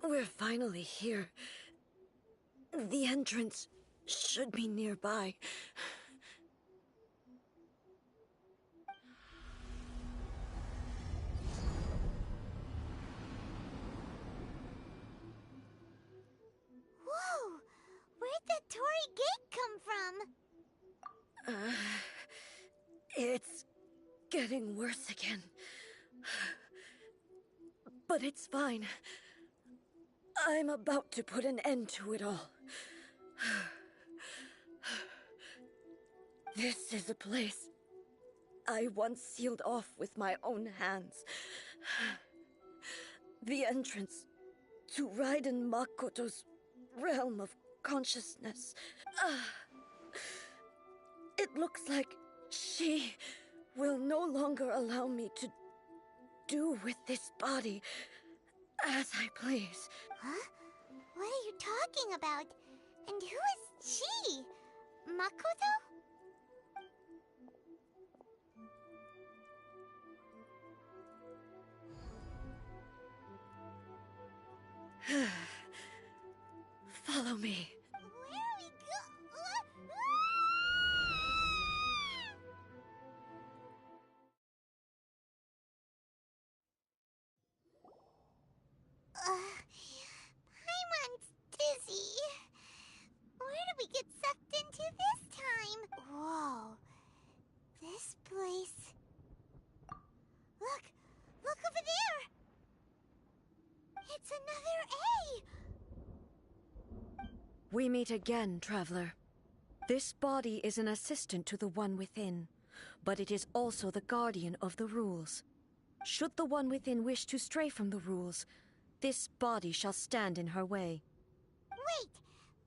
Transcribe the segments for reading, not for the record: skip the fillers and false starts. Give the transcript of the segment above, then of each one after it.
We're finally here. The entrance should be nearby. Whoa! Where'd that Torii gate come from? It's getting worse again. But it's fine. I'm about to put an end to it all. This is a place I once sealed off with my own hands. The entrance to Raiden Makoto's realm of consciousness. It looks like she will no longer allow me to do with this body as I please. Huh? What are you talking about? And who is she? Makoto? Follow me. Where are we Paimon's dizzy. Where did we get sucked into this time? Whoa. This place... Look over there! It's another A! We meet again, traveler. This body is an assistant to the one within, but it is also the guardian of the rules. Should the one within wish to stray from the rules, this body shall stand in her way. Wait!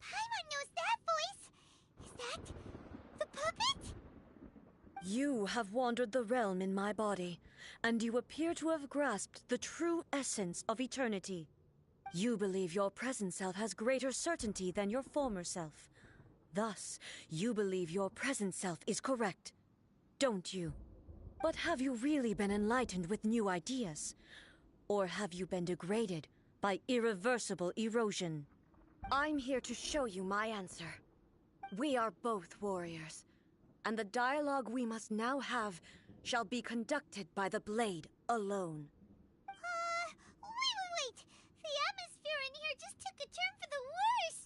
Paimon knows that voice! Is that... the puppet? You have wandered the realm in my body, and you appear to have grasped the true essence of eternity. You believe your present self has greater certainty than your former self. Thus, you believe your present self is correct, don't you? But have you really been enlightened with new ideas? Or have you been degraded by irreversible erosion? I'm here to show you my answer. We are both warriors, and the dialogue we must now have shall be conducted by the blade alone. Wait! The atmosphere in here just took a turn for the worse!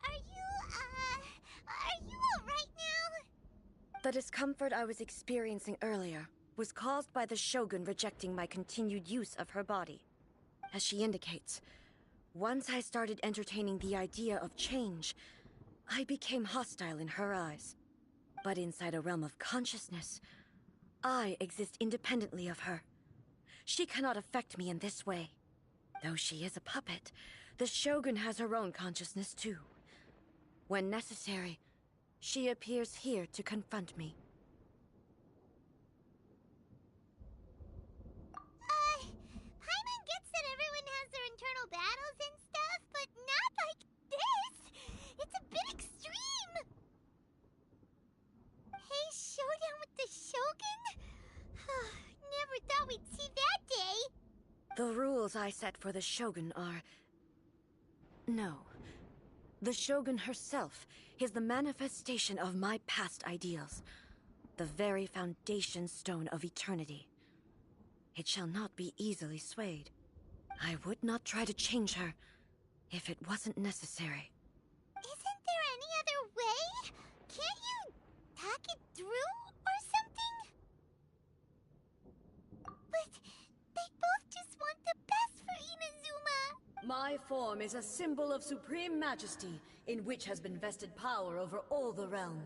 Are you alright now? The discomfort I was experiencing earlier was caused by the Shogun rejecting my continued use of her body. As she indicates, once I started entertaining the idea of change, I became hostile in her eyes. But inside a realm of consciousness, I exist independently of her. She cannot affect me in this way. Though she is a puppet, the Shogun has her own consciousness too. When necessary, she appears here to confront me. Paimon gets that everyone has their internal battles and stuff, but not like this! It's a bit extreme! Hey, showdown with the Shogun? Never thought we'd see that day! The rules I set for the Shogun are... No. The Shogun herself is the manifestation of my past ideals. The very foundation stone of eternity. It shall not be easily swayed. I would not try to change her if it wasn't necessary. Isn't there any other way? Can't you talk it through or something? But they both just want the best for Inazuma. My form is a symbol of supreme majesty, in which has been vested power over all the realm.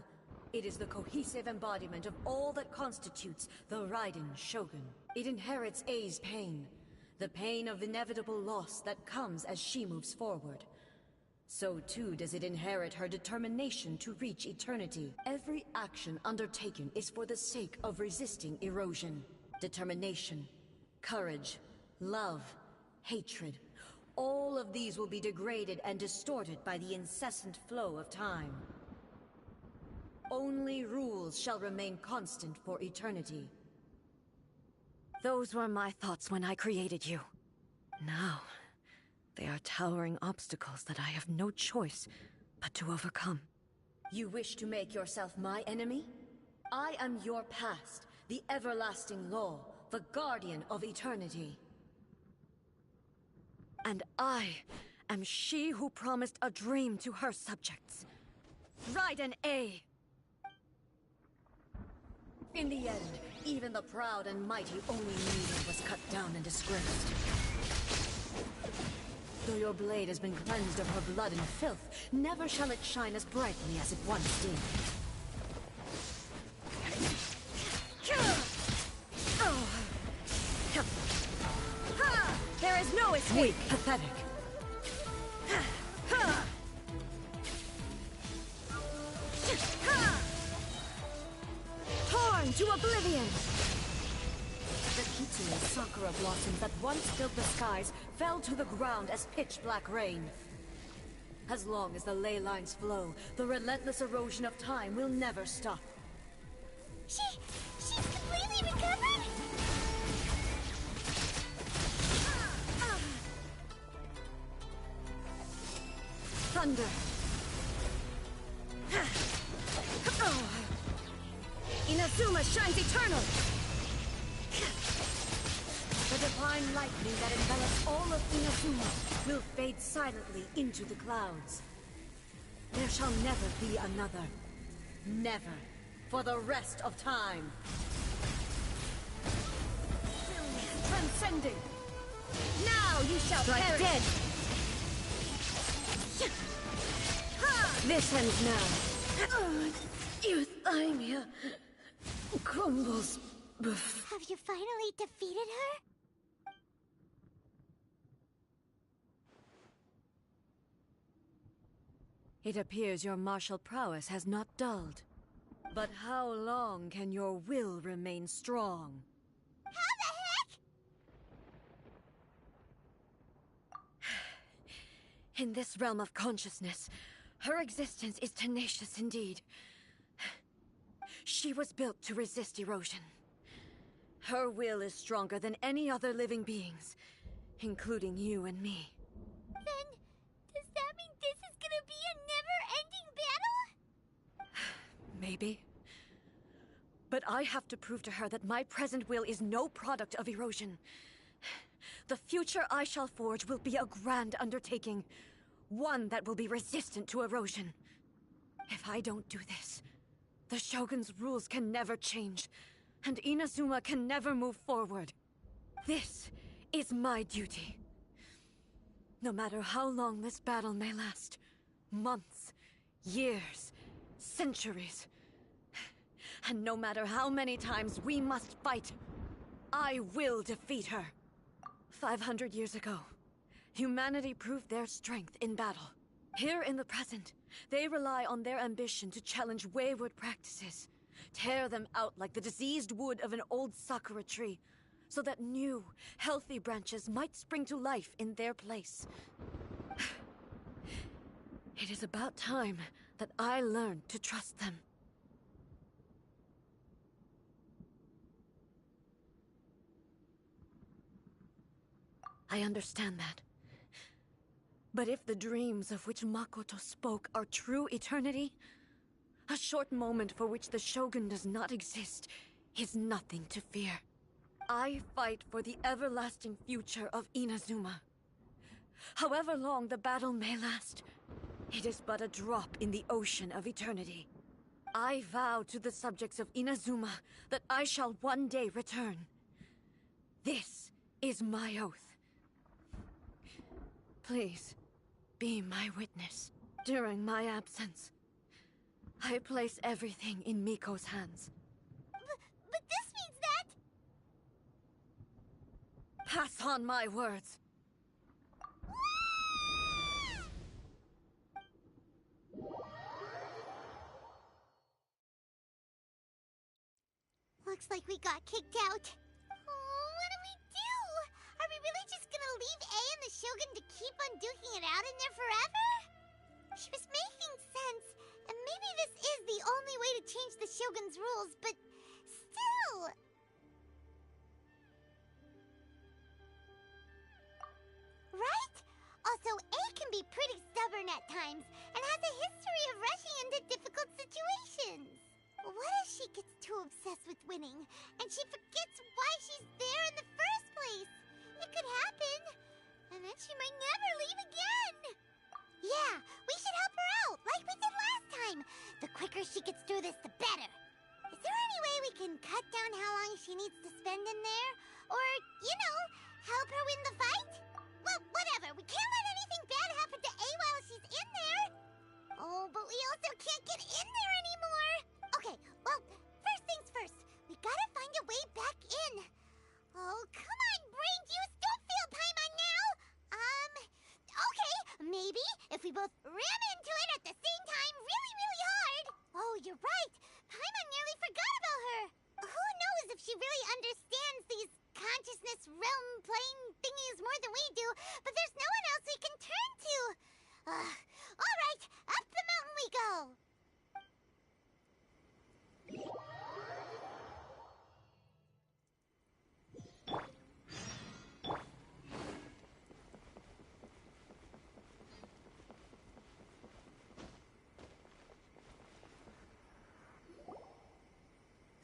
It is the cohesive embodiment of all that constitutes the Raiden Shogun. It inherits Ei's pain, the pain of inevitable loss that comes as she moves forward. So too does it inherit her determination to reach eternity. Every action undertaken is for the sake of resisting erosion. Determination, courage, love, hatred. All of these will be degraded and distorted by the incessant flow of time. only rules shall remain constant for eternity. Those were my thoughts when I created you. Now, they are towering obstacles that I have no choice but to overcome. You wish to make yourself my enemy? I am your past, the everlasting law, the guardian of eternity. And I am she who promised a dream to her subjects. Raiden A. In the end, even the proud and mighty only needed was cut down and disgraced. Though your blade has been cleansed of her blood and filth, never shall it shine as brightly as it once did. There is no escape! Weak, pathetic. Torn to oblivion! The Kitsune sakura blossoms that once filled the skies fell to the ground as pitch-black rain. As long as the ley lines flow, the relentless erosion of time will never stop. She's completely recovered? Thunder! Inazuma shines eternal! The divine lightning that envelops all of Inazuma will fade silently into the clouds. There shall never be another. Never. For the rest of time. Transcending! Now you shall perish! Dead! This ends now. Euthymia crumbles Have you finally defeated her? It appears your martial prowess has not dulled. But how long can your will remain strong? How the heck? In this realm of consciousness, her existence is tenacious indeed. She was built to resist erosion. Her will is stronger than any other living being's, including you and me. Then, does that mean this is gonna be a never-ending battle? Maybe. But I have to prove to her that my present will is no product of erosion. The future I shall forge will be a grand undertaking. One that will be resistant to erosion. If I don't do this, the Shogun's rules can never change, and Inazuma can never move forward. This is my duty. No matter how long this battle may last, months, years, centuries, and no matter how many times we must fight, I will defeat her. 500 years ago, humanity proved their strength in battle. Here in the present, they rely on their ambition to challenge wayward practices, tear them out like the diseased wood of an old sakura tree, so that new, healthy branches might spring to life in their place. It is about time that I learned to trust them. I understand that. But if the dreams of which Makoto spoke are true eternity, a short moment for which the Shogun does not exist is nothing to fear. I fight for the everlasting future of Inazuma. However long the battle may last, it is but a drop in the ocean of eternity. I vow to the subjects of Inazuma that I shall one day return. This is my oath. Please, be my witness. During my absence, I place everything in Miko's hands. But this means that... Pass on my words. Looks like we got kicked out. Oh, what do we do? Are we really just gonna leave A and the Shogun to keep on duking it out in there forever? She was making sense, and maybe this is the only way to battles, but still. Right? Also, A can be pretty stubborn at times and has a history of rushing into difficult situations. What if she gets too obsessed with winning and she forgets why she's there in the first place? It could happen. And then she might never leave again. Yeah, we should help her out, like we did last time. The quicker she gets through this, the better. Is there any way we can cut down how long she needs to spend in there? Or, help her win the fight? Well, whatever. We can't let anything bad happen to A while she's in there. Oh, but we also can't get in there anymore. Okay, well, first things first. We gotta find a way back in. Oh, come on, brain juice. Don't feel Paimon now. Okay. Maybe if we both ram into it at the same time really, really hard. Oh, you're right. Paimon nearly forgot about her. Who knows if she really understands these consciousness realm playing thingies more than we do, but there's no one else we can turn to. All right, up the mountain we go.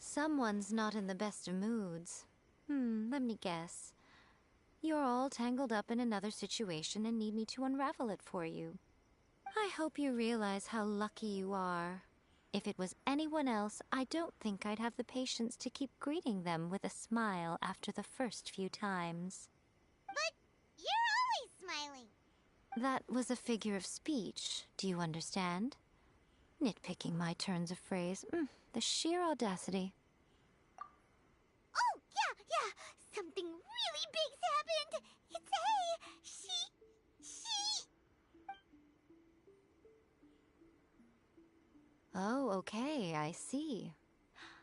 Someone's not in the best of moods. Let me guess. You're all tangled up in another situation and need me to unravel it for you. I hope you realize how lucky you are. If it was anyone else, I don't think I'd have the patience to keep greeting them with a smile after the first few times. But you're always smiling. That was a figure of speech, do you understand? Nitpicking my turns of phrase. The sheer audacity. Oh, yeah. Something really big's happened. It's A. She... Oh, okay, I see.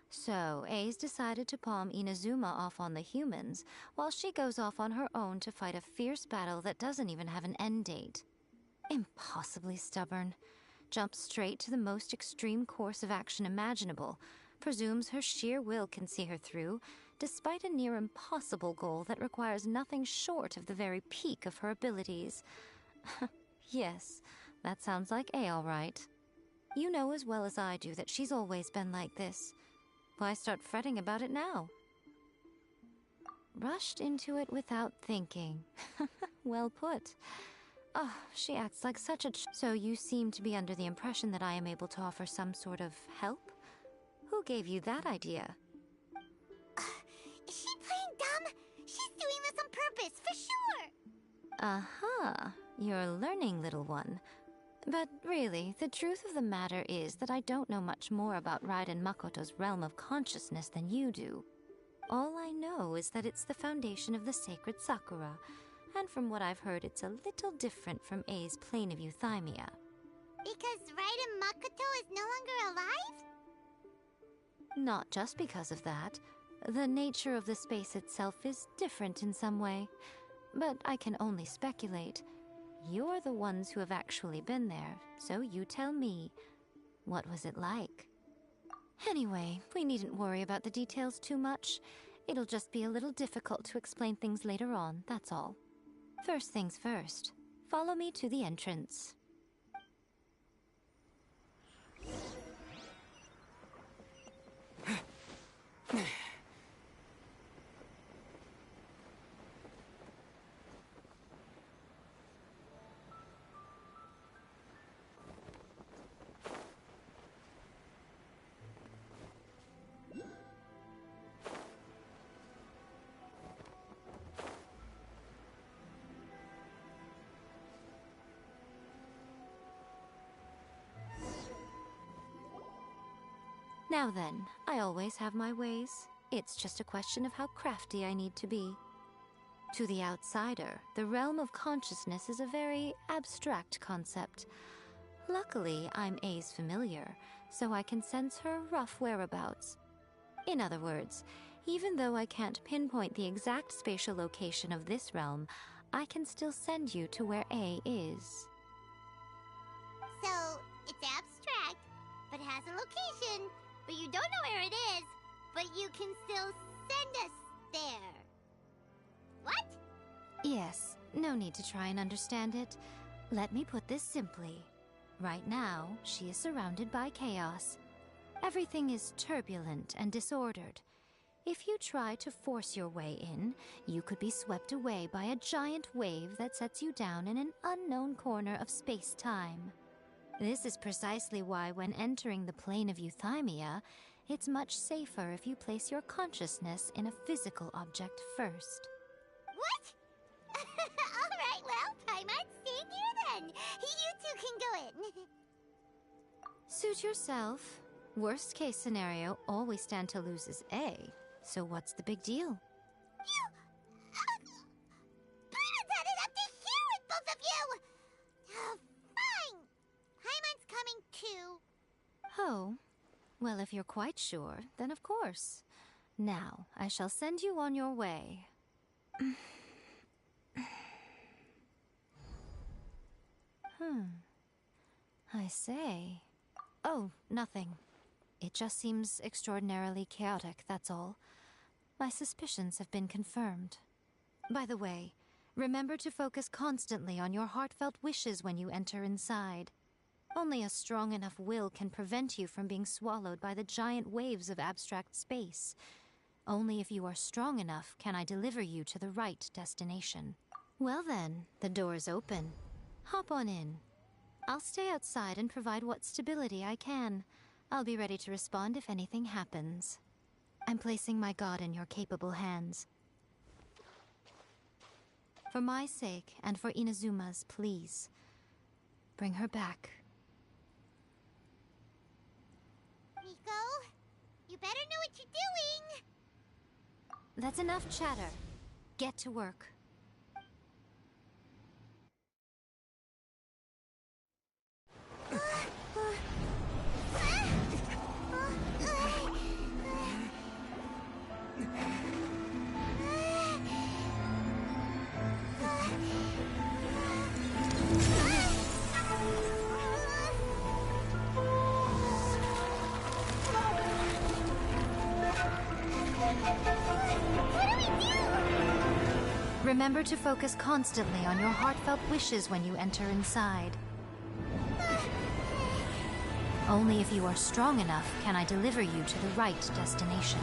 So, A's decided to palm Inazuma off on the humans, while she goes off on her own to fight a fierce battle that doesn't even have an end date. Impossibly stubborn. Jumps straight to the most extreme course of action imaginable, presumes her sheer will can see her through, despite a near impossible goal that requires nothing short of the very peak of her abilities. Yes, that sounds like A all right. You know as well as I do that she's always been like this. Why start fretting about it now? Rushed into it without thinking. Well put. Oh, she acts like such a... So you seem to be under the impression that I am able to offer some sort of help? Who gave you that idea? Is she playing dumb? She's doing this on purpose, for sure. Uh-huh. You're learning, little one. But really, the truth of the matter is that I don't know much more about Raiden Makoto's realm of consciousness than you do. All I know is that it's the foundation of the sacred Sakura, and from what I've heard, it's a little different from A's plane of euthymia. Because Raiden Makoto is no longer alive? Not just because of that. The nature of the space itself is different in some way. But I can only speculate. You're the ones who have actually been there, so you tell me. What was it like? Anyway, we needn't worry about the details too much. It'll just be a little difficult to explain things later on, that's all. First things first. Follow me to the entrance. Now then, I always have my ways. It's just a question of how crafty I need to be. To the outsider, the realm of consciousness is a very abstract concept. Luckily, I'm A's familiar, so I can sense her rough whereabouts. In other words, even though I can't pinpoint the exact spatial location of this realm, I can still send you to where A is. So, it's abstract, but has a location. but you don't know where it is, but you can still send us there. What? Yes, no need to try and understand it. Let me put this simply. Right now, she is surrounded by chaos. Everything is turbulent and disordered. If you try to force your way in, you could be swept away by a giant wave that sets you down in an unknown corner of space-time. This is precisely why when entering the plane of euthymia, it's much safer if you place your consciousness in a physical object first. What? Alright, well, Paimon's staying here then. You two can go in. Suit yourself. Worst case scenario, all we stand to lose is A. So what's the big deal? You... Paimon's had it up to here with both of you! Fine! Paimon's coming too. Oh, well, if you're quite sure, then of course. Now, I shall send you on your way. I say... Oh, nothing. It just seems extraordinarily chaotic, that's all. My suspicions have been confirmed. By the way, remember to focus constantly on your heartfelt wishes when you enter inside. Only a strong enough will can prevent you from being swallowed by the giant waves of abstract space. Only if you are strong enough can I deliver you to the right destination. Well then, the door is open. Hop on in. I'll stay outside and provide what stability I can. I'll be ready to respond if anything happens. I'm placing my god in your capable hands. For my sake, and for Inazuma's, please. Bring her back. Rico, you better know what you're doing! That's enough chatter. Get to work. Remember to focus constantly on your heartfelt wishes when you enter inside. Only if you are strong enough can I deliver you to the right destination.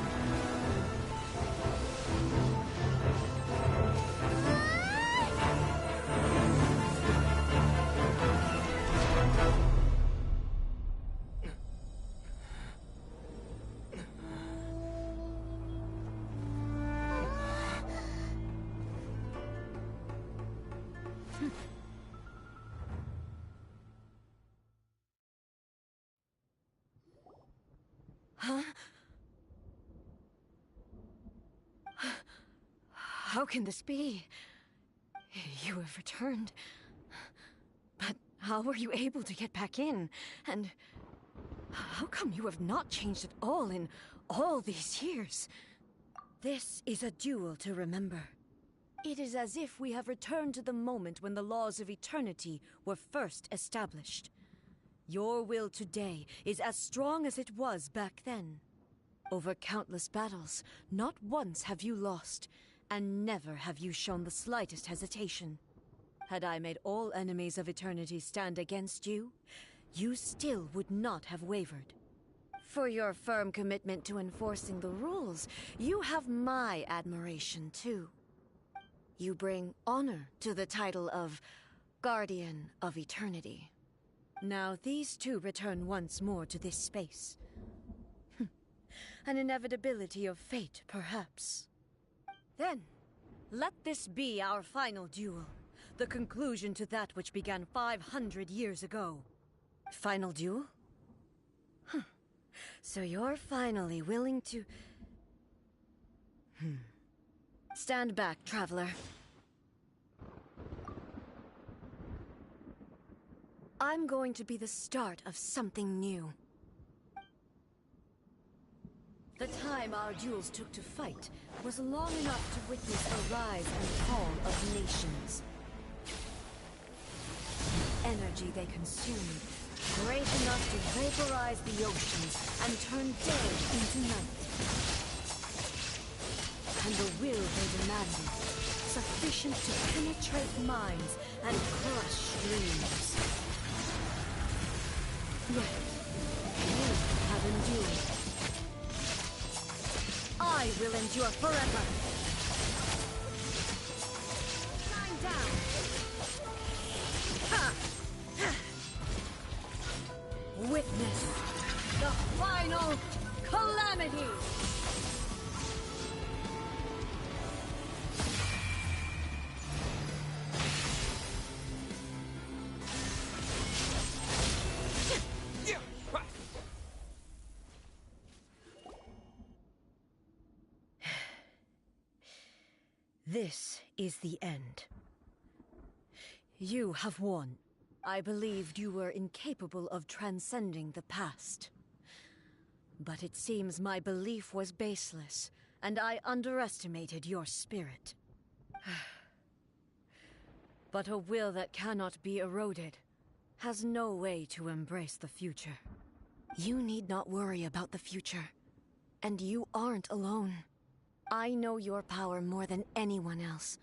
Huh? How can this be? You have returned. But how were you able to get back in? And how come you have not changed at all in all these years? This is a duel to remember. It is as if we have returned to the moment when the laws of eternity were first established. Your will today is as strong as it was back then. Over countless battles, not once have you lost, and never have you shown the slightest hesitation. Had I made all enemies of eternity stand against you, you still would not have wavered. For your firm commitment to enforcing the rules, you have my admiration too. You bring honor to the title of Guardian of Eternity. Now these two return once more to this space. An inevitability of fate, perhaps. Then, let this be our final duel. The conclusion to that which began 500 years ago. Final duel? So you're finally willing to... Stand back, traveler. I'm going to be the start of something new. The time our duels took to fight was long enough to witness the rise and fall of nations. The energy they consumed great enough to vaporize the oceans and turn day into night. And the will they demanded, sufficient to penetrate minds and crush dreams. Yet, you have endured. I will endure forever. Shine down. Ha! Witness the final calamity! This is the end. You have won. I believed you were incapable of transcending the past. But it seems my belief was baseless, and I underestimated your spirit. But a will that cannot be eroded has no way to embrace the future. You need not worry about the future, and you aren't alone. I know your power more than anyone else.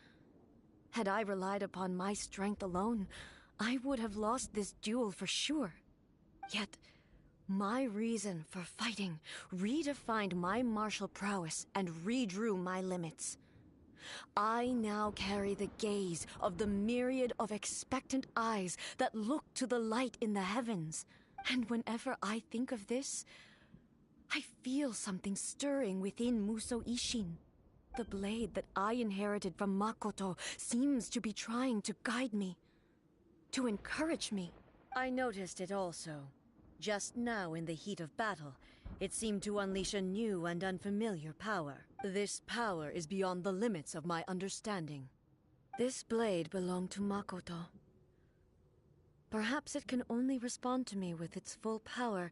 Had I relied upon my strength alone, I would have lost this duel for sure. Yet, my reason for fighting redefined my martial prowess and redrew my limits. I now carry the gaze of the myriad of expectant eyes that look to the light in the heavens. And whenever I think of this, I feel something stirring within Musou Ishin. The blade that I inherited from Makoto seems to be trying to guide me, to encourage me. I noticed it also. Just now in the heat of battle, it seemed to unleash a new and unfamiliar power. This power is beyond the limits of my understanding. This blade belonged to Makoto. Perhaps it can only respond to me with its full power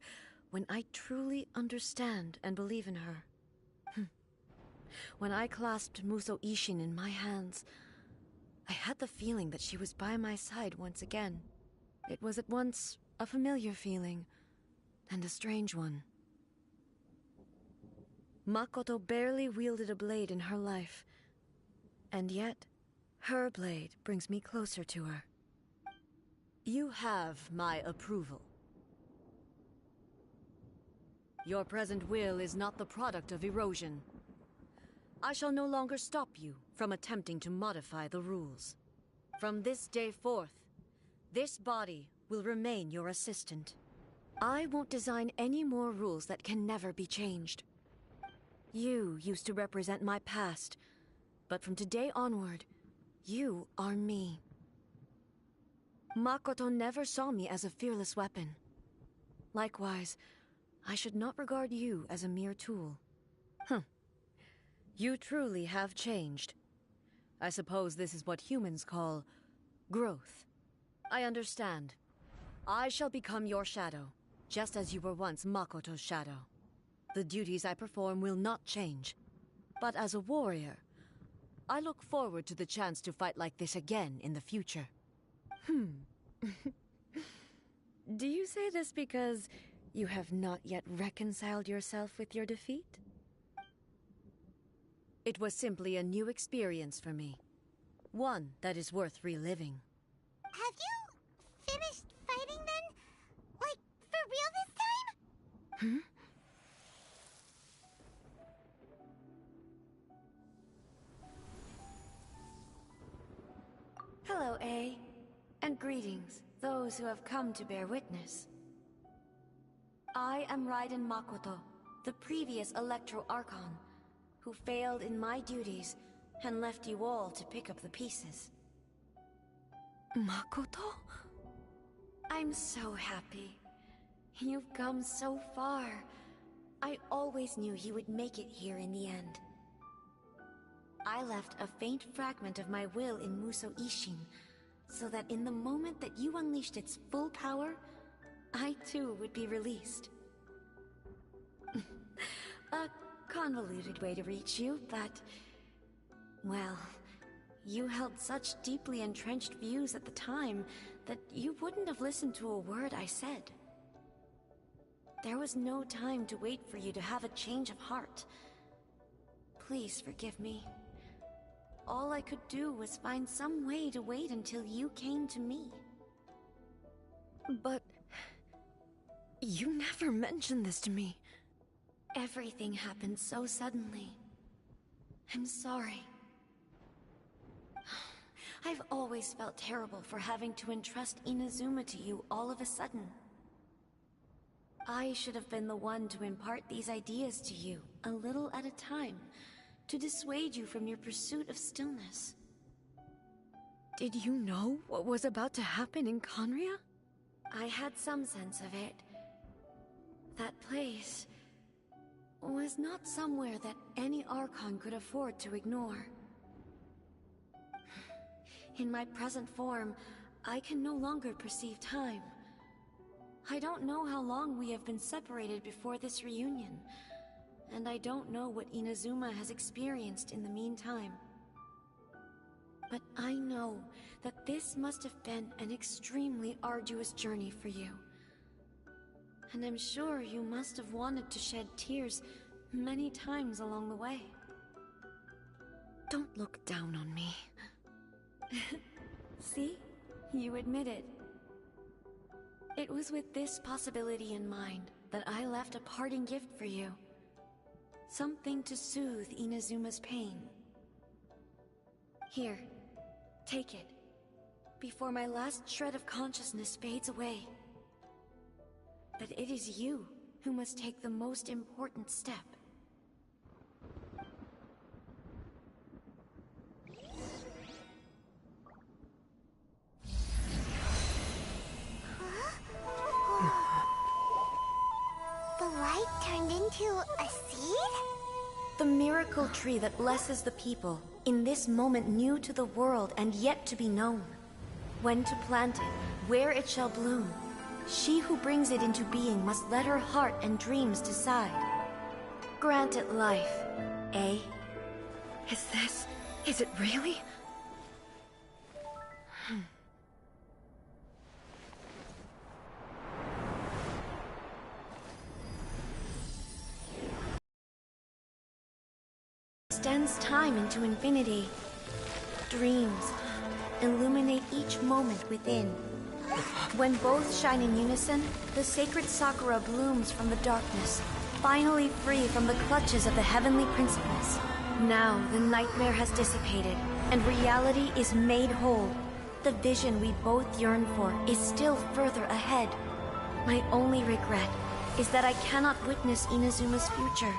when I truly understand and believe in her. When I clasped Musou Ishin in my hands, I had the feeling that she was by my side once again. It was at once a familiar feeling and a strange one. Makoto barely wielded a blade in her life, and yet her blade brings me closer to her. You have my approval. Your present will is not the product of erosion. I shall no longer stop you from attempting to modify the rules. From this day forth, this body will remain your assistant. I won't design any more rules that can never be changed. You used to represent my past, but from today onward, you are me. Makoto never saw me as a fearless weapon. Likewise, I should not regard you as a mere tool. You truly have changed. I suppose this is what humans call growth. I understand. I shall become your shadow, just as you were once Makoto's shadow. The duties I perform will not change. But as a warrior, I look forward to the chance to fight like this again in the future. Do you say this because you have not yet reconciled yourself with your defeat? It was simply a new experience for me. One that is worth reliving. Have you finished fighting then? Like, for real this time? Hello, A. And greetings, those who have come to bear witness. I am Raiden Makoto, the previous Electro Archon, who failed in my duties and left you all to pick up the pieces. Makoto? I'm so happy. You've come so far. I always knew you would make it here in the end. I left a faint fragment of my will in Musou Ishin, so that in the moment that you unleashed its full power, I too would be released. A convoluted way to reach you, but... well, you held such deeply entrenched views at the time that you wouldn't have listened to a word I said. there was no time to wait for you to have a change of heart. Please forgive me. All I could do was find some way to wait until you came to me. But you never mentioned this to me. Everything happened so suddenly. I'm sorry. I've always felt terrible for having to entrust Inazuma to you all of a sudden. I should have been the one to impart these ideas to you, a little at a time, to dissuade you from your pursuit of stillness. Did you know what was about to happen in Conria? I had some sense of it. That place was not somewhere that any Archon could afford to ignore. In my present form, I can no longer perceive time. I don't know how long we have been separated before this reunion, and I don't know what Inazuma has experienced in the meantime. But I know that this must have been an extremely arduous journey for you. And I'm sure you must have wanted to shed tears many times along the way. Don't look down on me. See? You admit it. It was with this possibility in mind that I left a parting gift for you. Something to soothe Inazuma's pain. Here, take it, before my last shred of consciousness fades away. But it is you who must take the most important step. The light turned into a seed? The miracle tree that blesses the people, in this moment new to the world and yet to be known. When to plant it, where it shall bloom. She who brings it into being must let her heart and dreams decide. Grant it life, eh? Is it really? Extends time into infinity. Dreams illuminate each moment within. When both shine in unison, the sacred Sakura blooms from the darkness, finally free from the clutches of the heavenly principles. Now the nightmare has dissipated, and reality is made whole. The vision we both yearn for is still further ahead. My only regret is that I cannot witness Inazuma's future,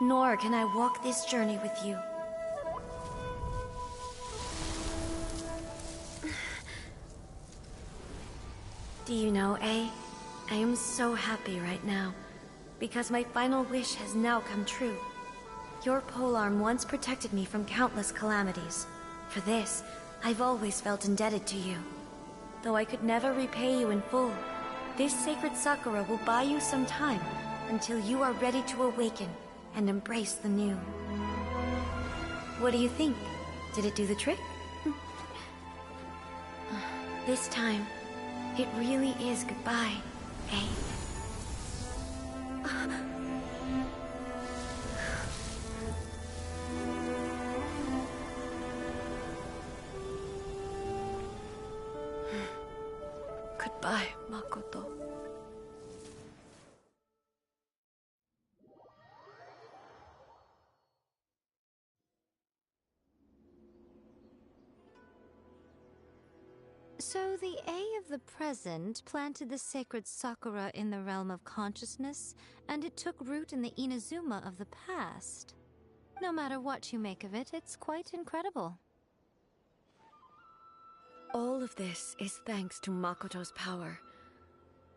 nor can I walk this journey with you. Do you know, I am so happy right now, because my final wish has now come true. Your polearm once protected me from countless calamities. For this, I've always felt indebted to you. Though I could never repay you in full, this sacred Sakura will buy you some time until you are ready to awaken and embrace the new. What do you think? Did it do the trick? This time, it really is goodbye, eh? Goodbye, Makoto. So the A of the present planted the sacred Sakura in the realm of consciousness, and it took root in the Inazuma of the past. No matter what you make of it, it's quite incredible. All of this is thanks to Makoto's power.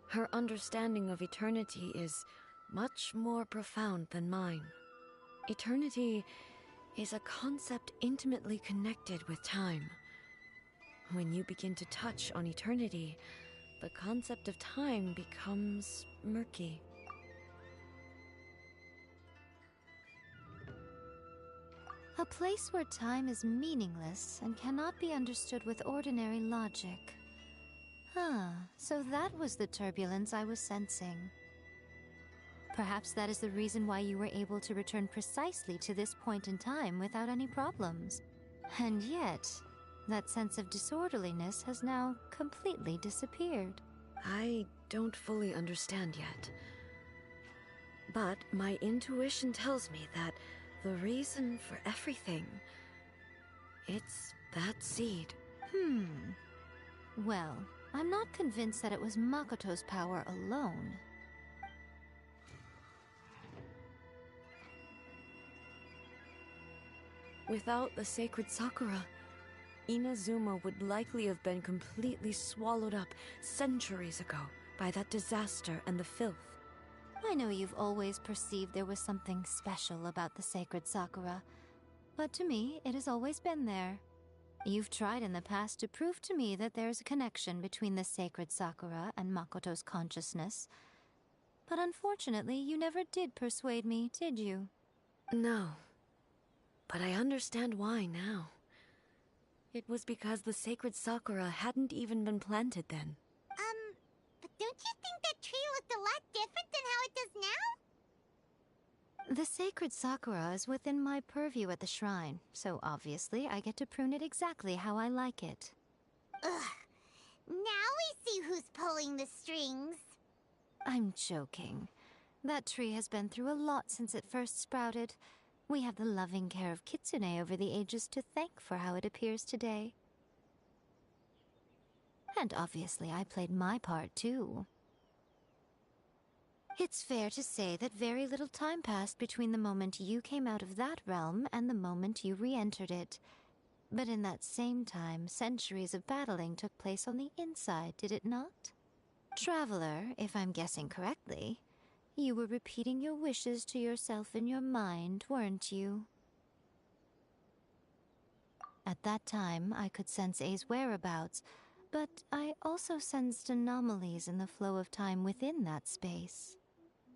Her understanding of eternity is much more profound than mine. Eternity is a concept intimately connected with time. When you begin to touch on eternity, the concept of time becomes murky. A place where time is meaningless and cannot be understood with ordinary logic. So that was the turbulence I was sensing. Perhaps that is the reason why you were able to return precisely to this point in time without any problems. And yet, that sense of disorderliness has now completely disappeared. I don't fully understand yet. But my intuition tells me that the reason for everything, it's that seed. Well, I'm not convinced that it was Makoto's power alone. Without the sacred Sakura, Inazuma would likely have been completely swallowed up centuries ago by that disaster and the filth. I know you've always perceived there was something special about the sacred Sakura, but to me, it has always been there. You've tried in the past to prove to me that there's a connection between the sacred Sakura and Makoto's consciousness, but unfortunately, you never did persuade me, did you? No. But I understand why now. It was because the sacred Sakura hadn't even been planted then. But don't you think that tree looked a lot different than how it does now? The sacred Sakura is within my purview at the shrine, so obviously I get to prune it exactly how I like it. Ugh. Now we see who's pulling the strings. I'm joking. That tree has been through a lot since it first sprouted. We have the loving care of Kitsune over the ages to thank for how it appears today. And obviously I played my part too. It's fair to say that very little time passed between the moment you came out of that realm and the moment you re-entered it. But in that same time, centuries of battling took place on the inside, did it not? Traveler, if I'm guessing correctly, you were repeating your wishes to yourself in your mind, weren't you? At that time, I could sense A's whereabouts, but I also sensed anomalies in the flow of time within that space.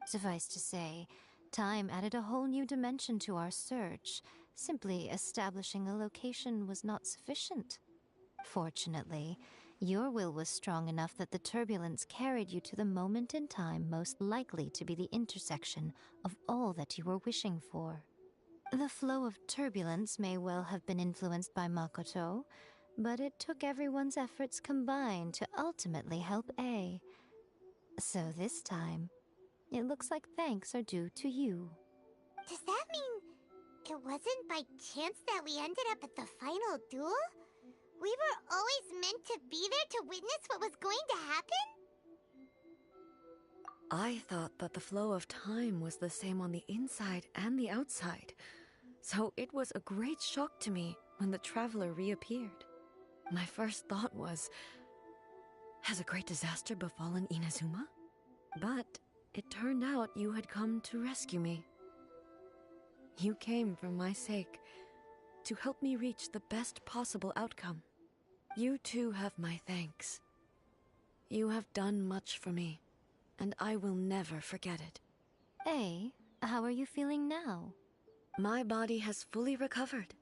Suffice to say, time added a whole new dimension to our search. Simply establishing a location was not sufficient. Fortunately, your will was strong enough that the turbulence carried you to the moment in time most likely to be the intersection of all that you were wishing for. The flow of turbulence may well have been influenced by Makoto, but it took everyone's efforts combined to ultimately help A. So this time, it looks like thanks are due to you. Does that mean it wasn't by chance that we ended up at the final duel? We were always meant to be there to witness what was going to happen? I thought that the flow of time was the same on the inside and the outside, so it was a great shock to me when the traveler reappeared. My first thought was, has a great disaster befallen Inazuma? But it turned out you had come to rescue me. You came for my sake, to help me reach the best possible outcome. You too have my thanks. You have done much for me, and I will never forget it. A, how are you feeling now? My body has fully recovered,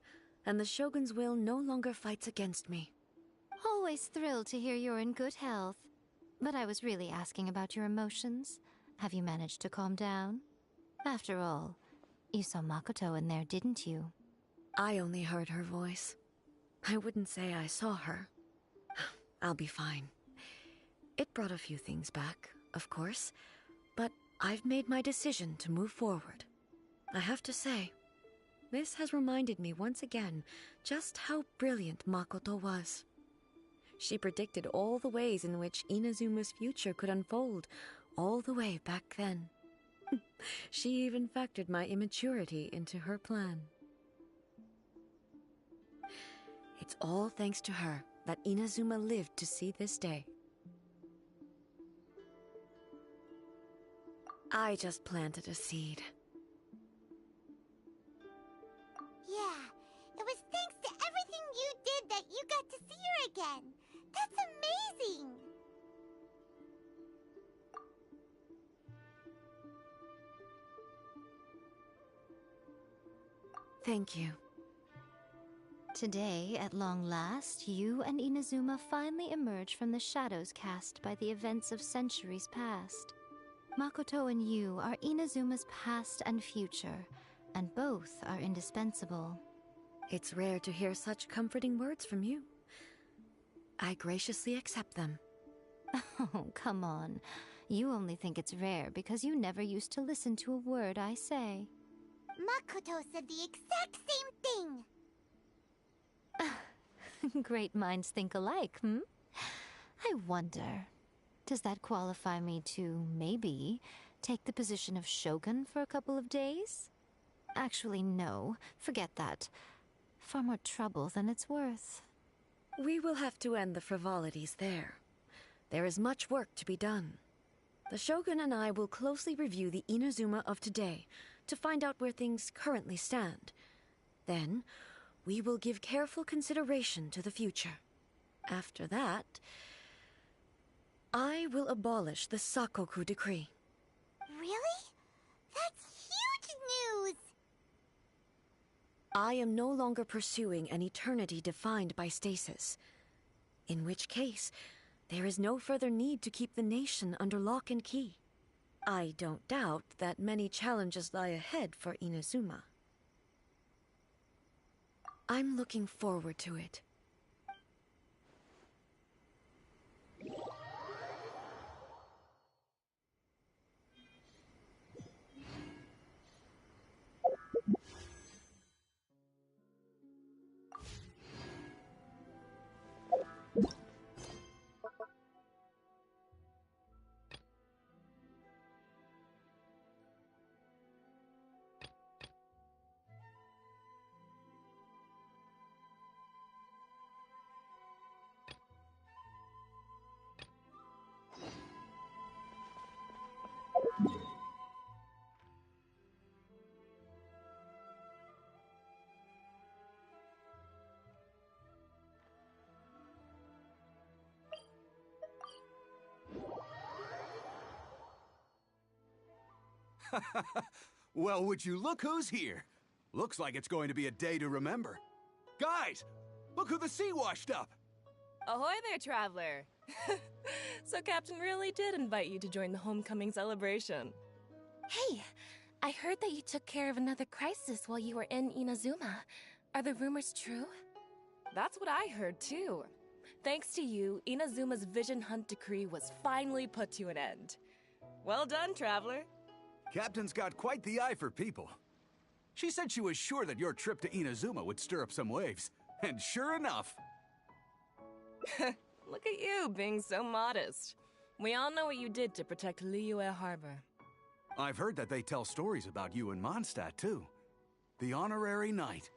and the Shogun's will no longer fights against me. Always thrilled to hear you're in good health. But I was really asking about your emotions. Have you managed to calm down? After all, you saw Makoto in there, didn't you? I only heard her voice. I wouldn't say I saw her. I'll be fine. It brought a few things back, of course, but I've made my decision to move forward. I have to say, this has reminded me once again just how brilliant Makoto was. She predicted all the ways in which Inazuma's future could unfold, all the way back then. She even factored my immaturity into her plan. It's all thanks to her that Inazuma lived to see this day. I just planted a seed. Yeah, it was thanks to everything you did that you got to see her again. That's amazing! Thank you. Today, at long last, you and Inazuma finally emerge from the shadows cast by the events of centuries past. Makoto and you are Inazuma's past and future, and both are indispensable. It's rare to hear such comforting words from you. I graciously accept them. Oh, come on. You only think it's rare because you never used to listen to a word I say. Makoto said the exact same thing! Great minds think alike, hmm? I wonder, does that qualify me to, maybe, take the position of Shogun for a couple of days? Actually, no. Forget that. Far more trouble than it's worth. We will have to end the frivolities there. There is much work to be done. The Shogun and I will closely review the Inazuma of today to find out where things currently stand. Then, we will give careful consideration to the future. After that, I will abolish the Sakoku decree. Really? That's huge news! I am no longer pursuing an eternity defined by stasis. In which case, there is no further need to keep the nation under lock and key. I don't doubt that many challenges lie ahead for Inazuma. I'm looking forward to it. Well, would you look who's here? Looks like it's going to be a day to remember. Guys, look who the sea washed up! Ahoy there, traveler! So Captain really did invite you to join the homecoming celebration. Hey, I heard that you took care of another crisis while you were in Inazuma. Are the rumors true? That's what I heard too. Thanks to you, Inazuma's Vision Hunt decree was finally put to an end. Well done, traveler. Captain's got quite the eye for people. She said she was sure that your trip to Inazuma would stir up some waves. And sure enough... Look at you, being so modest. We all know what you did to protect Liyue Harbor. I've heard that they tell stories about you in Mondstadt, too. The honorary knight.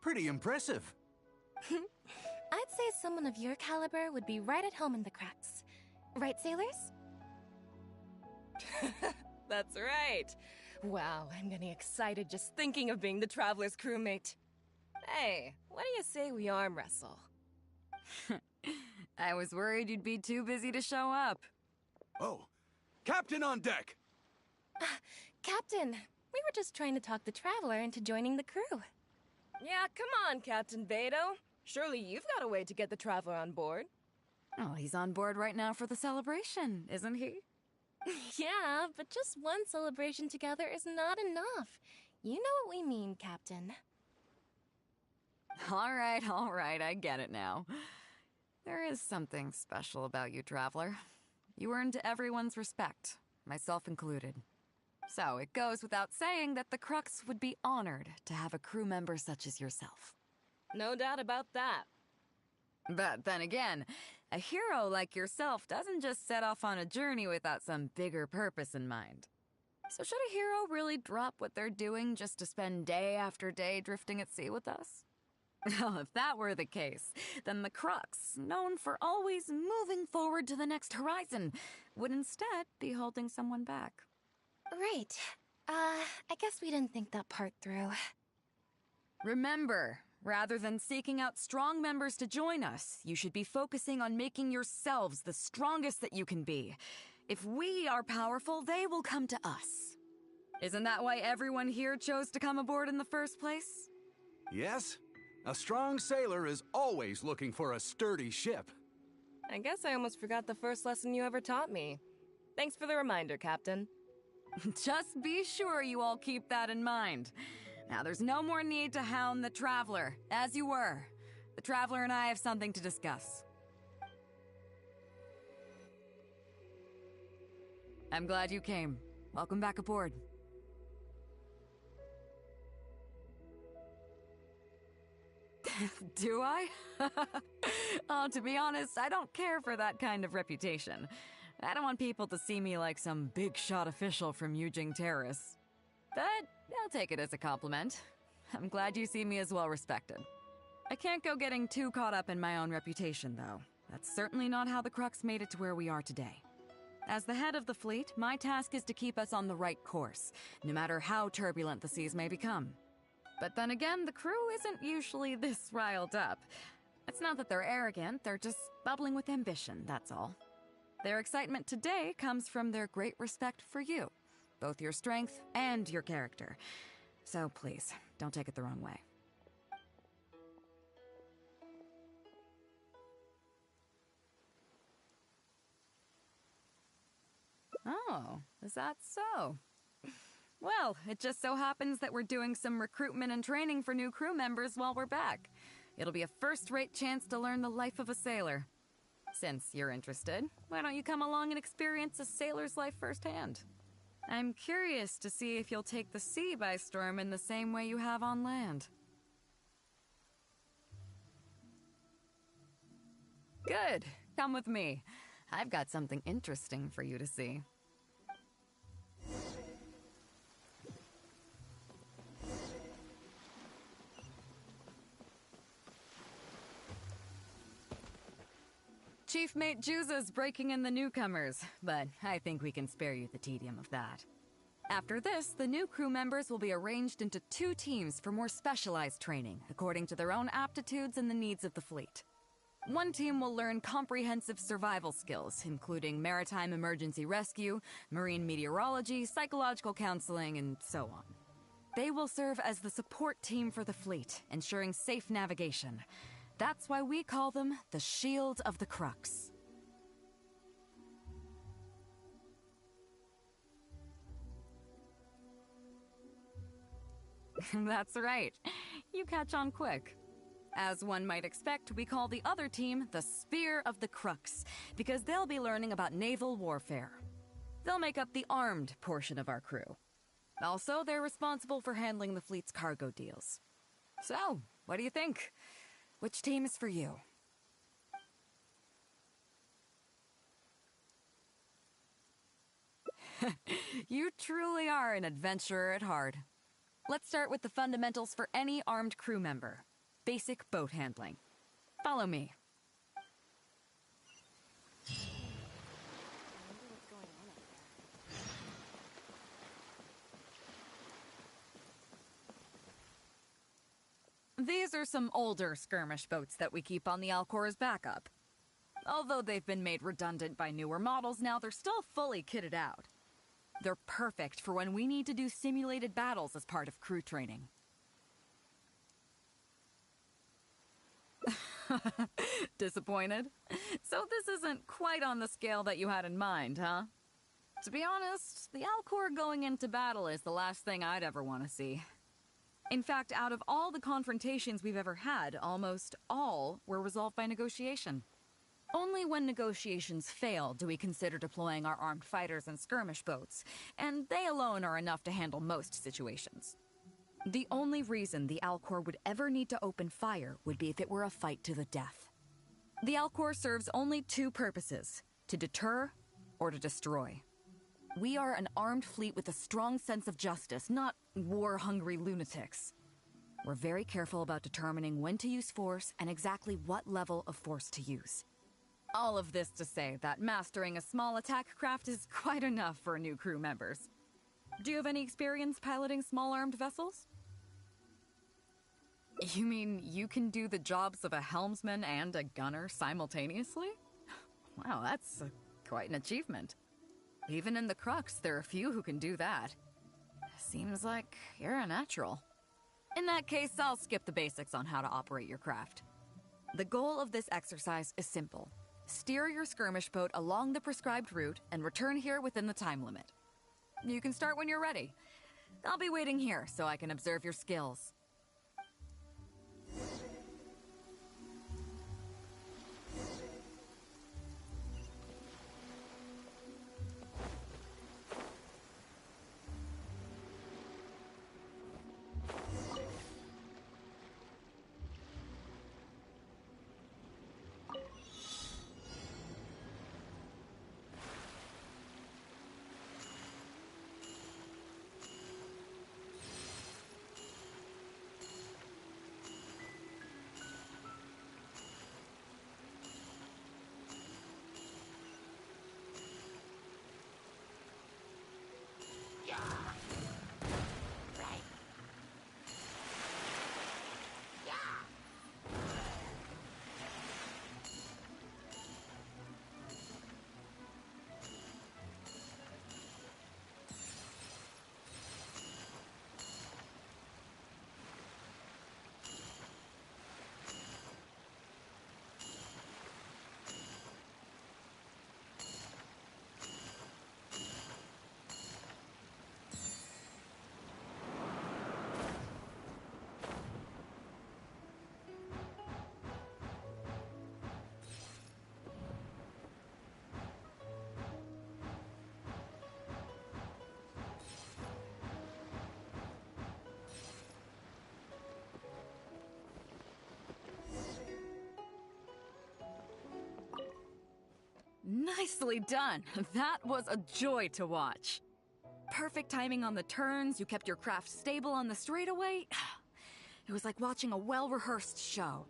Pretty impressive. I'd say someone of your caliber would be right at home in the cracks. Right, sailors? That's right. Wow, I'm getting excited just thinking of being the Traveler's crewmate. Hey, what do you say we arm wrestle? I was worried you'd be too busy to show up. Oh, Captain on deck! Captain, we were just trying to talk the Traveler into joining the crew. Yeah, come on, Captain Beto. Surely you've got a way to get the Traveler on board. Oh, he's on board right now for the celebration, isn't he? Yeah, but just one celebration together is not enough. You know what we mean, Captain. All right, I get it now. There is something special about you, Traveler. You earned everyone's respect, myself included. So it goes without saying that the Crux would be honored to have a crew member such as yourself. No doubt about that. But then again, a hero like yourself doesn't just set off on a journey without some bigger purpose in mind. So should a hero really drop what they're doing just to spend day after day drifting at sea with us? Well, if that were the case, then the Crux, known for always moving forward to the next horizon, would instead be holding someone back. Right. I guess we didn't think that part through. Remember, rather than seeking out strong members to join us, you should be focusing on making yourselves the strongest that you can be. If we are powerful, they will come to us. Isn't that why everyone here chose to come aboard in the first place? Yes, a strong sailor is always looking for a sturdy ship. I guess I almost forgot the first lesson you ever taught me. Thanks for the reminder, Captain. Just be sure you all keep that in mind. Now, there's no more need to hound the Traveler, as you were. The Traveler and I have something to discuss. I'm glad you came. Welcome back aboard. Do I? Oh, to be honest, I don't care for that kind of reputation. I don't want people to see me like some big shot official from Yujing Terrace. But I'll take it as a compliment. I'm glad you see me as well respected. I can't go getting too caught up in my own reputation, though. That's certainly not how the Crux made it to where we are today. As the head of the fleet, my task is to keep us on the right course, no matter how turbulent the seas may become. But then again, the crew isn't usually this riled up. It's not that they're arrogant, they're just bubbling with ambition, that's all. Their excitement today comes from their great respect for you, both your strength and your character. So please, don't take it the wrong way. Oh, is that so? Well, it just so happens that we're doing some recruitment and training for new crew members while we're back. It'll be a first-rate chance to learn the life of a sailor. Since you're interested, why don't you come along and experience a sailor's life firsthand? I'm curious to see if you'll take the sea by storm in the same way you have on land. Good. Come with me. I've got something interesting for you to see. Chief Mate Juza's breaking in the newcomers, but I think we can spare you the tedium of that. After this, the new crew members will be arranged into 2 teams for more specialized training, according to their own aptitudes and the needs of the fleet. One team will learn comprehensive survival skills, including maritime emergency rescue, marine meteorology, psychological counseling, and so on. They will serve as the support team for the fleet, ensuring safe navigation. That's why we call them the Shield of the Crux. That's right. You catch on quick. As one might expect, we call the other team the Spear of the Crux, because they'll be learning about naval warfare. They'll make up the armed portion of our crew. Also, they're responsible for handling the fleet's cargo deals. So, what do you think? Which team is for you? You truly are an adventurer at heart. Let's start with the fundamentals for any armed crew member. Basic boat handling. Follow me. These are some older skirmish boats that we keep on the Alcor as backup. Although they've been made redundant by newer models now, they're still fully kitted out. They're perfect for when we need to do simulated battles as part of crew training. Disappointed? So this isn't quite on the scale that you had in mind, huh? To be honest, the Alcor going into battle is the last thing I'd ever want to see. In fact, out of all the confrontations we've ever had, almost all were resolved by negotiation. Only when negotiations fail do we consider deploying our armed fighters and skirmish boats, and they alone are enough to handle most situations. The only reason the Alcor would ever need to open fire would be if it were a fight to the death. The Alcor serves only 2 purposes: to deter or to destroy. We are an armed fleet with a strong sense of justice, not war-hungry lunatics. We're very careful about determining when to use force and exactly what level of force to use. All of this to say that mastering a small attack craft is quite enough for new crew members. Do you have any experience piloting small armed vessels? You mean you can do the jobs of a helmsman and a gunner simultaneously? Wow, that's quite an achievement. Even in the Crux, there are few who can do that. Seems like you're a natural. In that case, I'll skip the basics on how to operate your craft. The goal of this exercise is simple: Steer your skirmish boat along the prescribed route and return here within the time limit. You can start when you're ready. I'll be waiting here so I can observe your skills. Nicely done. That was a joy to watch. Perfect timing on the turns, you kept your craft stable on the straightaway. It was like watching a well-rehearsed show.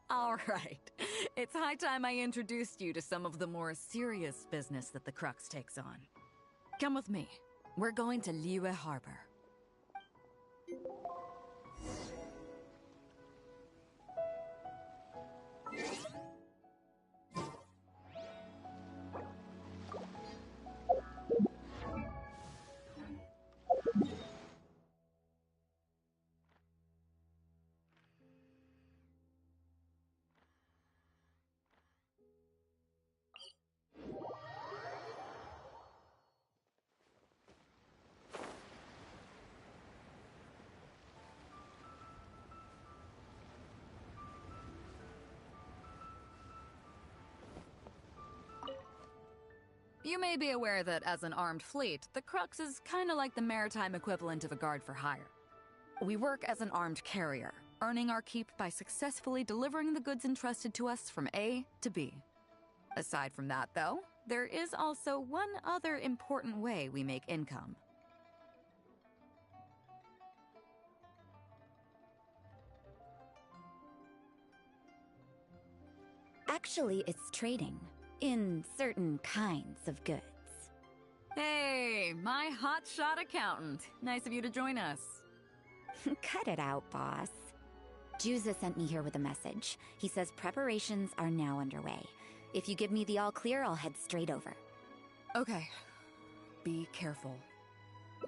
All right. It's high time I introduced you to some of the more serious business that the Crux takes on. Come with me. We're going to Liyue Harbor. You may be aware that as an armed fleet, the Crux is kinda like the maritime equivalent of a guard for hire. We work as an armed carrier, earning our keep by successfully delivering the goods entrusted to us from A to B. Aside from that, though, there is also one other important way we make income. Actually, it's trading. In certain kinds of goods. Hey, my hotshot accountant. Nice of you to join us. Cut it out, boss. Juza sent me here with a message. He says preparations are now underway. If you give me the all clear, I'll head straight over. Okay. Be careful.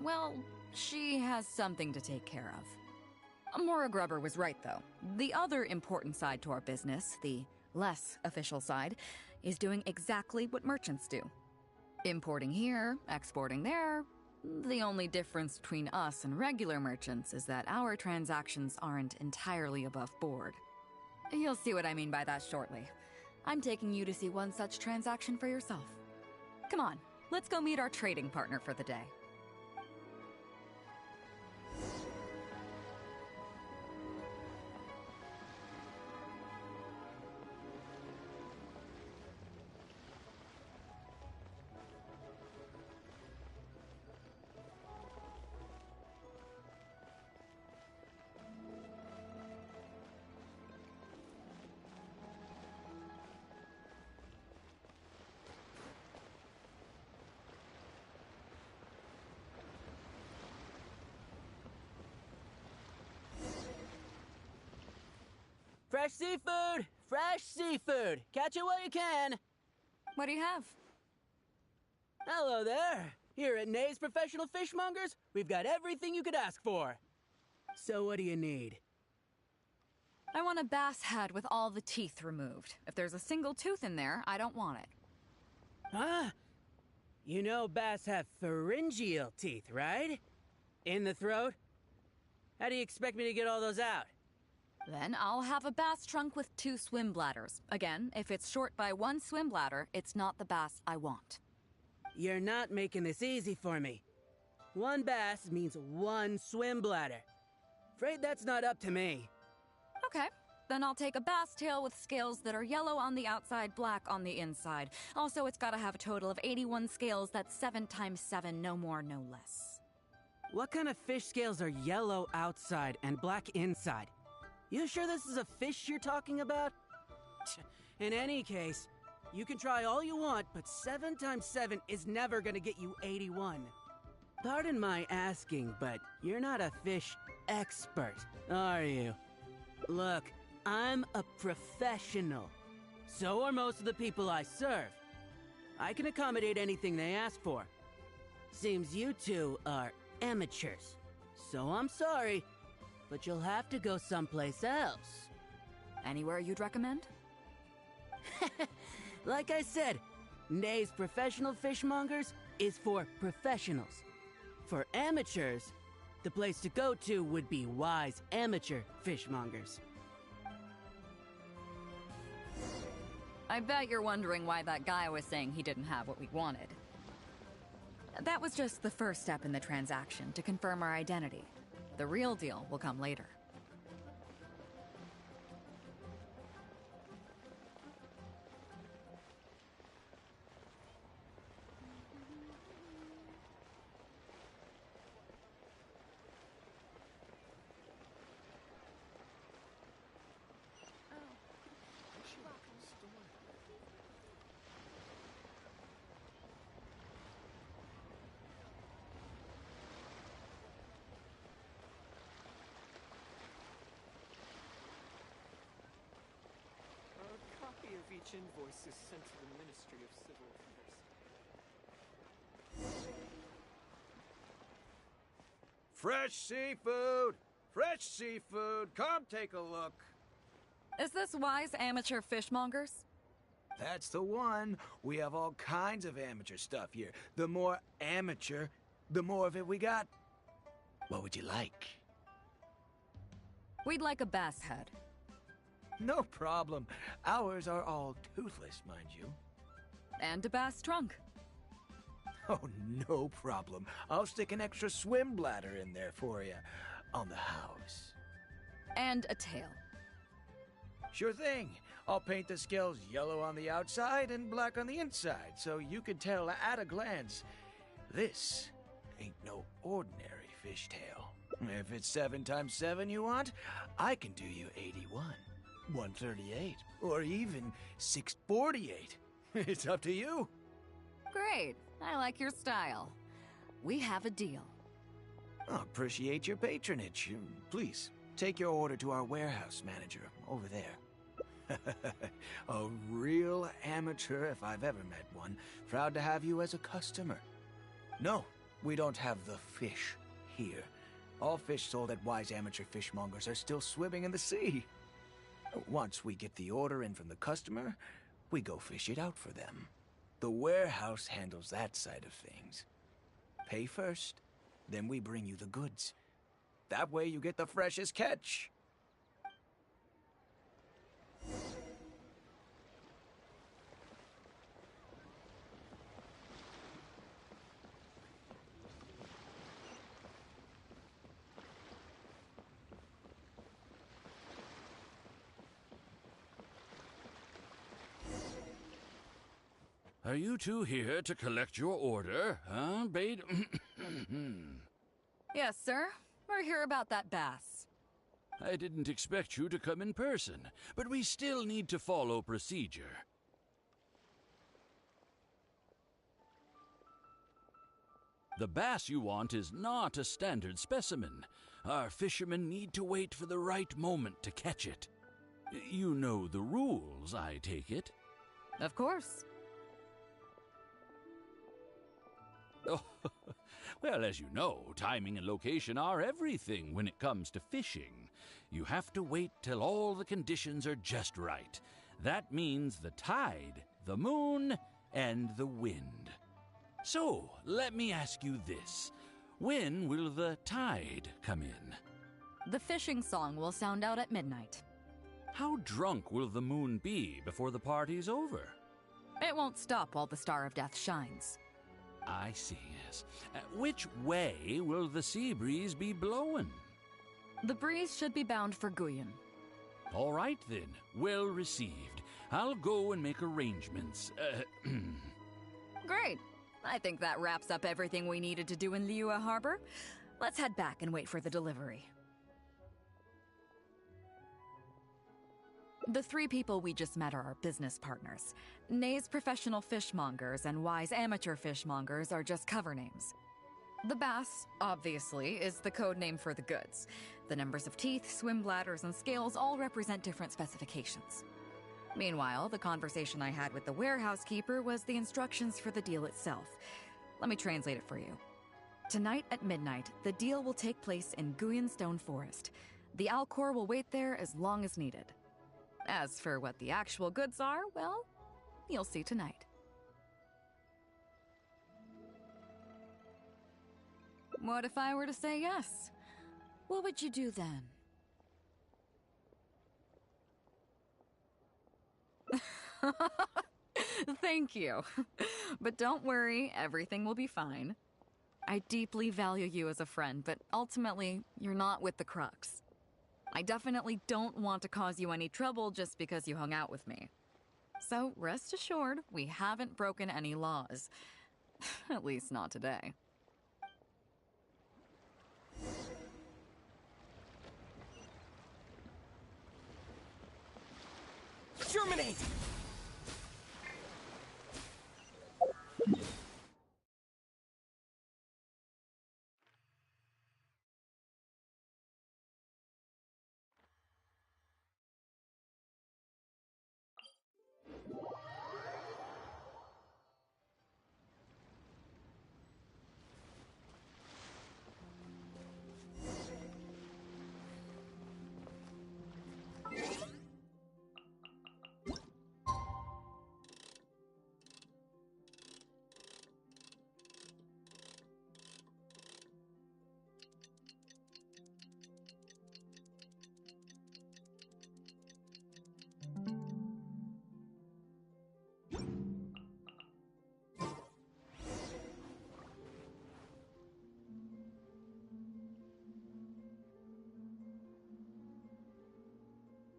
Well, she has something to take care of. Mora Grubber was right, though. The other important side to our business, the less official side, is doing exactly what merchants do. Importing here, exporting there. The only difference between us and regular merchants is that our transactions aren't entirely above board. You'll see what I mean by that shortly. I'm taking you to see one such transaction for yourself. Come on, let's go meet our trading partner for the day. Fresh seafood! Fresh seafood! Catch it while you can! What do you have? Hello there! Here at Nay's Professional Fishmongers, we've got everything you could ask for. So what do you need? I want a bass head with all the teeth removed. If there's a single tooth in there, I don't want it. Huh? You know bass have pharyngeal teeth, right? In the throat? How do you expect me to get all those out? Then I'll have a bass trunk with 2 swim bladders. Again, if it's short by 1 swim bladder, it's not the bass I want. You're not making this easy for me. 1 bass means 1 swim bladder. Afraid that's not up to me. Okay, then I'll take a bass tail with scales that are yellow on the outside, black on the inside. Also, it's gotta have a total of 81 scales. That's 7 times 7, no more, no less. What kind of fish scales are yellow outside and black inside? You sure this is a fish you're talking about? In any case, you can try all you want, but 7 times 7 is never gonna get you 81. Pardon my asking, but you're not a fish expert, are you? Look, I'm a professional. So are most of the people I serve. I can accommodate anything they ask for. Seems you two are amateurs. So I'm sorry, but you'll have to go someplace else. Anywhere you'd recommend? Like I said, Nay's Professional Fishmongers is for professionals. For amateurs, the place to go to would be Wise Amateur Fishmongers. I bet you're wondering why that guy was saying he didn't have what we wanted. That was just the first step in the transaction to confirm our identity. The real deal will come later. A copy of each invoice is sent to the Ministry of Civil Affairs. Fresh seafood! Fresh seafood! Come take a look. Is this Wise Amateur Fishmongers? That's the one. We have all kinds of amateur stuff here. The more amateur, the more of it we got. What would you like? We'd like a bass head. No problem. Ours are all toothless, mind you. And a bass trunk. Oh, no problem. I'll stick an extra swim bladder in there for you. On the house. And a tail. Sure thing. I'll paint the scales yellow on the outside and black on the inside, so you can tell at a glance, this ain't no ordinary fishtail. If it's 7 times 7 you want, I can do you 81, 138, or even 648. It's up to you. Great. I like your style. We have a deal. I appreciate your patronage. Please, take your order to our warehouse manager over there. A real amateur if I've ever met one. Proud to have you as a customer. No, we don't have the fish here. All fish sold at Wise Amateur Fishmongers are still swimming in the sea. Once we get the order in from the customer, we go fish it out for them. The warehouse handles that side of things. Pay first, then we bring you the goods. That way you get the freshest catch. Are you two here to collect your order, huh, Bade? Yes, sir. We're here about that bass. I didn't expect you to come in person, but we still need to follow procedure. The bass you want is not a standard specimen. Our fishermen need to wait for the right moment to catch it. You know the rules, I take it? Of course. Oh, Well, as you know, timing and location are everything when it comes to fishing. You have to wait till all the conditions are just right. That means the tide, the moon, and the wind. So, let me ask you this. When will the tide come in? The fishing song will sound out at midnight. How drunk will the moon be before the party's over? It won't stop while the Star of Death shines. I see, yes. Which way will the sea breeze be blowing? The breeze should be bound for Guyan. All right, then. Well received. I'll go and make arrangements. Great. I think that wraps up everything we needed to do in Liyue Harbor. Let's head back and wait for the delivery. The three people we just met are our business partners. Nay's professional fishmongers and Y's amateur fishmongers are just cover names. The bass, obviously, is the code name for the goods. The numbers of teeth, swim bladders, and scales all represent different specifications. Meanwhile, the conversation I had with the warehouse keeper was the instructions for the deal itself. Let me translate it for you. Tonight at midnight, the deal will take place in Guyan Stone Forest. The Alcor will wait there as long as needed. As for what the actual goods are, well, you'll see tonight. What if I were to say yes? What would you do then? Thank you. But don't worry, everything will be fine. I deeply value you as a friend, but ultimately, you're not with the Crux. I definitely don't want to cause you any trouble just because you hung out with me. So rest assured, we haven't broken any laws. At least not today. Germinate!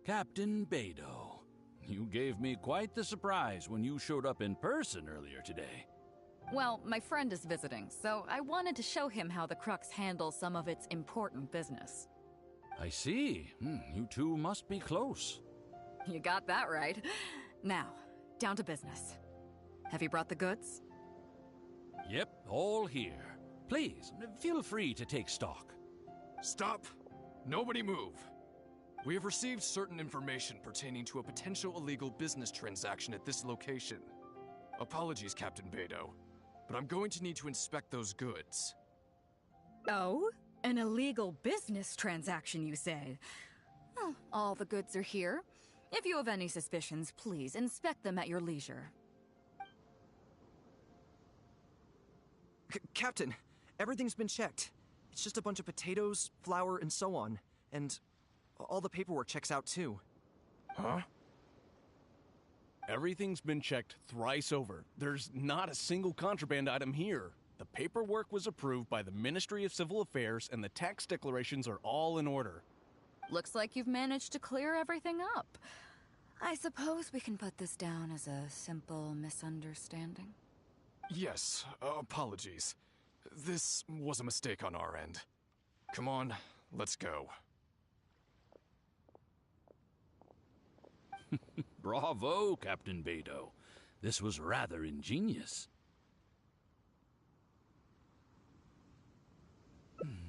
Captain Beidou, you gave me quite the surprise when you showed up in person earlier today. Well, my friend is visiting, so I wanted to show him how the Crux handles some of its important business. I see. You two must be close. You got that right. Now, down to business. Have you brought the goods? Yep, all here. Please, feel free to take stock. Stop! Nobody move! We have received certain information pertaining to a potential illegal business transaction at this location. Apologies, Captain Beidou, but I'm going to need to inspect those goods. Oh? An illegal business transaction, you say? Well, all the goods are here. If you have any suspicions, please inspect them at your leisure. Captain, everything's been checked. It's just a bunch of potatoes, flour, and so on. And all the paperwork checks out too. Huh? Everything's been checked thrice over. There's not a single contraband item here. The paperwork was approved by the Ministry of Civil Affairs and the tax declarations are all in order. Looks like you've managed to clear everything up. I suppose we can put this down as a simple misunderstanding. Yes, apologies. This was a mistake on our end. Come on, let's go. Bravo, Captain Beidou. This was rather ingenious.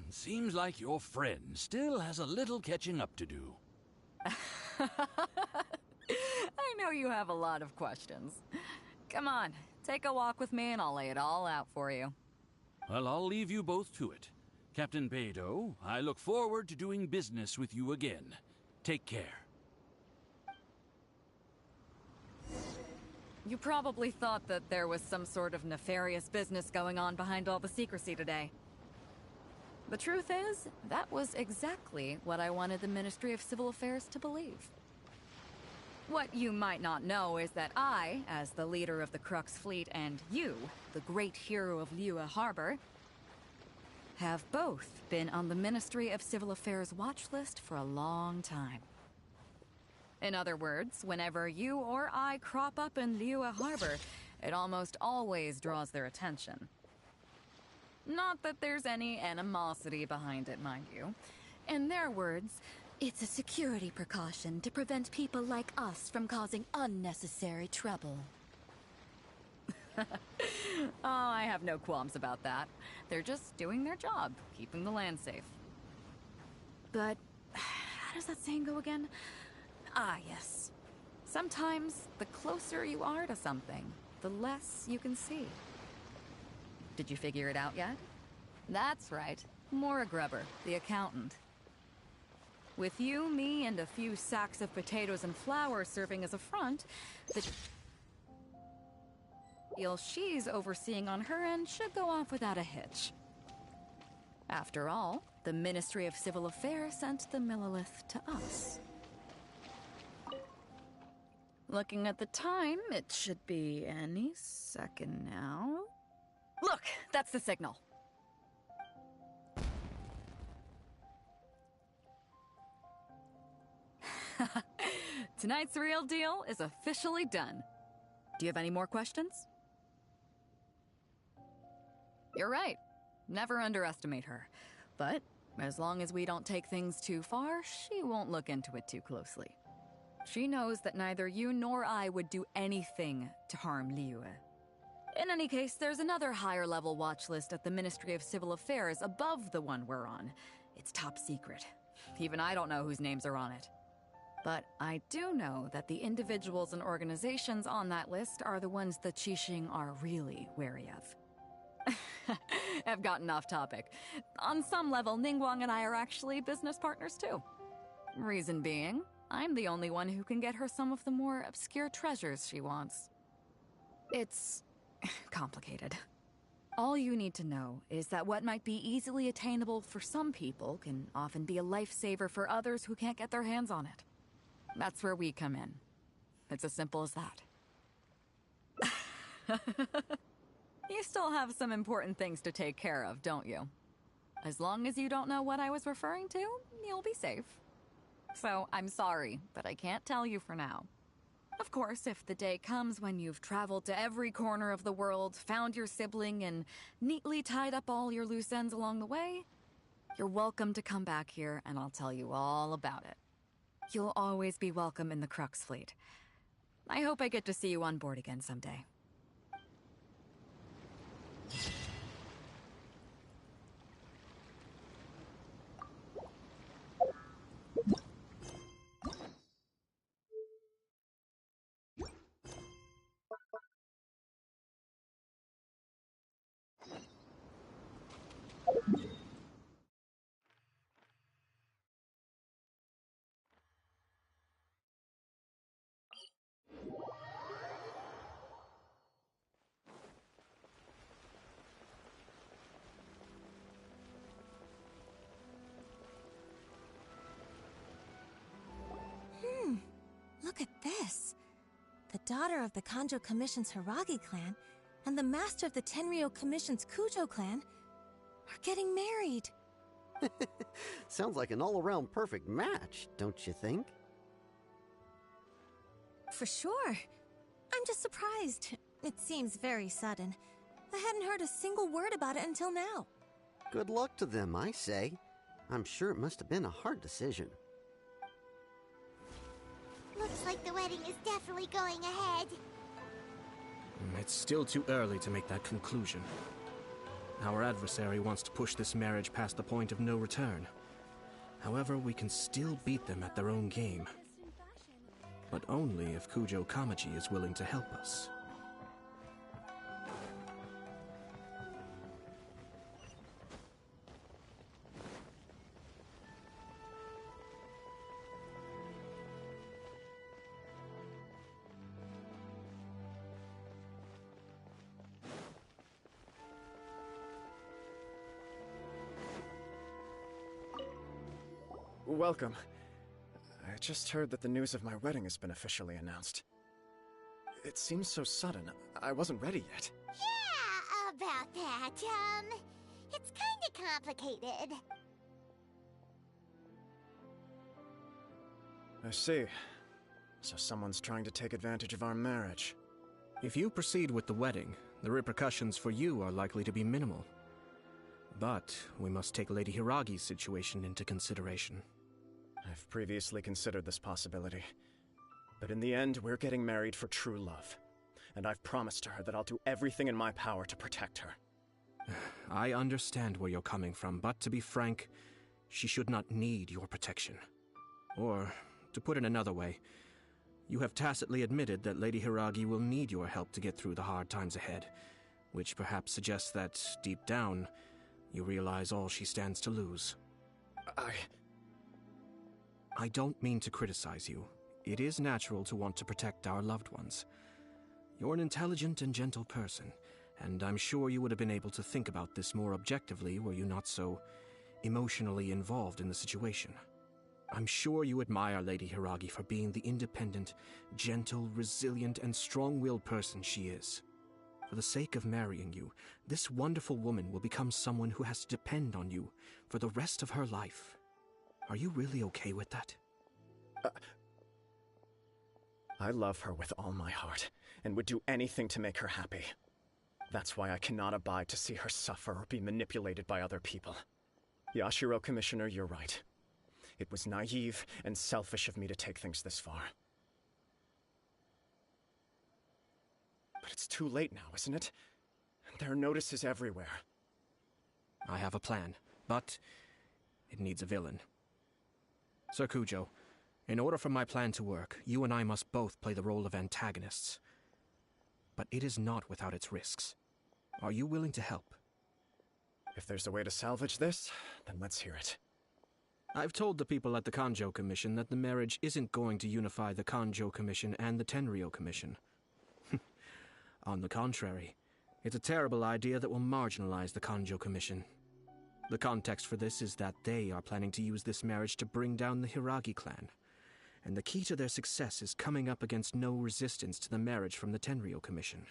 Seems like your friend still has a little catching up to do. I know you have a lot of questions. Come on, take a walk with me and I'll lay it all out for you. Well, I'll leave you both to it. Captain Beidou, I look forward to doing business with you again. Take care. You probably thought that there was some sort of nefarious business going on behind all the secrecy today. The truth is, that was exactly what I wanted the Ministry of Civil Affairs to believe. What you might not know is that I, as the leader of the Crux Fleet, and you, the great hero of Liyue Harbor, have both been on the Ministry of Civil Affairs watch list for a long time. In other words, whenever you or I crop up in Liyue Harbor, it almost always draws their attention. Not that there's any animosity behind it, mind you. In their words, It's a security precaution to prevent people like us from causing unnecessary trouble. oh, I have no qualms about that. They're just doing their job, keeping the land safe. But how does that saying go again? Ah, yes. Sometimes the closer you are to something, the less you can see. Did you figure it out yet? That's right. Maura Grubber, the accountant. With you, me, and a few sacks of potatoes and flour serving as a front, the deal she's overseeing on her end should go off without a hitch. After all, the Ministry of Civil Affairs sent the Millilith to us. Looking at the time, it should be any second now. Look, that's the signal. Tonight's real deal is officially done. Do you have any more questions? You're right. Never underestimate her. But as long as we don't take things too far, she won't look into it too closely. She knows that neither you nor I would do anything to harm Liyue. In any case, there's another higher-level watch list at the Ministry of Civil Affairs above the one we're on. It's top secret. Even I don't know whose names are on it. But I do know that the individuals and organizations on that list are the ones the Qixing are really wary of. I've gotten off topic. On some level, Ningguang and I are actually business partners too. Reason being, I'm the only one who can get her some of the more obscure treasures she wants. It's complicated. All you need to know is that what might be easily attainable for some people can often be a lifesaver for others who can't get their hands on it. That's where we come in. It's as simple as that. You still have some important things to take care of, don't you? As long as you don't know what I was referring to, you'll be safe. So, I'm sorry, but I can't tell you for now. Of course, if the day comes when you've traveled to every corner of the world, found your sibling, and neatly tied up all your loose ends along the way, you're welcome to come back here and I'll tell you all about it. You'll always be welcome in the Crux Fleet. I hope I get to see you on board again someday. Look at this. The daughter of the Kanjo Commission's Hiragi clan and the master of the Tenryo Commission's Kujo clan are getting married. Sounds like an all-around perfect match, don't you think? For sure. I'm just surprised. It seems very sudden. I hadn't heard a single word about it until now. Good luck to them, I say. I'm sure it must have been a hard decision. Looks like the wedding is definitely going ahead. It's still too early to make that conclusion. Our adversary wants to push this marriage past the point of no return. However, we can still beat them at their own game. But only if Kujo Kamaji is willing to help us. welcome. I just heard that the news of my wedding has been officially announced. It seems so sudden. I wasn't ready yet. Yeah, about that. It's kinda complicated. I see. So someone's trying to take advantage of our marriage. If you proceed with the wedding, the repercussions for you are likely to be minimal. But we must take Lady Hiragi's situation into consideration. I've previously considered this possibility. But in the end, we're getting married for true love. And I've promised her that I'll do everything in my power to protect her. I understand where you're coming from, but to be frank, she should not need your protection. Or, to put it another way, you have tacitly admitted that Lady Hiragi will need your help to get through the hard times ahead, which perhaps suggests that, deep down, you realize all she stands to lose. I don't mean to criticize you. It is natural to want to protect our loved ones. You're an intelligent and gentle person, and I'm sure you would have been able to think about this more objectively were you not so emotionally involved in the situation. I'm sure you admire Lady Hiragi for being the independent, gentle, resilient, and strong-willed person she is. For the sake of marrying you, this wonderful woman will become someone who has to depend on you for the rest of her life. Are you really okay with that? I love her with all my heart, and would do anything to make her happy. That's why I cannot abide to see her suffer or be manipulated by other people. Yashiro, Commissioner, you're right. It was naive and selfish of me to take things this far. But it's too late now, isn't it? There are notices everywhere. I have a plan, but it needs a villain. Sir Kujo, in order for my plan to work, you and I must both play the role of antagonists. But it is not without its risks. Are you willing to help? If there's a way to salvage this, then let's hear it. I've told the people at the Kanjo Commission that the marriage isn't going to unify the Kanjo Commission and the Tenryou Commission. On the contrary, it's a terrible idea that will marginalize the Kanjo Commission. The context for this is that they are planning to use this marriage to bring down the Hiragi clan, and the key to their success is coming up against no resistance to the marriage from the Tenryou Commission.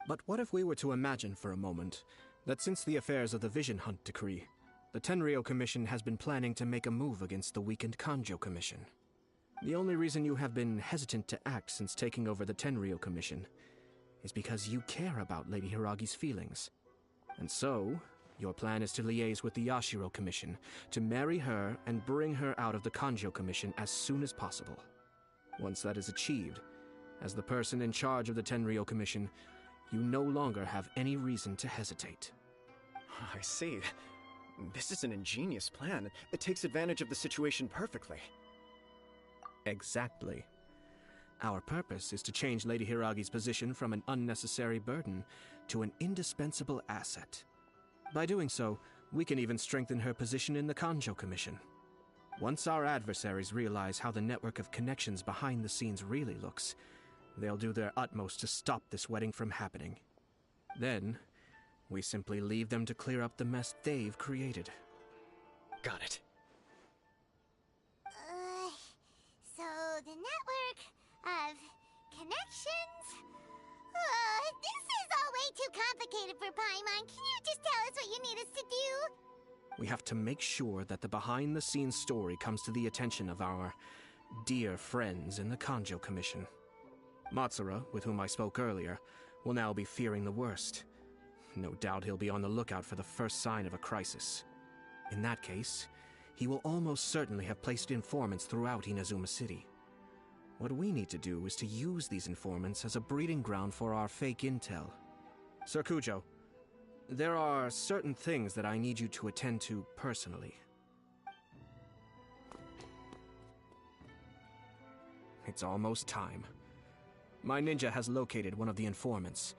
But what if we were to imagine for a moment that since the affairs of the Vision Hunt Decree, the Tenryou Commission has been planning to make a move against the weakened Kanjo Commission? The only reason you have been hesitant to act since taking over the Tenryou Commission is because you care about Lady Hiragi's feelings. And so, your plan is to liaise with the Yashiro Commission, to marry her and bring her out of the Kanjo Commission as soon as possible. Once that is achieved, as the person in charge of the Tenryou Commission, you no longer have any reason to hesitate. I see. This is an ingenious plan. It takes advantage of the situation perfectly. Exactly. Our purpose is to change Lady Hiragi's position from an unnecessary burden to an indispensable asset. By doing so, we can even strengthen her position in the Kanjo Commission. Once our adversaries realize how the network of connections behind the scenes really looks, they'll do their utmost to stop this wedding from happening. Then, we simply leave them to clear up the mess they've created. Got it. So the network of connections? This is all way too complicated for Paimon. Can you just tell us what you need us to do? We have to make sure that the behind-the-scenes story comes to the attention of our dear friends in the Kanjo Commission. Matsura, with whom I spoke earlier, will now be fearing the worst. No doubt he'll be on the lookout for the first sign of a crisis. In that case, he will almost certainly have placed informants throughout Inazuma City. What we need to do is to use these informants as a breeding ground for our fake intel. Sir Kujo, there are certain things that I need you to attend to personally. It's almost time. My ninja has located one of the informants.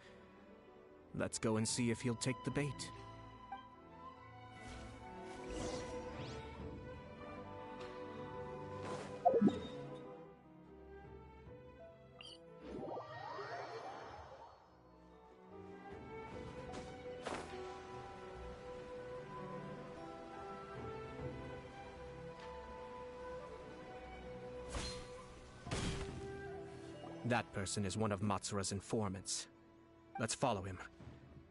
Let's go and see if he'll take the bait. That person is one of Matsura's informants. Let's follow him.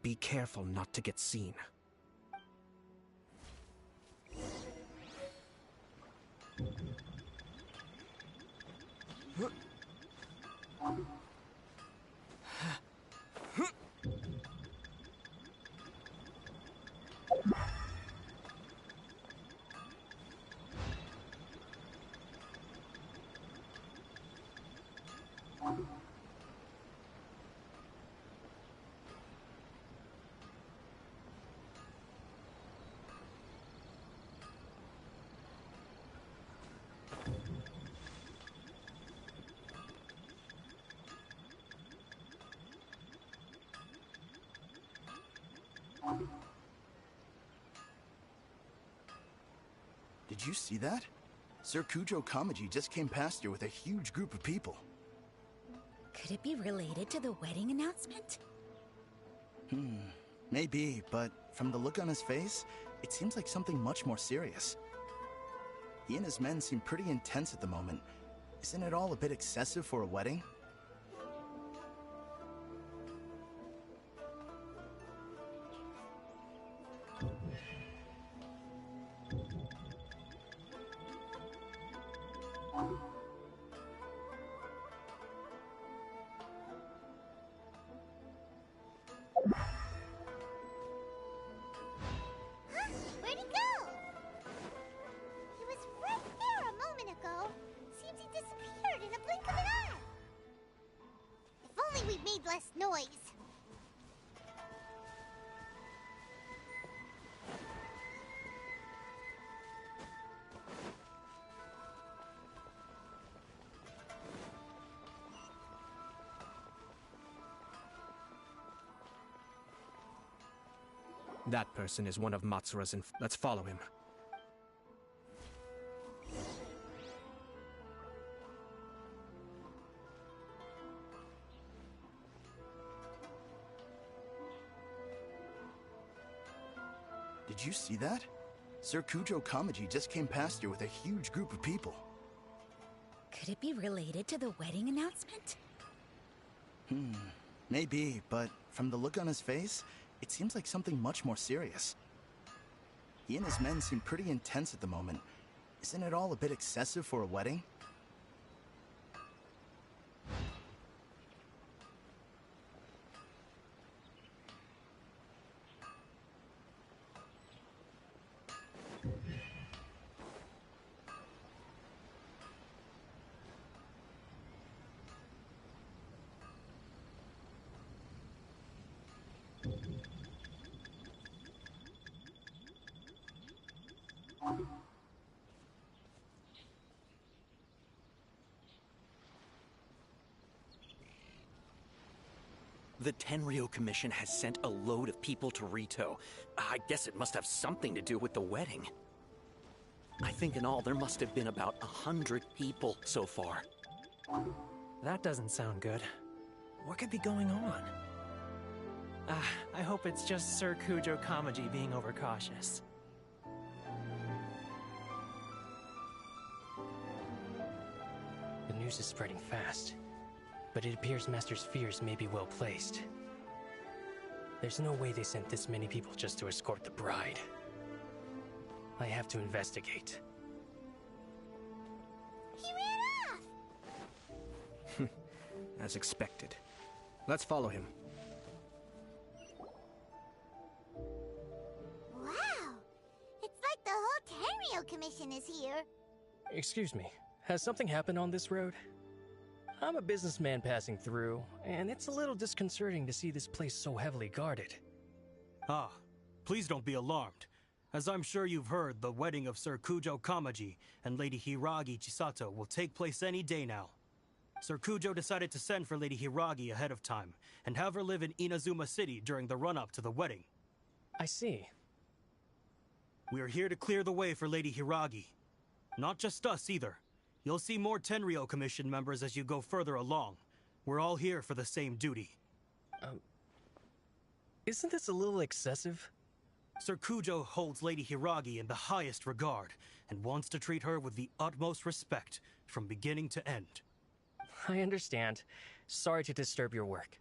Be careful not to get seen. Did you see that? Sir Kujo Kamaji just came past here with a huge group of people. Could it be related to the wedding announcement? Maybe, but from the look on his face, it seems like something much more serious. He and his men seem pretty intense at the moment. Isn't it all a bit excessive for a wedding? Where'd he go? He was right there a moment ago. Seems he disappeared in a blink of an eye. If only we made less noise. That person is one of Matsura's Let's follow him. Did you see that? Sir Kujo Kamaji just came past here with a huge group of people. Could it be related to the wedding announcement? Maybe, but from the look on his face, it seems like something much more serious. He and his men seem pretty intense at the moment. Isn't it all a bit excessive for a wedding? The Tenryo Commission has sent a load of people to Rito. I guess it must have something to do with the wedding. I think in all there must have been about 100 people so far. That doesn't sound good. What could be going on? I hope it's just Sir Kujo Kamaji being overcautious. The news is spreading fast, but it appears Master's fears may be well placed. There's no way they sent this many people just to escort the bride. I have to investigate. He ran off! As expected. Let's follow him. Wow! It's like the whole Tenryo Commission is here. Excuse me, has something happened on this road? I'm a businessman passing through, and it's a little disconcerting to see this place so heavily guarded. Ah, please don't be alarmed. As I'm sure you've heard, the wedding of Sir Kujo Kamaji and Lady Hiragi Chisato will take place any day now. Sir Kujo decided to send for Lady Hiragi ahead of time, and have her live in Inazuma City during the run-up to the wedding. I see. We are here to clear the way for Lady Hiragi. Not just us, either. You'll see more Tenryo Commission members as you go further along. We're all here for the same duty. Isn't this a little excessive? Sir Kujo holds Lady Hiragi in the highest regard, and wants to treat her with the utmost respect from beginning to end. I understand. Sorry to disturb your work.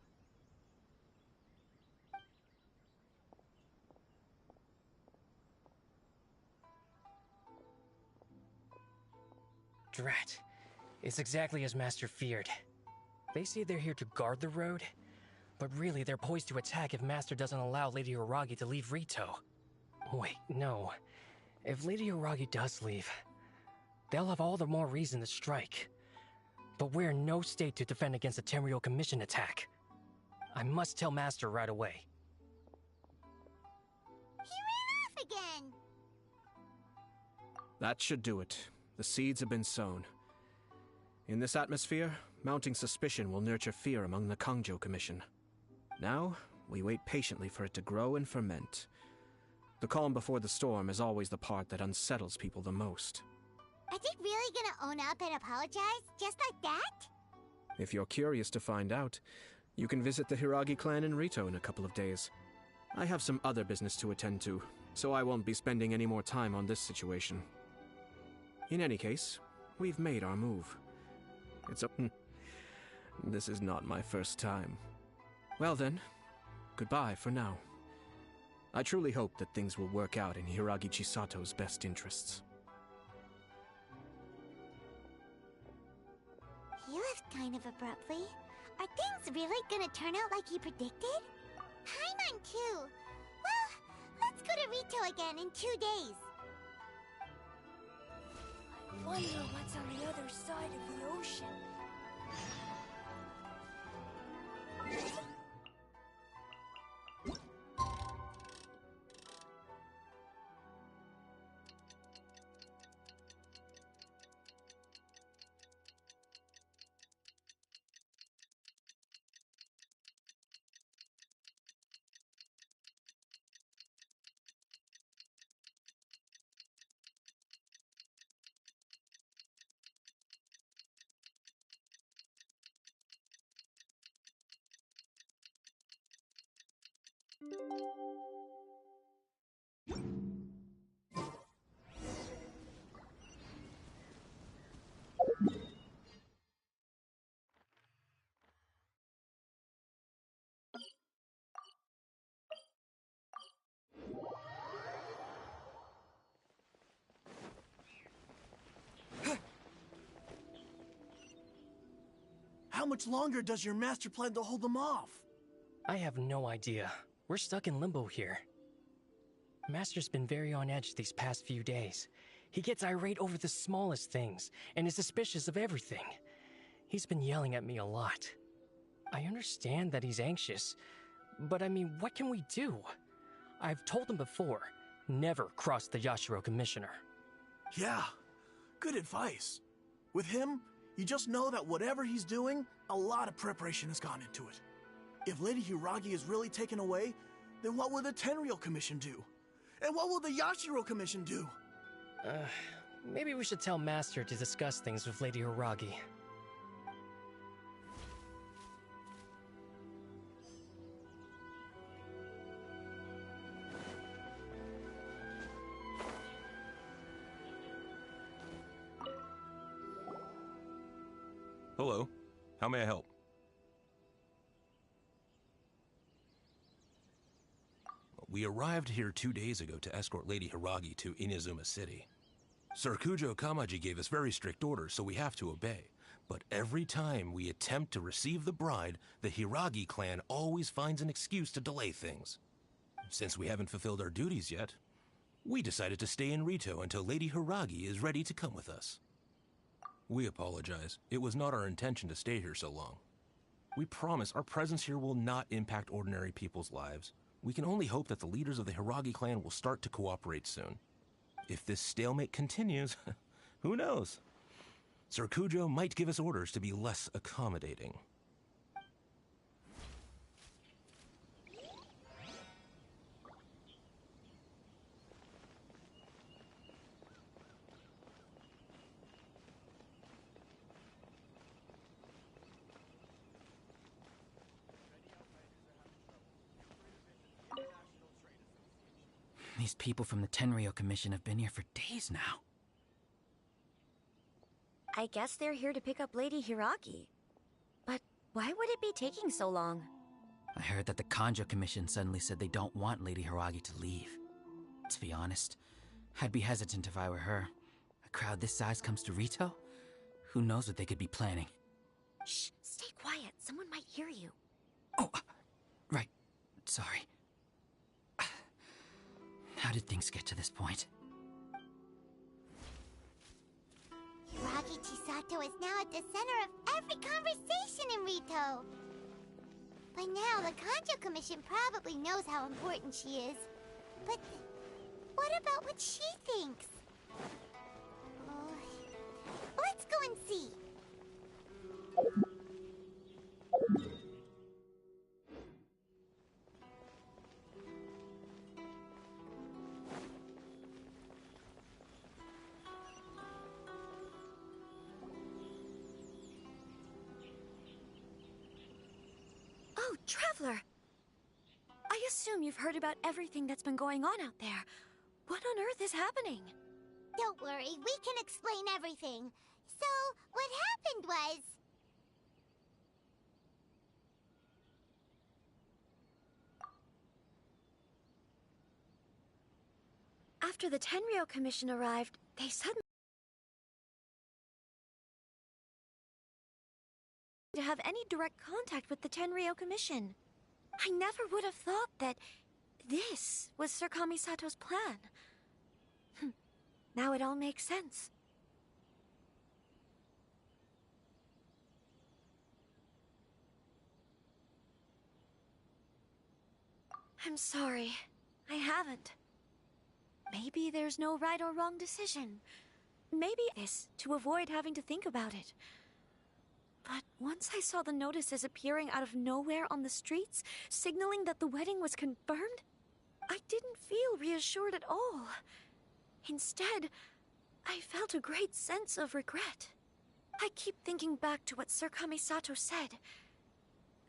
Drat. It's exactly as Master feared. They say they're here to guard the road, but really they're poised to attack if Master doesn't allow Lady Hiragi to leave Rito. Wait, no. If Lady Hiragi does leave, they'll have all the more reason to strike. But we're in no state to defend against a Tenryou Commission attack. I must tell Master right away. He ran off again! That should do it. The seeds have been sown. In this atmosphere, mounting suspicion will nurture fear among the Kangjo Commission. Now, we wait patiently for it to grow and ferment. The calm before the storm is always the part that unsettles people the most. Are they really gonna own up and apologize, just like that? If you're curious to find out, you can visit the Hiragi clan in Rito in a couple of days. I have some other business to attend to, so I won't be spending any more time on this situation. In any case, we've made our move. This is not my first time. Well then, goodbye for now. I truly hope that things will work out in Hiragi Chisato's best interests. He left kind of abruptly. Are things really gonna turn out like he predicted? Paimon too! Well, let's go to Rito again in 2 days. I wonder what's on the other side of the ocean. How much longer does your master plan to hold them off? I have no idea. We're stuck in limbo here. Master's been very on edge these past few days. He gets irate over the smallest things, and is suspicious of everything. He's been yelling at me a lot. I understand that he's anxious, but I mean, what can we do? I've told him before, never cross the Yashiro Commissioner. Yeah, good advice. With him, you just know that whatever he's doing, a lot of preparation has gone into it. If Lady Hiragi is really taken away, then what will the Tenryou Commission do? And what will the Yashiro Commission do? Maybe we should tell Master to discuss things with Lady Hiragi. Hello. How may I help? We arrived here 2 days ago to escort Lady Hiragi to Inazuma City. Sir Kujo Kamaji gave us very strict orders, so we have to obey. But every time we attempt to receive the bride, the Hiragi clan always finds an excuse to delay things. Since we haven't fulfilled our duties yet, we decided to stay in Rito until Lady Hiragi is ready to come with us. We apologize. It was not our intention to stay here so long. We promise our presence here will not impact ordinary people's lives. We can only hope that the leaders of the Hiragi clan will start to cooperate soon. If this stalemate continues, who knows? Sir Kujo might give us orders to be less accommodating. These people from the Tenryou Commission have been here for days now. I guess they're here to pick up Lady Hiragi. Why would it be taking so long? I heard that the Kanjo Commission suddenly said they don't want Lady Hiragi to leave. To be honest, I'd be hesitant if I were her. A crowd this size comes to Rito? Who knows what they could be planning? Shh, stay quiet. Someone might hear you. Oh, right. Sorry. How did things get to this point? Hiragi Chisato is now at the center of every conversation in Rito. By now, the Kanjo Commission probably knows how important she is. But what about what she thinks? Let's go and see. Oh, Traveler! I assume you've heard about everything that's been going on out there. What on earth is happening? Don't worry, we can explain everything. So, what happened was... After the Tenryou Commission arrived, they suddenly to have any direct contact with the Tenryou Commission. I never would have thought that this was Sir Kamisato's plan. Now it all makes sense. I'm sorry. I haven't. Maybe there's no right or wrong decision. Maybe this to avoid having to think about it. But once I saw the notices appearing out of nowhere on the streets, signaling that the wedding was confirmed, I didn't feel reassured at all. Instead, I felt a great sense of regret. I keep thinking back to what Sir Kamisato said.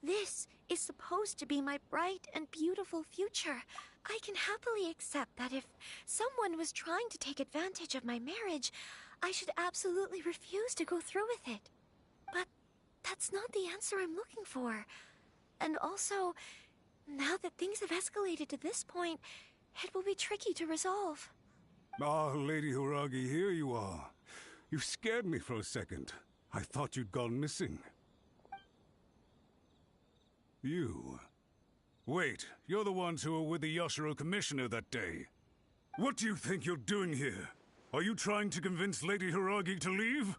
This is supposed to be my bright and beautiful future. I can happily accept that if someone was trying to take advantage of my marriage, I should absolutely refuse to go through with it. But that's not the answer I'm looking for. And also, now that things have escalated to this point, it will be tricky to resolve. Ah, Lady Hiragi, here you are. You scared me for a second. I thought you'd gone missing. You... Wait, you're the ones who were with the Yashiro Commissioner that day. What do you think you're doing here? Are you trying to convince Lady Hiragi to leave?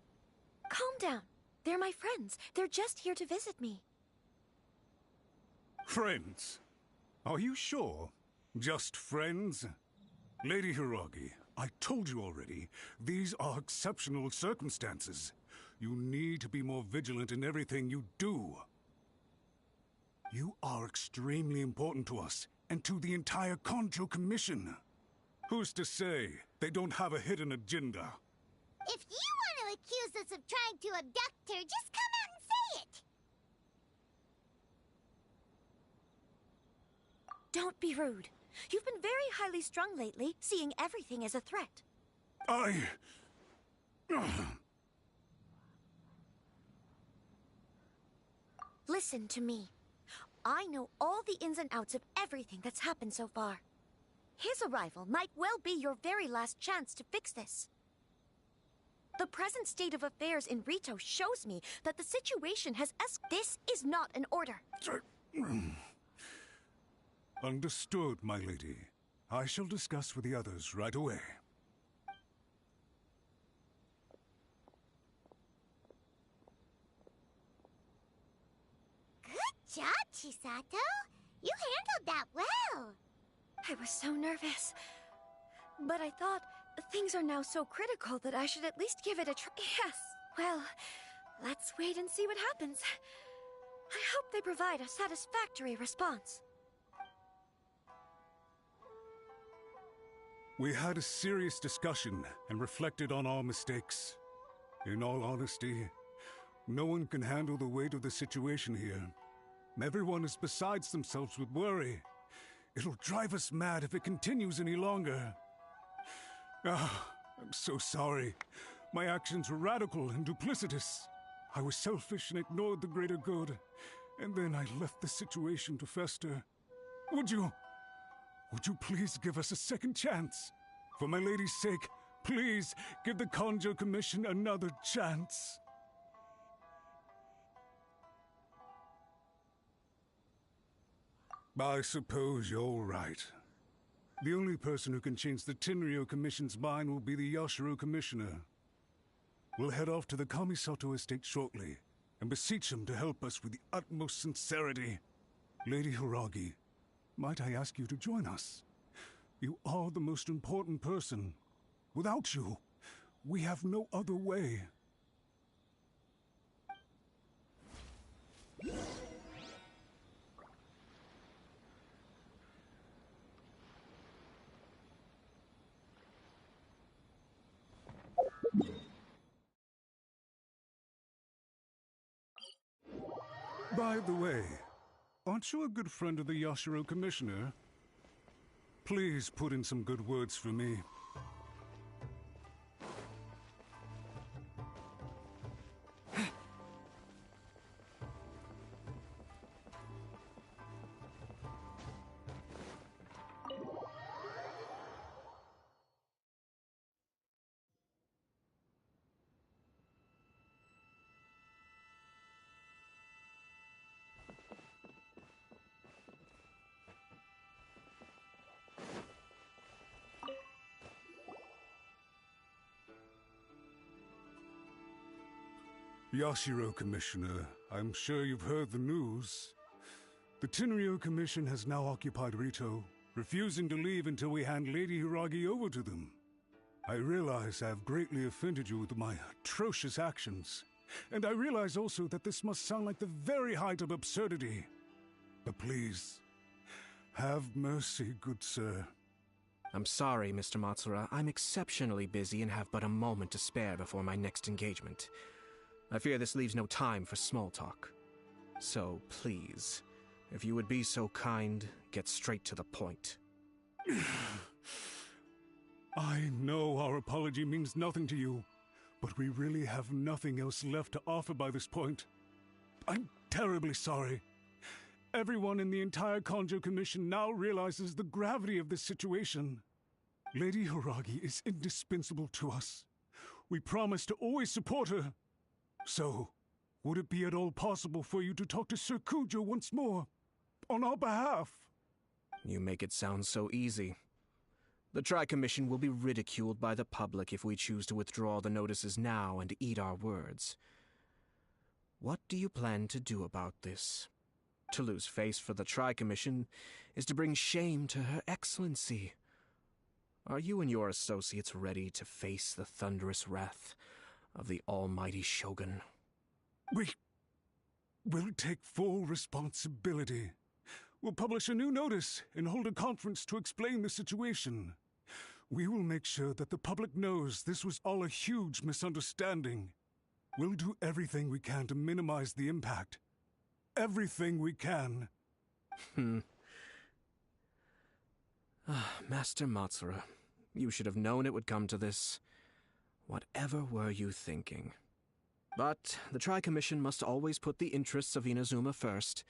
Calm down. They're my friends. They're just here to visit me. Friends? Are you sure? Just friends? Lady Hiragi, I told you already, these are exceptional circumstances. You need to be more vigilant in everything you do. You are extremely important to us, and to the entire Kanjo Commission. Who's to say they don't have a hidden agenda? If you want to accuse us of trying to abduct her, just come out and say it! Don't be rude. You've been very highly strung lately, seeing everything as a threat. Listen to me. I know all the ins and outs of everything that's happened so far. His arrival might well be your very last chance to fix this. The present state of affairs in Rito shows me that the situation has This is not an order. Understood, my lady. I shall discuss with the others right away. Good job, Chisato. You handled that well. I was so nervous. But I thought things are now so critical that I should at least give it a try. Yes. Well, let's wait and see what happens. I hope they provide a satisfactory response. We had a serious discussion and reflected on our mistakes. In all honesty, no one can handle the weight of the situation here. Everyone is besides themselves with worry. It'll drive us mad if it continues any longer. I'm so sorry. My actions were radical and duplicitous. I was selfish and ignored the greater good, and then I left the situation to fester. Would you please give us a second chance? For my lady's sake, please give the Kanjo Commission another chance. I suppose you're right. The only person who can change the Tenryo Commission's mind will be the Yashiro Commissioner. We'll head off to the Kamisato estate shortly and beseech him to help us with the utmost sincerity. Lady Hiragi, might I ask you to join us? You are the most important person. Without you, we have no other way. By the way, aren't you a good friend of the Yashiro Commissioner? Please put in some good words for me. Yashiro Commissioner, I'm sure you've heard the news. The Tenryo Commission has now occupied Rito, refusing to leave until we hand Lady Hiragi over to them. I realize I have greatly offended you with my atrocious actions, and I realize also that this must sound like the very height of absurdity. But please, have mercy, good sir. I'm sorry, Mr. Matsura. I'm exceptionally busy and have but a moment to spare before my next engagement. I fear this leaves no time for small talk. So, please, if you would be so kind, get straight to the point. I know our apology means nothing to you, but we really have nothing else left to offer by this point. I'm terribly sorry. Everyone in the entire Kanjo Commission now realizes the gravity of this situation. Lady Hiragi is indispensable to us. We promise to always support her. So, would it be at all possible for you to talk to Sir Kujo once more, on our behalf? You make it sound so easy. The Tri-Commission will be ridiculed by the public if we choose to withdraw the notices now and eat our words. What do you plan to do about this? To lose face for the Tri-Commission is to bring shame to Her Excellency. Are you and your associates ready to face the thunderous wrath of the almighty Shogun? We'll take full responsibility. We'll publish a new notice and hold a conference to explain the situation. We will make sure that the public knows this was all a huge misunderstanding. We'll do everything we can to minimize the impact. Everything we can. Master Matsura, you should have known it would come to this. Whatever were you thinking? But the Tri-Commission must always put the interests of Inazuma first,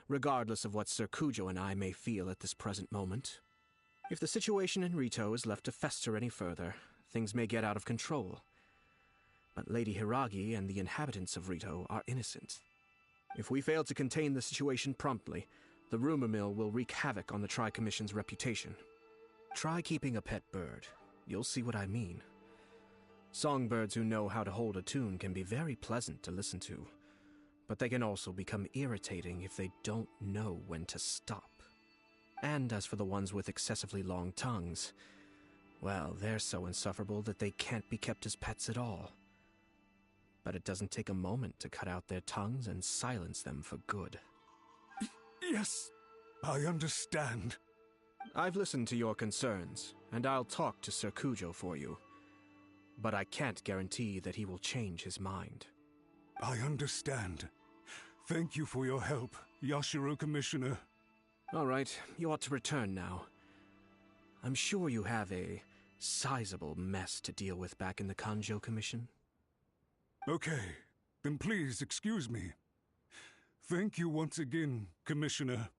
regardless of what Sir Kujo and I may feel at this present moment. If the situation in Rito is left to fester any further, things may get out of control. But Lady Hiragi and the inhabitants of Rito are innocent. If we fail to contain the situation promptly, the rumor mill will wreak havoc on the Tri-Commission's reputation. Try keeping a pet bird. You'll see what I mean. Songbirds who know how to hold a tune can be very pleasant to listen to, but they can also become irritating if they don't know when to stop. And as for the ones with excessively long tongues, well, they're so insufferable that they can't be kept as pets at all. But it doesn't take a moment to cut out their tongues and silence them for good. Yes, I understand. I've listened to your concerns, and I'll talk to Sir Kujo for you. But I can't guarantee that he will change his mind. I understand. Thank you for your help, Yashiro Commissioner. All right, you ought to return now. I'm sure you have a sizable mess to deal with back in the Kanjo Commission. Okay, Then please excuse me. Thank you once again, Commissioner.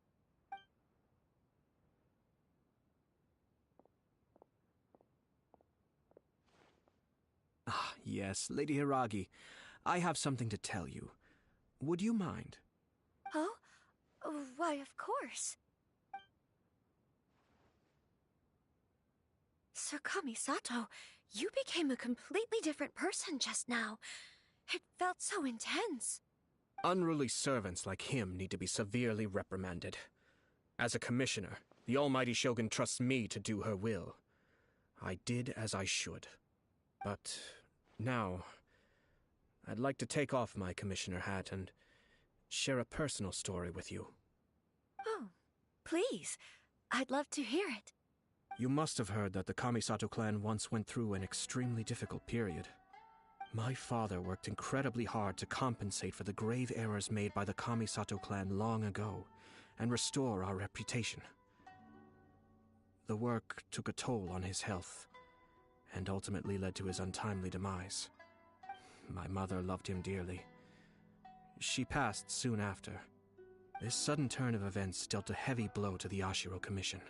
Ah, yes, Lady Hiragi. I have something to tell you. Would you mind? Oh? Why, of course. Sir Kamisato, you became a completely different person just now. It felt so intense. Unruly servants like him need to be severely reprimanded. As a commissioner, the Almighty Shogun trusts me to do her will. I did as I should. But now, I'd like to take off my commissioner hat and share a personal story with you. Oh, please. I'd love to hear it. You must have heard that the Kamisato clan once went through an extremely difficult period. My father worked incredibly hard to compensate for the grave errors made by the Kamisato clan long ago and restore our reputation. The work took a toll on his health and ultimately led to his untimely demise. My mother loved him dearly. She passed soon after. This sudden turn of events dealt a heavy blow to the Yashiro Commission.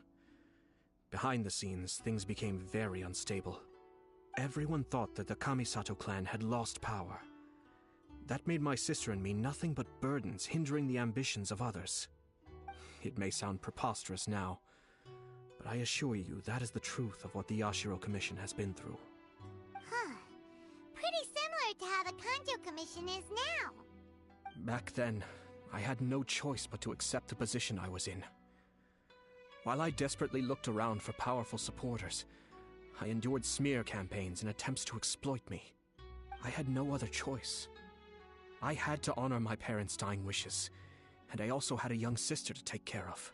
Behind the scenes, things became very unstable. Everyone thought that the Kamisato clan had lost power. That made my sister and me nothing but burdens, hindering the ambitions of others. It may sound preposterous now, but I assure you that is the truth of what the Yashiro Commission has been through. Huh. Pretty similar to how the Kanjo Commission is now. Back then, I had no choice but to accept the position I was in. While I desperately looked around for powerful supporters, I endured smear campaigns and attempts to exploit me. I had no other choice. I had to honor my parents' dying wishes, and I also had a young sister to take care of.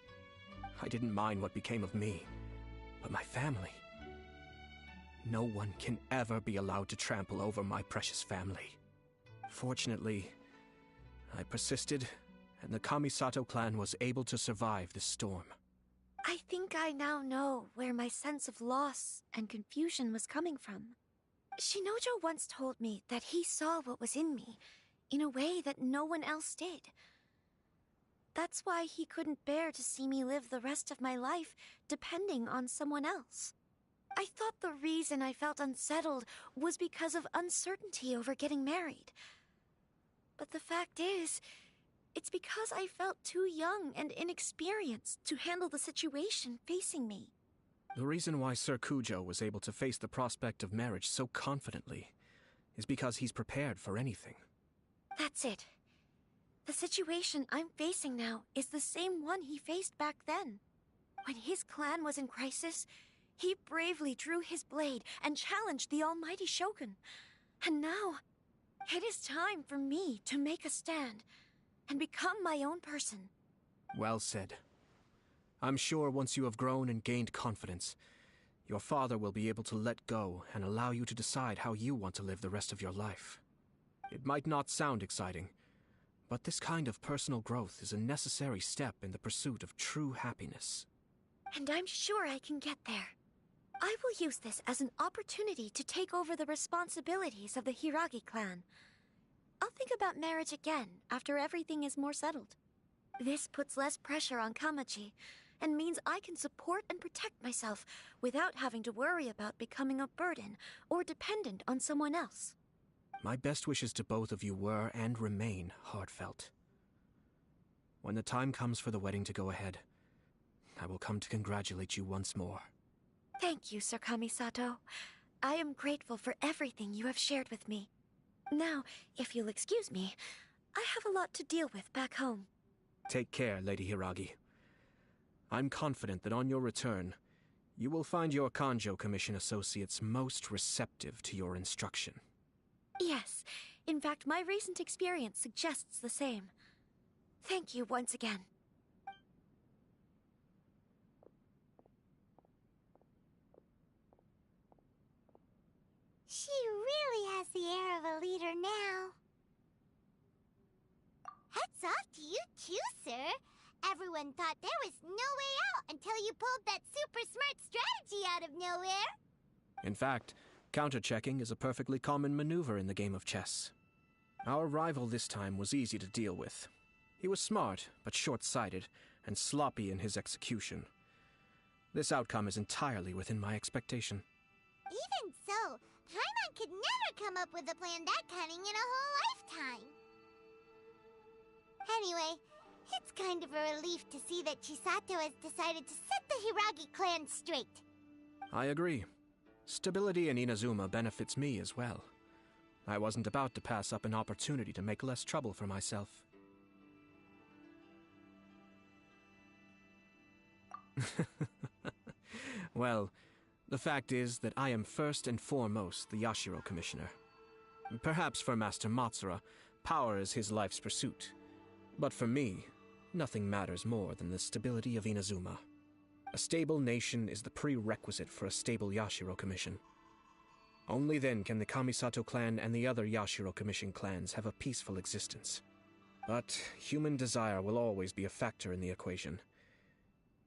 I didn't mind what became of me, but my family. No one can ever be allowed to trample over my precious family. Fortunately, I persisted, and the Kamisato clan was able to survive this storm. I think I now know where my sense of loss and confusion was coming from. Shinojo once told me that he saw what was in me in a way that no one else did. That's why he couldn't bear to see me live the rest of my life depending on someone else. I thought the reason I felt unsettled was because of uncertainty over getting married. But the fact is, it's because I felt too young and inexperienced to handle the situation facing me. The reason why Sir Kujo was able to face the prospect of marriage so confidently is because he's prepared for anything. That's it. The situation I'm facing now is the same one he faced back then. When his clan was in crisis, he bravely drew his blade and challenged the Almighty Shogun. And now, it is time for me to make a stand and become my own person. Well said. I'm sure once you have grown and gained confidence, your father will be able to let go and allow you to decide how you want to live the rest of your life. It might not sound exciting, but this kind of personal growth is a necessary step in the pursuit of true happiness. And I'm sure I can get there. I will use this as an opportunity to take over the responsibilities of the Hiragi clan. I'll think about marriage again after everything is more settled. This puts less pressure on Kamaji, and means I can support and protect myself without having to worry about becoming a burden or dependent on someone else. My best wishes to both of you were and remain heartfelt. When the time comes for the wedding to go ahead, I will come to congratulate you once more. Thank you, Sir Kamisato. I am grateful for everything you have shared with me. Now, if you'll excuse me, I have a lot to deal with back home. Take care, Lady Hiragi. I'm confident that on your return, you will find your Kanjo Commission associates most receptive to your instruction. Yes, in fact, my recent experience suggests the same. Thank you once again. She really has the air of a leader now. Hats off to you too, sir. Everyone thought there was no way out until you pulled that super smart strategy out of nowhere. In fact, counter-checking is a perfectly common maneuver in the game of chess. Our rival this time was easy to deal with. He was smart, but short-sighted, and sloppy in his execution. This outcome is entirely within my expectation. Even so, Paimon could never come up with a plan that cunning in a whole lifetime. Anyway, it's kind of a relief to see that Chisato has decided to set the Hiragi clan straight. I agree. Stability in Inazuma benefits me as well. I wasn't about to pass up an opportunity to make less trouble for myself. Well, the fact is that I am first and foremost the Yashiro Commissioner. Perhaps for Master Matsura, power is his life's pursuit. But for me, nothing matters more than the stability of Inazuma. A stable nation is the prerequisite for a stable Yashiro Commission. Only then can the Kamisato clan and the other Yashiro Commission clans have a peaceful existence. But human desire will always be a factor in the equation.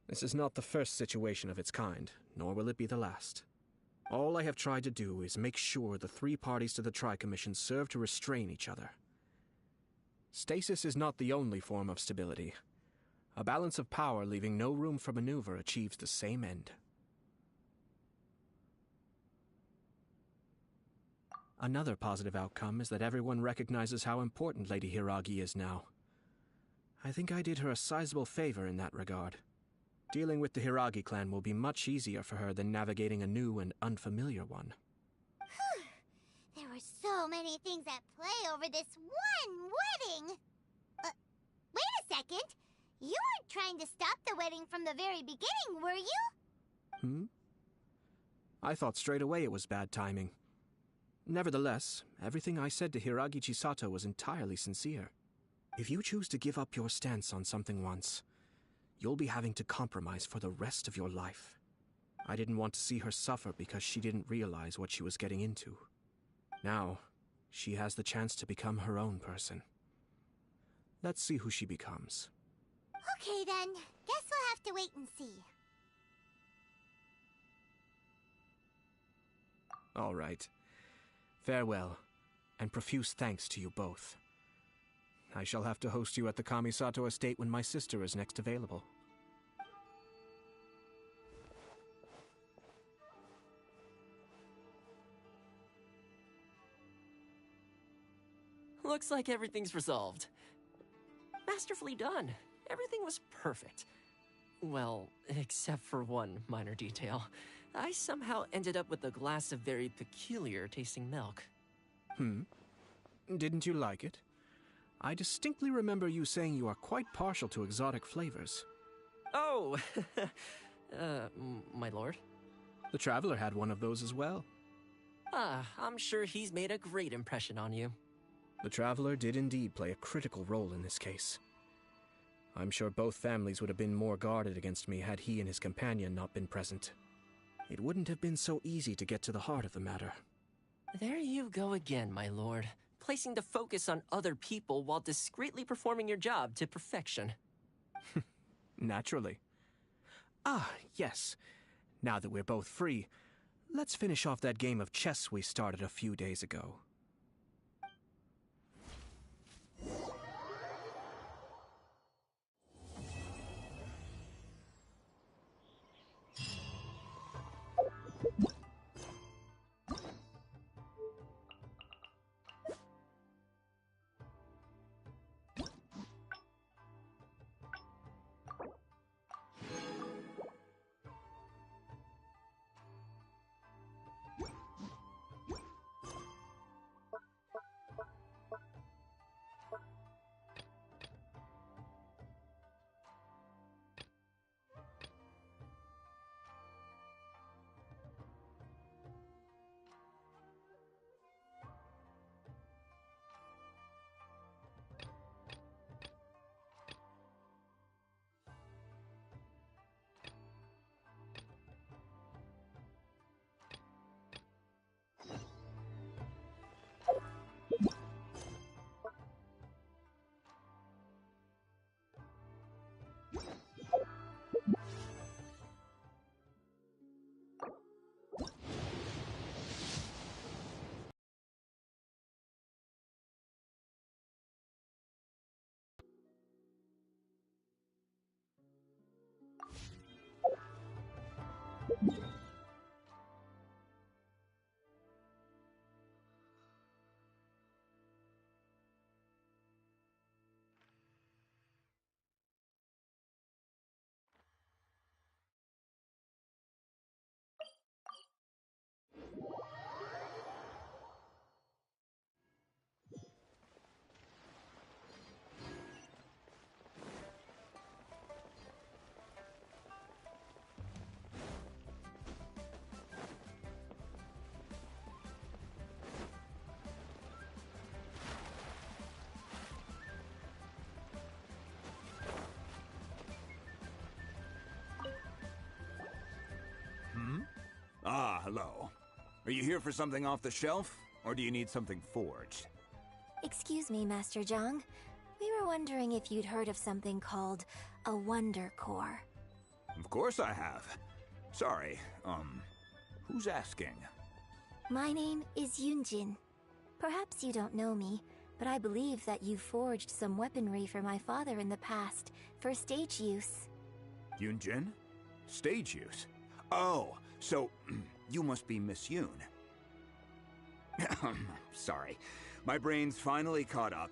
This is not the first situation of its kind, nor will it be the last. All I have tried to do is make sure the three parties to the Tri-Commission serve to restrain each other. Stasis is not the only form of stability. A balance of power leaving no room for maneuver achieves the same end. Another positive outcome is that everyone recognizes how important Lady Hiragi is now. I think I did her a sizable favor in that regard. Dealing with the Hiragi clan will be much easier for her than navigating a new and unfamiliar one. There were so many things at play over this one wedding! Wait a second! You weren't trying to stop the wedding from the very beginning, were you? I thought straight away it was bad timing. Nevertheless, everything I said to Hiragi Chisato was entirely sincere. If you choose to give up your stance on something once, you'll be having to compromise for the rest of your life. I didn't want to see her suffer because she didn't realize what she was getting into. Now, she has the chance to become her own person. Let's see who she becomes. Okay then, guess we'll have to wait and see. All right. Farewell, and profuse thanks to you both. I shall have to host you at the Kamisato estate when my sister is next available. Looks like everything's resolved. Masterfully done. Everything was perfect. Well, except for one minor detail. I somehow ended up with a glass of very peculiar tasting milk. Didn't you like it? I distinctly remember you saying you are quite partial to exotic flavors. Oh, my lord? The Traveler had one of those as well. I'm sure he's made a great impression on you. The Traveler did indeed play a critical role in this case. I'm sure both families would have been more guarded against me had he and his companion not been present. It wouldn't have been so easy to get to the heart of the matter. There you go again, my lord. Placing the focus on other people while discreetly performing your job to perfection. Naturally. Yes. Now that we're both free, let's finish off that game of chess we started a few days ago. Ah, hello. Are you here for something off the shelf, or do you need something forged? Excuse me, Master Zhang. We were wondering if you'd heard of something called a Wonder Core. Of course I have. Sorry, who's asking? My name is Yunjin. Perhaps you don't know me, but I believe that you forged some weaponry for my father in the past, for stage use. Yunjin? Stage use? Oh, so you must be Miss Yoon. Sorry, my brain's finally caught up.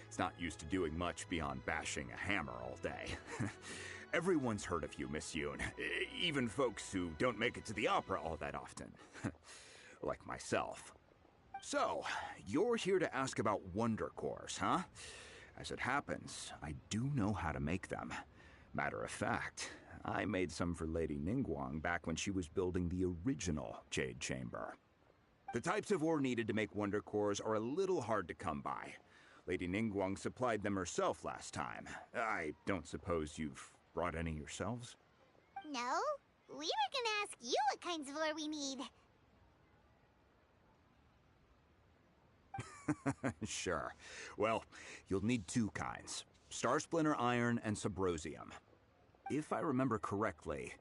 It's not used to doing much beyond bashing a hammer all day. Everyone's heard of you, Miss Yoon. Even folks who don't make it to the opera all that often. Like myself. So, you're here to ask about Wonder Cores, huh? As it happens, I do know how to make them. Matter of fact, I made some for Lady Ningguang back when she was building the original Jade Chamber. The types of ore needed to make Wonder Cores are a little hard to come by. Lady Ningguang supplied them herself last time. I don't suppose you've brought any yourselves? No, we were gonna ask you what kinds of ore we need. Sure. Well, you'll need two kinds. Star Splinter Iron and Subrosium. If I remember correctly,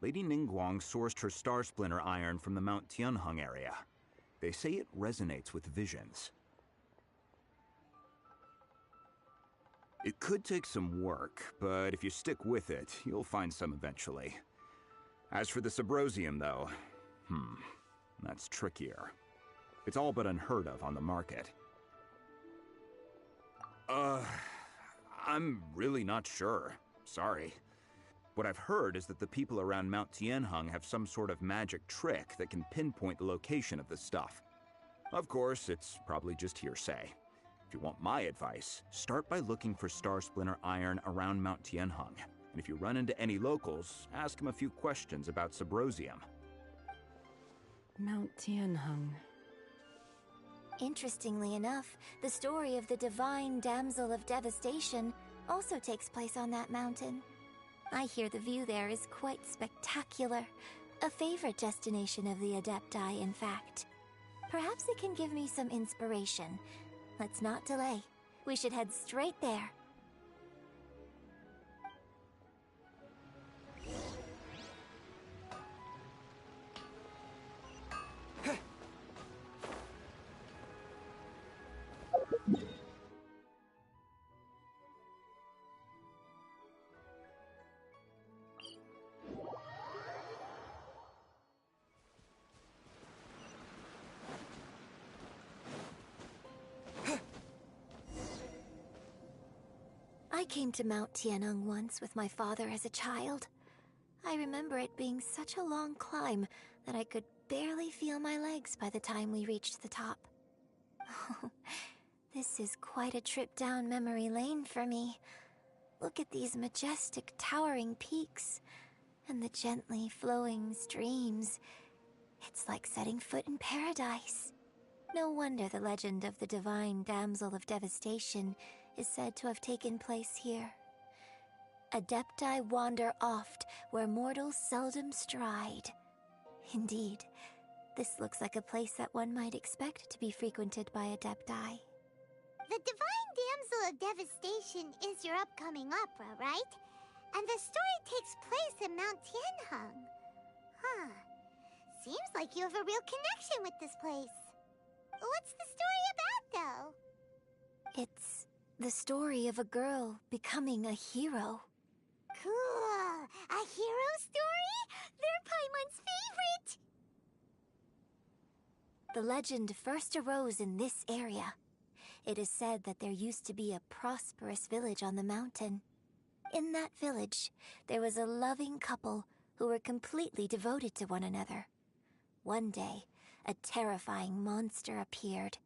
Lady Ningguang sourced her Star Splinter Iron from the Mount Tianheng area. They say it resonates with visions. It could take some work, but if you stick with it, you'll find some eventually. As for the Subrosium, though, that's trickier. It's all but unheard of on the market. I'm really not sure. Sorry. What I've heard is that the people around Mount Tianheng have some sort of magic trick that can pinpoint the location of the stuff. Of course, it's probably just hearsay. If you want my advice, start by looking for Star Splinter Iron around Mount Tianheng. And if you run into any locals, ask them a few questions about Subrosium. Mount Tianheng. Interestingly enough, the story of the divine damsel of devastation also takes place on that mountain. I hear the view there is quite spectacular. A favorite destination of the Adepti, in fact. Perhaps it can give me some inspiration. Let's not delay. We should head straight there. I came to Mount Tianheng once with my father as a child. I remember it being such a long climb that I could barely feel my legs by the time we reached the top. Oh, this is quite a trip down memory lane for me. Look at these majestic towering peaks and the gently flowing streams. It's like setting foot in paradise. No wonder the legend of the divine damsel of devastation is said to have taken place here. Adepti wander oft where mortals seldom stride. Indeed, this looks like a place that one might expect to be frequented by Adepti. The Divine Damsel of Devastation is your upcoming opera, right? And the story takes place in Mount Tianheng. Huh. Seems like you have a real connection with this place. What's the story about, though? It's the story of a girl becoming a hero. Cool! A hero story? They're Paimon's favorite! The legend first arose in this area. It is said that there used to be a prosperous village on the mountain. In that village, there was a loving couple who were completely devoted to one another. One day, a terrifying monster appeared.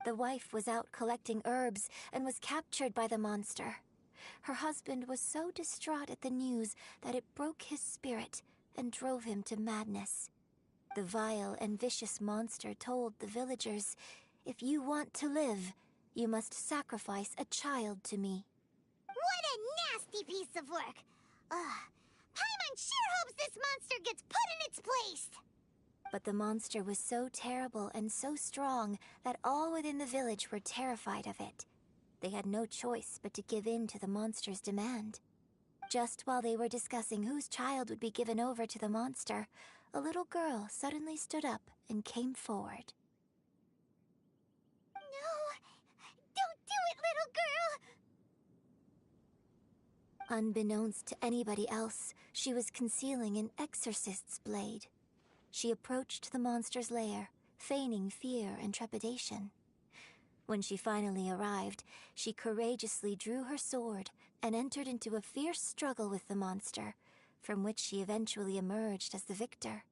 The wife was out collecting herbs and was captured by the monster. Her husband was so distraught at the news that it broke his spirit and drove him to madness. The vile and vicious monster told the villagers, "If you want to live, you must sacrifice a child to me." What a nasty nasty piece of work. Paimon sure hopes this monster gets put in its place. But the monster was so terrible and so strong that all within the village were terrified of it. They had no choice but to give in to the monster's demand. Just while they were discussing whose child would be given over to the monster, a little girl suddenly stood up and came forward. No! Don't do it, little girl! Unbeknownst to anybody else, she was concealing an exorcist's blade. She approached the monster's lair, feigning fear and trepidation. When she finally arrived, she courageously drew her sword and entered into a fierce struggle with the monster, from which she eventually emerged as the victor.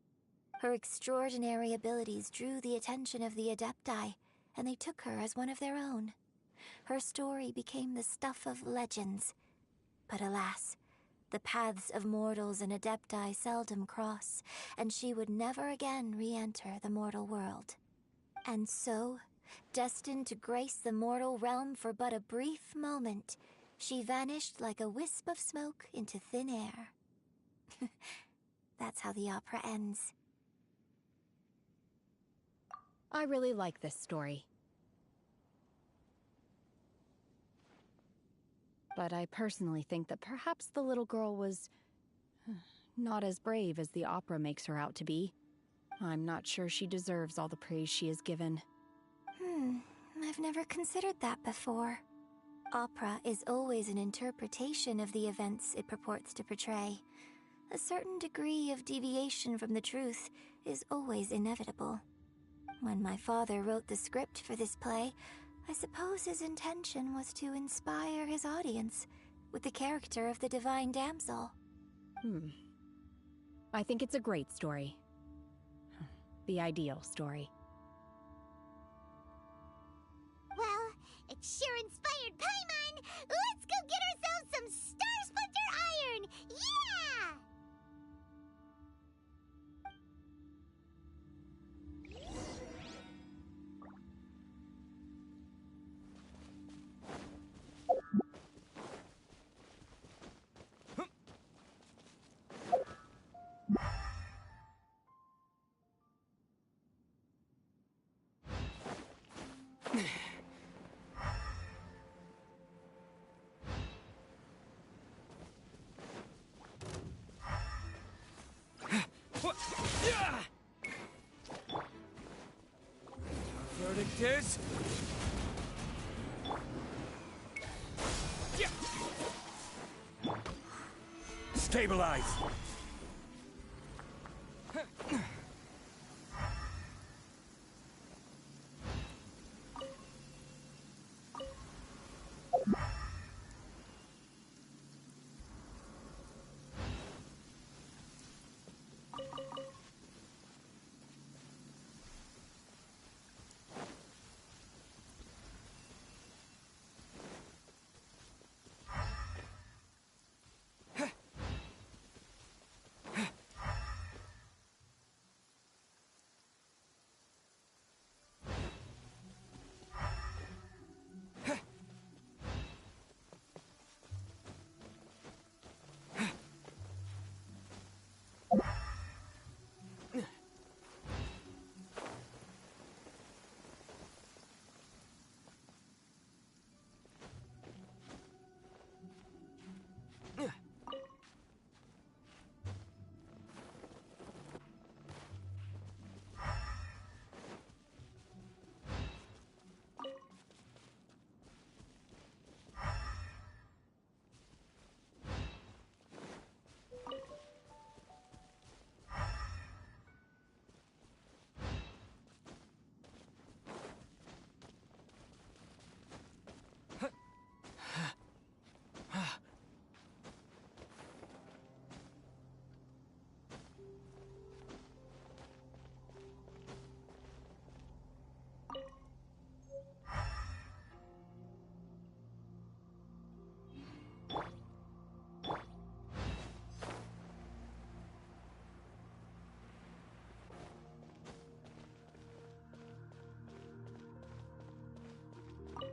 Her extraordinary abilities drew the attention of the Adepti, and they took her as one of their own. Her story became the stuff of legends. But alas, the paths of mortals and Adepti seldom cross, and she would never again re-enter the mortal world. And so, destined to grace the mortal realm for but a brief moment, she vanished like a wisp of smoke into thin air. That's how the opera ends. I really like this story. But I personally think that perhaps the little girl was not as brave as the opera makes her out to be. I'm not sure she deserves all the praise she is given. I've never considered that before. Opera is always an interpretation of the events it purports to portray. A certain degree of deviation from the truth is always inevitable. When my father wrote the script for this play, I suppose his intention was to inspire his audience with the character of the divine damsel. I think it's a great story. The ideal story. Well, it sure inspired Paimon! Let's go get ourselves some Star Splinter Iron! Yeah! Verdict is... stabilize!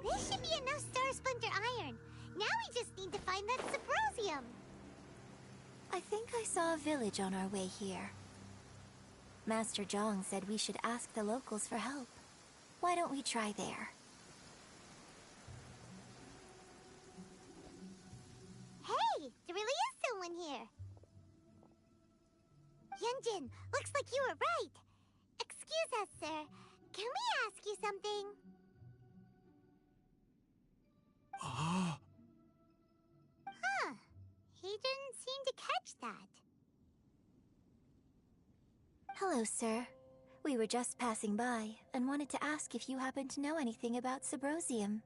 This should be enough Star Splinter Iron. Now we just need to find that Symposium. I think I saw a village on our way here. Master Zhang said we should ask the locals for help. Why don't we try there? Hey, there really is someone here. Yunjin, looks like you were right. Excuse us, sir. Can we ask you something? Huh. He didn't seem to catch that. Hello, sir. We were just passing by and wanted to ask if you happen to know anything about Symposium.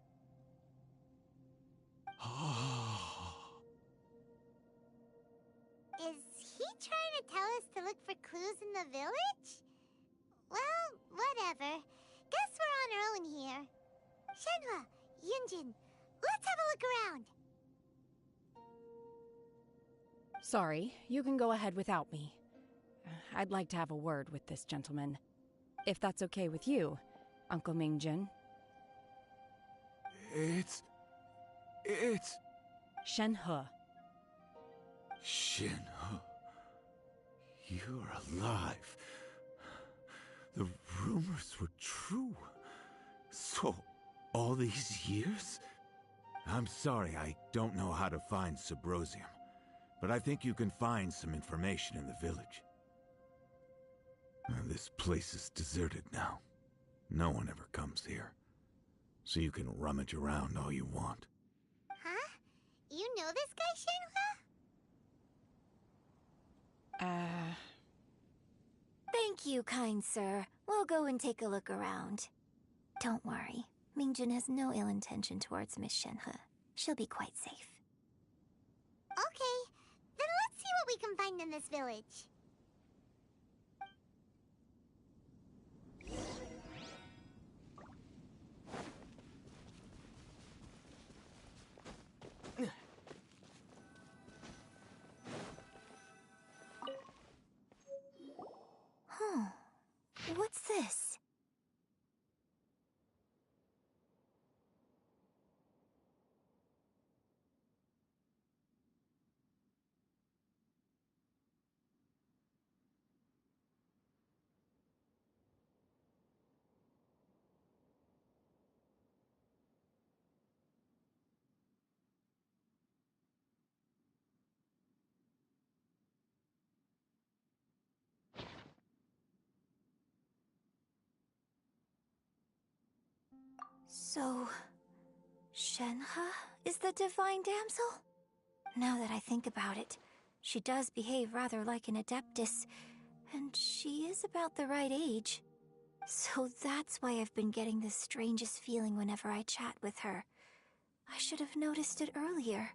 Is he trying to tell us to look for clues in the village? Well, whatever. Guess we're on our own here. Shenhua, Yunjin, let's have a look around. Sorry, you can go ahead without me. I'd like to have a word with this gentleman. If that's okay with you, Uncle Mingjin. It's... Shenhe. Shenhe. You're alive. The rumors were true. So, all these years? I'm sorry, I don't know how to find Symposium, but I think you can find some information in the village. This place is deserted now. No one ever comes here. So you can rummage around all you want. Huh? You know this guy, Shenhua? Thank you, kind sir. We'll go and take a look around. Don't worry. Mingjin has no ill intention towards Miss Shenhe. She'll be quite safe. Okay, then let's see what we can find in this village. Huh. What's this? So, Shenhe is the divine damsel? Now that I think about it, she does behave rather like an adeptus, and she is about the right age. So that's why I've been getting this strangest feeling whenever I chat with her. I should have noticed it earlier.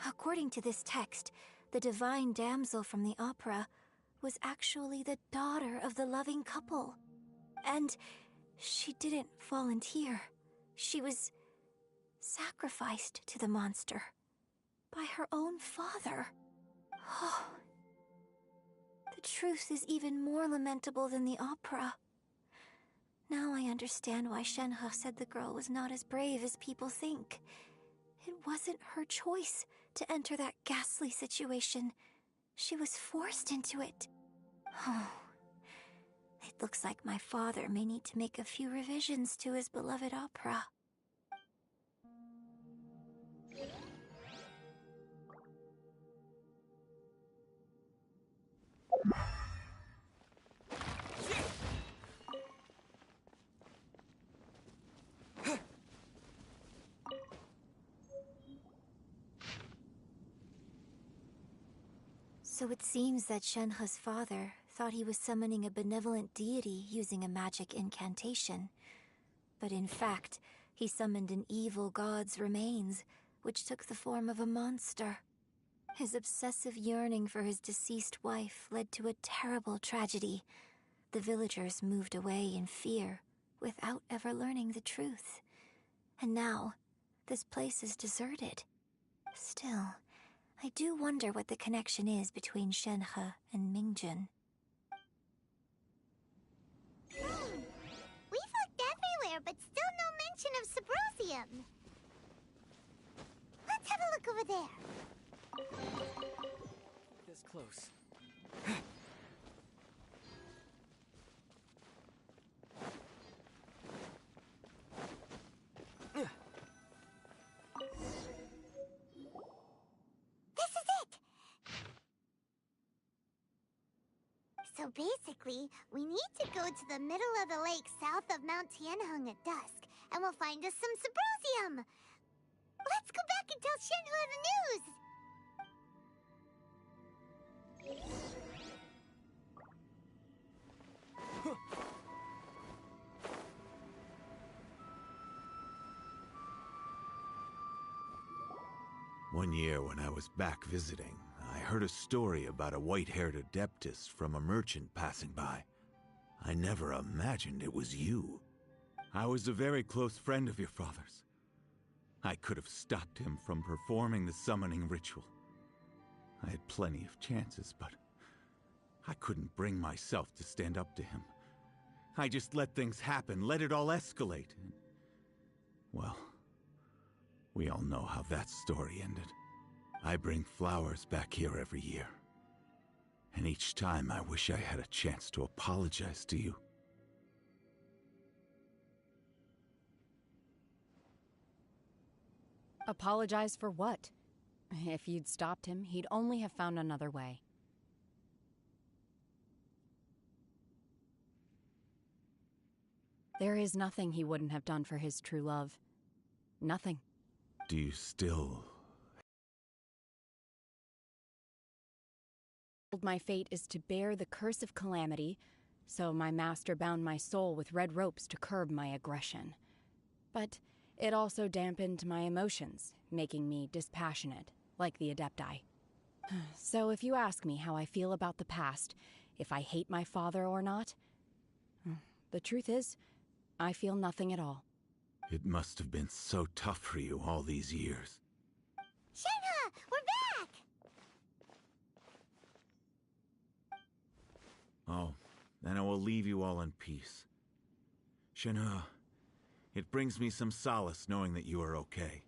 According to this text, the divine damsel from the opera was actually the daughter of the loving couple. And she didn't volunteer. She was sacrificed to the monster by her own father. Oh, the truth is even more lamentable than the opera. Now I understand why Shenhe said the girl was not as brave as people think. It wasn't her choice to enter that ghastly situation. She was forced into it. Oh, it looks like my father may need to make a few revisions to his beloved opera. So it seems that Shenhe's father thought he was summoning a benevolent deity using a magic incantation. But in fact, he summoned an evil god's remains, which took the form of a monster. His obsessive yearning for his deceased wife led to a terrible tragedy. The villagers moved away in fear, without ever learning the truth. And now, this place is deserted. Still, I do wonder what the connection is between Shenhe and Mingjin. We've looked everywhere, but still no mention of Symposium. Let's have a look over there. This close. This is it! So basically, we need to go to the middle of the lake south of Mount Tianheng at dusk, and we'll find us some Subrosium! Let's go back and tell Shenhua the news! One year when I was back visiting, I heard a story about a white-haired adeptus from a merchant passing by. I never imagined it was you. I was a very close friend of your father's. I could have stopped him from performing the summoning ritual. I had plenty of chances, but I couldn't bring myself to stand up to him. I just let things happen, let it all escalate. Well, we all know how that story ended. I bring flowers back here every year. And each time I wish I had a chance to apologize to you. Apologize for what? If you'd stopped him, he'd only have found another way. There is nothing he wouldn't have done for his true love. Nothing. Do you still... My fate is to bear the curse of calamity, so my master bound my soul with red ropes to curb my aggression. But it also dampened my emotions, making me dispassionate, like the Adepti. So if you ask me how I feel about the past, if I hate my father or not, the truth is, I feel nothing at all. It must have been so tough for you all these years. Shenhua, we're back! Oh, then I will leave you all in peace. Shenhua, it brings me some solace knowing that you are okay.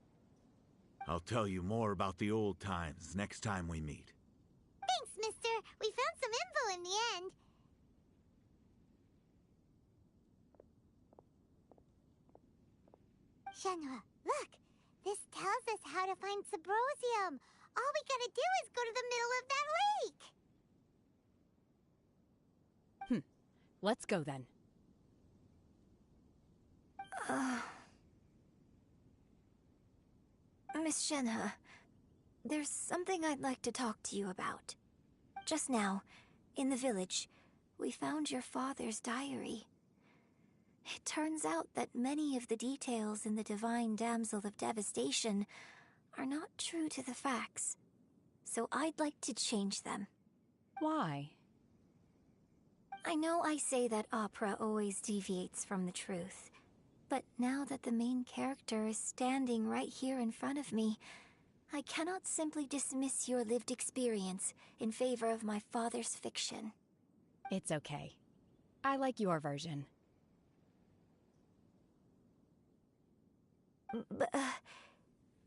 I'll tell you more about the old times next time we meet. Thanks, mister. We found some info in the end. Shenhua, look! This tells us how to find Subrosium. All we gotta do is go to the middle of that lake! Let's go then. Miss Shenhe, there's something I'd like to talk to you about. Just now, in the village, we found your father's diary. It turns out that many of the details in the Divine Damsel of Devastation are not true to the facts, so I'd like to change them. Why? I know I say that opera always deviates from the truth, but now that the main character is standing right here in front of me, I cannot simply dismiss your lived experience in favor of my father's fiction. It's okay. I like your version.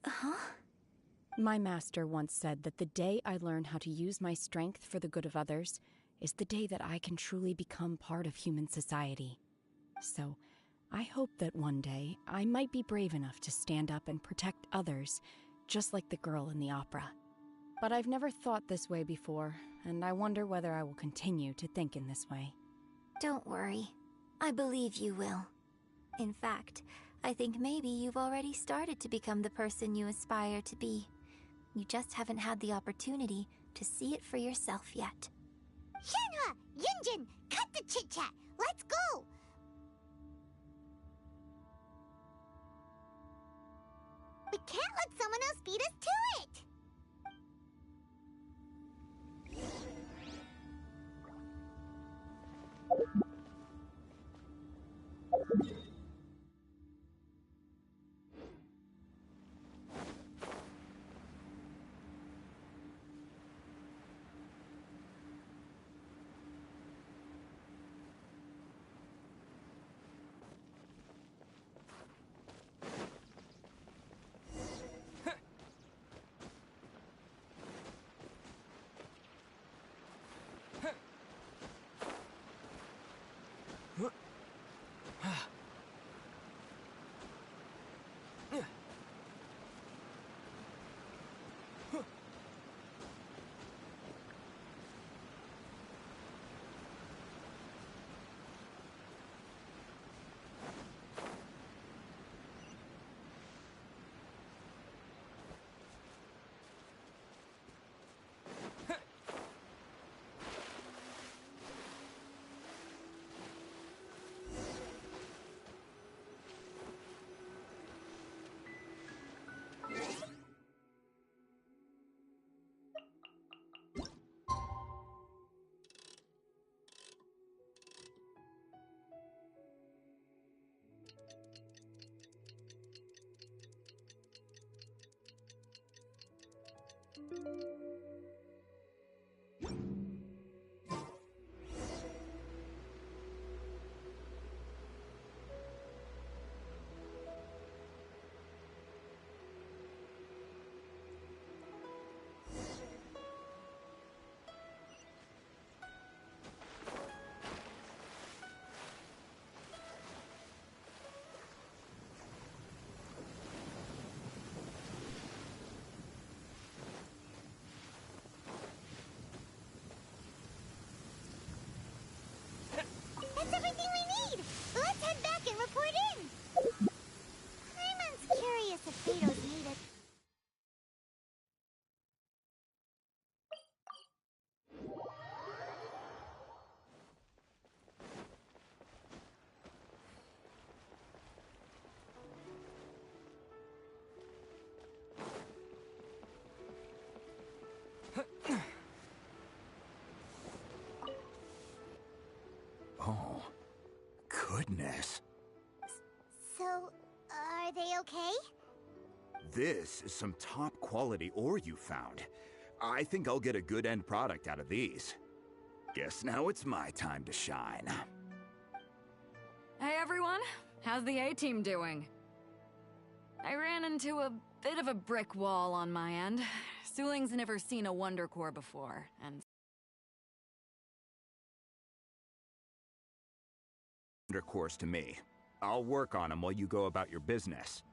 Huh? My master once said that the day I learn how to use my strength for the good of others is the day that I can truly become part of human society. So, I hope that one day I might be brave enough to stand up and protect others, just like the girl in the opera. But I've never thought this way before, and I wonder whether I will continue to think in this way. Don't worry. I believe you will. In fact, I think maybe you've already started to become the person you aspire to be. You just haven't had the opportunity to see it for yourself yet. Shenhua! Yunjin! Cut the chit-chat! Let's go! We can't let someone else beat us to it! Oh, goodness. So, are they okay? This is some top quality ore you found. I think I'll get a good end product out of these. Guess now it's my time to shine. Hey everyone, how's the A-team doing? I ran into a bit of a brick wall on my end. Suling's never seen a Wonder Core before, and Wonder Cores to me. I'll work on them while you go about your business.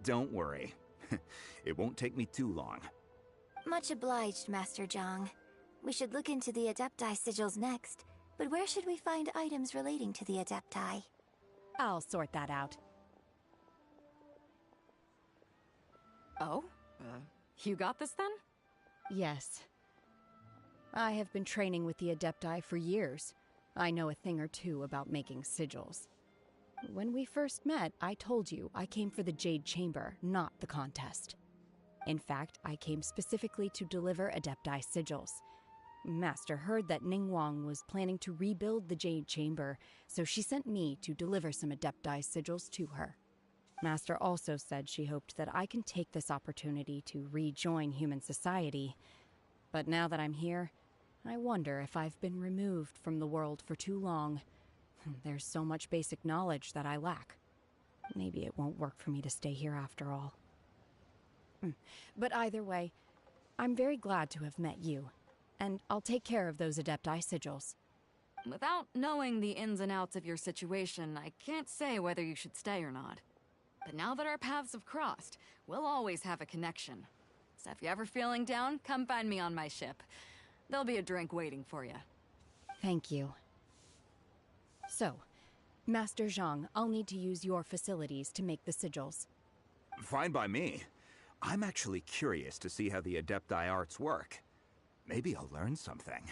Don't worry. It won't take me too long. Much obliged, Master Zhang. We should look into the Adepti sigils next, but where should we find items relating to the Adepti? I'll sort that out. Oh? You got this then? Yes. I have been training with the Adepti for years. I know a thing or two about making sigils. When we first met, I told you I came for the Jade Chamber, not the contest. In fact, I came specifically to deliver Adepti sigils. Master heard that Ningguang was planning to rebuild the Jade Chamber, so she sent me to deliver some Adepti sigils to her. Master also said she hoped that I can take this opportunity to rejoin human society. But now that I'm here, I wonder if I've been removed from the world for too long. There's so much basic knowledge that I lack. Maybe it won't work for me to stay here after all. But either way, I'm very glad to have met you, and I'll take care of those Adepti sigils. Without knowing the ins and outs of your situation, I can't say whether you should stay or not. But now that our paths have crossed, we'll always have a connection. So if you're ever feeling down, come find me on my ship. There'll be a drink waiting for you. Thank you. So, Master Zhang, I'll need to use your facilities to make the sigils. Fine by me. I'm actually curious to see how the Adepti arts work. Maybe I'll learn something.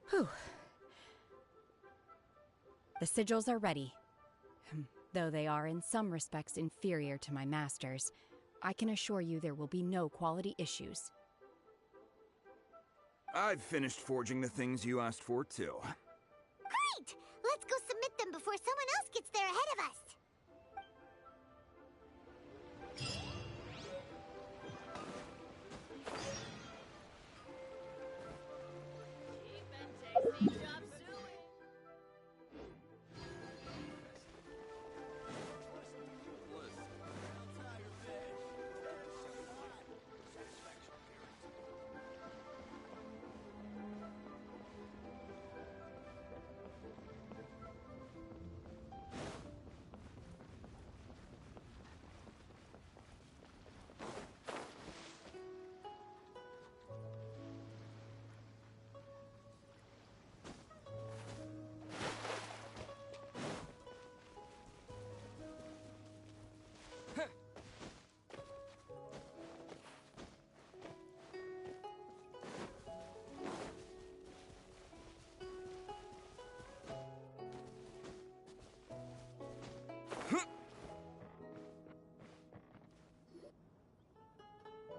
Whew. The sigils are ready. Though they are in some respects inferior to my master's, I can assure you there will be no quality issues. I've finished forging the things you asked for, too. Great! Let's go submit them before someone else gets there ahead of us.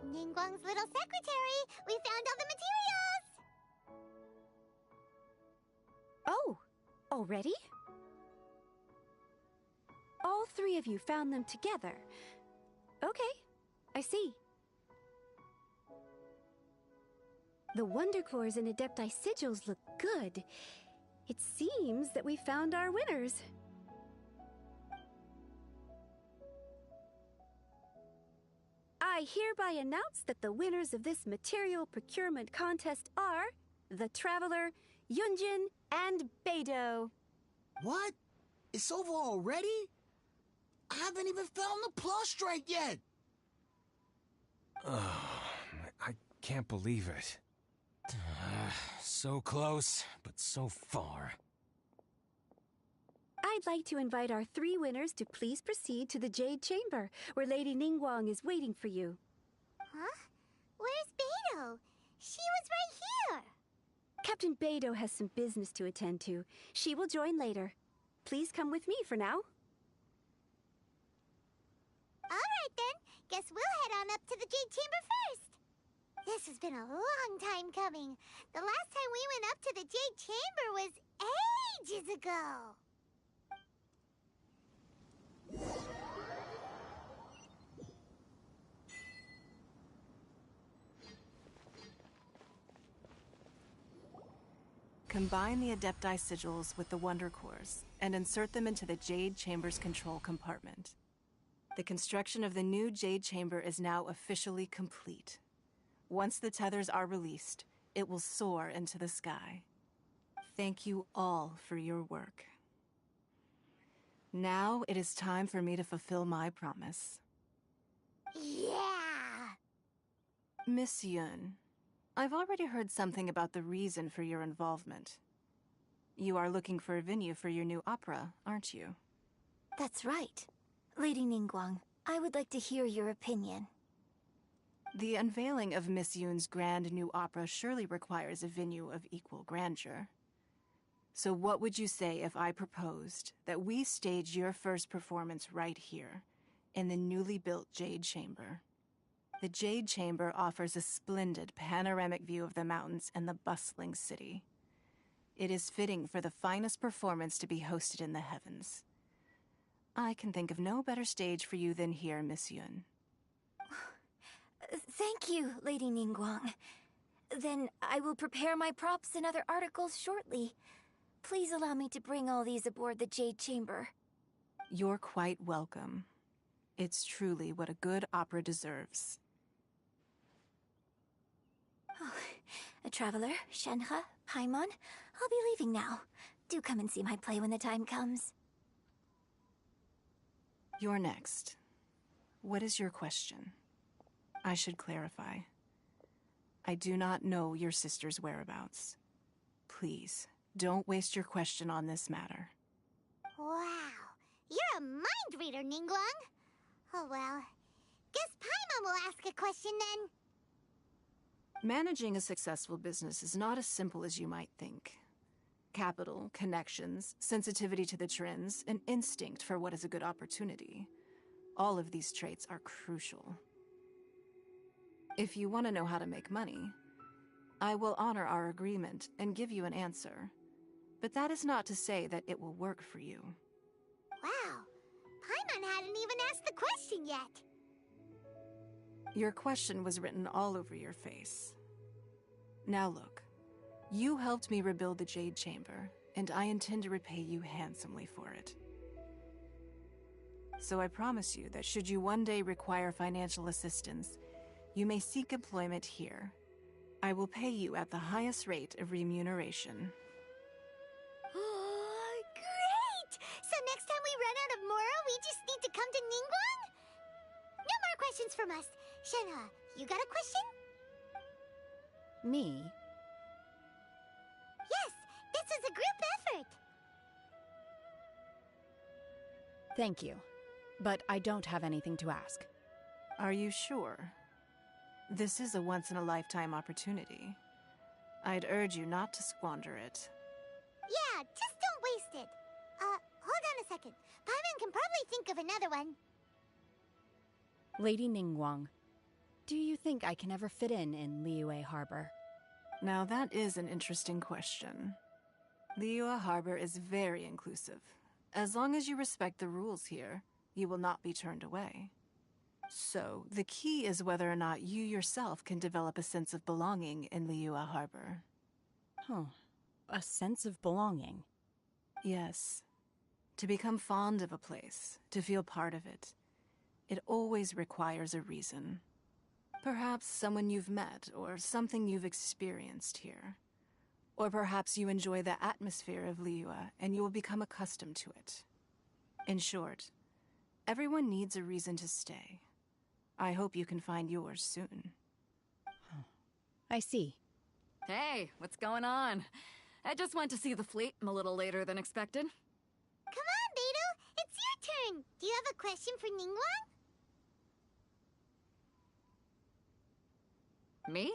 Ningguang's little secretary! We found all the materials! Oh, already? All three of you found them together. Okay, I see. The Wonder Cores and Adepti sigils look good. It seems that we found our winners. I hereby announce that the winners of this material procurement contest are the Traveler, Yunjin, and Beidou. What? It's over already? I haven't even found the prostrate yet! I can't believe it. So close, but so far. I'd like to invite our three winners to please proceed to the Jade Chamber, where Lady Ningguang is waiting for you. Huh? Where's Beidou? She was right here! Captain Beidou has some business to attend to. She will join later. Please come with me for now. Alright then, guess we'll head on up to the Jade Chamber first. This has been a long time coming. The last time we went up to the Jade Chamber was ages ago. Combine the Adepti sigils with the Wonder Cores and insert them into the Jade Chamber's control compartment. The construction of the new Jade Chamber is now officially complete. Once the tethers are released, it will soar into the sky. Thank you all for your work. Now it is time for me to fulfill my promise. Yeah! Miss Yun, I've already heard something about the reason for your involvement. You are looking for a venue for your new opera, aren't you? That's right. Lady Ningguang, I would like to hear your opinion. The unveiling of Miss Yun's grand new opera surely requires a venue of equal grandeur. So what would you say if I proposed that we stage your first performance right here, in the newly built Jade Chamber? The Jade Chamber offers a splendid panoramic view of the mountains and the bustling city. It is fitting for the finest performance to be hosted in the heavens. I can think of no better stage for you than here, Miss Yun. Thank you, Lady Ningguang. Then I will prepare my props and other articles shortly. Please allow me to bring all these aboard the Jade Chamber. You're quite welcome. It's truly what a good opera deserves. Oh, a traveler, Shenhe, Paimon, I'll be leaving now. Do come and see my play when the time comes. You're next. What is your question? I should clarify. I do not know your sister's whereabouts. Please, don't waste your question on this matter. Wow, you're a mind reader, Ningguang. Oh well, guess Paimon will ask a question then. Managing a successful business is not as simple as you might think. Capital, connections, sensitivity to the trends, and instinct for what is a good opportunity. All of these traits are crucial. If you want to know how to make money, I will honor our agreement and give you an answer. But that is not to say that it will work for you. Wow, Paimon hadn't even asked the question yet. Your question was written all over your face. Now look, you helped me rebuild the Jade Chamber, and I intend to repay you handsomely for it. So I promise you that should you one day require financial assistance, you may seek employment here. I will pay you at the highest rate of remuneration. Oh, great! So next time we run out of Mora, we just need to come to Ningguang? No more questions from us. Shenhe, you got a question? Me? Yes, this was a group effort. Thank you. But I don't have anything to ask. Are you sure? This is a once-in-a-lifetime opportunity. I'd urge you not to squander it. Yeah, just don't waste it. Hold on a second. Paimon can probably think of another one. Lady Ningguang, do you think I can ever fit in Liyue Harbor? Now that is an interesting question. Liyue Harbor is very inclusive. As long as you respect the rules here, you will not be turned away. So, the key is whether or not you yourself can develop a sense of belonging in Liyue Harbor. Oh, a sense of belonging? Yes. To become fond of a place, to feel part of it, it always requires a reason. Perhaps someone you've met, or something you've experienced here. Or perhaps you enjoy the atmosphere of Liyue, and you will become accustomed to it. In short, everyone needs a reason to stay. I hope you can find yours soon. I see. Hey, what's going on? I just went to see the fleet a little later than expected. Come on, Beidou, it's your turn. Do you have a question for Ningguang? Me?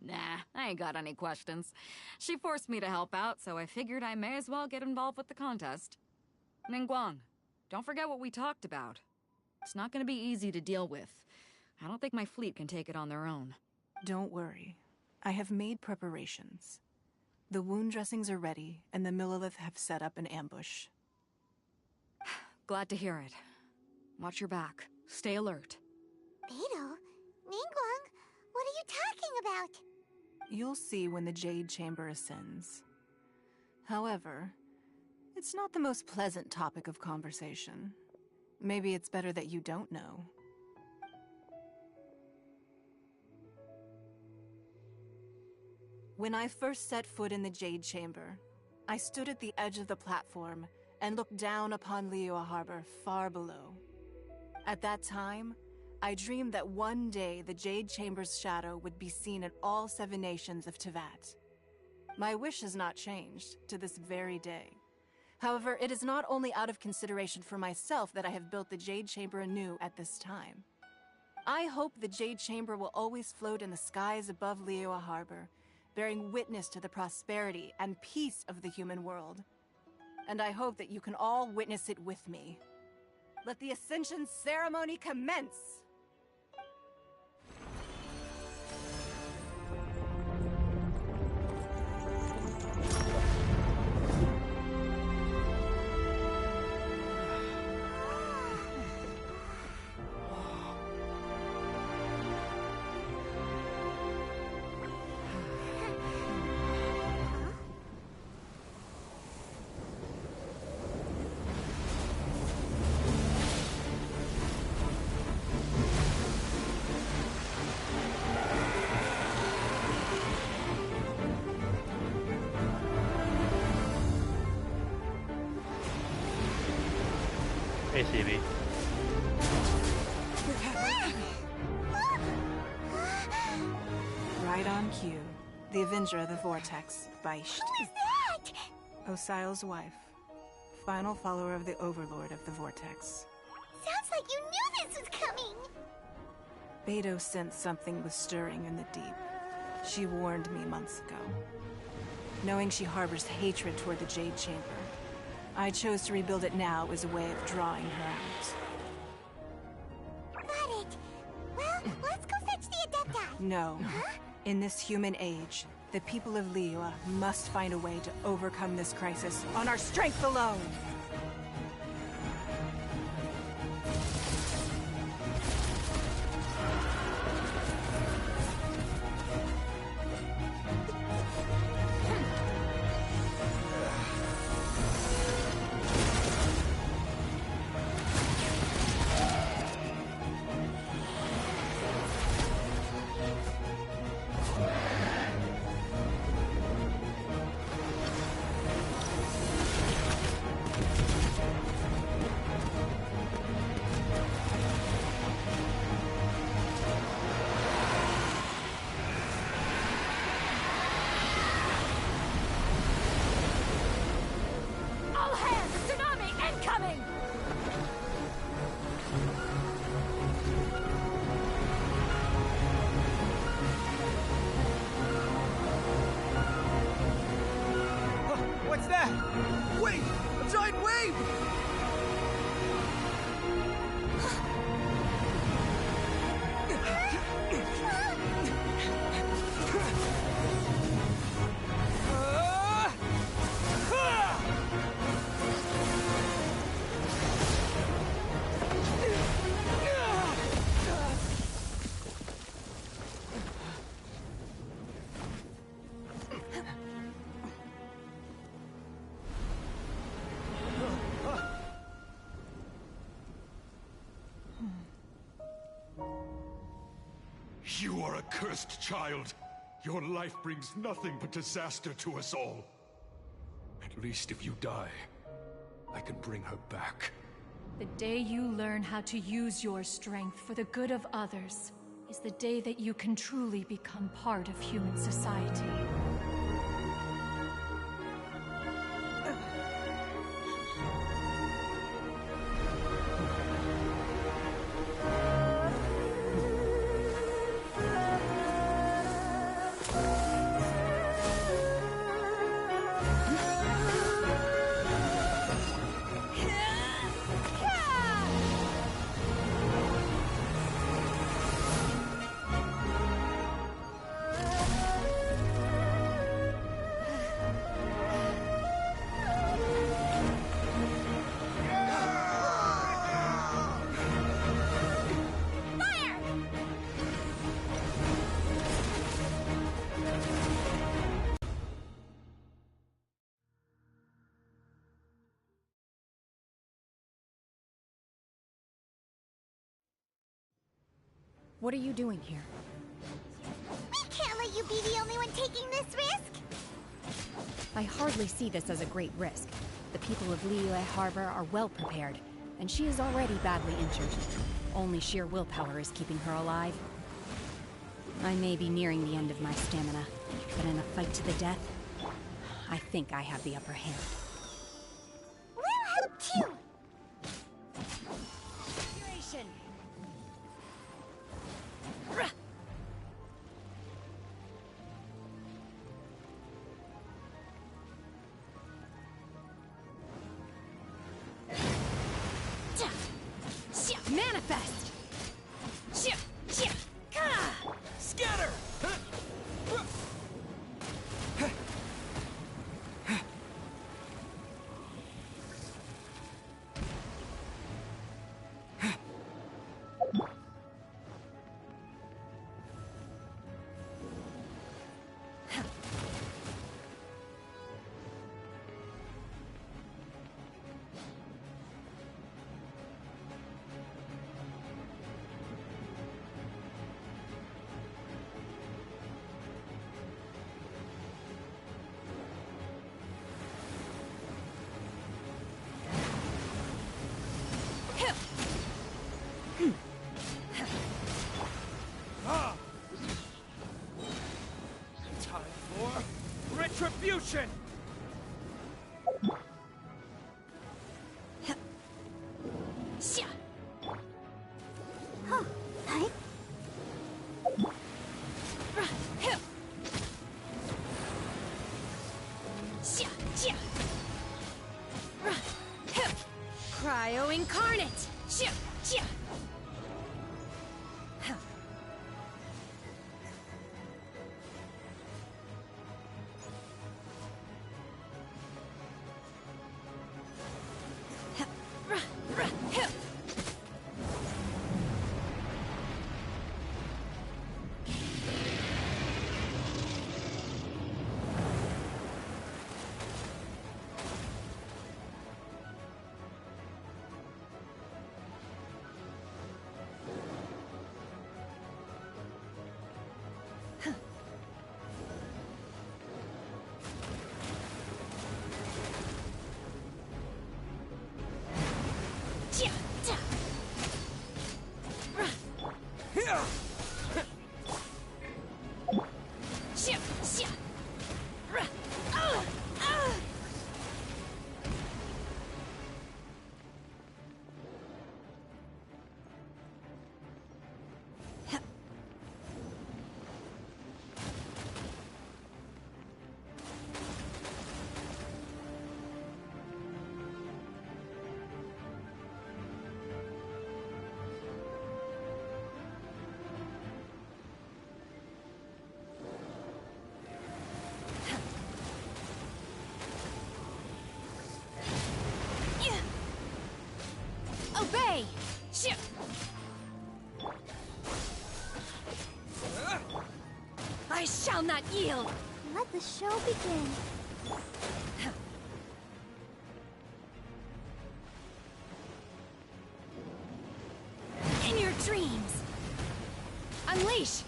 Nah, I ain't got any questions. She forced me to help out, so I figured I may as well get involved with the contest. Ningguang, don't forget what we talked about. It's not gonna be easy to deal with. I don't think my fleet can take it on their own. Don't worry. I have made preparations. The wound dressings are ready, and the Millelith have set up an ambush. Glad to hear it. Watch your back. Stay alert. Beidou? Ningguang? What are you talking about? You'll see when the Jade Chamber ascends. However, it's not the most pleasant topic of conversation. Maybe it's better that you don't know. When I first set foot in the Jade Chamber, I stood at the edge of the platform and looked down upon Liyue Harbor far below. At that time, I dreamed that one day the Jade Chamber's shadow would be seen in all 7 nations of Teyvat. My wish has not changed to this very day. However, it is not only out of consideration for myself that I have built the Jade Chamber anew at this time. I hope the Jade Chamber will always float in the skies above Liyue Harbor, bearing witness to the prosperity and peace of the human world. And I hope that you can all witness it with me. Let the Ascension ceremony commence! Hey, CB. Right on cue. The Avenger of the Vortex, Beisht. Who is that? Osial's wife. Final follower of the Overlord of the Vortex. Sounds like you knew this was coming! Beidou sensed something was stirring in the deep. She warned me months ago. Knowing she harbors hatred toward the Jade Chamber, I chose to rebuild it now as a way of drawing her out. Got it. Well, let's go fetch the Adepti. No. Huh? In this human age, the people of Liyue must find a way to overcome this crisis on our strength alone! What's that? Wait! A giant wave! You are a cursed child. Your life brings nothing but disaster to us all. At least if you die, I can bring her back. The day you learn how to use your strength for the good of others is the day that you can truly become part of human society. What are you doing here? We can't let you be the only one taking this risk! I hardly see this as a great risk. The people of Liyue Harbor are well prepared, and she is already badly injured. Only sheer willpower is keeping her alive. I may be nearing the end of my stamina, but in a fight to the death, I think I have the upper hand. We'll help too! Duration. Manifest! Scatter! Time for retribution! Cryo Incarnate! Obey! I shall not yield! Let the show begin. In your dreams! Unleash!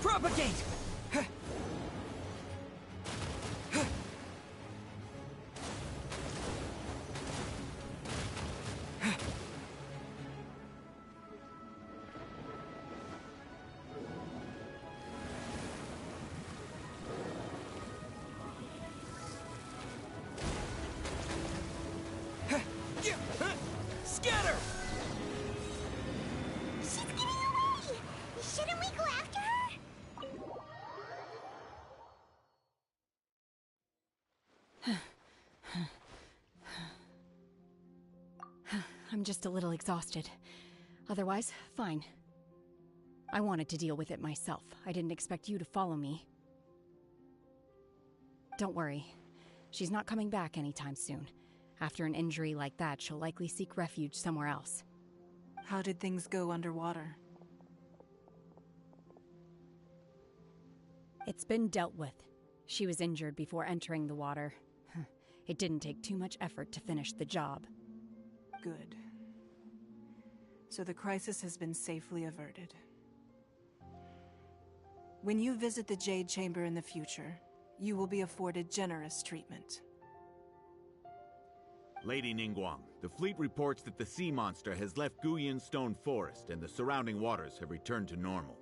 Propagate! Scatter! She's getting away! Shouldn't we go after her? I'm just a little exhausted. Otherwise, fine. I wanted to deal with it myself. I didn't expect you to follow me. Don't worry. She's not coming back anytime soon. After an injury like that, she'll likely seek refuge somewhere else. How did things go underwater? It's been dealt with. She was injured before entering the water. It didn't take too much effort to finish the job. Good. So the crisis has been safely averted. When you visit the Jade Chamber in the future, you will be afforded generous treatment. Lady Ningguang, the fleet reports that the sea monster has left Guyan Stone Forest and the surrounding waters have returned to normal.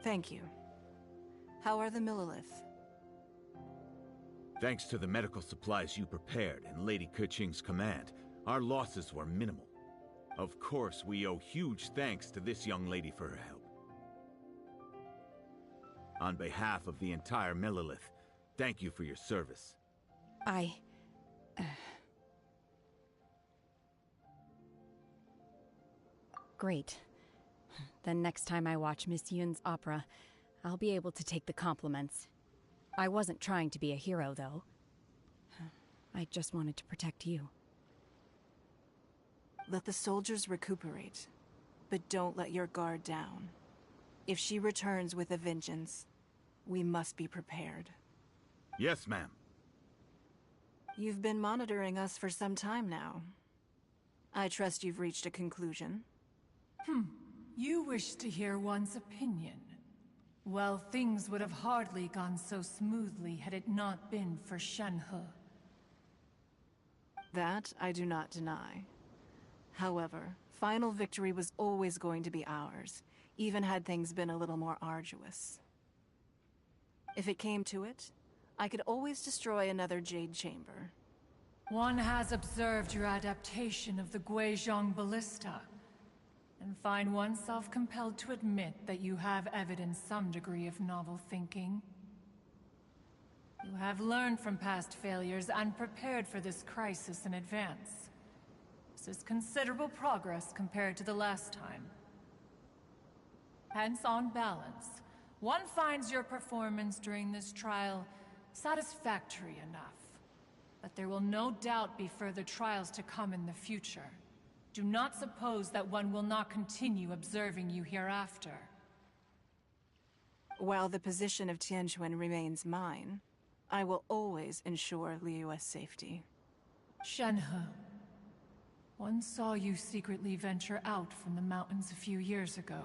Thank you. How are the Millilith? Thanks to the medical supplies you prepared and Lady Keqing's command, our losses were minimal. Of course, we owe huge thanks to this young lady for her help. On behalf of the entire Millilith, thank you for your service. Great. Then next time I watch Miss Yun's opera, I'll be able to take the compliments. I wasn't trying to be a hero, though. I just wanted to protect you. Let the soldiers recuperate, but don't let your guard down. If she returns with a vengeance, we must be prepared. Yes, ma'am. You've been monitoring us for some time now. I trust you've reached a conclusion. You wish to hear one's opinion. Well, things would have hardly gone so smoothly had it not been for Shenhe. That I do not deny. However, final victory was always going to be ours, even had things been a little more arduous. If it came to it, I could always destroy another Jade Chamber. One has observed your adaptation of the Guizhong Ballista, and find oneself compelled to admit that you have evidenced some degree of novel thinking. You have learned from past failures and prepared for this crisis in advance. This is considerable progress compared to the last time. Hence, on balance, one finds your performance during this trial satisfactory enough. But there will no doubt be further trials to come in the future. Do not suppose that one will not continue observing you hereafter. While the position of Tianquan remains mine, I will always ensure Liyue's safety. Shenhe, one saw you secretly venture out from the mountains a few years ago,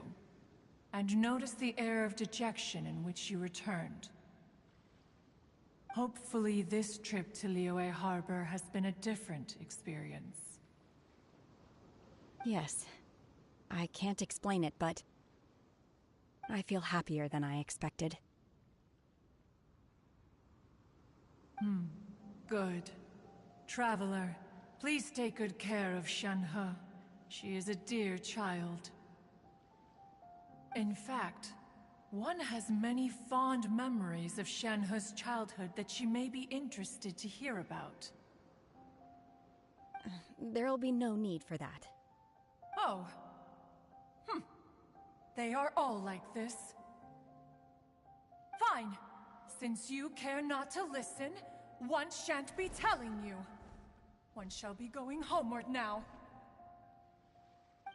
and noticed the air of dejection in which you returned. Hopefully this trip to Liyue Harbor has been a different experience. Yes. I can't explain it, but I feel happier than I expected. Good. Traveler, please take good care of Shenhe. She is a dear child. In fact, one has many fond memories of Shenhe's childhood that she may be interested to hear about. There'll be no need for that. Oh. They are all like this. Fine. Since you care not to listen, one shan't be telling you. One shall be going homeward now.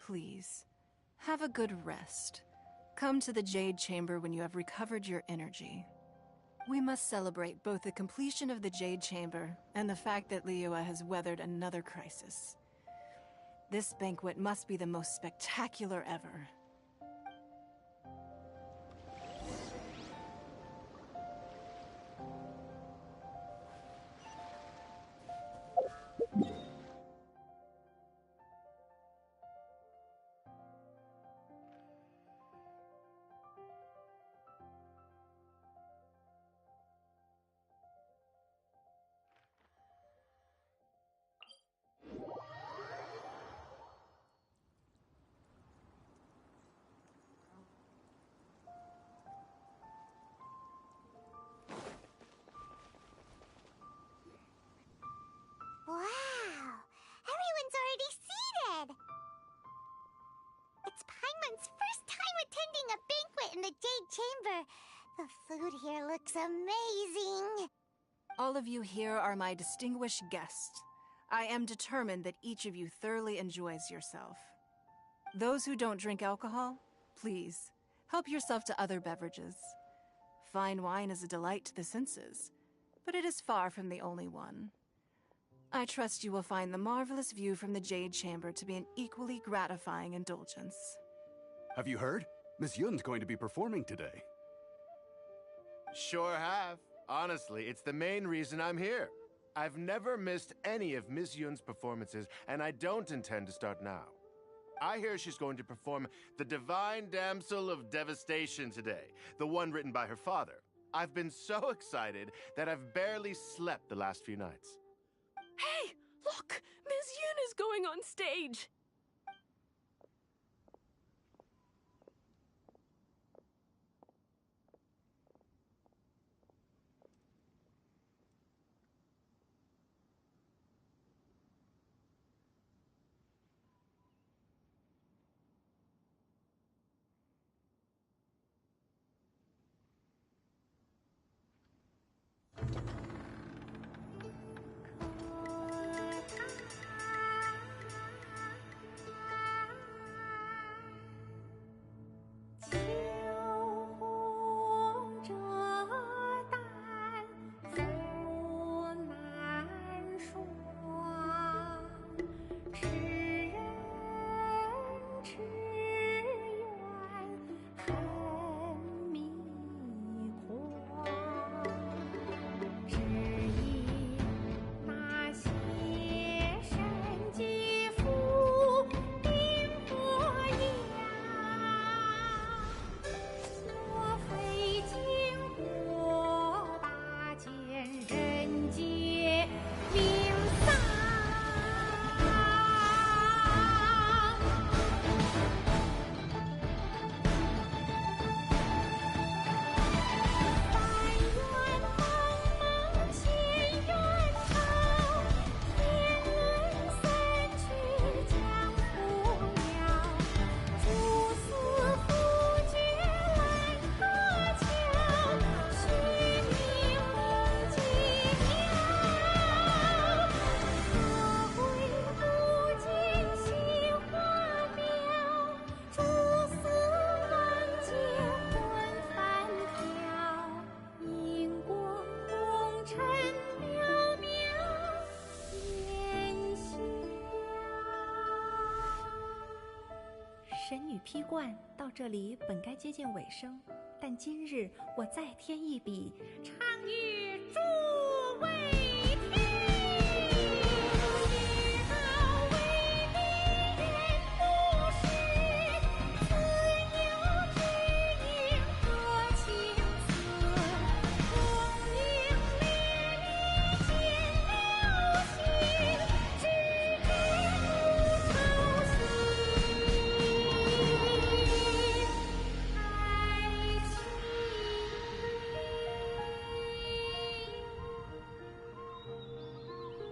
Please, have a good rest. Come to the Jade Chamber when you have recovered your energy. We must celebrate both the completion of the Jade Chamber and the fact that Liyue has weathered another crisis. This banquet must be the most spectacular ever. The food here looks amazing. All of you here are my distinguished guests. I am determined that each of you thoroughly enjoys yourself. Those who don't drink alcohol, please, help yourself to other beverages. Fine wine is a delight to the senses, but it is far from the only one. I trust you will find the marvelous view from the Jade Chamber to be an equally gratifying indulgence. Have you heard? Miss Yun's going to be performing today. Sure have. Honestly, it's the main reason I'm here. I've never missed any of Miss Yun's performances, and I don't intend to start now. I hear she's going to perform The Divine Damsel of Devastation today, the one written by her father. I've been so excited that I've barely slept the last few nights. Hey, look! Miss Yun is going on stage!神女劈冠到这里本该接近尾声，但今日我再添一笔，唱与诸位听。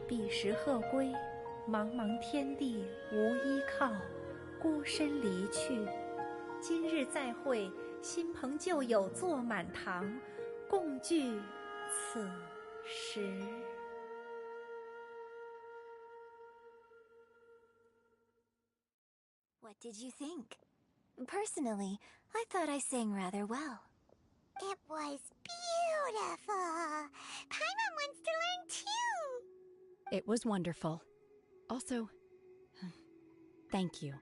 彼时鹤归，茫茫天地无依靠，孤身离去。今日再会，新朋旧友坐满堂，共聚此时。What did you think? Personally, I thought I sang rather well. It was beautiful. Paimon wants to learn too. It was wonderful. Also, thank you.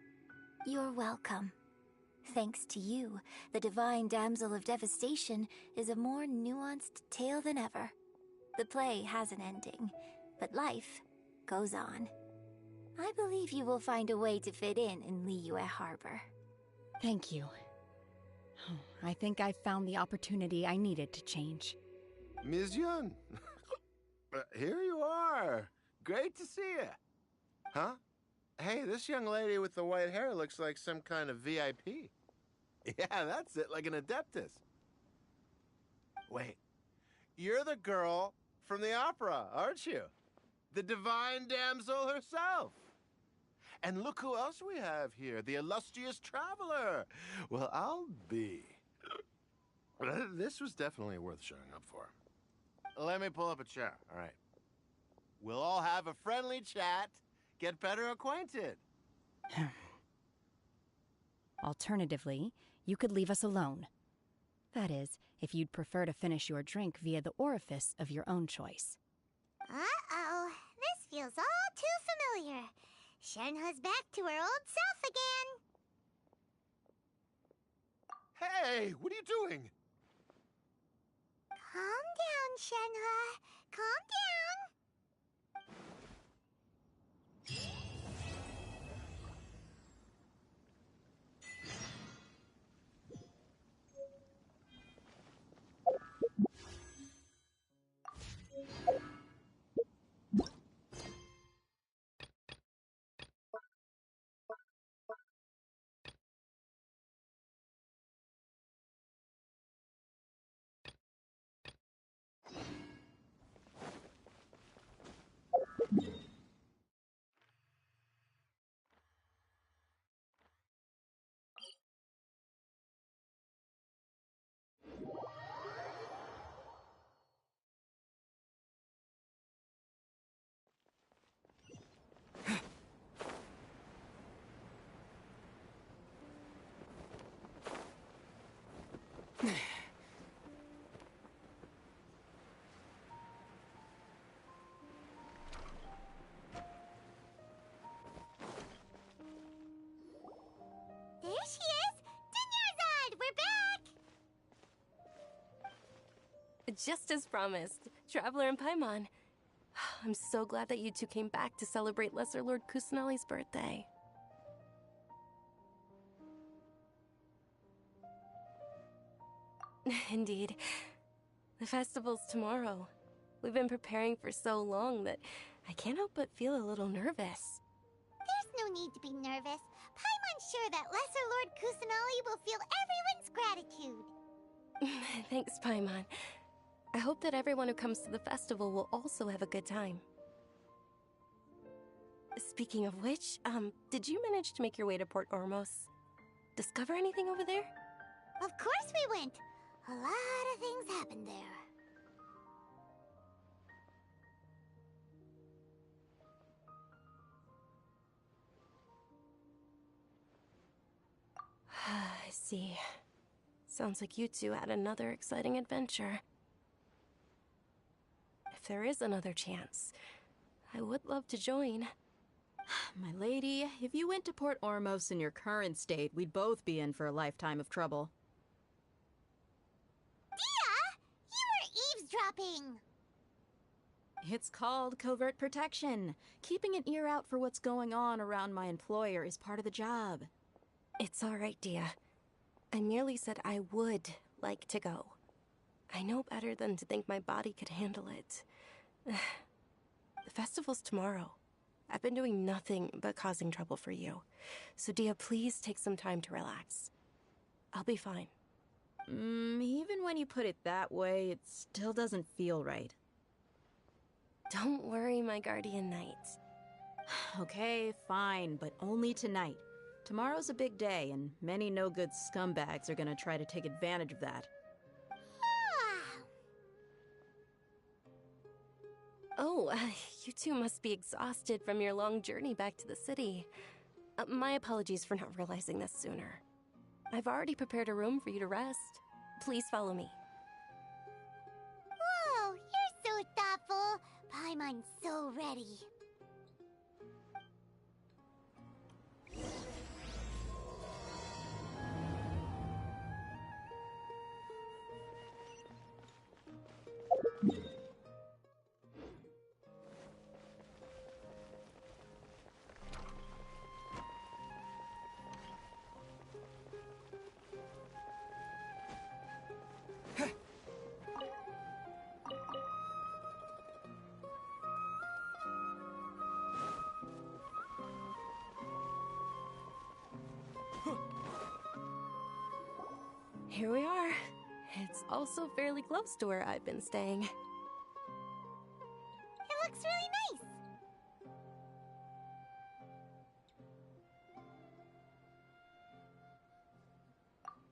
You're welcome. Thanks to you, the Divine Damsel of Devastation is a more nuanced tale than ever. The play has an ending, but life goes on. I believe you will find a way to fit in Liyue Harbor. Thank you. I think I've found the opportunity I needed to change. Ms. Yun, here you are. Great to see you. Huh? Hey, this young lady with the white hair looks like some kind of VIP. Yeah, that's it, like an Adeptus. Wait, you're the girl from the opera, aren't you? The Divine Damsel herself. And look who else we have here, the illustrious traveler. Well, I'll be. This was definitely worth showing up for. Let me pull up a chair, all right? We'll all have a friendly chat, get better acquainted. Alternatively, you could leave us alone. That is, if you'd prefer to finish your drink via the orifice of your own choice. Uh-oh, this feels all too familiar. Shenhe's back to her old self again. Hey, what are you doing? Calm down, Shenhe. Calm down. There she is! Dunyarzad, we're back! Just as promised, Traveler and Paimon. I'm so glad that you two came back to celebrate Lesser Lord Kusanali's birthday. Indeed. The festival's tomorrow. We've been preparing for so long that I can't help but feel a little nervous. There's no need to be nervous. Paimon's sure that Lesser Lord Kusanali will feel everyone's gratitude. Thanks, Paimon. I hope that everyone who comes to the festival will also have a good time. Speaking of which, did you manage to make your way to Port Ormos? Discover anything over there? Of course we went. A lot of things happened there. I see. Sounds like you two had another exciting adventure. If there is another chance, I would love to join. My lady, if you went to Port Ormos in your current state, we'd both be in for a lifetime of trouble. Dia! You were eavesdropping! It's called covert protection. Keeping an ear out for what's going on around my employer is part of the job. It's all right, Dia. I merely said I would like to go. I know better than to think my body could handle it. The festival's tomorrow. I've been doing nothing but causing trouble for you. So Dia, please take some time to relax. I'll be fine. Even when you put it that way, it still doesn't feel right. Don't worry, my guardian knight. Okay, fine, but only tonight. Tomorrow's a big day, and many no-good scumbags are gonna try to take advantage of that. Oh, you two must be exhausted from your long journey back to the city. My apologies for not realizing this sooner. I've already prepared a room for you to rest. Please follow me. Whoa, you're so thoughtful. Paimon's so ready. Here we are. It's also fairly close to where I've been staying. It looks really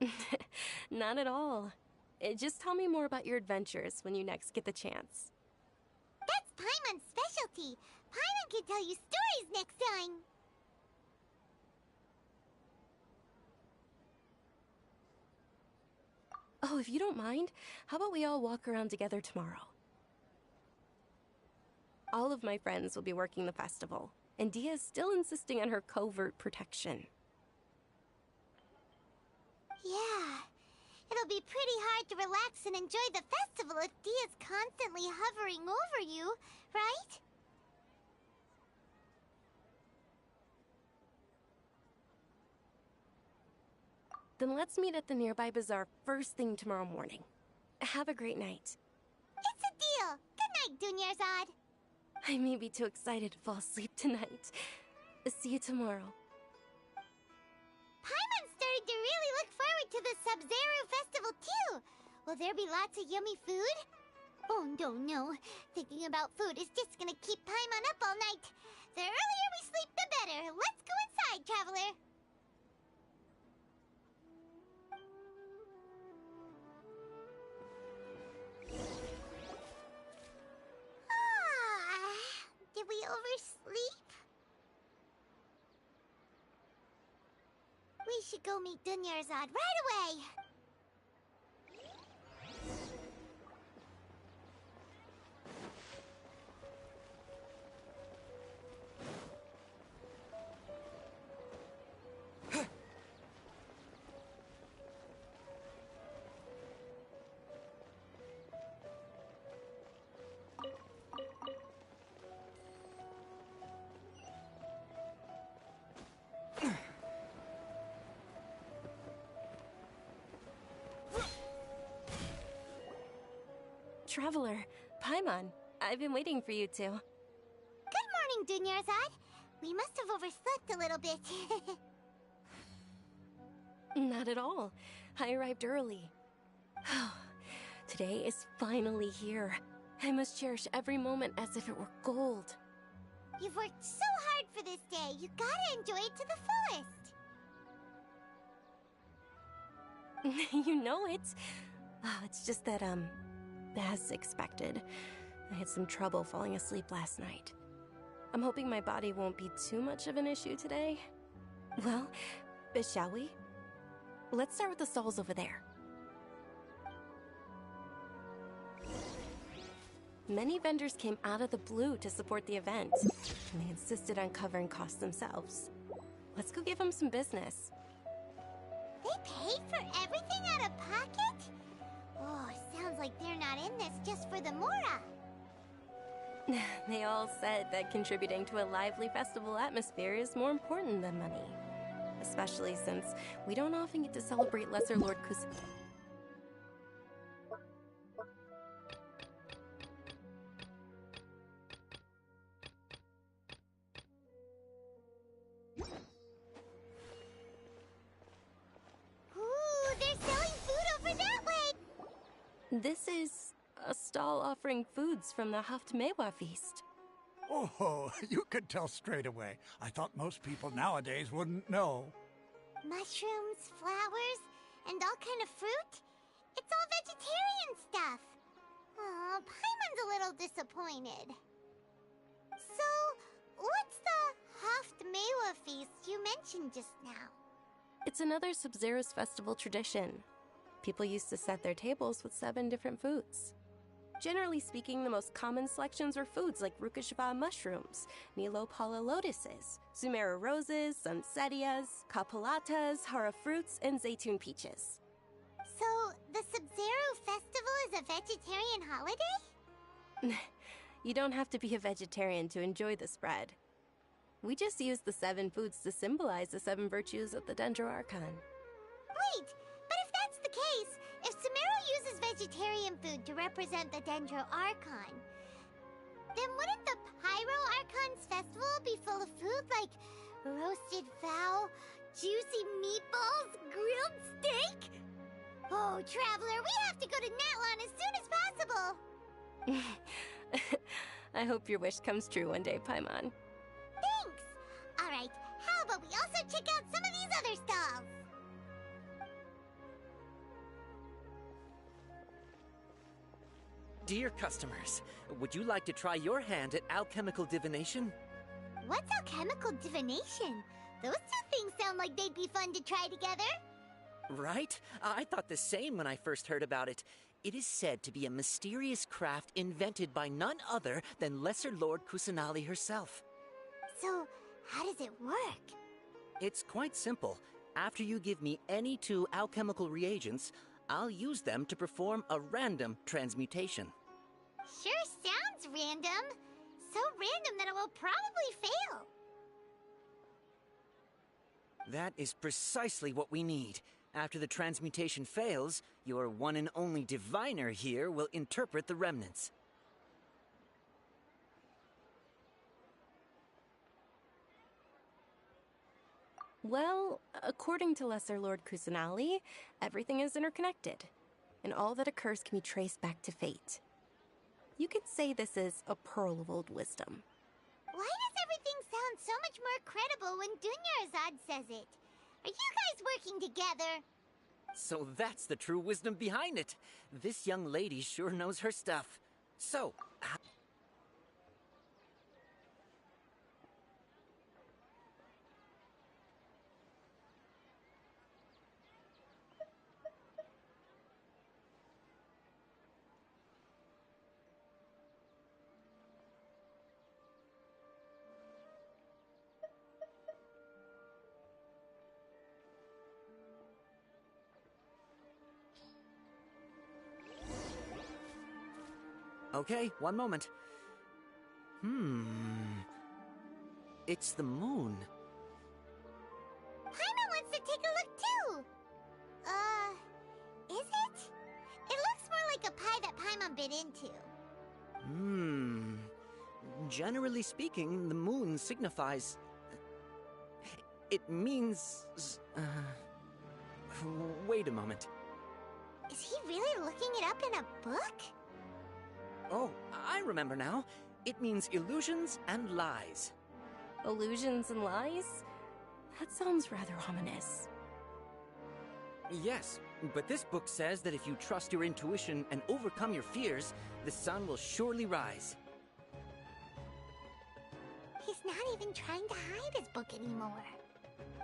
nice. Not at all. Just tell me more about your adventures when you next get the chance. That's Paimon's specialty. Paimon can tell you stories next time. Oh, if you don't mind, how about we all walk around together tomorrow? All of my friends will be working the festival, and Dia's still insisting on her covert protection. Yeah. It'll be pretty hard to relax and enjoy the festival if Dia's constantly hovering over you, right? Then let's meet at the nearby bazaar first thing tomorrow morning. Have a great night. It's a deal. Good night, Dunyarzad. I may be too excited to fall asleep tonight. See you tomorrow. Paimon started to really look forward to the Sub-Zero festival too. Will there be lots of yummy food? Oh, no. Thinking about food is just gonna keep Paimon up all night. The earlier we sleep, the better. Let's go inside, Traveler. Did we oversleep? We should go meet Dunyarzad right away. Traveler, Paimon, I've been waiting for you two. Good morning, Dunyarzad. We must have overslept a little bit. Not at all. I arrived early. Today is finally here. I must cherish every moment as if it were gold. You've worked so hard for this day. You gotta enjoy it to the fullest. You know it. It's just that, as expected, I had some trouble falling asleep last night. I'm hoping my body won't be too much of an issue today. Well, shall we? Let's start with the stalls over there. Many vendors came out of the blue to support the event, and they insisted on covering costs themselves. Let's go give them some business. They paid for everything out of pocket? Oh, sounds like they're not in this just for the Mora. They all said that contributing to a lively festival atmosphere is more important than money. Especially since we don't often get to celebrate Lesser Lord Kusuke. Ooh, they're selling food over that way! This is a stall offering foods from the Haftmewa feast. Oh, you could tell straight away. I thought most people nowadays wouldn't know. Mushrooms, flowers, and all kind of fruit? It's all vegetarian stuff. Oh, Paimon's a little disappointed. So, what's the Haftmewa feast you mentioned just now? It's another Sub-Zero's festival tradition. People used to set their tables with 7 different foods. Generally speaking, the most common selections were foods like Rukashva mushrooms, Nilopala lotuses, Sumera roses, Sunsettias, Kapalatas, Hara fruits, and Zaytun peaches. So, the Sub-Zero festival is a vegetarian holiday? You don't have to be a vegetarian to enjoy the spread. We just use the 7 foods to symbolize the 7 virtues of the Dendro Archon. Wait, but if that's the case, if Sumero uses vegetarian food to represent the Dendro Archon, then wouldn't the Pyro Archon's festival be full of food like roasted fowl, juicy meatballs, grilled steak? Oh, Traveler, we have to go to Natlan as soon as possible! I hope your wish comes true one day, Paimon. Thanks! Alright, how about we also check out some of these other stalls? Dear customers, would you like to try your hand at alchemical divination? What's alchemical divination? Those two things sound like they'd be fun to try together. Right? I thought the same when I first heard about it. It is said to be a mysterious craft invented by none other than Lesser Lord Kusanali herself. So, how does it work? It's quite simple. After you give me any 2 alchemical reagents, I'll use them to perform a random transmutation. Sure sounds random. So random that it will probably fail. That is precisely what we need. After the transmutation fails, your one and only diviner here will interpret the remnants. Well, according to Lesser Lord Kusanali, everything is interconnected, and all that occurs can be traced back to fate. You could say this is a pearl of old wisdom. Why does everything sound so much more credible when Dunyarzad says it? Are you guys working together? So that's the true wisdom behind it. This young lady sure knows her stuff. So, okay, one moment. It's the moon. Paimon wants to take a look too. Is it? It looks more like a pie that Paimon bit into. Generally speaking, the moon signifies... It means... Wait a moment. Is he really looking it up in a book? Oh, I remember now. It means illusions and lies. Illusions and lies? That sounds rather ominous. Yes, but this book says that if you trust your intuition and overcome your fears, the sun will surely rise. He's not even trying to hide his book anymore.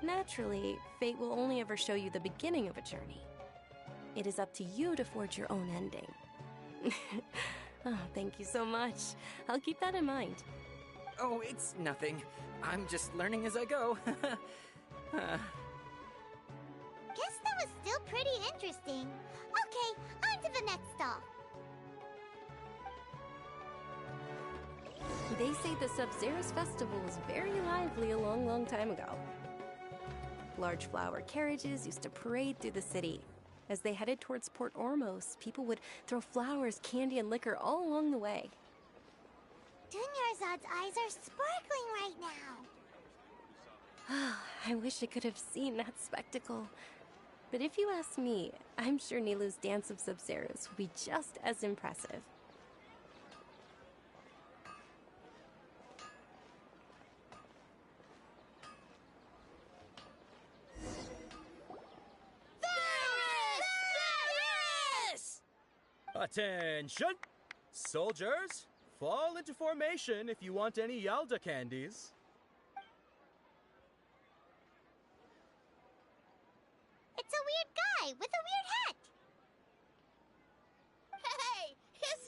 Naturally, fate will only ever show you the beginning of a journey. It is up to you to forge your own ending. Oh, thank you so much. I'll keep that in mind. Oh, it's nothing. I'm just learning as I go. Guess that was still pretty interesting. Okay, on to the next stall. They say the Sub-Zerus festival was very lively a long, long time ago. Large flower carriages used to parade through the city. As they headed towards Port Ormos, people would throw flowers, candy, and liquor all along the way. Dunyarzad's eyes are sparkling right now. I wish I could have seen that spectacle. But if you ask me, I'm sure Nilou's Dance of Sub-Zerus will be just as impressive. Attention! Soldiers, fall into formation if you want any Yalda candies. It's a weird guy with a weird hat. Hey, it's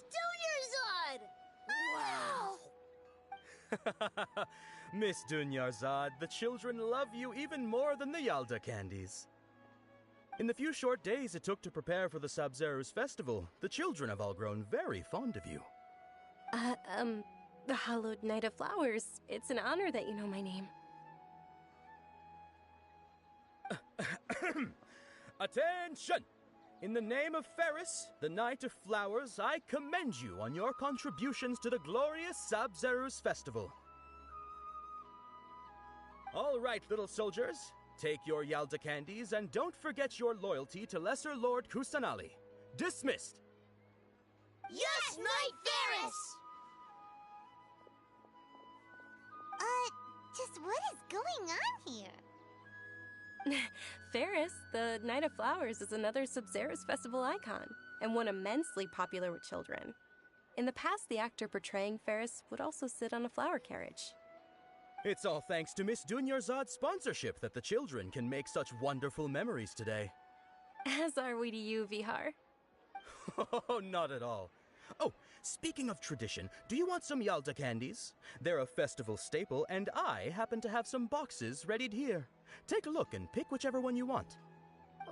Dunyarzad! Wow! Miss Dunyarzad, the children love you even more than the Yalda candies. In the few short days it took to prepare for the Sub-Zerus festival, the children have all grown very fond of you. The Hallowed Knight of Flowers. It's an honor that you know my name. Attention! In the name of Ferris, the Knight of Flowers, I commend you on your contributions to the glorious Sub-Zerus festival. All right, little soldiers. Take your Yalda candies and don't forget your loyalty to Lesser Lord Kusanali. Dismissed! Yes, Knight Ferris! Just what is going on here? Ferris, the Knight of Flowers, is another Sub-Zerus festival icon, and one immensely popular with children. In the past, the actor portraying Ferris would also sit on a flower carriage. It's all thanks to Miss Dunyarzad's sponsorship that the children can make such wonderful memories today. As are we to you, Vihar. Oh, not at all. Oh, speaking of tradition, do you want some Yalda candies? They're a festival staple, and I happen to have some boxes readied here. Take a look and pick whichever one you want.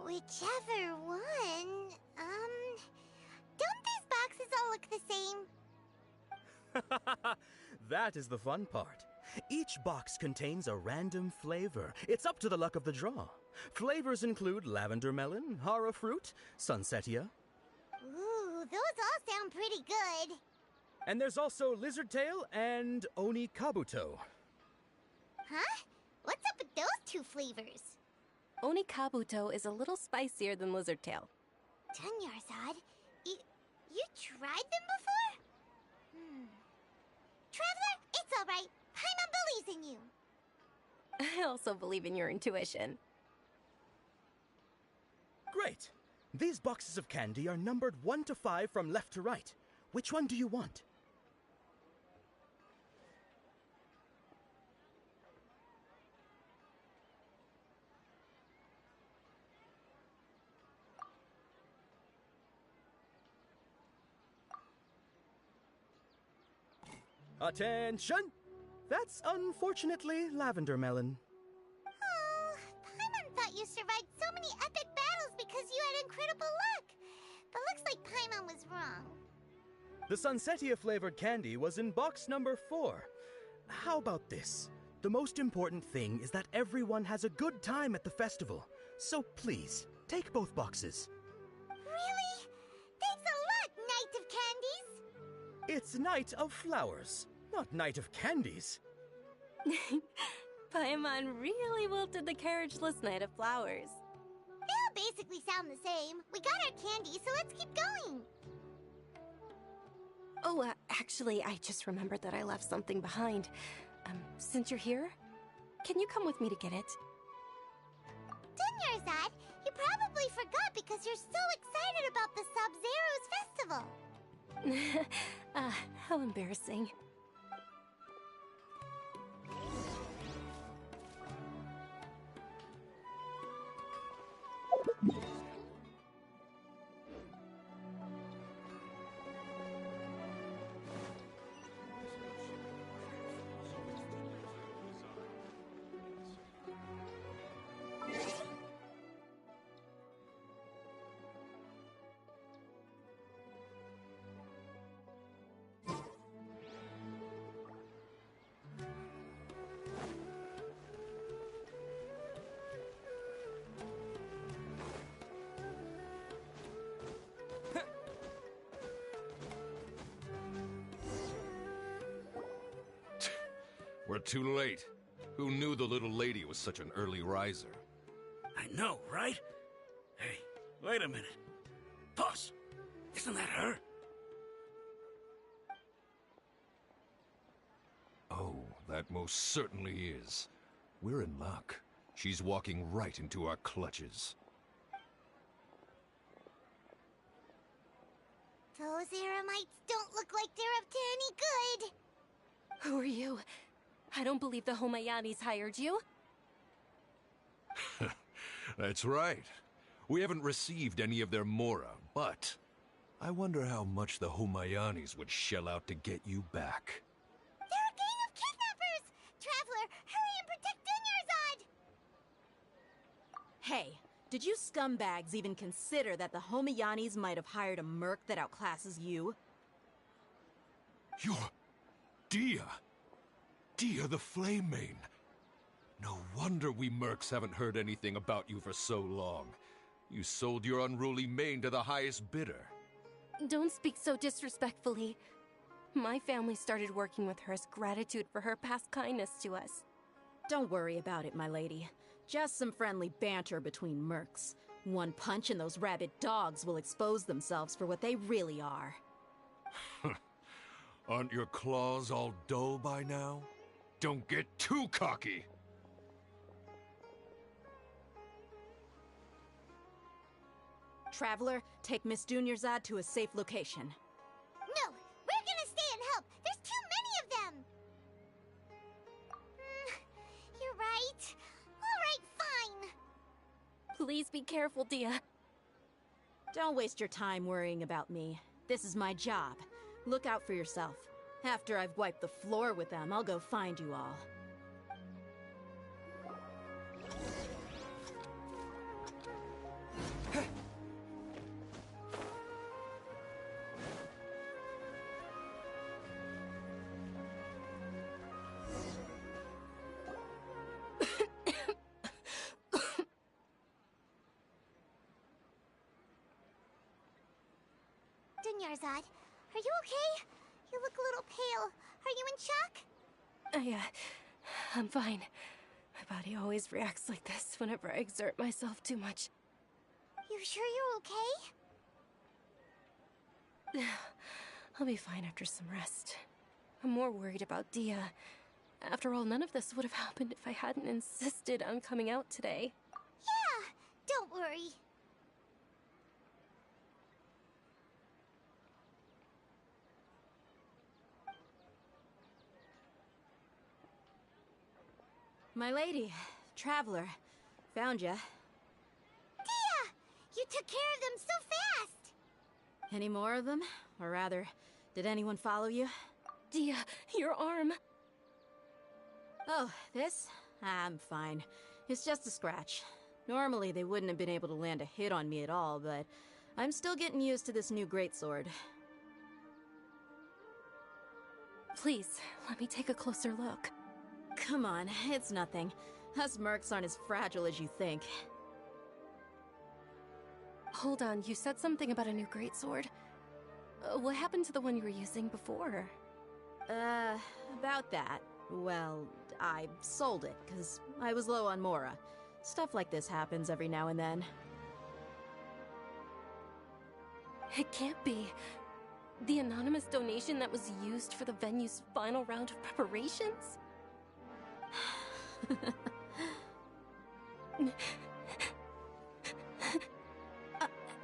Whichever one? Don't these boxes all look the same? That is the fun part. Each box contains a random flavor. It's up to the luck of the draw. Flavors include lavender melon, hara fruit, sunsetia. Ooh, those all sound pretty good. And there's also lizard tail and oni kabuto. Huh? What's up with those two flavors? Oni kabuto is a little spicier than lizard tail. Dunyarzad, you tried them before? Traveler, it's all right. Paimon believes in you. I also believe in your intuition. Great. These boxes of candy are numbered 1 to 5 from left to right. Which one do you want? Attention! That's unfortunately lavender melon. Oh, Paimon thought you survived so many epic battles because you had incredible luck. But looks like Paimon was wrong. The sunsetia flavored candy was in box number 4. How about this? The most important thing is that everyone has a good time at the festival. So please, take both boxes. Really? Thanks a lot, Knight of Candies! It's Night of Flowers, not Night of Candies. Paimon really wilted the carriageless Knight of Flowers. They all basically sound the same. We got our candy, so let's keep going. Oh, actually, I just remembered that I left something behind. Since you're here, can you come with me to get it? Dunyarzad, you probably forgot because you're so excited about the Sub-Zero's festival. How embarrassing. We're too late. Who knew the little lady was such an early riser? I know, right? Hey, wait a minute. Boss, isn't that her? Oh, that most certainly is. We're in luck. She's walking right into our clutches. Those Eremites don't look like they're up to any good. Who are you? I don't believe the Homayanis hired you. That's right. We haven't received any of their mora, but I wonder how much the Homayanis would shell out to get you back. They're a gang of kidnappers! Traveler, hurry and protect Dunyarzad! Hey, did you scumbags even consider that the Homayanis might have hired a merc that outclasses you? You're Dia! Dia the Flame Mane! No wonder we mercs haven't heard anything about you for so long. You sold your unruly mane to the highest bidder. Don't speak so disrespectfully. My family started working with her as gratitude for her past kindness to us. Don't worry about it, my lady. Just some friendly banter between mercs. One punch and those rabid dogs will expose themselves for what they really are. Aren't your claws all dull by now? Don't get too cocky! Traveler, take Miss Dunyarzad to a safe location. No, we're careful, Dia. Don't waste your time worrying about me. This is my job. Look out for yourself. After I've wiped the floor with them, I'll go find you all. Dunyarzad, are you okay? You look a little pale. Are you in shock? I'm fine. My body always reacts like this whenever I exert myself too much. You sure you're okay? I'll be fine after some rest. I'm more worried about Dia. After all, none of this would have happened if I hadn't insisted on coming out today. Yeah, don't worry. My lady, Traveler, found ya. Dia! You took care of them so fast! Any more of them? Or rather, did anyone follow you? Dia, your arm! Oh, this? I'm fine. It's just a scratch. Normally, they wouldn't have been able to land a hit on me at all, but I'm still getting used to this new greatsword. Please, let me take a closer look. Come on, it's nothing. Us mercs aren't as fragile as you think. Hold on, you said something about a new greatsword. What happened to the one you were using before? About that. Well, I sold it, because I was low on Mora. Stuff like this happens every now and then. It can't be. The anonymous donation that was used for the venue's final round of preparations?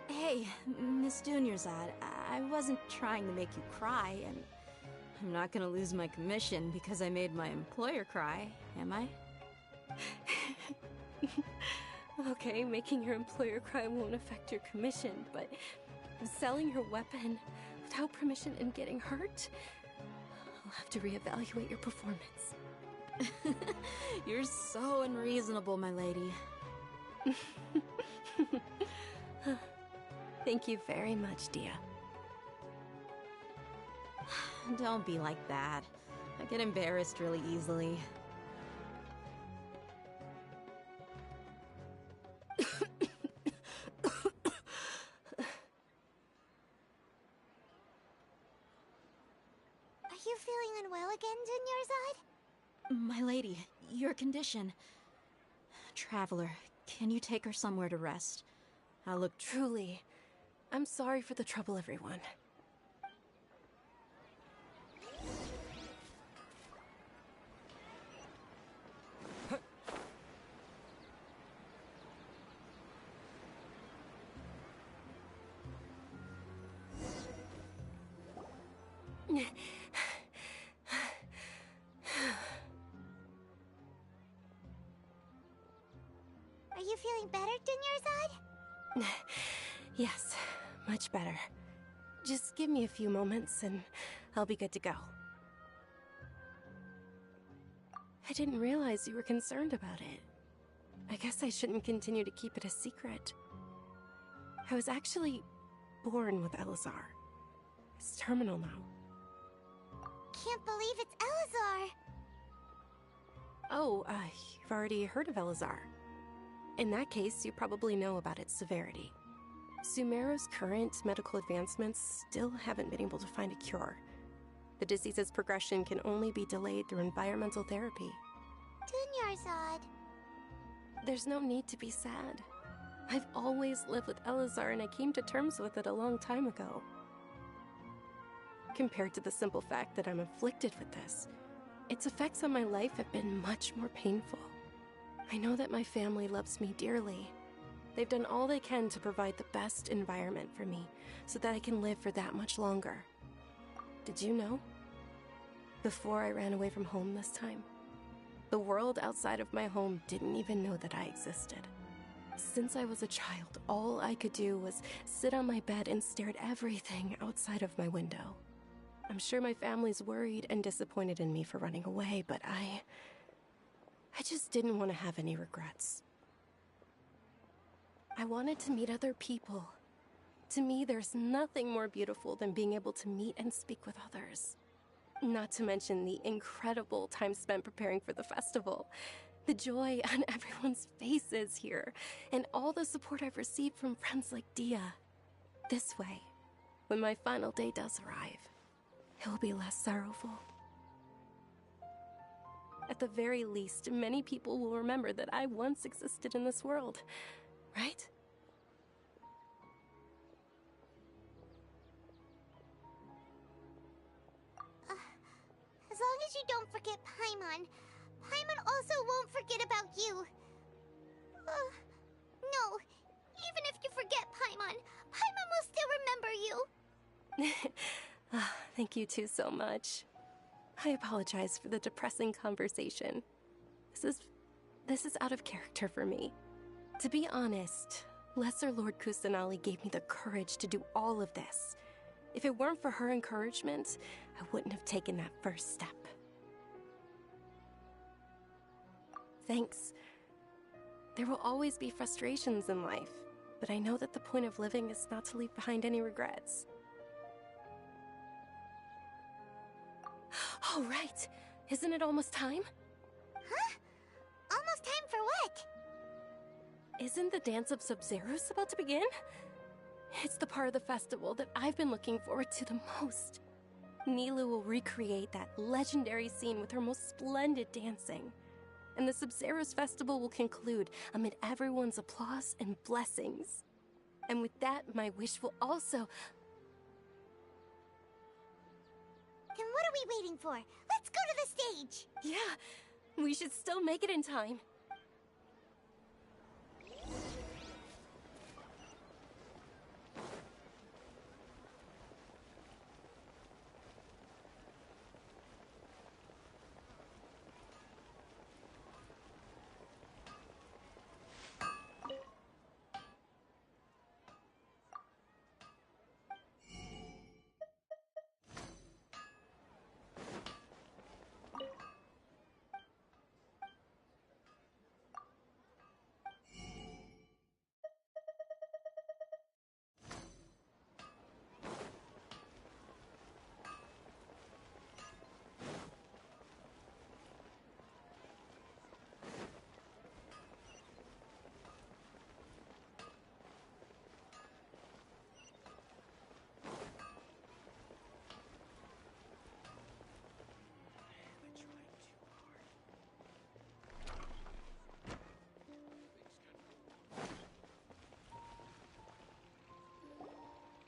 Hey, Miss Dunyarzad, I wasn't trying to make you cry, and I'm not gonna lose my commission because I made my employer cry, am I? Okay, making your employer cry won't affect your commission, but selling your weapon without permission and getting hurt? I'll have to reevaluate your performance. You're so unreasonable, my lady. Thank you very much, Dia. Don't be like that. I get embarrassed really easily. Are you feeling unwell again, Dunyarzad? My lady, your condition. Traveler, can you take her somewhere to rest? I'll look Truly, I'm sorry for the trouble, everyone. Are you feeling better, Dunyarzad? Yes, much better. Just give me a few moments and I'll be good to go. I didn't realize you were concerned about it. I guess I shouldn't continue to keep it a secret. I was actually born with Elazar. It's terminal now. Can't believe it's Elazar! Oh, you've already heard of Elazar. In that case, you probably know about its severity. Sumeru's current medical advancements still haven't been able to find a cure. The disease's progression can only be delayed through environmental therapy. Dunyarzad. There's no need to be sad. I've always lived with Elazar and I came to terms with it a long time ago. Compared to the simple fact that I'm afflicted with this, its effects on my life have been much more painful. I know that my family loves me dearly. They've done all they can to provide the best environment for me so that I can live for that much longer. Did you know? Before I ran away from home this time, the world outside of my home didn't even know that I existed. Since I was a child, all I could do was sit on my bed and stare at everything outside of my window. I'm sure my family's worried and disappointed in me for running away, but I just didn't want to have any regrets. I wanted to meet other people. To me, there's nothing more beautiful than being able to meet and speak with others. Not to mention the incredible time spent preparing for the festival. The joy on everyone's faces here, and all the support I've received from friends like Dia. This way, when my final day does arrive, it will be less sorrowful. At the very least, many people will remember that I once existed in this world, right? As long as you don't forget Paimon, Paimon also won't forget about you. No, even if you forget Paimon, Paimon will still remember you. Thank you two so much. I apologize for the depressing conversation. This is out of character for me. To be honest, Lesser Lord Kusanali gave me the courage to do all of this. If it weren't for her encouragement, I wouldn't have taken that first step. Thanks. There will always be frustrations in life, but I know that the point of living is not to leave behind any regrets. All right. Isn't it almost time? Huh? Almost time for what? Isn't the Dance of Sub-Zeros about to begin? It's the part of the festival that I've been looking forward to the most. Nilou will recreate that legendary scene with her most splendid dancing. And the Sub-Zeros festival will conclude amid everyone's applause and blessings. And with that, my wish will also... Then what are we waiting for? Let's go to the stage! Yeah, we should still make it in time.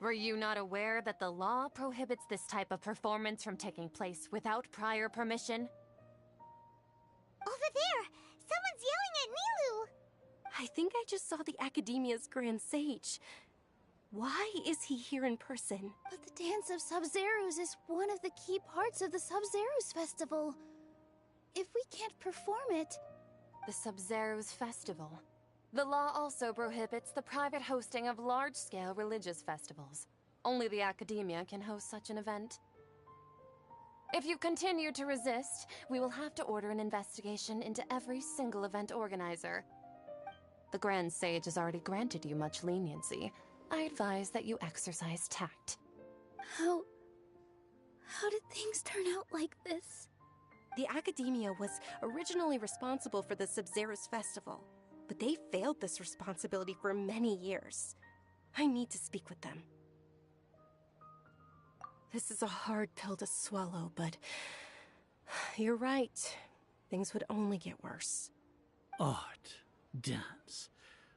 Were you not aware that the law prohibits this type of performance from taking place without prior permission? Over there! Someone's yelling at Nilou! I think I just saw the Academia's Grand Sage. Why is he here in person? But the Dance of Sub-Zeros is one of the key parts of the Sub-Zeros festival. If we can't perform it... The Sub-Zeros festival. The law also prohibits the private hosting of large-scale religious festivals. Only the Academia can host such an event. If you continue to resist, we will have to order an investigation into every single event organizer. The Grand Sage has already granted you much leniency. I advise that you exercise tact. How did things turn out like this? The Academia was originally responsible for the Sub-Zeros festival, but they failed this responsibility for many years. I need to speak with them. This is a hard pill to swallow, but you're right. Things would only get worse. Art, dance.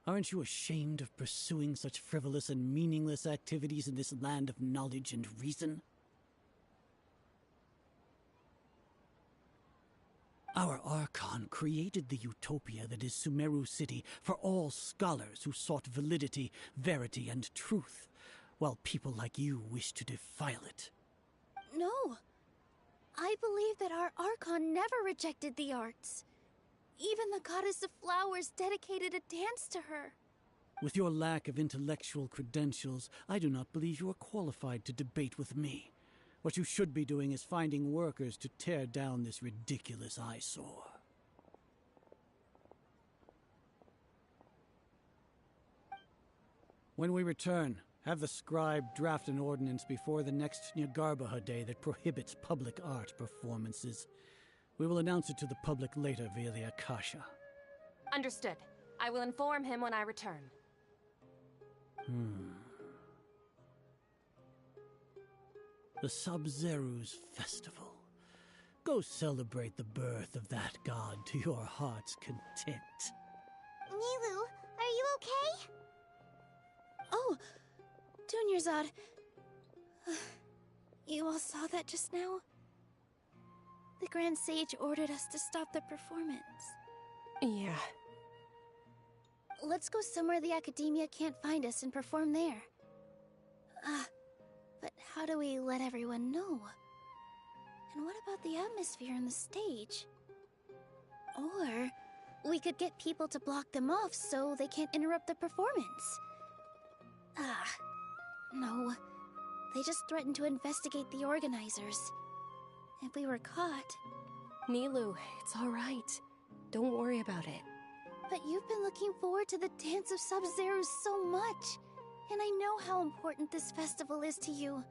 Aren't you ashamed of pursuing such frivolous and meaningless activities in this land of knowledge and reason? Our Archon created the utopia that is Sumeru City for all scholars who sought validity, verity, and truth, while people like you wish to defile it. No. I believe that our Archon never rejected the arts. Even the goddess of flowers dedicated a dance to her. With your lack of intellectual credentials, I do not believe you are qualified to debate with me. What you should be doing is finding workers to tear down this ridiculous eyesore. When we return, have the scribe draft an ordinance before the next Nyargarbaha Day that prohibits public art performances. We will announce it to the public later via the Akasha. Understood. I will inform him when I return. The Sub-Zeru's Festival. Go celebrate the birth of that god to your heart's content. Nilu, are you okay? Oh, Dunyarzad. You all saw that just now? The Grand Sage ordered us to stop the performance. Yeah. Let's go somewhere the Academia can't find us and perform there. But how do we let everyone know? And what about the atmosphere on the stage? Or we could get people to block them off so they can't interrupt the performance. No. They just threatened to investigate the organizers. If we were caught... Nilu, it's alright. Don't worry about it. But you've been looking forward to the Dance of Sub-Zero so much. And I know how important this festival is to you.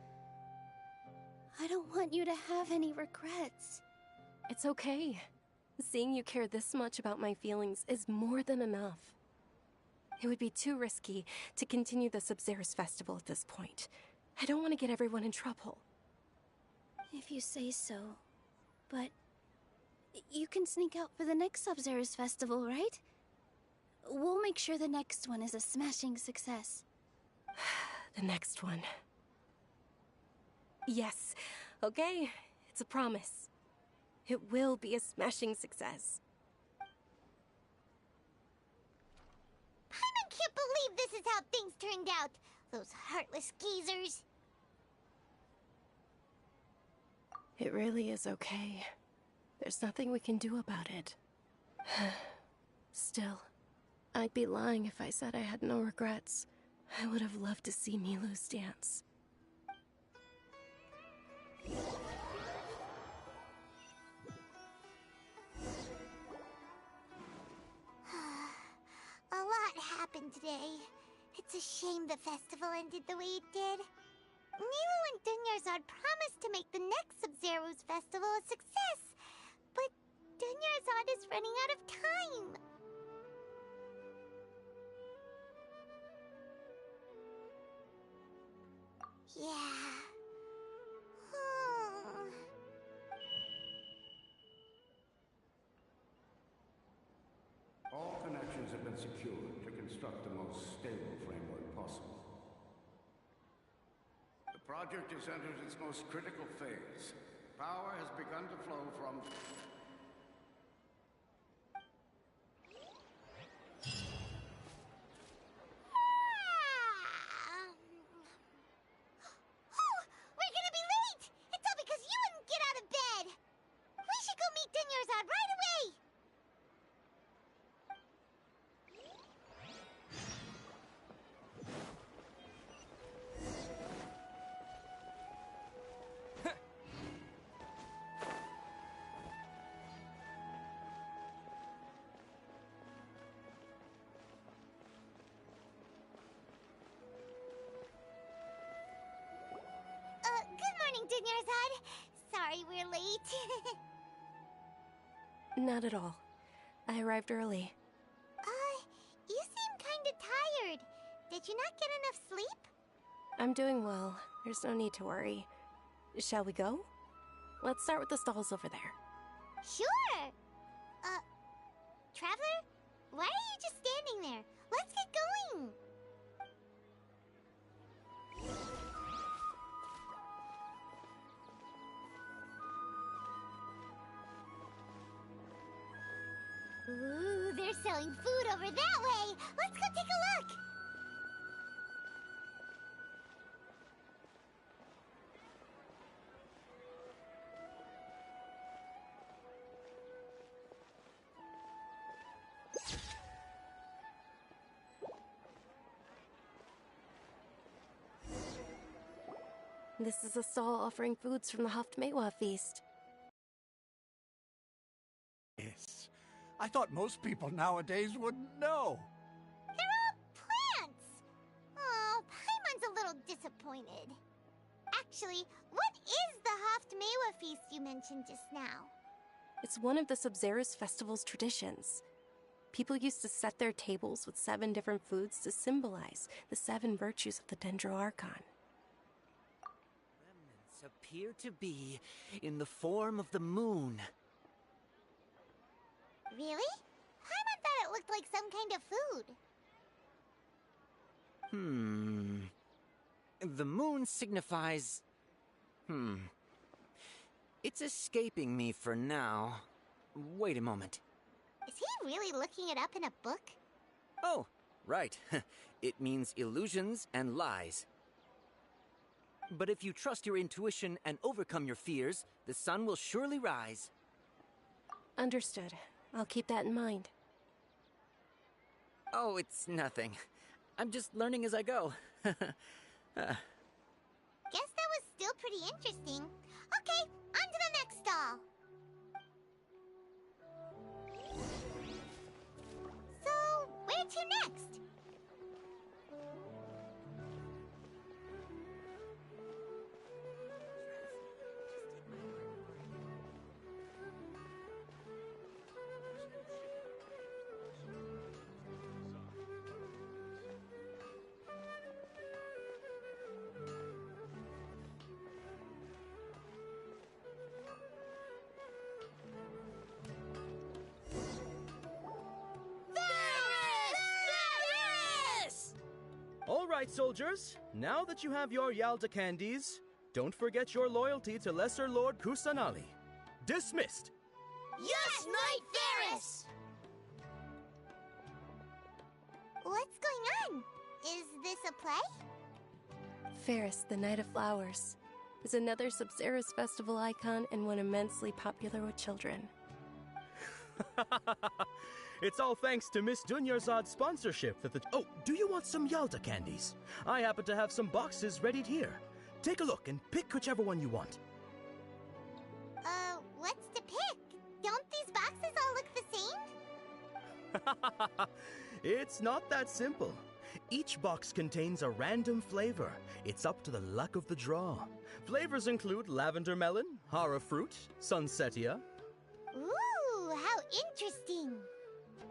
I don't want you to have any regrets. It's okay. Seeing you care this much about my feelings is more than enough. It would be too risky to continue the Sub-Zero's festival at this point. I don't want to get everyone in trouble. If you say so. But you can sneak out for the next Sub-Zero's festival, right? We'll make sure the next one is a smashing success. The next one. Yes. Okay. It's a promise. It will be a smashing success. I can't believe this is how things turned out. Those heartless geezers. It really is okay. There's nothing we can do about it. Still, I'd be lying if I said I had no regrets. I would have loved to see Milu's dance. A lot happened today. It's a shame the festival ended the way it did. Nilu and Dunyarzad promised to make the next Sub-Zero's festival a success, but Dunyarzad is running out of time. Yeah. All connections have been secured to construct the most stable framework possible. The project has entered its most critical phase. Power has begun to flow from... We're gonna be late! It's all because you wouldn't get out of bed! We should go meet Dunyarzad right away! Good morning, Dunyarzad. Sorry we're late. Not at all. I arrived early. You seem kinda tired. Did you not get enough sleep? I'm doing well. There's no need to worry. Shall we go? Let's start with the stalls over there. Sure! Traveler? Why are you just standing there? Let's get going! Ooh, they're selling food over that way! Let's go take a look! This is a stall offering foods from the Haftmewa feast. Yes. I thought most people nowadays wouldn't know. They're all plants! Oh, Paimon's a little disappointed. Actually, what is the Haftmewa feast you mentioned just now? It's one of the Sabzeruz festival's traditions. People used to set their tables with 7 different foods to symbolize the 7 virtues of the Dendroarchon. Remnants appear to be in the form of the moon. Really? Paimon thought it looked like some kind of food. The moon signifies... It's escaping me for now. Wait a moment. Is he really looking it up in a book? Oh, right. It means illusions and lies. But if you trust your intuition and overcome your fears, the sun will surely rise. Understood. I'll keep that in mind. Oh, it's nothing. I'm just learning as I go. Guess that was still pretty interesting. Okay, on to the next stall. So, where to next? All right, soldiers. Now that you have your Yalda candies, don't forget your loyalty to Lesser Lord Kusanali. Dismissed! Yes, Knight Varys! What's going on? Is this a play? Ferris, the Knight of Flowers, is another Sabzeruz festival icon and one immensely popular with children. It's all thanks to Miss Dunyarzad's sponsorship that the... Oh, do you want some Yalda candies? I happen to have some boxes readied here. Take a look and pick whichever one you want. What's to pick? Don't these boxes all look the same? It's not that simple. Each box contains a random flavor. It's up to the luck of the draw. Flavors include lavender melon, hara fruit, sunsetia. Ooh, how interesting.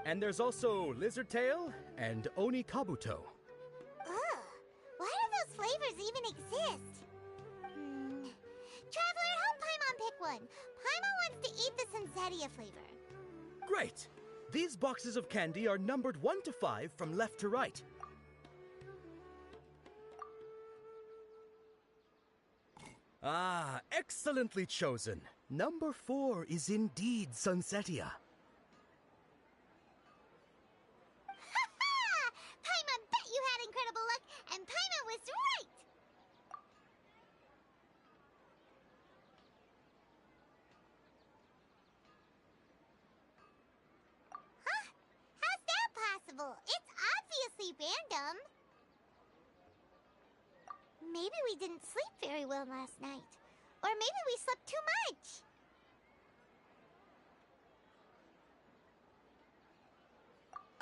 And there's also lizard tail and oni kabuto. Ugh, why do those flavors even exist? Traveler, help Paimon pick one. Paimon wants to eat the sunsetia flavor. Great! These boxes of candy are numbered 1 to 5 from left to right. Ah, excellently chosen. Number 4 is indeed sunsetia. Ha-ha! Paimon bet you had incredible luck, and Paimon was right! Huh? How's that possible? It's obviously random. Maybe we didn't sleep very well last night. Or maybe we slept too much.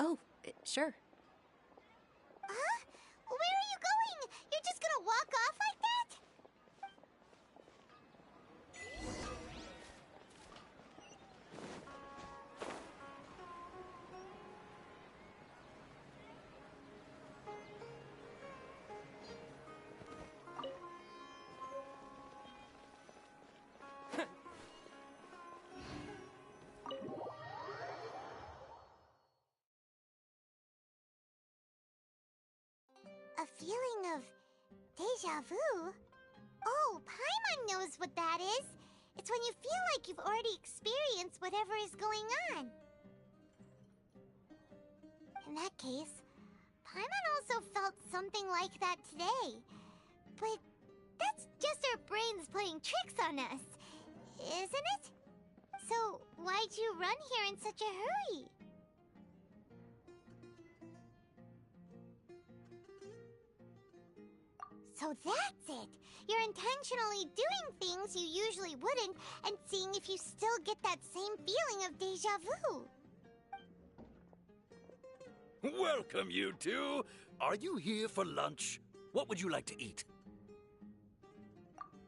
Oh, sure. Huh? Where are you going? You're just gonna walk off like that? A feeling of deja vu? Oh, Paimon knows what that is. It's when you feel like you've already experienced whatever is going on. In that case, Paimon also felt something like that today. But that's just our brains playing tricks on us, isn't it? So why'd you run here in such a hurry? So that's it. You're intentionally doing things you usually wouldn't and seeing if you still get that same feeling of deja vu. Welcome, you two. Are you here for lunch? What would you like to eat?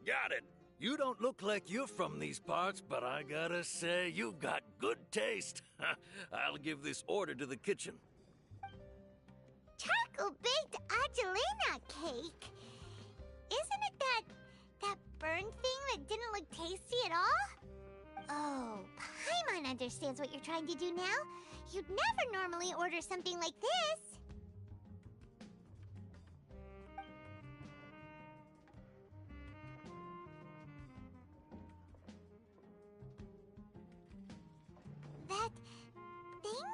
Got it. You don't look like you're from these parts, but I gotta say, you've got good taste. I'll give this order to the kitchen. Charcoal-baked Angelina cake? Isn't it that burned thing that didn't look tasty at all? Oh, Paimon understands what you're trying to do now. You'd never normally order something like this. That thing?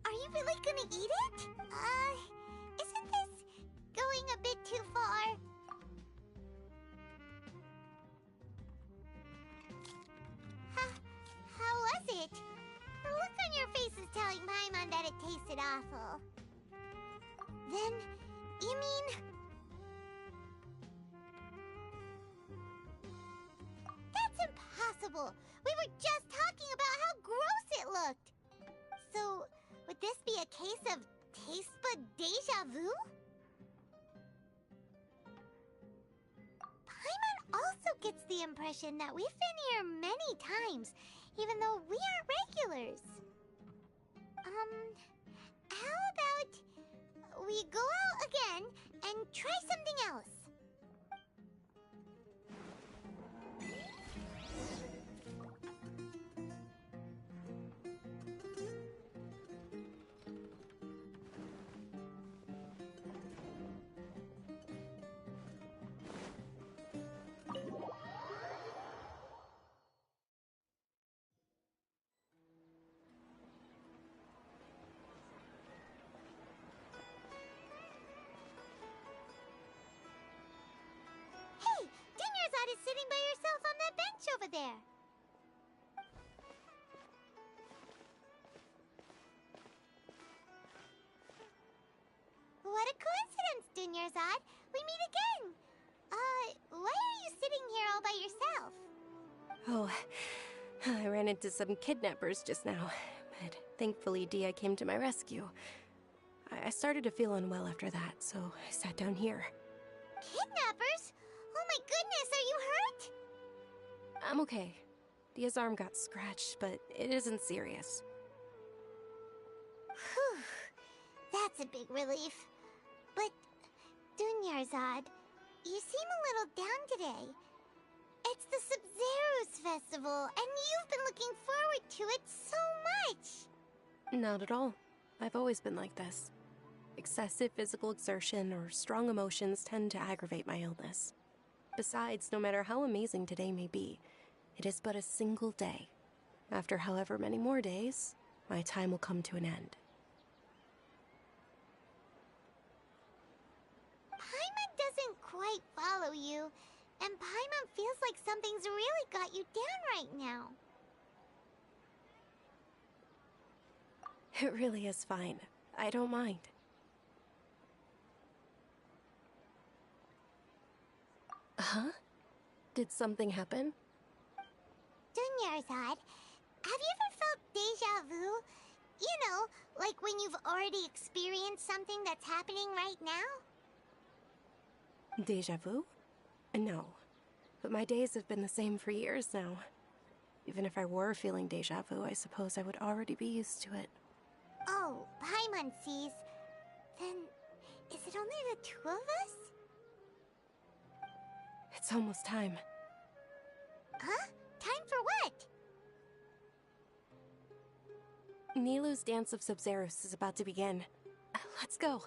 Are you really gonna eat it? Isn't this going a bit too far? How was it? The look on your face is telling Paimon that it tasted awful. Then, you mean... That's impossible! We were just talking about how gross it looked! So, would this be a case of taste bud deja vu? Paimon also gets the impression that we've been here many times, even though we aren't regulars. How about we go out again and try something else? Is sitting by yourself on that bench over there. What a coincidence, Dunyarzad. We meet again. Why are you sitting here all by yourself? Oh, I ran into some kidnappers just now, but thankfully Dia came to my rescue. I started to feel unwell after that, so I sat down here. Kidnappers? Oh my goodness, are you hurt? I'm okay. Dia's arm got scratched, but it isn't serious. Whew. That's a big relief. But, Dunyarzad, you seem a little down today. It's the Sub-Zero's festival, and you've been looking forward to it so much. Not at all. I've always been like this. Excessive physical exertion or strong emotions tend to aggravate my illness. Besides, no matter how amazing today may be, it is but a single day. After however many more days, my time will come to an end. Paimon doesn't quite follow you, and Paimon feels like something's really got you down right now. It really is fine. I don't mind. Huh? Did something happen? Dunyarzad, have you ever felt deja vu? You know, like when you've already experienced something that's happening right now? Deja vu? No. But my days have been the same for years now. Even if I were feeling deja vu, I suppose I would already be used to it. Oh, Paimon sees. Then, is it only the two of us? It's almost time. Huh? Time for what? Nilou's Dance of Sub-Zeros is about to begin. Let's go.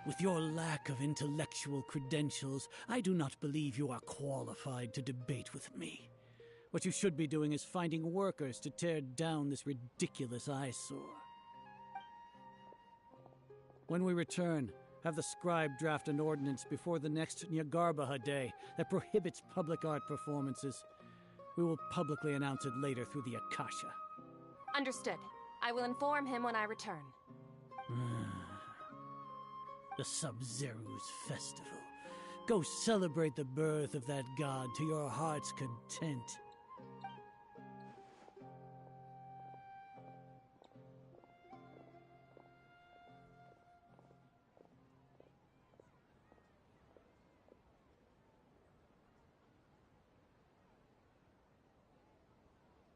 With your lack of intellectual credentials, I do not believe you are qualified to debate with me. What you should be doing is finding workers to tear down this ridiculous eyesore. When we return, have the scribe draft an ordinance before the next Nyagarbaha Day that prohibits public art performances. We will publicly announce it later through the Akasha. Understood. I will inform him when I return. The Sub-Zeru's festival. Go celebrate the birth of that god to your heart's content.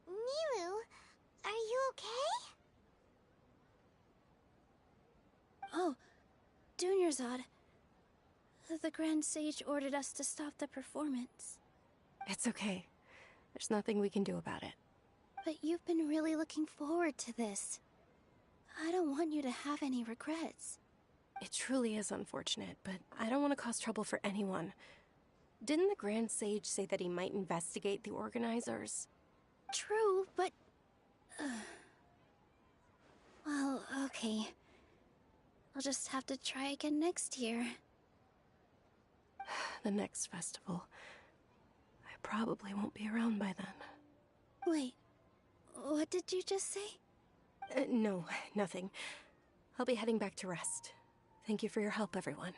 Nilu, are you okay? Oh, Dunyarzad. The Grand Sage ordered us to stop the performance. It's okay. There's nothing we can do about it. But you've been really looking forward to this. I don't want you to have any regrets. It truly is unfortunate, but I don't want to cause trouble for anyone. Didn't the Grand Sage say that he might investigate the organizers? True, but... well, okay. I'll just have to try again next year. The next festival. I probably won't be around by then. Wait, what did you just say? No, nothing. I'll be heading back to rest. Thank you for your help, everyone.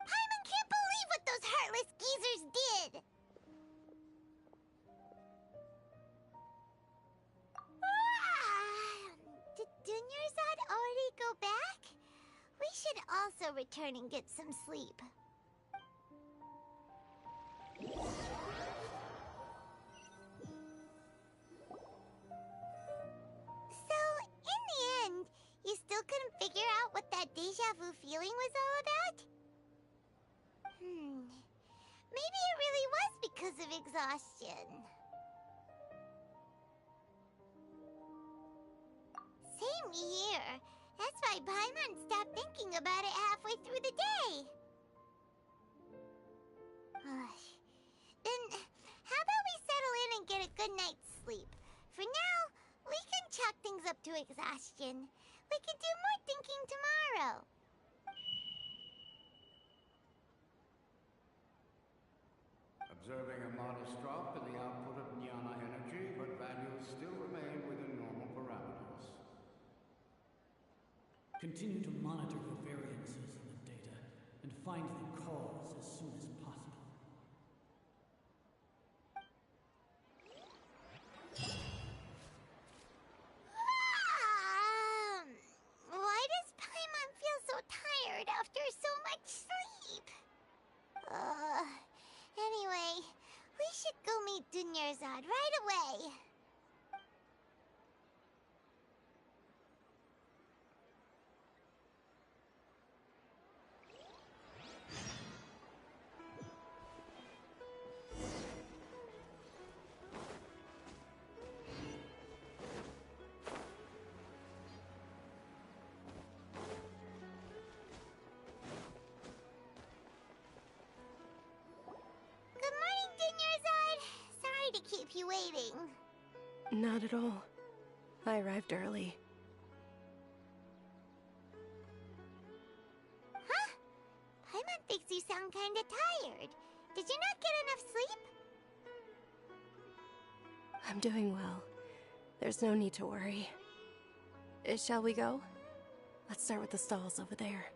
Paimon can't believe what those heartless geezers did! Did Dunyarzad already go back? We should also return and get some sleep. So, in the end, you still couldn't figure out what that deja vu feeling was all about? Maybe it really was because of exhaustion. Same here. That's why Paimon stopped thinking about it halfway through the day. Then, how about we settle in and get a good night's sleep? For now, we can chalk things up to exhaustion. We can do more thinking tomorrow. Observing a modest drop in the output of Jnana energy, but values still remain within normal parameters. Continue to monitor for variances in the data and find the cause as soon as possible. Why does Paimon feel so tired after so much sleep? Anyway, we should go meet Dunyarzad right away. Keep you waiting. Not at all. I arrived early. Huh? Paimon thinks you sound kinda tired. Did you not get enough sleep? I'm doing well. There's no need to worry. Shall we go? Let's start with the stalls over there.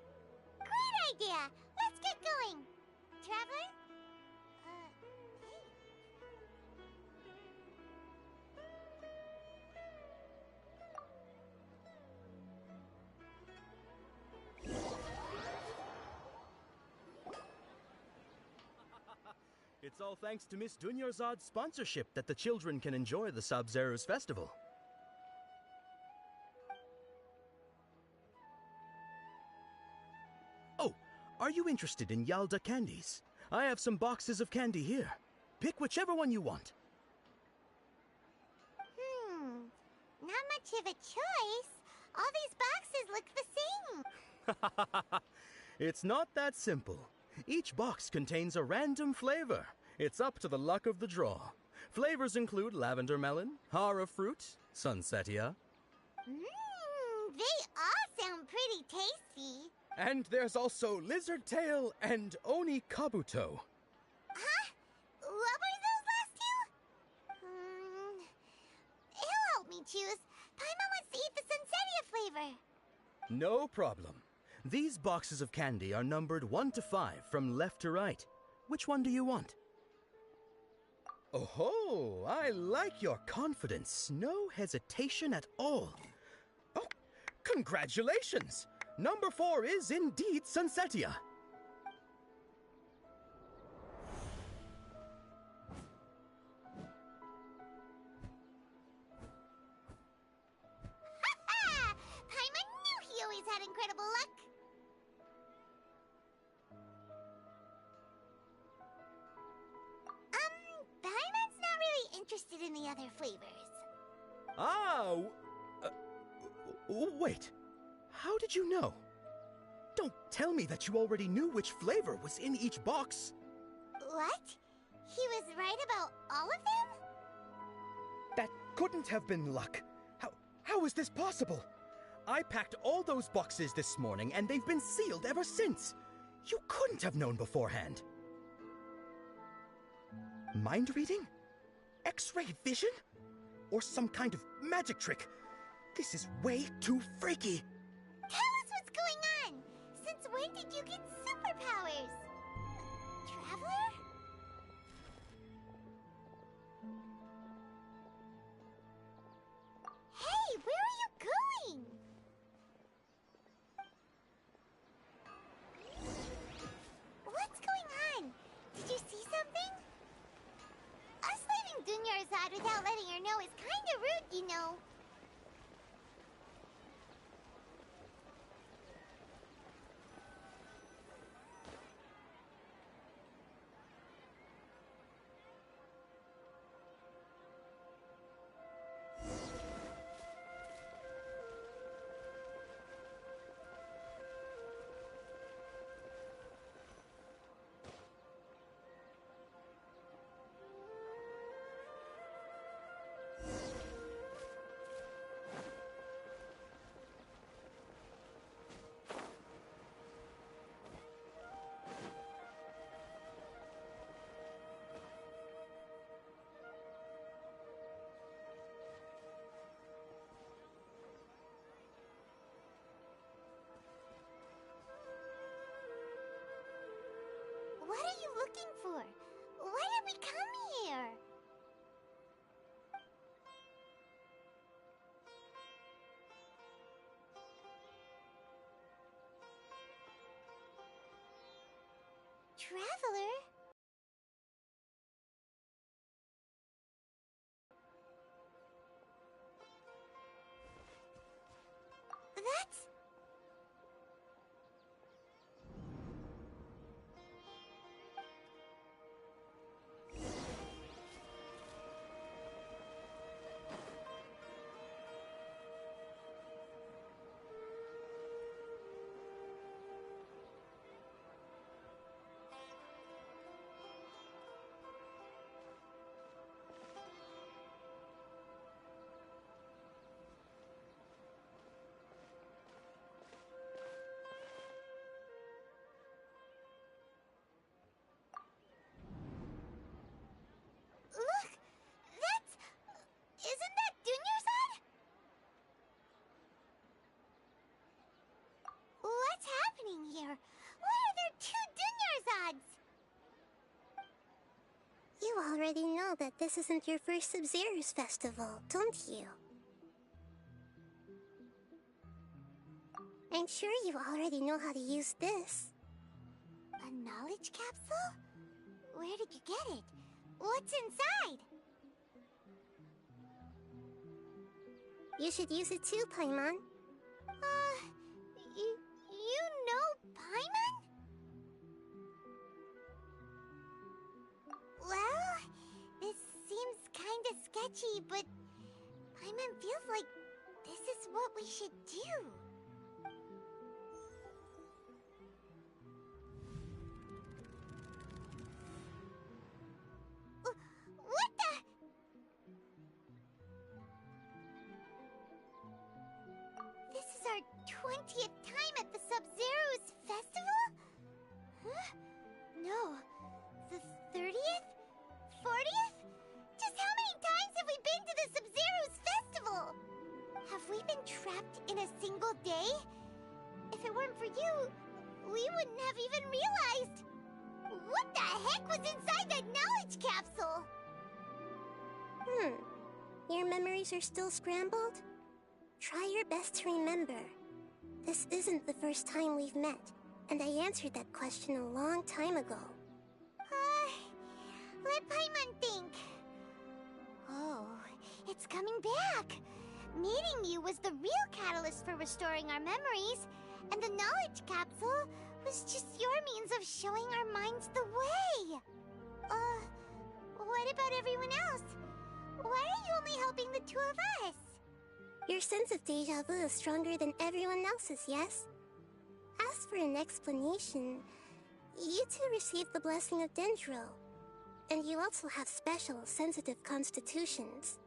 Great idea! Let's get going! Traveler? It's all thanks to Miss Dunyarzad's sponsorship that the children can enjoy the Sub-Zeru's festival. Oh, are you interested in Yalda candies? I have some boxes of candy here. Pick whichever one you want. Not much of a choice. All these boxes look the same. It's not that simple. Each box contains a random flavor. It's up to the luck of the draw. Flavors include lavender melon, hara fruit, sunsetia. They all sound pretty tasty. And there's also Lizard Tail and Oni Kabuto. Huh? What were those last two? He'll help me choose. Paimon wants to eat the Sunsettia flavor. No problem. These boxes of candy are numbered 1 to 5 from left to right. Which one do you want? Oh, I like your confidence. No hesitation at all. Oh, congratulations! Number 4 is indeed Sunsettia. Ha! Paimon knew he always had incredible luck. Paimon's not really interested in the other flavors. Ah, wait. How did you know? Don't tell me that you already knew which flavor was in each box. What? He was right about all of them? That couldn't have been luck. How is this possible? I packed all those boxes this morning and they've been sealed ever since. You couldn't have known beforehand. Mind reading? X-ray vision? Or some kind of magic trick? This is way too freaky. Tell us what's going on! Since when did you get superpowers? Traveler? Hey, where are you going? What's going on? Did you see something? Us leaving Dunyarzad without letting her know is kinda rude, you know. What are you looking for? Why did we come here? Traveler? That's... Look! That's... Isn't that Dunyarzad? What's happening here? Why are there 2 Dunyarzads? You already know that this isn't your first Sub-Zero's festival, don't you? I'm sure you already know how to use this. A knowledge capsule? Where did you get it? What's inside? You should use it too, Paimon. You know Paimon? Well, this seems kinda sketchy, but Paimon feels like this is what we should do. What the? This is our 20th time at the Sub-Zero's we wouldn't have even realized. What the heck was inside that knowledge capsule? Your memories are still scrambled? Try your best to remember. This isn't the first time we've met, and I answered that question a long time ago. Let Paimon think. Oh, it's coming back. Meeting you was the real catalyst for restoring our memories, and the knowledge capsule was just your means of showing our minds the way. What about everyone else? Why are you only helping the two of us? Your sense of deja vu is stronger than everyone else's, yes? As for an explanation, you two received the blessing of Dendro, and you also have special, sensitive constitutions.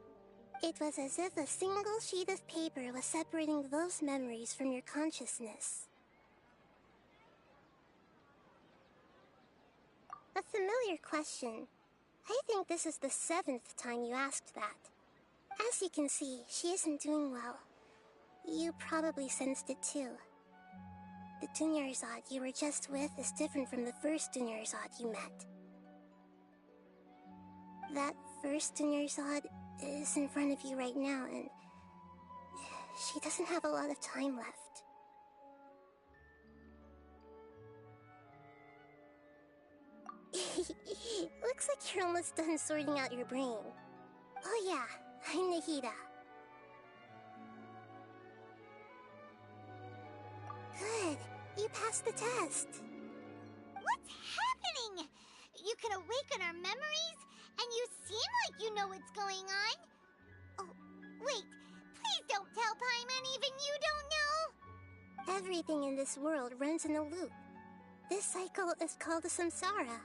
It was as if a single sheet of paper was separating those memories from your consciousness. A familiar question. I think this is the 7th time you asked that. As you can see, she isn't doing well. You probably sensed it too. The Dunyarzad you were just with is different from the first Dunyarzad you met. That first Dunyarzad is in front of you right now, and she doesn't have a lot of time left. Looks like you're almost done sorting out your brain. Oh yeah, I'm Nahida. Good, you passed the test. What's happening? You can awaken our memories, and you seem like you know what's going on. Oh, wait, please don't tell Paimon even you don't know. Everything in this world runs in a loop. This cycle is called a samsara.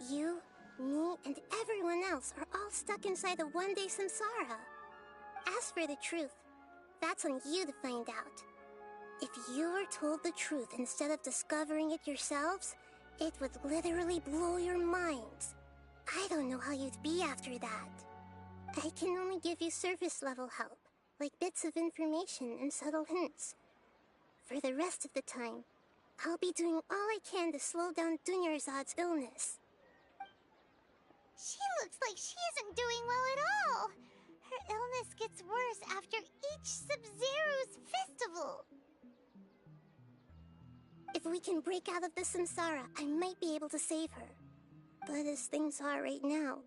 You, me, and everyone else are all stuck inside a one-day samsara. As for the truth, that's on you to find out. If you were told the truth instead of discovering it yourselves, it would literally blow your minds. I don't know how you'd be after that. I can only give you surface-level help, like bits of information and subtle hints. For the rest of the time, I'll be doing all I can to slow down Dunyarzad's illness. She looks like she isn't doing well at all. Her illness gets worse after each Sub-Zero's festival. If we can break out of the samsara, I might be able to save her. But as things are right now,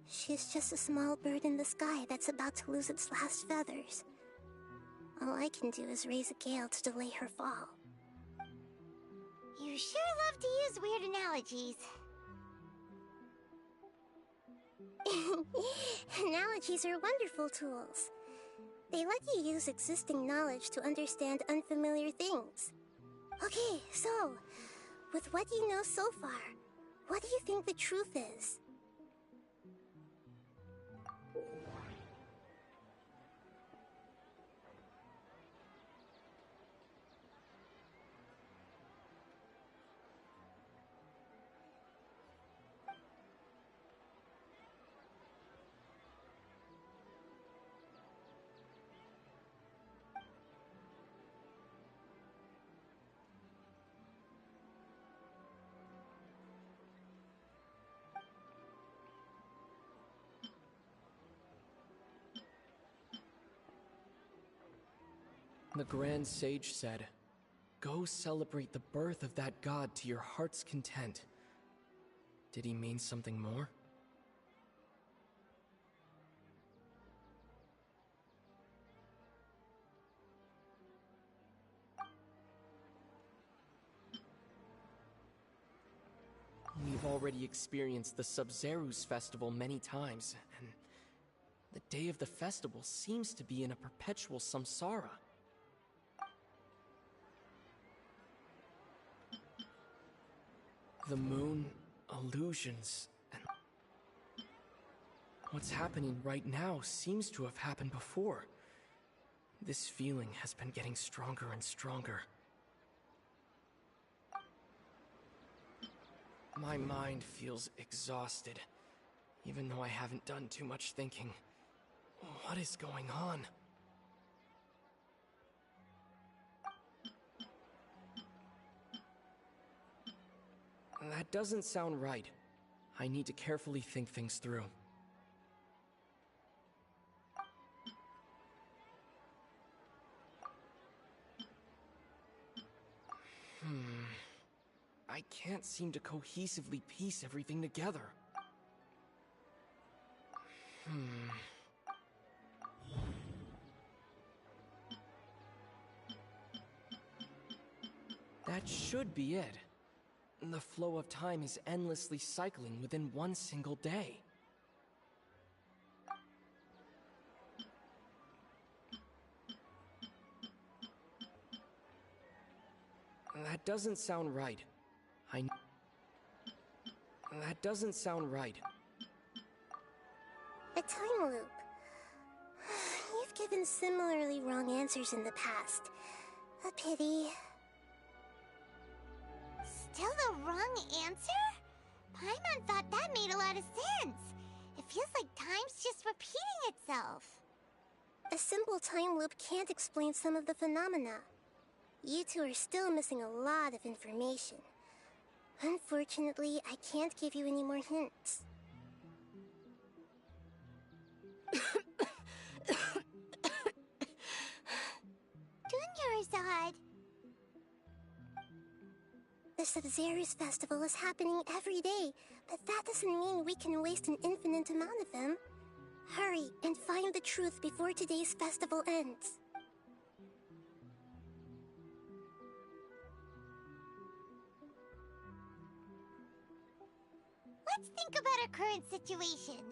she's just a small bird in the sky that's about to lose its last feathers. All I can do is raise a gale to delay her fall. You sure love to use weird analogies. Analogies are wonderful tools. They let you use existing knowledge to understand unfamiliar things. Okay, so, with what you know so far, what do you think the truth is? The Grand Sage said, "Go celebrate the birth of that god to your heart's content." Did he mean something more? We've already experienced the Sub-Zero's festival many times, and the day of the festival seems to be in a perpetual samsara. The moon, illusions, and what's happening right now seems to have happened before. This feeling has been getting stronger and stronger. My mind feels exhausted, even though I haven't done too much thinking. What is going on? That doesn't sound right. I need to carefully think things through. I can't seem to cohesively piece everything together. That should be it. The flow of time is endlessly cycling within one single day. That doesn't sound right. That doesn't sound right. A time loop. You've given similarly wrong answers in the past. A pity. Still the wrong answer? Paimon thought that made a lot of sense. It feels like time's just repeating itself. A simple time loop can't explain some of the phenomena. You two are still missing a lot of information. Unfortunately, I can't give you any more hints. Dunyarzad! The Sub-Zero's festival is happening every day, but that doesn't mean we can waste an infinite amount of them. Hurry and find the truth before today's festival ends. Let's think about our current situation.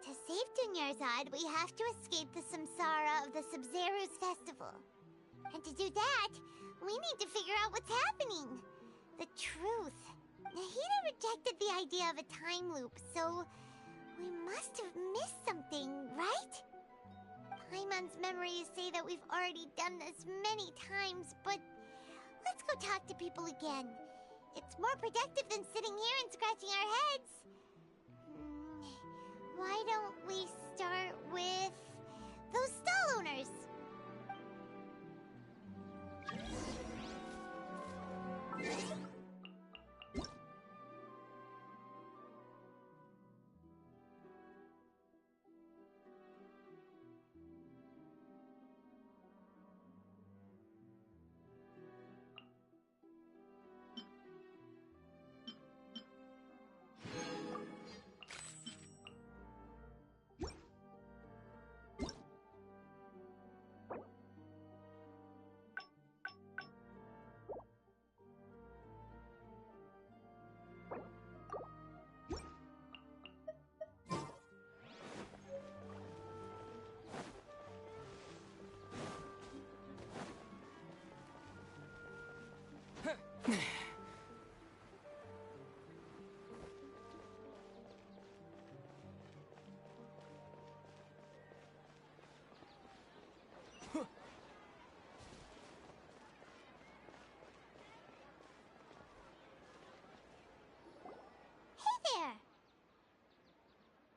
To save Dunyarzad, we have to escape the samsara of the Sub-Zero's festival. And to do that, we need to figure out what's happening. The truth. Nahida rejected the idea of a time loop, so we must have missed something, right? Paimon's memories say that we've already done this many times, but let's go talk to people again. It's more productive than sitting here and scratching our heads. Why don't we start with those stall owners?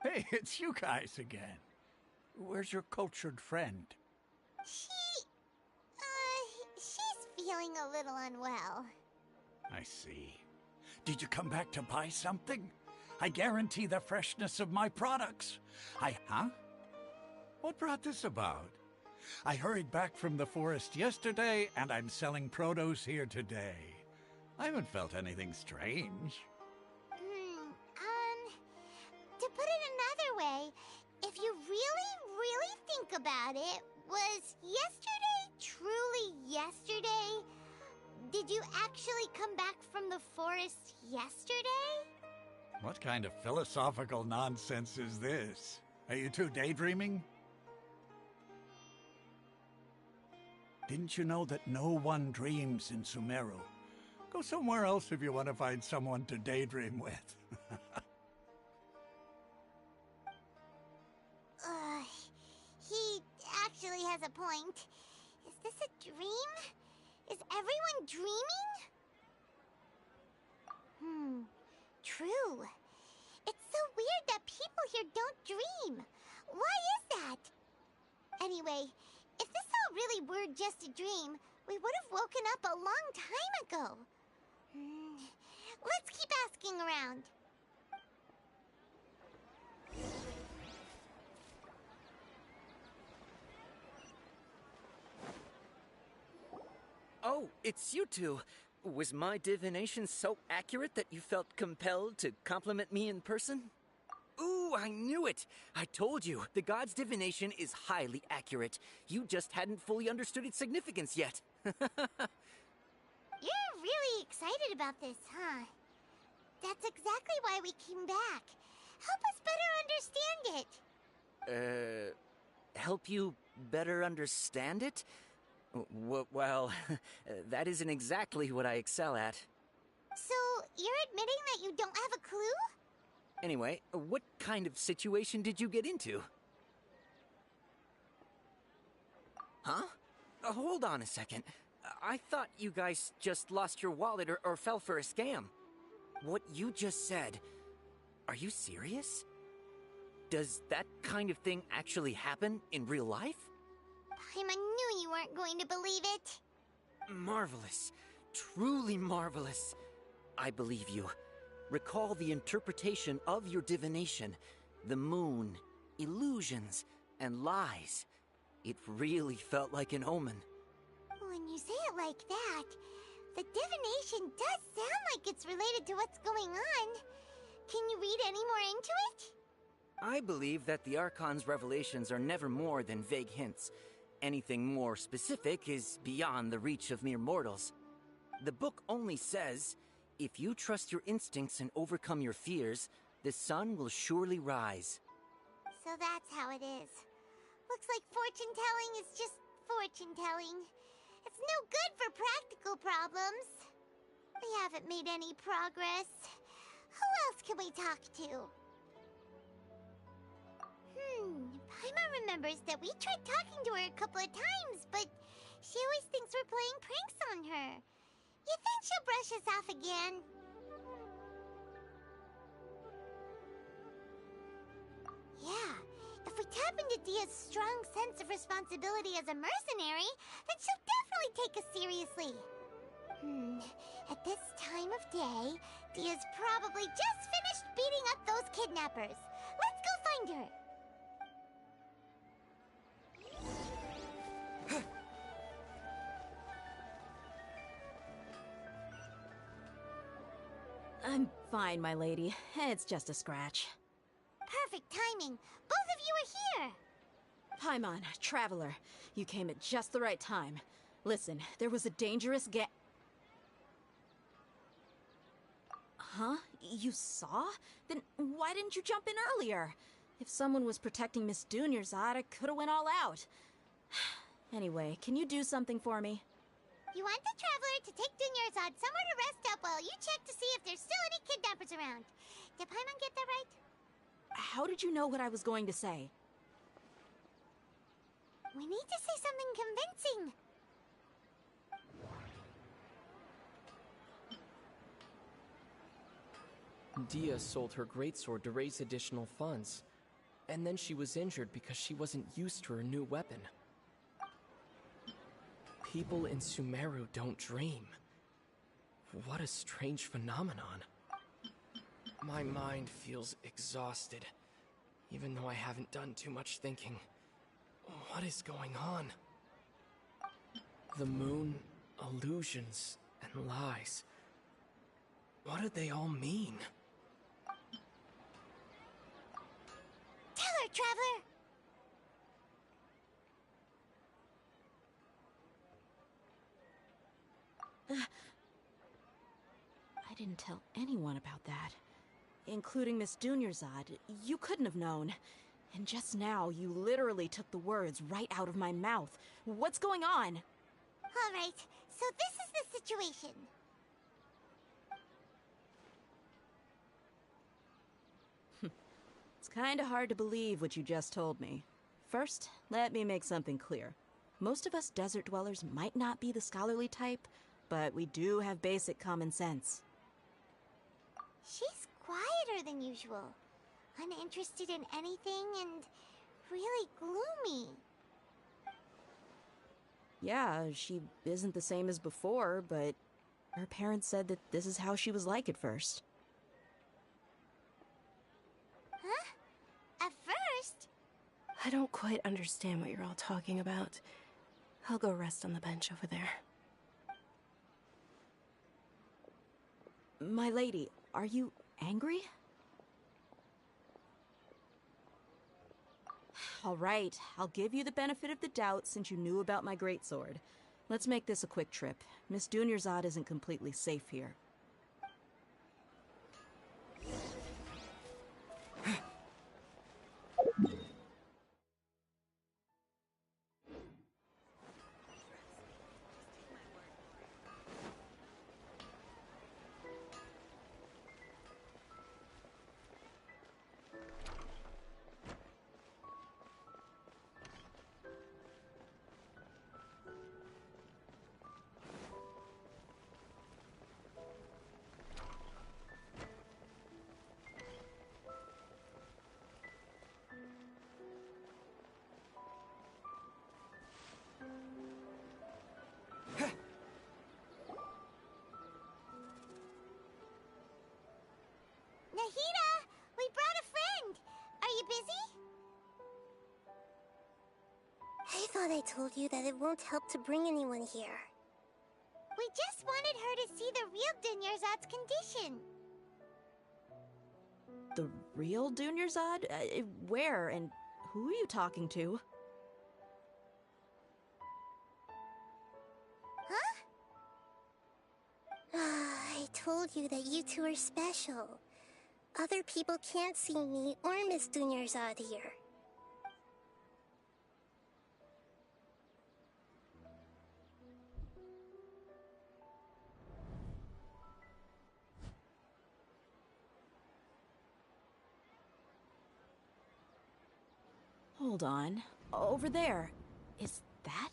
Hey, it's you guys again. Where's your cultured friend? She's feeling a little unwell. I see. Did you come back to buy something? I guarantee the freshness of my products. Huh? What brought this about? I hurried back from the forest yesterday, and I'm selling produce here today. I haven't felt anything strange. To put it another way, if you really think about it, was yesterday truly yesterday? Did you actually come back from the forest yesterday? What kind of philosophical nonsense is this? Are you two daydreaming? Didn't you know that no one dreams in Sumeru? Go somewhere else if you want to find someone to daydream with. He actually has a point. Is this a dream? Is everyone dreaming? True. It's so weird that people here don't dream. Why is that? Anyway, if this all really were just a dream, we would have woken up a long time ago. Let's keep asking around. Oh, it's you two. Was my divination so accurate that you felt compelled to compliment me in person? Ooh, I knew it! I told you, the god's divination is highly accurate. You just hadn't fully understood its significance yet. You're really excited about this, huh? That's exactly why we came back. Help us better understand it. Help you better understand it? Well, that isn't exactly what I excel at. So, you're admitting that you don't have a clue? Anyway, what kind of situation did you get into? Huh? Hold on a second. I thought you guys just lost your wallet or fell for a scam. What you just said, are you serious? Does that kind of thing actually happen in real life? Paimon knew you weren't going to believe it. Marvelous. Truly marvelous. I believe you. Recall the interpretation of your divination. The moon, illusions, and lies. It really felt like an omen. When you say it like that, the divination does sound like it's related to what's going on. Can you read any more into it? I believe that the Archon's revelations are never more than vague hints. Anything more specific is beyond the reach of mere mortals. The book only says, if you trust your instincts and overcome your fears, the sun will surely rise. So that's how it is. Looks like fortune-telling is just fortune-telling. It's no good for practical problems. We haven't made any progress. Who else can we talk to? Paimon remembers that we tried talking to her a couple of times, but she always thinks we're playing pranks on her. You think she'll brush us off again? Yeah, if we tap into Dia's strong sense of responsibility as a mercenary, then she'll definitely take us seriously. At this time of day, Dia's probably just finished beating up those kidnappers. Let's go find her. I'm fine, my lady. It's just a scratch. Perfect timing. Both of you are here. Paimon, Traveler, you came at just the right time. Listen, there was a dangerous Huh? You saw? Then why didn't you jump in earlier? If someone was protecting Miss Dunyarzad, I could've went all out. Anyway, can you do something for me? You want the Traveler to take Dunyarzad somewhere to rest up while you check to see if there's still any kidnappers around. Did Paimon get that right? How did you know what I was going to say? We need to say something convincing. Dia sold her greatsword to raise additional funds. And then she was injured because she wasn't used to her new weapon. People in Sumeru don't dream. What a strange phenomenon. My mind feels exhausted, even though I haven't done too much thinking. What is going on? The moon, illusions, and lies. What do they all mean? Tell her, Traveler! I didn't tell anyone about that. Including Miss Dunyarzad. You couldn't have known. And just now, you literally took the words right out of my mouth. What's going on? All right, so this is the situation. It's kinda hard to believe what you just told me. First, let me make something clear. Most of us desert dwellers might not be the scholarly type, but we do have basic common sense. She's quieter than usual. Uninterested in anything and really gloomy. Yeah, she isn't the same as before, but Her parents said that this is how she was like at first. Huh? At first? I don't quite understand what you're all talking about. I'll go rest on the bench over there. My lady, are you angry? All right, I'll give you the benefit of the doubt since you knew about my greatsword. Let's make this a quick trip. Miss Dunyarzad isn't completely safe here. Nahida, we brought a friend. Are you busy? I thought I told you that it won't help to bring anyone here. We just wanted her to see the real Dunyarzad's condition. The real Dunyarzad? Where and who are you talking to? Huh? I told you that you two are special. Other people can't see me or Miss Dunyarzad here. Hold on. Over there. Is that?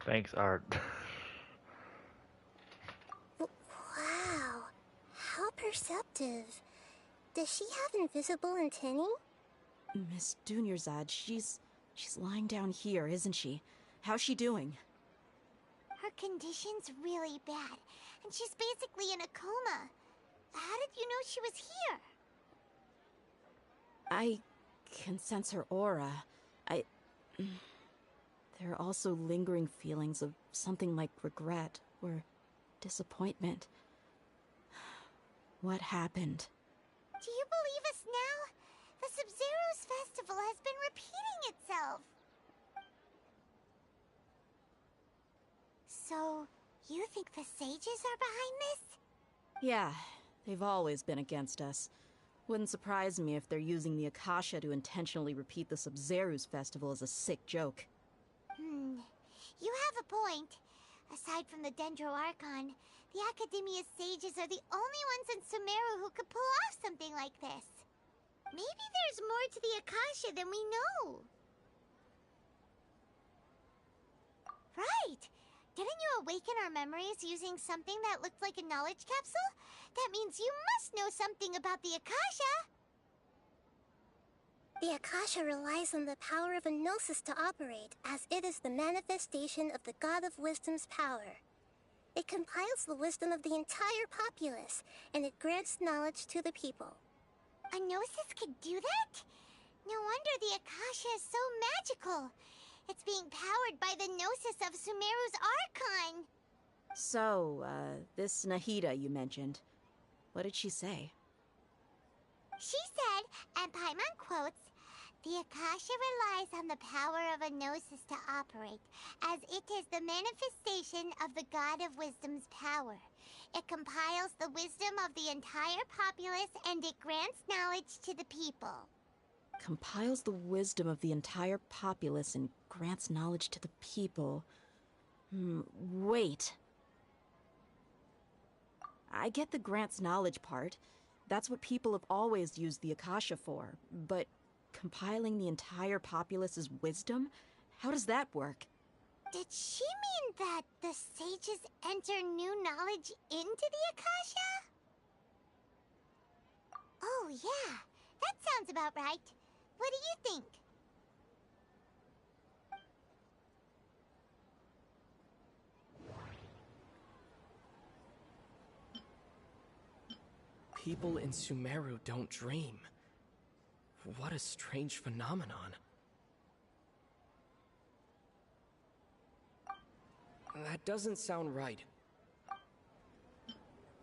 Thanks, Art. Wow. How perceptive. Does she have invisible antennae? Miss Dunyarzad, she's lying down here, isn't she? How's she doing? Her condition's really bad, and she's basically in a coma. How did you know she was here? I can sense her aura. There are also lingering feelings of something like regret or disappointment. What happened? Do you believe us now? The Sub-Zero's festival has been repeating itself. So, you think the sages are behind this? Yeah, they've always been against us. Wouldn't surprise me if they're using the Akasha to intentionally repeat the Sub-Zero's festival as a sick joke. You have a point. Aside from the Dendro Archon, the Academia's sages are the only ones in Sumeru who could pull off something like this. Maybe there's more to the Akasha than we know. Right! Didn't you awaken our memories using something that looked like a knowledge capsule? That means you must know something about the Akasha! The Akasha relies on the power of a gnosis to operate, as it is the manifestation of the God of Wisdom's power. It compiles the wisdom of the entire populace, and it grants knowledge to the people. A gnosis could do that? No wonder the Akasha is so magical. It's being powered by the gnosis of Sumeru's Archon. So, this Nahida you mentioned, what did she say? She said, and Paimon quotes, "The Akasha relies on the power of a gnosis to operate, as it is the manifestation of the God of Wisdom's power. It compiles the wisdom of the entire populace, and it grants knowledge to the people." Compiles the wisdom of the entire populace and grants knowledge to the people. Wait. I get the grants knowledge part. That's what people have always used the Akasha for. But compiling the entire populace's wisdom? How does that work? Did she mean that the sages enter new knowledge into the Akasha? Oh yeah, that sounds about right. What do you think? People in Sumeru don't dream. What a strange phenomenon. That doesn't sound right.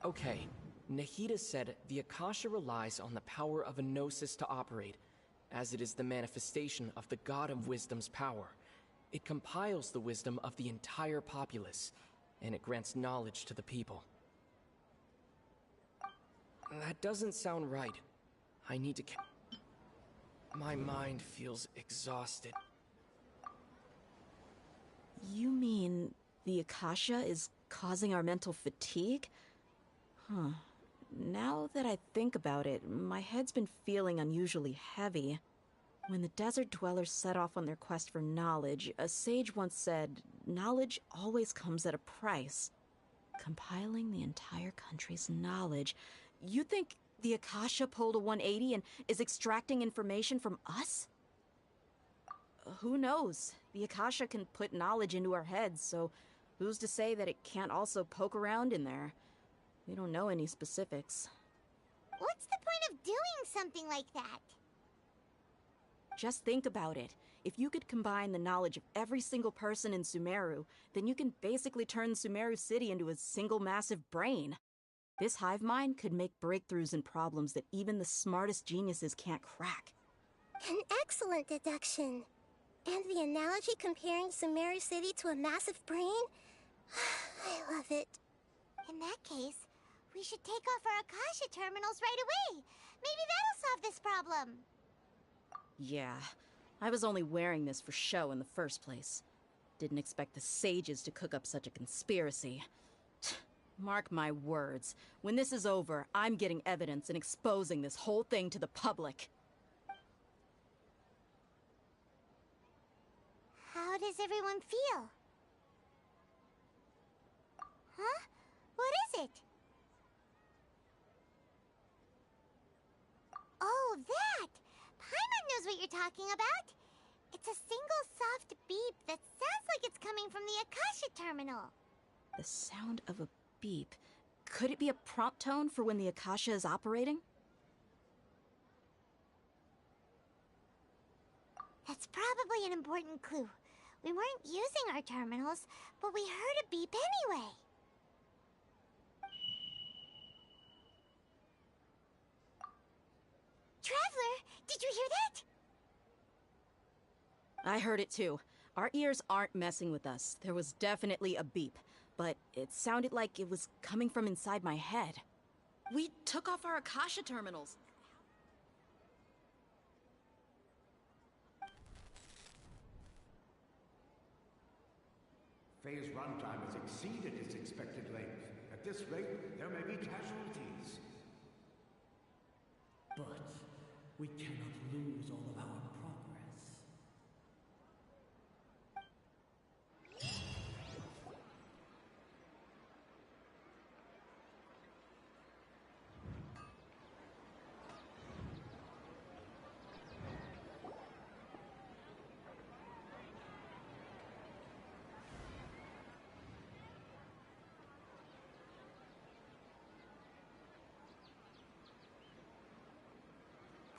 Okay, Nahida said the Akasha relies on the power of a gnosis to operate, as it is the manifestation of the God of Wisdom's power. It compiles the wisdom of the entire populace, and it grants knowledge to the people. That doesn't sound right. I need to... My mind feels exhausted. You mean the Akasha is causing our mental fatigue? Huh. Now that I think about it, my head's been feeling unusually heavy. When the desert dwellers set off on their quest for knowledge, a sage once said, knowledge always comes at a price. Compiling the entire country's knowledge. You think the Akasha pulled a 180 and is extracting information from us? Who knows? The Akasha can put knowledge into our heads, so who's to say that it can't also poke around in there? We don't know any specifics. What's the point of doing something like that? Just think about it. If you could combine the knowledge of every single person in Sumeru, then you can basically turn Sumeru City into a single massive brain. This hive mind could make breakthroughs in problems that even the smartest geniuses can't crack. An excellent deduction. And the analogy comparing Sumeru City to a massive brain? I love it. In that case, we should take off our Akasha terminals right away. Maybe that'll solve this problem. Yeah, I was only wearing this for show in the first place. Didn't expect the sages to cook up such a conspiracy. Mark my words, when this is over, I'm getting evidence and exposing this whole thing to the public. How does everyone feel? Huh? What is it? Oh, that! Paimon knows what you're talking about. It's a single soft beep that sounds like it's coming from the Akasha terminal. The sound of a beep. Could it be a prompt tone for when the Akasha is operating? That's probably an important clue. We weren't using our terminals, but we heard a beep anyway. Traveler, did you hear that? I heard it too. Our ears aren't messing with us. There was definitely a beep, but it sounded like it was coming from inside my head. We took off our Akasha terminals. Phase runtime has exceeded its expected length. At this rate, there may be casualties. But we cannot lose all of our progress.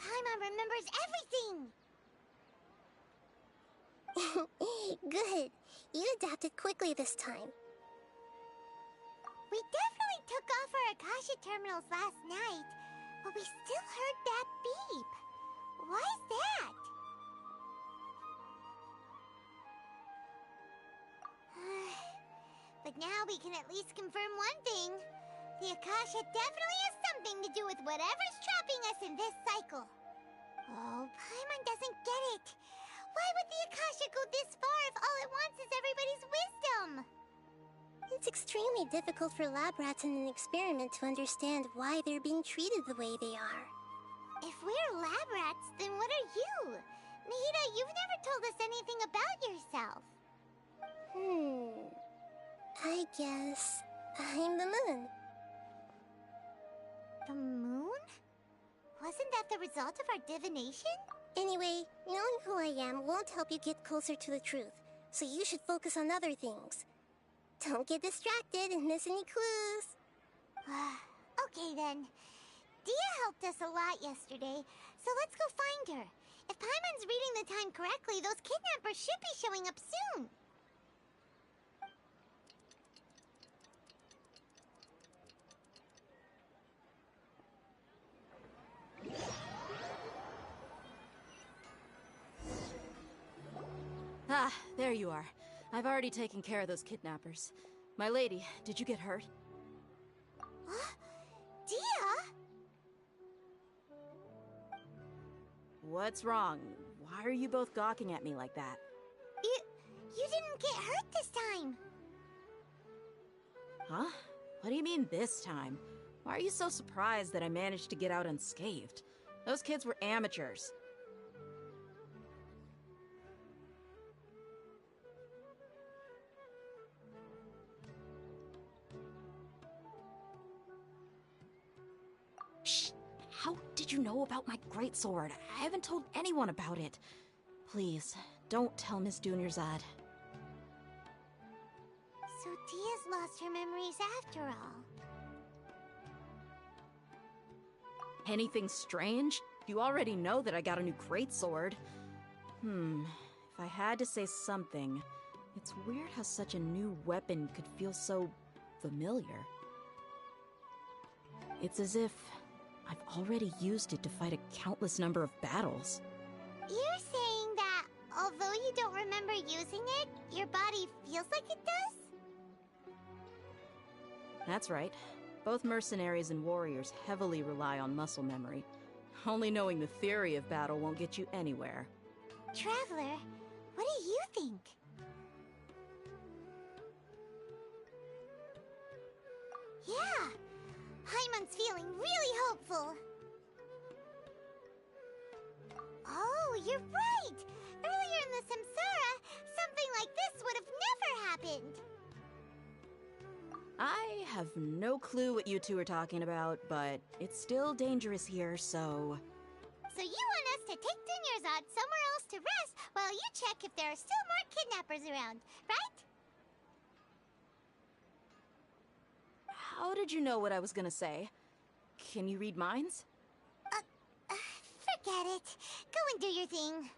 Paimon remembers everything! Good. You adapted quickly this time. We definitely took off our Akasha terminals last night, but we still heard that beep. Why is that? But now we can at least confirm one thing. The Akasha definitely has something to do with whatever's trapping us in this cycle. Oh, Paimon doesn't get it. Why would the Akasha go this far if all it wants is everybody's wisdom? It's extremely difficult for lab rats in an experiment to understand why they're being treated the way they are. If we're lab rats, then what are you? Nahida, you've never told us anything about yourself. I guess I'm the moon. The moon? Wasn't that the result of our divination? Anyway, knowing who I am won't help you get closer to the truth, so you should focus on other things. Don't get distracted and miss any clues. Okay then. helped us a lot yesterday, so let's go find her. If Paimon's reading the time correctly, those kidnappers should be showing up soon. Ah, there you are. I've already taken care of those kidnappers. My lady, did you get hurt? Dia? What's wrong? Why are you both gawking at me like that? You didn't get hurt this time. Huh? What do you mean this time? Why are you so surprised that I managed to get out unscathed? Those kids were amateurs. Shh! How did you know about my greatsword? I haven't told anyone about it. Please, don't tell Miss Dunyarzad. So Dia's lost her memories after all. Anything strange? You already know that I got a new greatsword. If I had to say something, it's weird how such a new weapon could feel so familiar. It's as if I've already used it to fight a countless number of battles. You're saying that although you don't remember using it, your body feels like it does? That's right. Both mercenaries and warriors heavily rely on muscle memory. Only knowing the theory of battle won't get you anywhere. Traveler, what do you think? Yeah, Paimon's feeling really hopeful. Oh, you're right! Earlier in the Samsara, something like this would have never happened. I have no clue what you two are talking about, but it's still dangerous here, so... So you want us to take Dunyarzad somewhere else to rest while you check if there are still more kidnappers around, right? How did you know what I was gonna say? Can you read minds? Forget it. Go and do your thing.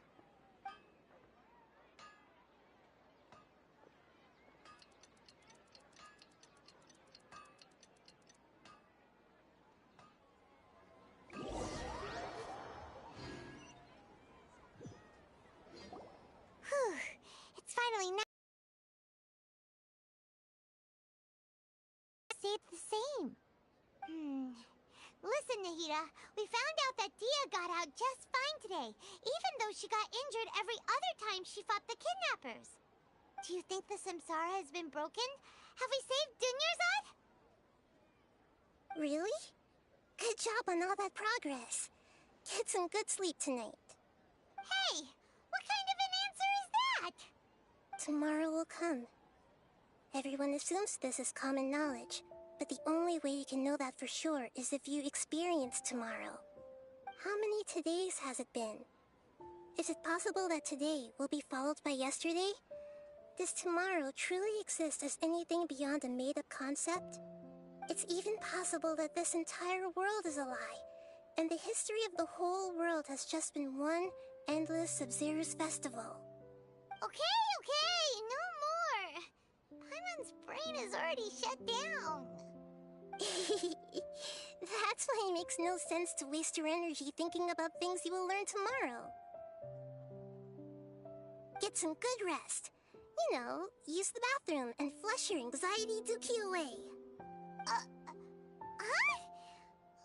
Whew. It's finally now. Stayed the same. Listen, Nahida, we found out that Dia got out just fine today, even though she got injured every other time she fought the kidnappers. Do you think the Samsara has been broken? Have we saved Dunyarzad? Really? Good job on all that progress. Get some good sleep tonight. Hey, what kind of an answer is that? Tomorrow will come. Everyone assumes this is common knowledge, but the only way you can know that for sure is if you experience tomorrow. How many todays has it been? Is it possible that today will be followed by yesterday? Does tomorrow truly exist as anything beyond a made-up concept? It's even possible that this entire world is a lie, and the history of the whole world has just been one endless Sub-Zero's festival. Okay, no more. Paimon's brain is already shut down. That's why it makes no sense to waste your energy thinking about things you will learn tomorrow. Get some good rest. You know, use the bathroom and flush your anxiety dookie away. Huh?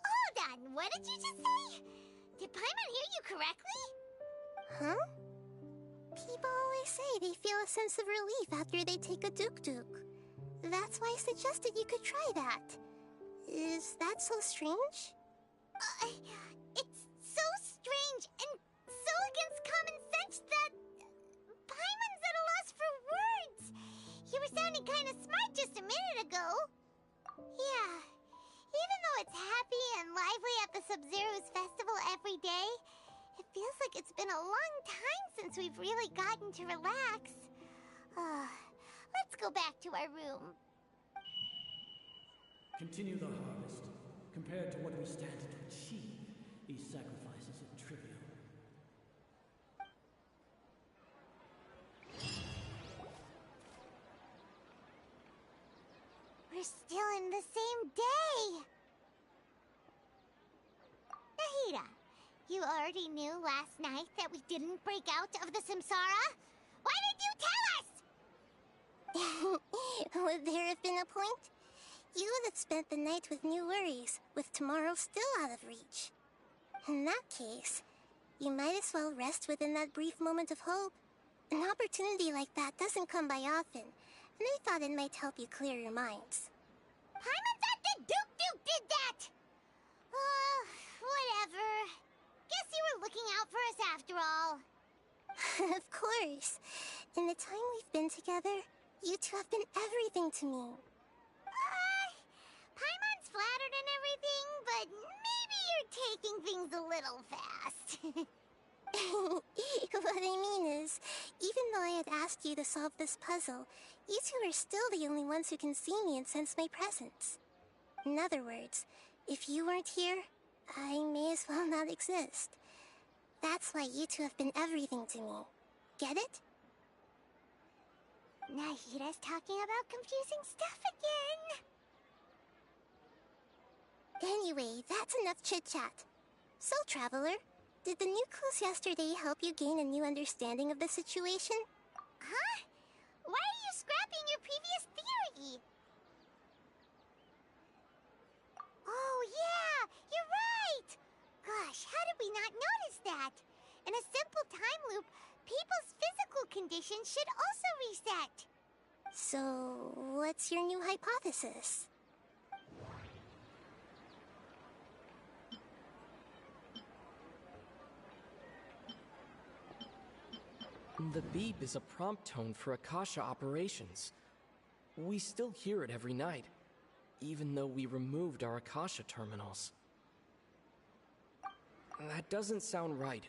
Hold on, what did you just say? Did Paimon hear you correctly? Huh? People always say they feel a sense of relief after they take a duk-duk. That's why I suggested you could try that. Is that so strange? It's so strange and so against common sense that Paimon's at a loss for words. You were sounding kind of smart just a minute ago. Yeah, even though it's happy and lively at the Sub-Zero's festival every day, it feels like it's been a long time since we've really gotten to relax. Let's go back to our room. Continue the harvest. Compared to what we stand to achieve, We're still in the same day. Nahida, you already knew last night that we didn't break out of the samsara? Why did you tell us? Would there have been a point? You would have spent the night with new worries, with tomorrow still out of reach. In that case, you might as well rest within that brief moment of hope. An opportunity like that doesn't come by often, and I thought it might help you clear your minds. Paimon thought the Duke did that! Whatever. Guess you were looking out for us after all. Of course. In the time we've been together, you two have been everything to me. Paimon's flattered and everything, but maybe you're taking things a little fast. What I mean is, even though I had asked you to solve this puzzle, you two are still the only ones who can see me and sense my presence. In other words, if you weren't here, I may as well not exist. That's why you two have been everything to me. Get it? Nahida's talking about confusing stuff again. Anyway, that's enough chit-chat. So, Traveler, did the new clues yesterday help you gain a new understanding of the situation? Huh? Why are you scrapping your previous theory? Oh, yeah! You're right! Gosh, how did we not notice that? In a simple time loop, people's physical conditions should also reset. So, what's your new hypothesis? The beep is a prompt tone for Akasha operations. We still hear it every night, even though we removed our Akasha terminals. That doesn't sound right.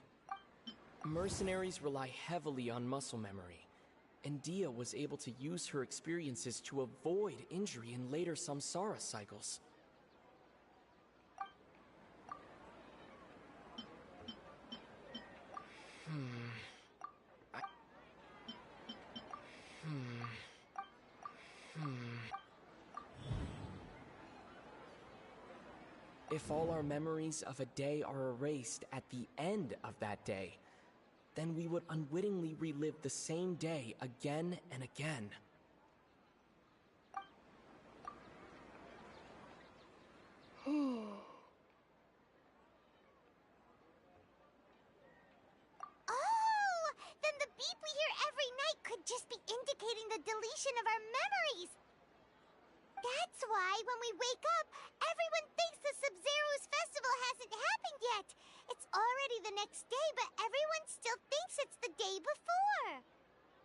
Mercenaries rely heavily on muscle memory, and Dia was able to use her experiences to avoid injury in later samsara cycles. If all our memories of a day are erased at the end of that day, then we would unwittingly relive the same day again and again. Oh! Then the beep we hear every night could just be indicating the deletion of our memories! That's why when we wake up, everyone thinks the Sub-Zero's festival hasn't happened yet. It's already the next day, but everyone still thinks it's the day before.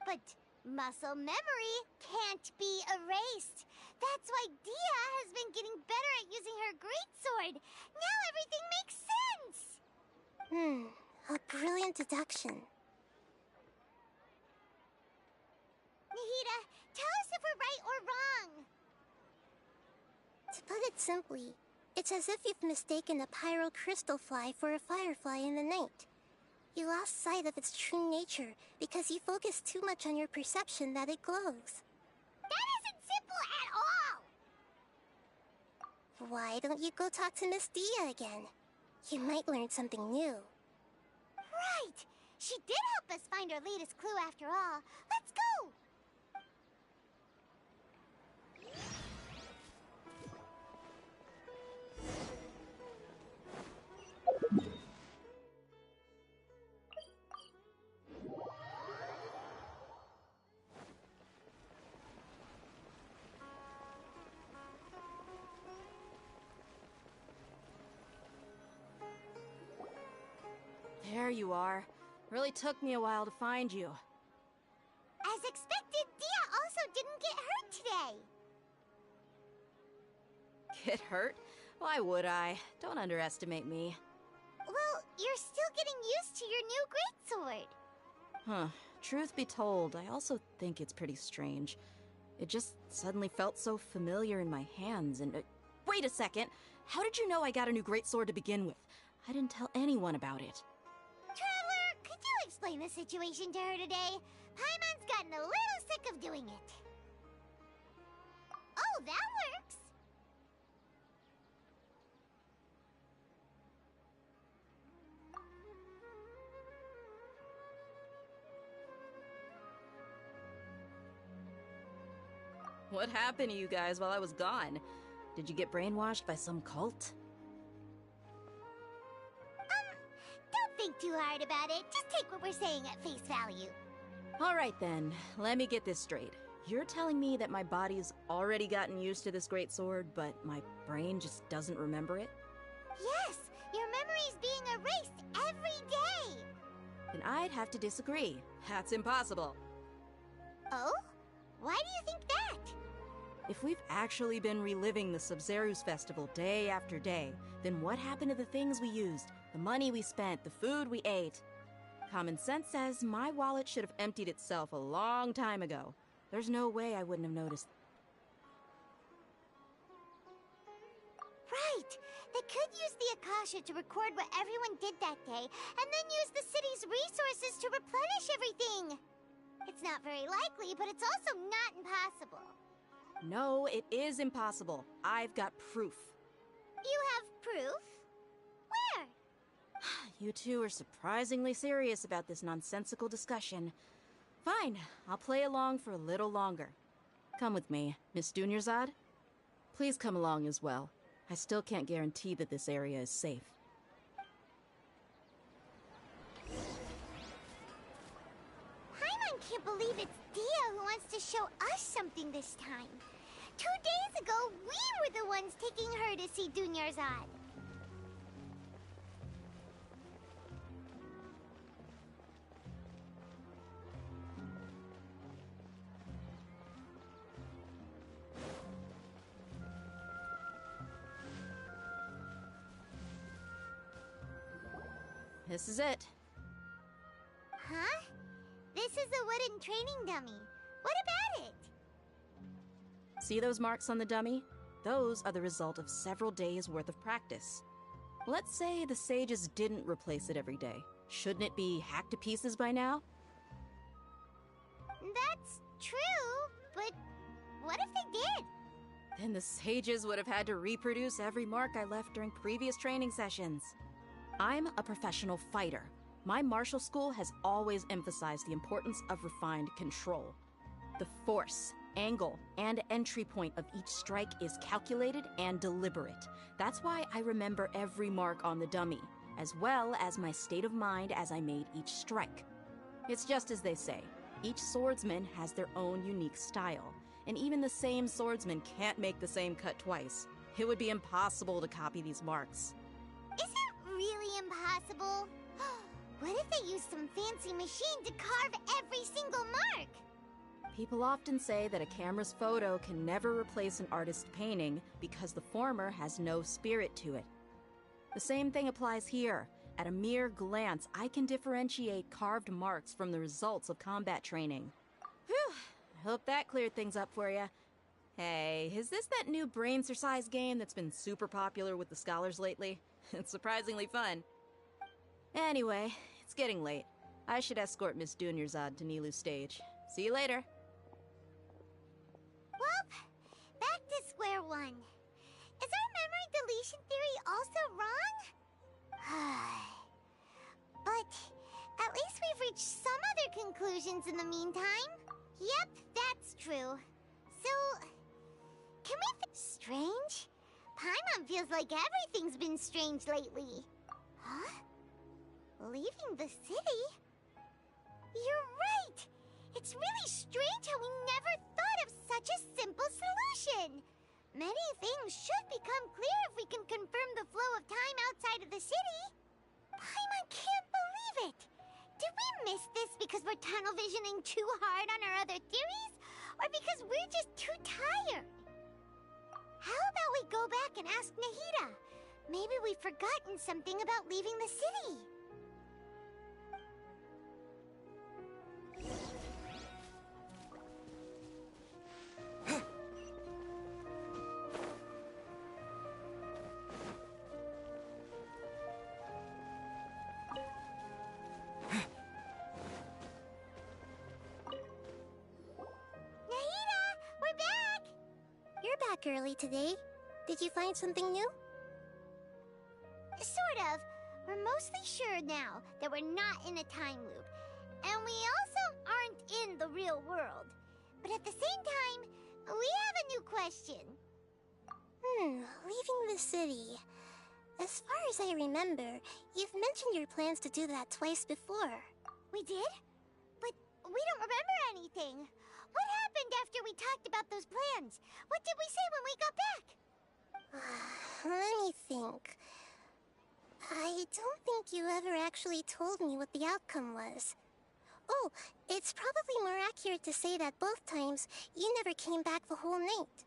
But muscle memory can't be erased. That's why Dia has been getting better at using her greatsword. Now everything makes sense. A brilliant deduction. Nahida, tell us if we're right or wrong. To put it simply, it's as if you've mistaken a pyro crystal fly for a firefly in the night. You lost sight of its true nature because you focused too much on your perception that it glows. That isn't simple at all! Why don't you go talk to Miss Dia again? You might learn something new. Right! She did help us find our latest clue after all. Let's go! There you are. Really took me a while to find you. As expected, Dia also didn't get hurt today. Get hurt? Why would I? Don't underestimate me. Well, you're still getting used to your new greatsword. Huh. Truth be told, I also think it's pretty strange. It just suddenly felt so familiar in my hands and... wait a second! How did you know I got a new greatsword to begin with? I didn't tell anyone about it. Traveler, could you explain the situation to her today? Paimon's gotten a little sick of doing it. Oh, that works. What happened to you guys while I was gone? Did you get brainwashed by some cult? Don't think too hard about it. Just take what we're saying at face value. Alright then, let me get this straight. You're telling me that my body's already gotten used to this great sword, but my brain just doesn't remember it? Yes, your memory's being erased every day. Then I'd have to disagree. That's impossible. Oh? Why do you think that? If we've actually been reliving the Sub-Zeru's festival day after day, then what happened to the things we used, the money we spent, the food we ate? Common sense says my wallet should have emptied itself a long time ago. There's no way I wouldn't have noticed. Right! They could use the Akasha to record what everyone did that day, and then use the city's resources to replenish everything! It's not very likely, but it's also not impossible. No, it is impossible. I've got proof. You have proof? Where? You two are surprisingly serious about this nonsensical discussion. Fine, I'll play along for a little longer. Come with me, Miss Dunyarzad. Please come along as well. I still can't guarantee that this area is safe. Paimon can't believe it's Dia who wants to show us something this time. 2 days ago, we were the ones taking her to see Dunyarzad. This is it. Huh? This is a wooden training dummy. What about it? See those marks on the dummy? Those are the result of several days' worth of practice. Let's say the sages didn't replace it every day. Shouldn't it be hacked to pieces by now? That's true, but what if they did? Then the sages would have had to reproduce every mark I left during previous training sessions. I'm a professional fighter. My martial school has always emphasized the importance of refined control. The force, angle, and entry point of each strike is calculated and deliberate. That's why I remember every mark on the dummy, as well as my state of mind as I made each strike. It's just as they say, each swordsman has their own unique style, and even the same swordsman can't make the same cut twice. It would be impossible to copy these marks. Is it really impossible? What if they use some fancy machine to carve every single mark? People often say that a camera's photo can never replace an artist's painting because the former has no spirit to it. The same thing applies here. At a mere glance, I can differentiate carved marks from the results of combat training. Whew, I hope that cleared things up for you. Hey, is this that new brain-exercise game that's been super popular with the scholars lately? It's surprisingly fun. Anyway, it's getting late. I should escort Miss Dunyarzad to Nilu's stage. See you later. Well, back to square one. Is our memory deletion theory also wrong? But at least we've reached some other conclusions in the meantime. Yep, that's true. So, can we strange? Paimon feels like everything's been strange lately. Huh? Leaving the city? You're right! It's really strange how we never thought of such a simple solution! Many things should become clear if we can confirm the flow of time outside of the city. Paimon can't believe it! Did we miss this because we're tunnel visioning too hard on our other theories? Or because we're just too tired? How about we go back and ask Nahida? Maybe we've forgotten something about leaving the city. Nahida, we're back! Your early today. Did you find something new? Sort of. We're mostly sure now that we're not in a time loop. And we also aren't in the real world. But at the same time, we have a new question. Leaving the city. As far as I remember, you've mentioned your plans to do that twice before. We did? But we don't remember anything. What happened after we talked about those plans? What did we say when we got back? Let me think. I don't think you ever actually told me what the outcome was. Oh, it's probably more accurate to say that both times you never came back the whole night.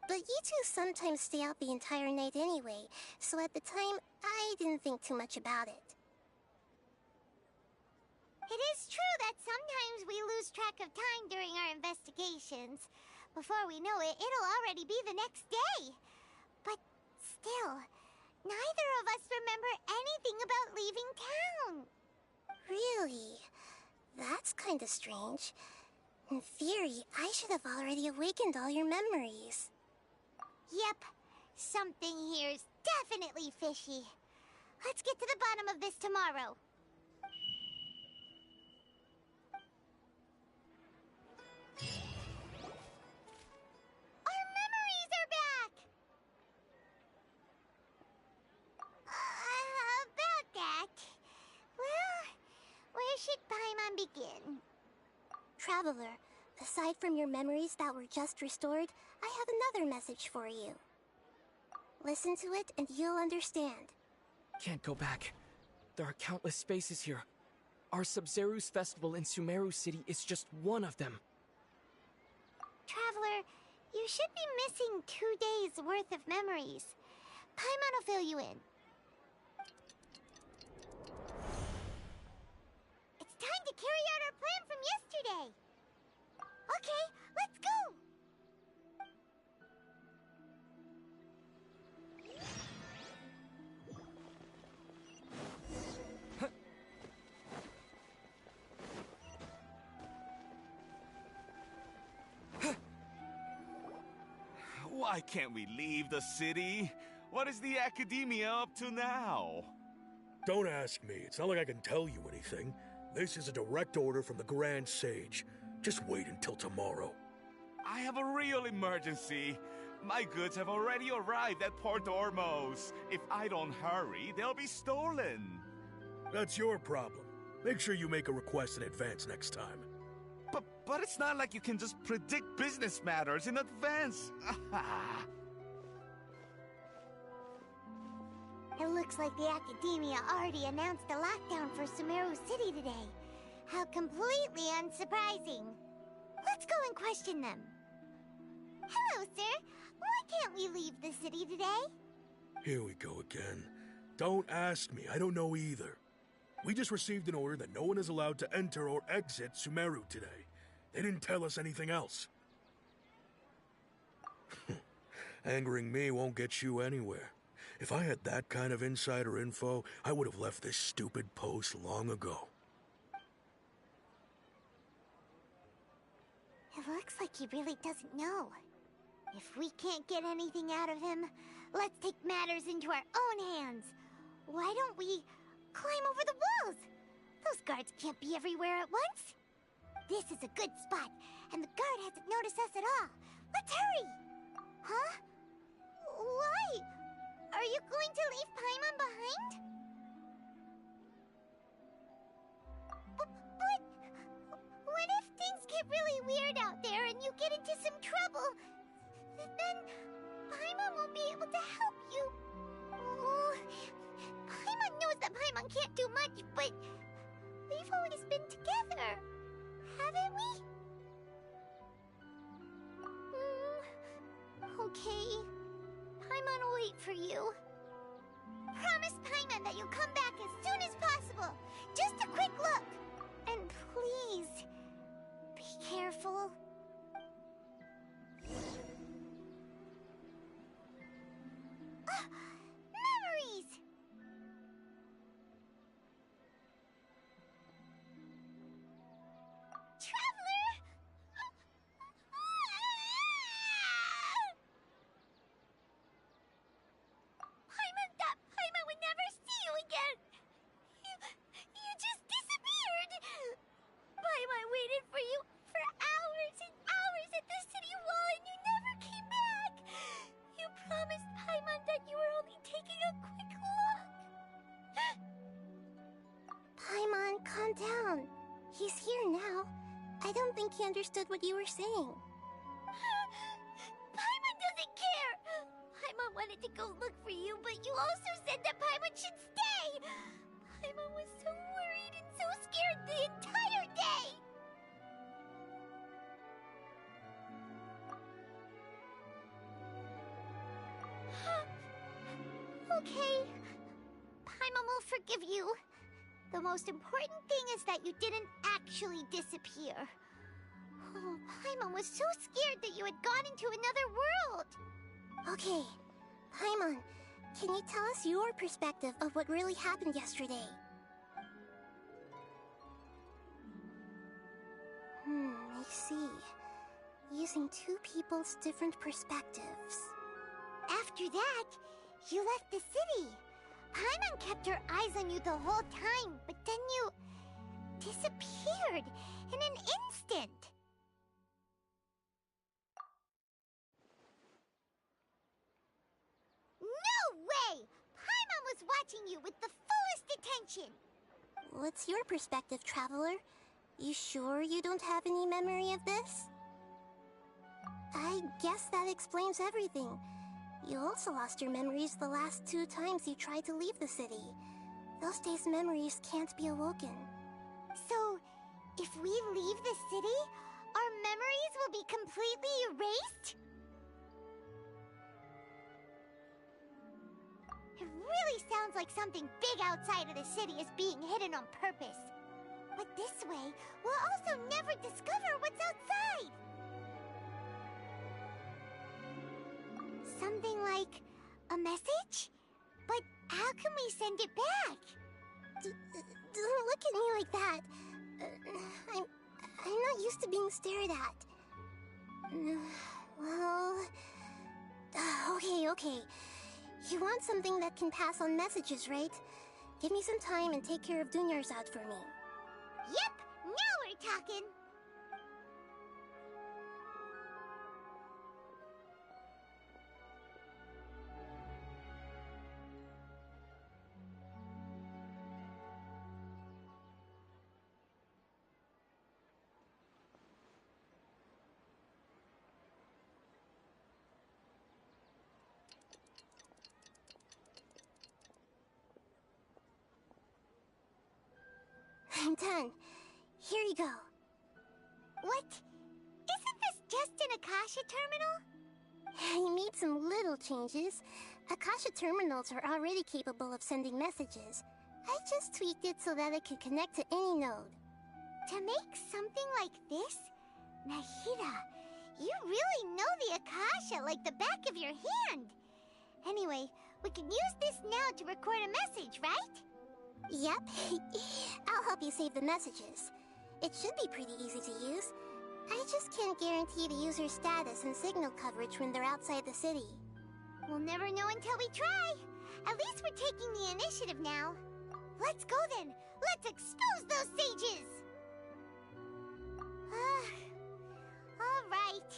But you two sometimes stay out the entire night anyway, so at the time, I didn't think too much about it. It is true that sometimes we lose track of time during our investigations. Before we know it, it'll already be the next day. But still, neither of us remember anything about leaving town. Really? That's kinda strange. In theory, I should have already awakened all your memories. Yep, something here's definitely fishy. Let's get to the bottom of this tomorrow. Our memories are back! About that... Well, where should Paimon begin? Traveler, aside from your memories that were just restored, I have another message for you. Listen to it and you'll understand. Can't go back. There are countless spaces here. Our Sub-Zeru's festival in Sumeru City is just one of them. Traveler, you should be missing 2 days' worth of memories. Paimon will fill you in. It's time to carry out our plan from yesterday. Okay, let's go! Why can't we leave the city? What is the Academia up to now? Don't ask me. It's not like I can tell you anything. This is a direct order from the Grand Sage. Just wait until tomorrow. I have a real emergency. My goods have already arrived at Port Ormos. If I don't hurry, they'll be stolen. That's your problem. Make sure you make a request in advance next time. But it's not like you can just predict business matters in advance. It looks like the Academia already announced a lockdown for Sumeru City today. How completely unsurprising. Let's go and question them. Hello, sir. Why can't we leave the city today? Here we go again. Don't ask me. I don't know either. We just received an order that no one is allowed to enter or exit Sumeru today. They didn't tell us anything else. Angering me won't get you anywhere. If I had that kind of insider info, I would have left this stupid post long ago. It looks like he really doesn't know. If we can't get anything out of him, let's take matters into our own hands. Why don't we climb over the walls? Those guards can't be everywhere at once. This is a good spot, and the guard hasn't noticed us at all. Let's hurry! Huh? Why? Are you going to leave Paimon behind? But what if things get really weird out there and you get into some trouble? Then Paimon won't be able to help you. Oh, Paimon knows that Paimon can't do much, but we've always been together, haven't we? Okay. Paimon will wait for you. Promise Paimon that you'll come back as soon as possible. Just a quick look. And please, be careful. Memories! Traveler! I don't think he understood what you were saying. Paimon doesn't care! Paimon wanted to go look for you, but you also said that Paimon should stay! Paimon was so worried and so scared the entire day! Okay. Paimon will forgive you. The most important thing is that you didn't actually disappear. Oh, Paimon was so scared that you had gone into another world. Okay, Paimon, can you tell us your perspective of what really happened yesterday? I see. Using two people's different perspectives. After that, you left the city. Paimon kept her eyes on you the whole time, but then you disappeared in an instant. No way! Paimon was watching you with the fullest attention. What's your perspective, Traveler? You sure you don't have any memory of this? I guess that explains everything. You also lost your memories the last 2 times you tried to leave the city. Those days' memories can't be awoken. So, if we leave the city, our memories will be completely erased? It really sounds like something big outside of the city is being hidden on purpose. But this way, we'll also never discover what's outside. Something like a message? But how can we send it back? Don't look at me like that. I'm not used to being stared at. Well... Okay. You want something that can pass on messages, right? Give me some time and take care of Dunyarzad for me. Yep, now we're talking. I'm done. Here you go. What? Isn't this just an Akasha terminal? You made some little changes. Akasha terminals are already capable of sending messages. I just tweaked it so that it could connect to any node. To make something like this? Nahida, you really know the Akasha like the back of your hand. Anyway, we can use this now to record a message, right? Yep. I'll help you save the messages. It should be pretty easy to use. I just can't guarantee the user's status and signal coverage when they're outside the city. We'll never know until we try. At least we're taking the initiative now. Let's go then. Let's expose those sages. Alright.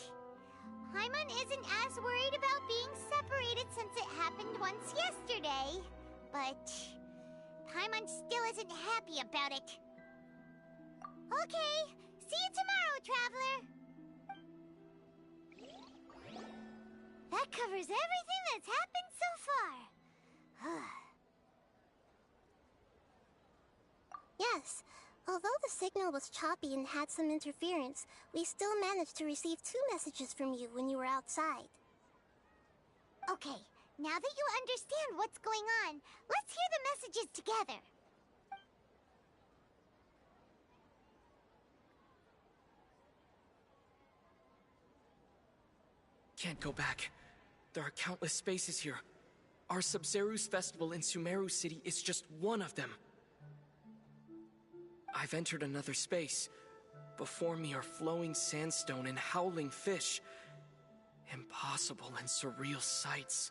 Paimon isn't as worried about being separated since it happened once yesterday. But Paimon still isn't happy about it. Okay, see you tomorrow, Traveler. That covers everything that's happened so far. Yes, although the signal was choppy and had some interference, we still managed to receive 2 messages from you when you were outside. Okay, now that you understand what's going on, let's hear the messages together. Can't go back. There are countless spaces here. Our Sub-Zeru's festival in Sumeru City is just one of them. I've entered another space. Before me are flowing sandstone and howling fish. Impossible and surreal sights.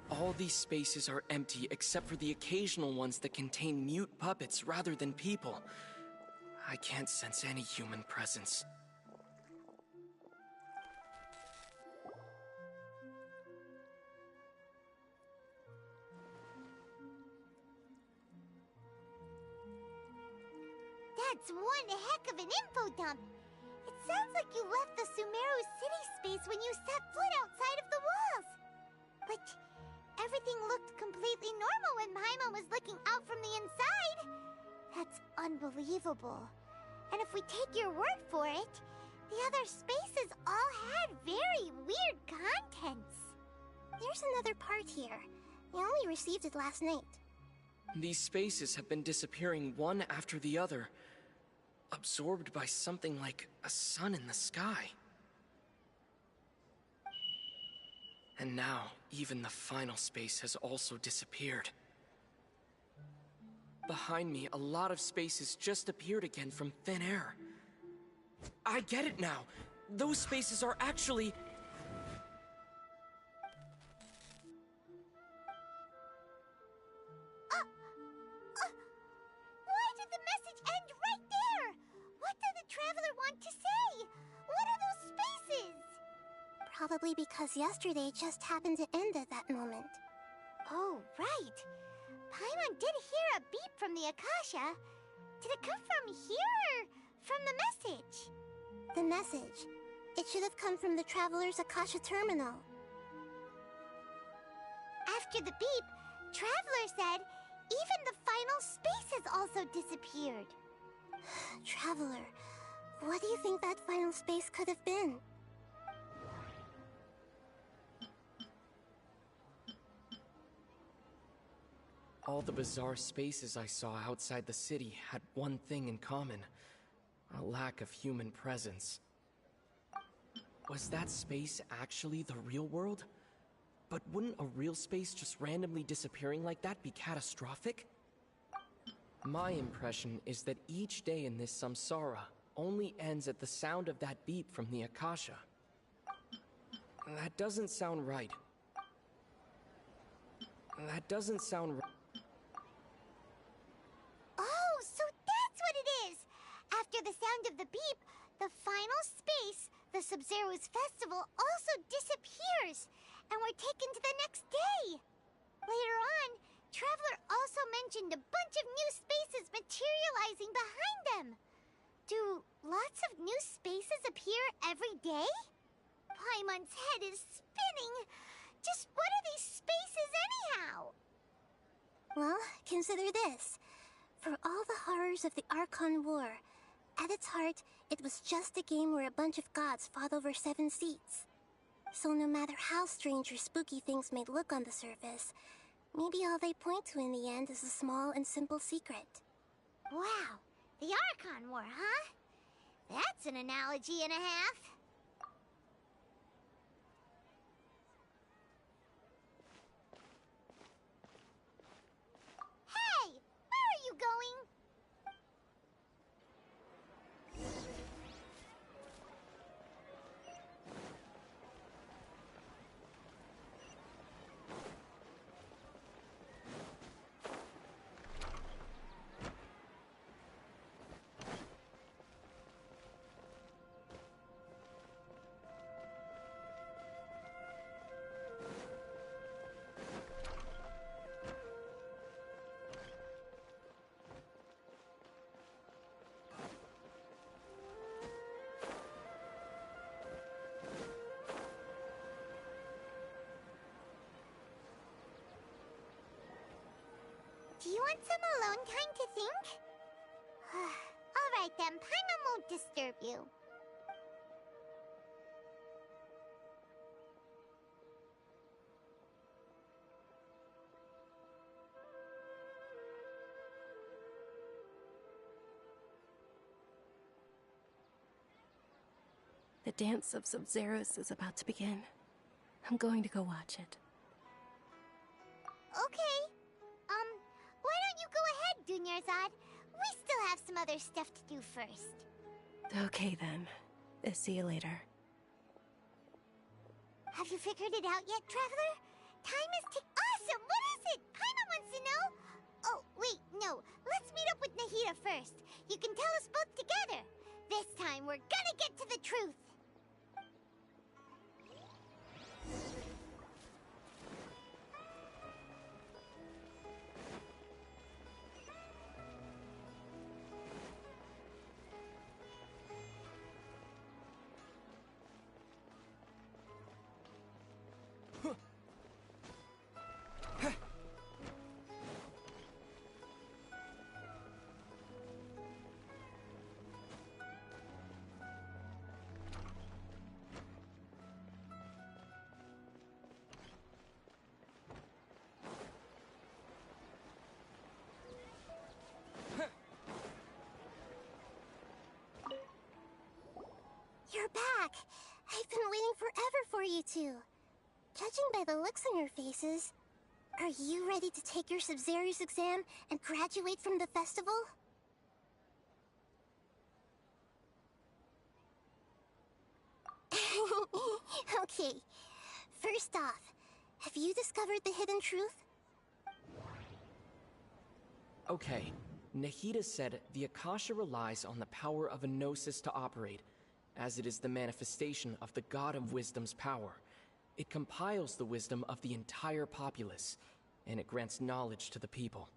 All these spaces are empty except for the occasional ones that contain mute puppets rather than people. I can't sense any human presence. That's one heck of an info dump. It sounds like you left the Sumeru city space when you set foot outside of the walls. But everything looked completely normal when Paimon was looking out from the inside. That's unbelievable. And if we take your word for it, the other spaces all had very weird contents. There's another part here. We only received it last night. These spaces have been disappearing one after the other, absorbed by something like a sun in the sky. And now, even the final space has also disappeared. Behind me, a lot of spaces just appeared again from thin air. I get it now! Those spaces are actually... Why did the message end right there? What did the Traveler want to say? What are those spaces? Probably because yesterday just happened to end at that moment. Oh, right. Paimon did hear a beep from the Akasha. Did it come from here or from the message? The message. It should have come from the Traveler's Akasha terminal. After the beep, Traveler said even the final space has also disappeared. Traveler, what do you think that final space could have been? All the bizarre spaces I saw outside the city had one thing in common: a lack of human presence. Was that space actually the real world? But wouldn't a real space just randomly disappearing like that be catastrophic? My impression is that each day in this samsara only ends at the sound of that beep from the Akasha. That doesn't sound right. That doesn't sound right. Oh, so that's what it is! After the sound of the beep, the final space, the Sub-Zero's festival, also disappears, and we're taken to the next day. Later on, Traveler also mentioned a bunch of new spaces materializing behind them. Do lots of new spaces appear every day? Paimon's head is spinning. Just what are these spaces anyhow? Well, consider this. For all the horrors of the Archon War, at its heart, it was just a game where a bunch of gods fought over 7 seats. So no matter how strange or spooky things may look on the surface, maybe all they point to in the end is a small and simple secret. Wow, the Archon War, huh? That's an analogy and a half. Hey, where are you going? Do you want some alone time to think? Alright then, Paimon won't disturb you. The dance of Sub-Zeros is about to begin. I'm going to go watch it. Okay. Why don't you go ahead, Dunyarzad? We still have some other stuff to do first. Okay then. See you later. Have you figured it out yet, Traveler? Time is awesome! What is it? Paimon wants to know! Oh, wait, no. Let's meet up with Nahida first. You can tell us both together. This time, we're gonna get to the truth. you two. Judging by the looks on your faces, are you ready to take your Sub-Zero's exam and graduate from the festival? Okay, first off, have you discovered the hidden truth? Okay, Nahida said the Akasha relies on the power of a Gnosis to operate, as it is the manifestation of the God of Wisdom's power. It compiles the wisdom of the entire populace, and it grants knowledge to the people.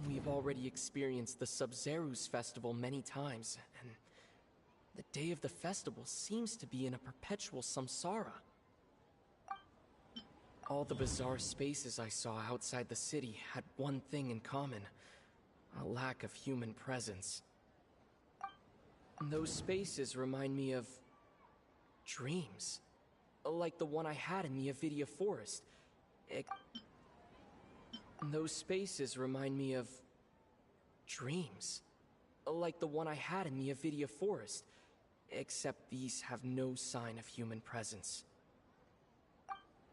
We've already experienced the Sub-Zero's festival many times, and the day of the festival seems to be in a perpetual samsara. All the bizarre spaces I saw outside the city had one thing in common: a lack of human presence. Those spaces remind me of dreams, like the one I had in the Avidia Forest. Those spaces remind me of dreams, like the one I had in the Avidia Forest, except these have no sign of human presence.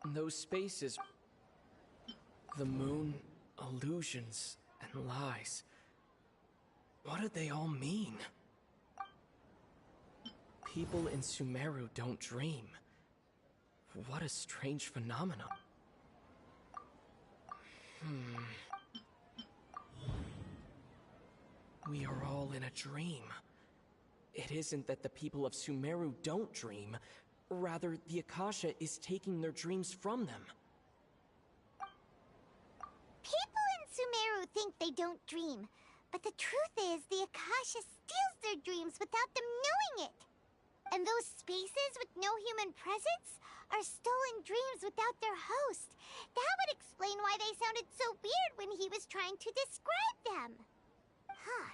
Those spaces, the moon, illusions, and lies. What do they all mean? People in Sumeru don't dream. What a strange phenomenon. We are all in a dream. It isn't that the people of Sumeru don't dream. Rather, the Akasha is taking their dreams from them. People in Sumeru think they don't dream, but the truth is the Akasha steals their dreams without them knowing it. And those spaces with no human presence are stolen dreams without their host. That would explain why they sounded so weird when he was trying to describe them. Huh.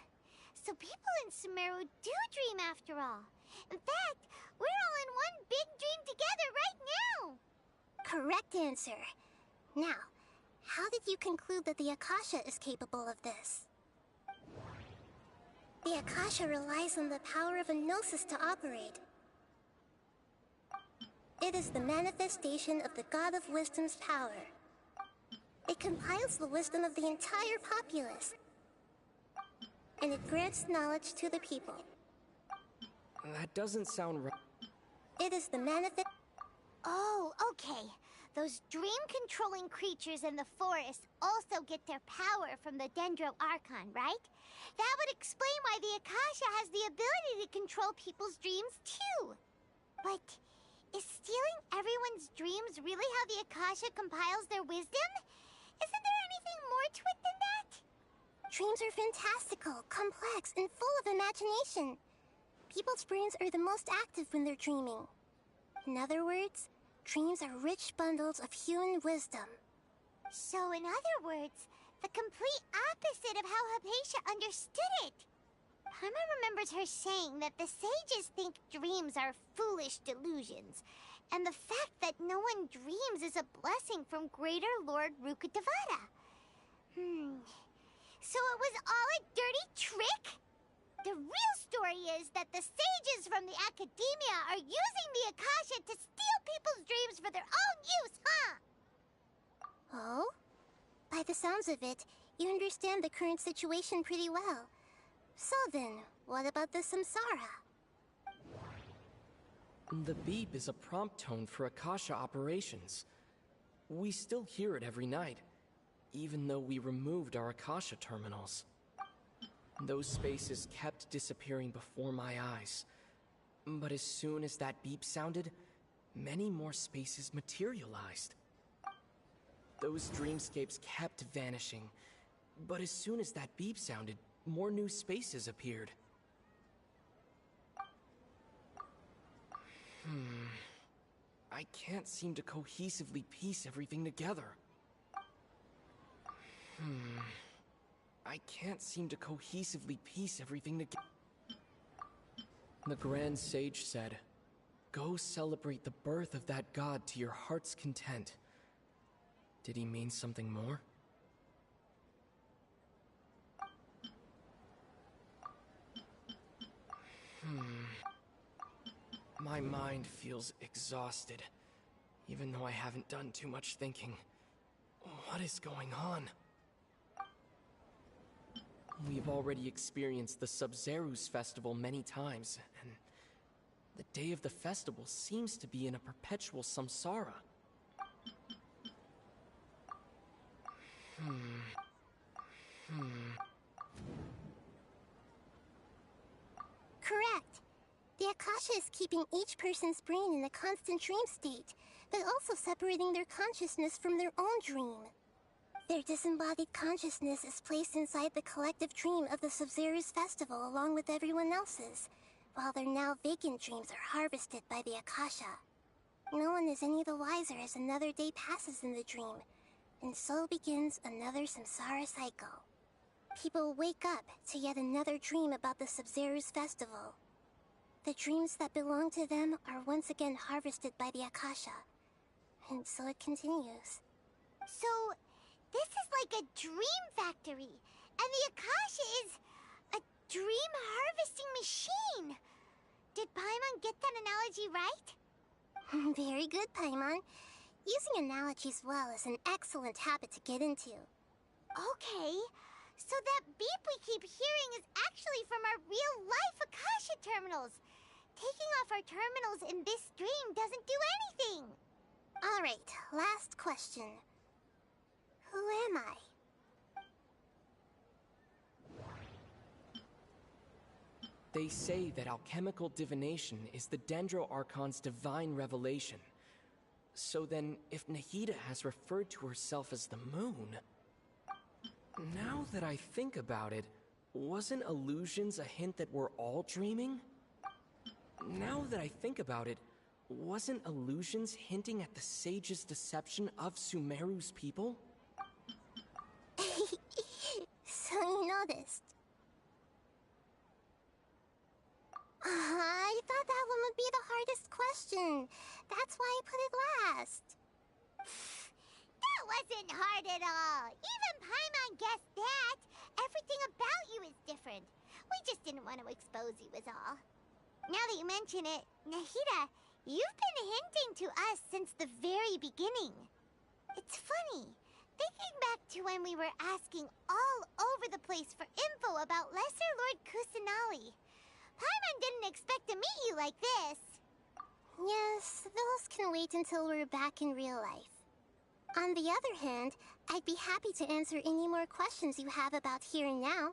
So people in Sumeru do dream after all. In fact, we're all in one big dream together right now. Correct answer. Now, how did you conclude that the Akasha is capable of this? The Akasha relies on the power of a Gnosis to operate. It is the manifestation of the God of Wisdom's power. It compiles the wisdom of the entire populace, and it grants knowledge to the people. That doesn't sound right. It is the manifest... Oh, okay. Those dream-controlling creatures in the forest also get their power from the Dendro Archon, right? That would explain why the Akasha has the ability to control people's dreams, too. But is stealing everyone's dreams really how the Akasha compiles their wisdom? Isn't there anything more to it than that? Dreams are fantastical, complex, and full of imagination. People's brains are the most active when they're dreaming. In other words, dreams are rich bundles of human wisdom. So in other words, the complete opposite of how Hypatia understood it. Paimon remembers her saying that the sages think dreams are foolish delusions, and the fact that no one dreams is a blessing from Greater Lord Rukkhadevata. So it was all a dirty trick? The real story is that the sages from the Academia are using the Akasha to steal people's dreams for their own use, huh? Oh? By the sounds of it, you understand the current situation pretty well. So then, what about the Samsara? The beep is a prompt tone for Akasha operations. We still hear it every night, even though we removed our Akasha terminals. Those spaces kept disappearing before my eyes. But as soon as that beep sounded, many more spaces materialized. Those dreamscapes kept vanishing, but as soon as that beep sounded, more new spaces appeared. I can't seem to cohesively piece everything together. I can't seem to cohesively piece everything together. The Grand Sage said, "Go celebrate the birth of that god to your heart's content." Did he mean something more? My mind feels exhausted, even though I haven't done too much thinking. What is going on? We've already experienced the Sub-Zerus festival many times, and the day of the festival seems to be in a perpetual samsara. Correct. The Akasha is keeping each person's brain in a constant dream state, but also separating their consciousness from their own dream. Their disembodied consciousness is placed inside the collective dream of the Sub-Zerus festival along with everyone else's, while their now vacant dreams are harvested by the Akasha. No one is any the wiser as another day passes in the dream, and so begins another samsara cycle. People wake up to yet another dream about the Sub-Zerus festival. The dreams that belong to them are once again harvested by the Akasha, and so it continues. So, this is like a dream factory, and the Akasha is a dream harvesting machine. Did Paimon get that analogy right? Very good, Paimon. Using analogies well is an excellent habit to get into. Okay, so that beep we keep hearing is actually from our real-life Akasha terminals. Taking off our terminals in this dream doesn't do anything. Alright, last question. Who am I? They say that alchemical divination is the Dendro Archon's divine revelation. So then, if Nahida has referred to herself as the moon... Now that I think about it, wasn't illusions a hint that we're all dreaming? Now that I think about it, wasn't illusions hinting at the sage's deception of Sumeru's people? So you noticed. I thought that one would be the hardest question. That's why I put it last. That wasn't hard at all. Even Paimon guessed that. Everything about you is different. We just didn't want to expose you is all. Now that you mention it, Nahida, you've been hinting to us since the very beginning. It's funny. Thinking back to when we were asking all over the place for info about Lesser Lord Kusanali, Paimon didn't expect to meet you like this. Yes, those can wait until we're back in real life. On the other hand, I'd be happy to answer any more questions you have about here and now.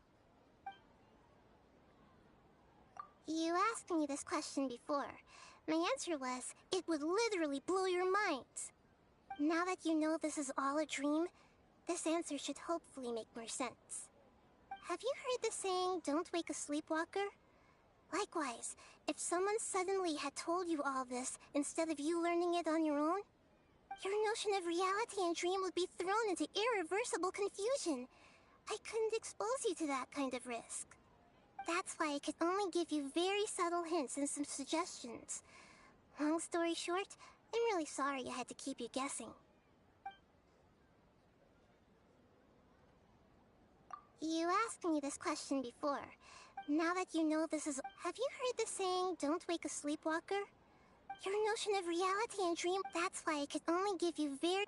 You asked me this question before. My answer was, it would literally blow your minds. Now that you know this is all a dream, this answer should hopefully make more sense. Have you heard the saying, don't wake a sleepwalker? Likewise, if someone suddenly had told you all this instead of you learning it on your own, your notion of reality and dream would be thrown into irreversible confusion. I couldn't expose you to that kind of risk. That's why I could only give you very subtle hints and some suggestions. Long story short, I'm really sorry I had to keep you guessing. You asked me this question before. Now that you know this is... Have you heard the saying, don't wake a sleepwalker? Your notion of reality and dream... That's why I could only give you very...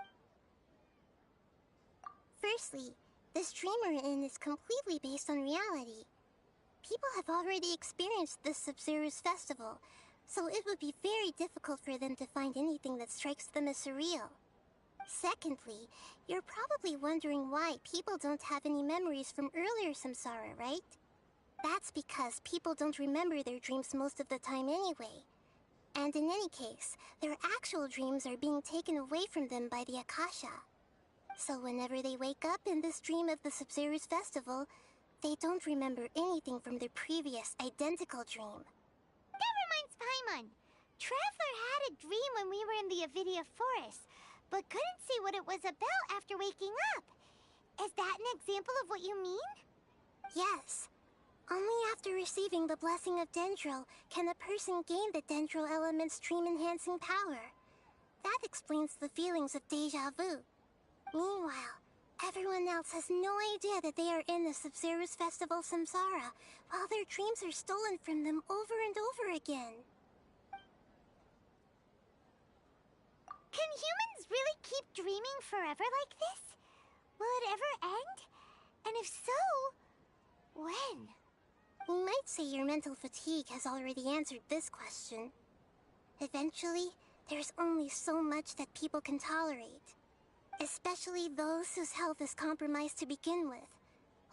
Firstly, this dream we're in is completely based on reality. People have already experienced this Sub-Zerus festival, so it would be very difficult for them to find anything that strikes them as surreal. Secondly, you're probably wondering why people don't have any memories from earlier samsara, right? That's because people don't remember their dreams most of the time anyway. And in any case, their actual dreams are being taken away from them by the Akasha. So whenever they wake up in this dream of the Sub-Zerus festival, they don't remember anything from their previous identical dream. That reminds Paimon. Traveler had a dream when we were in the Avidia Forest, but couldn't see what it was about after waking up. Is that an example of what you mean? Yes. Only after receiving the blessing of Dendro can a person gain the Dendro element's dream-enhancing power. That explains the feelings of déjà vu. Meanwhile, everyone else has no idea that they are in the Sub-Zerus Festival Samsara, while their dreams are stolen from them over and over again. Can humans really keep dreaming forever like this? Will it ever end? And if so, when? You might say your mental fatigue has already answered this question. Eventually, there's only so much that people can tolerate. Especially those whose health is compromised to begin with,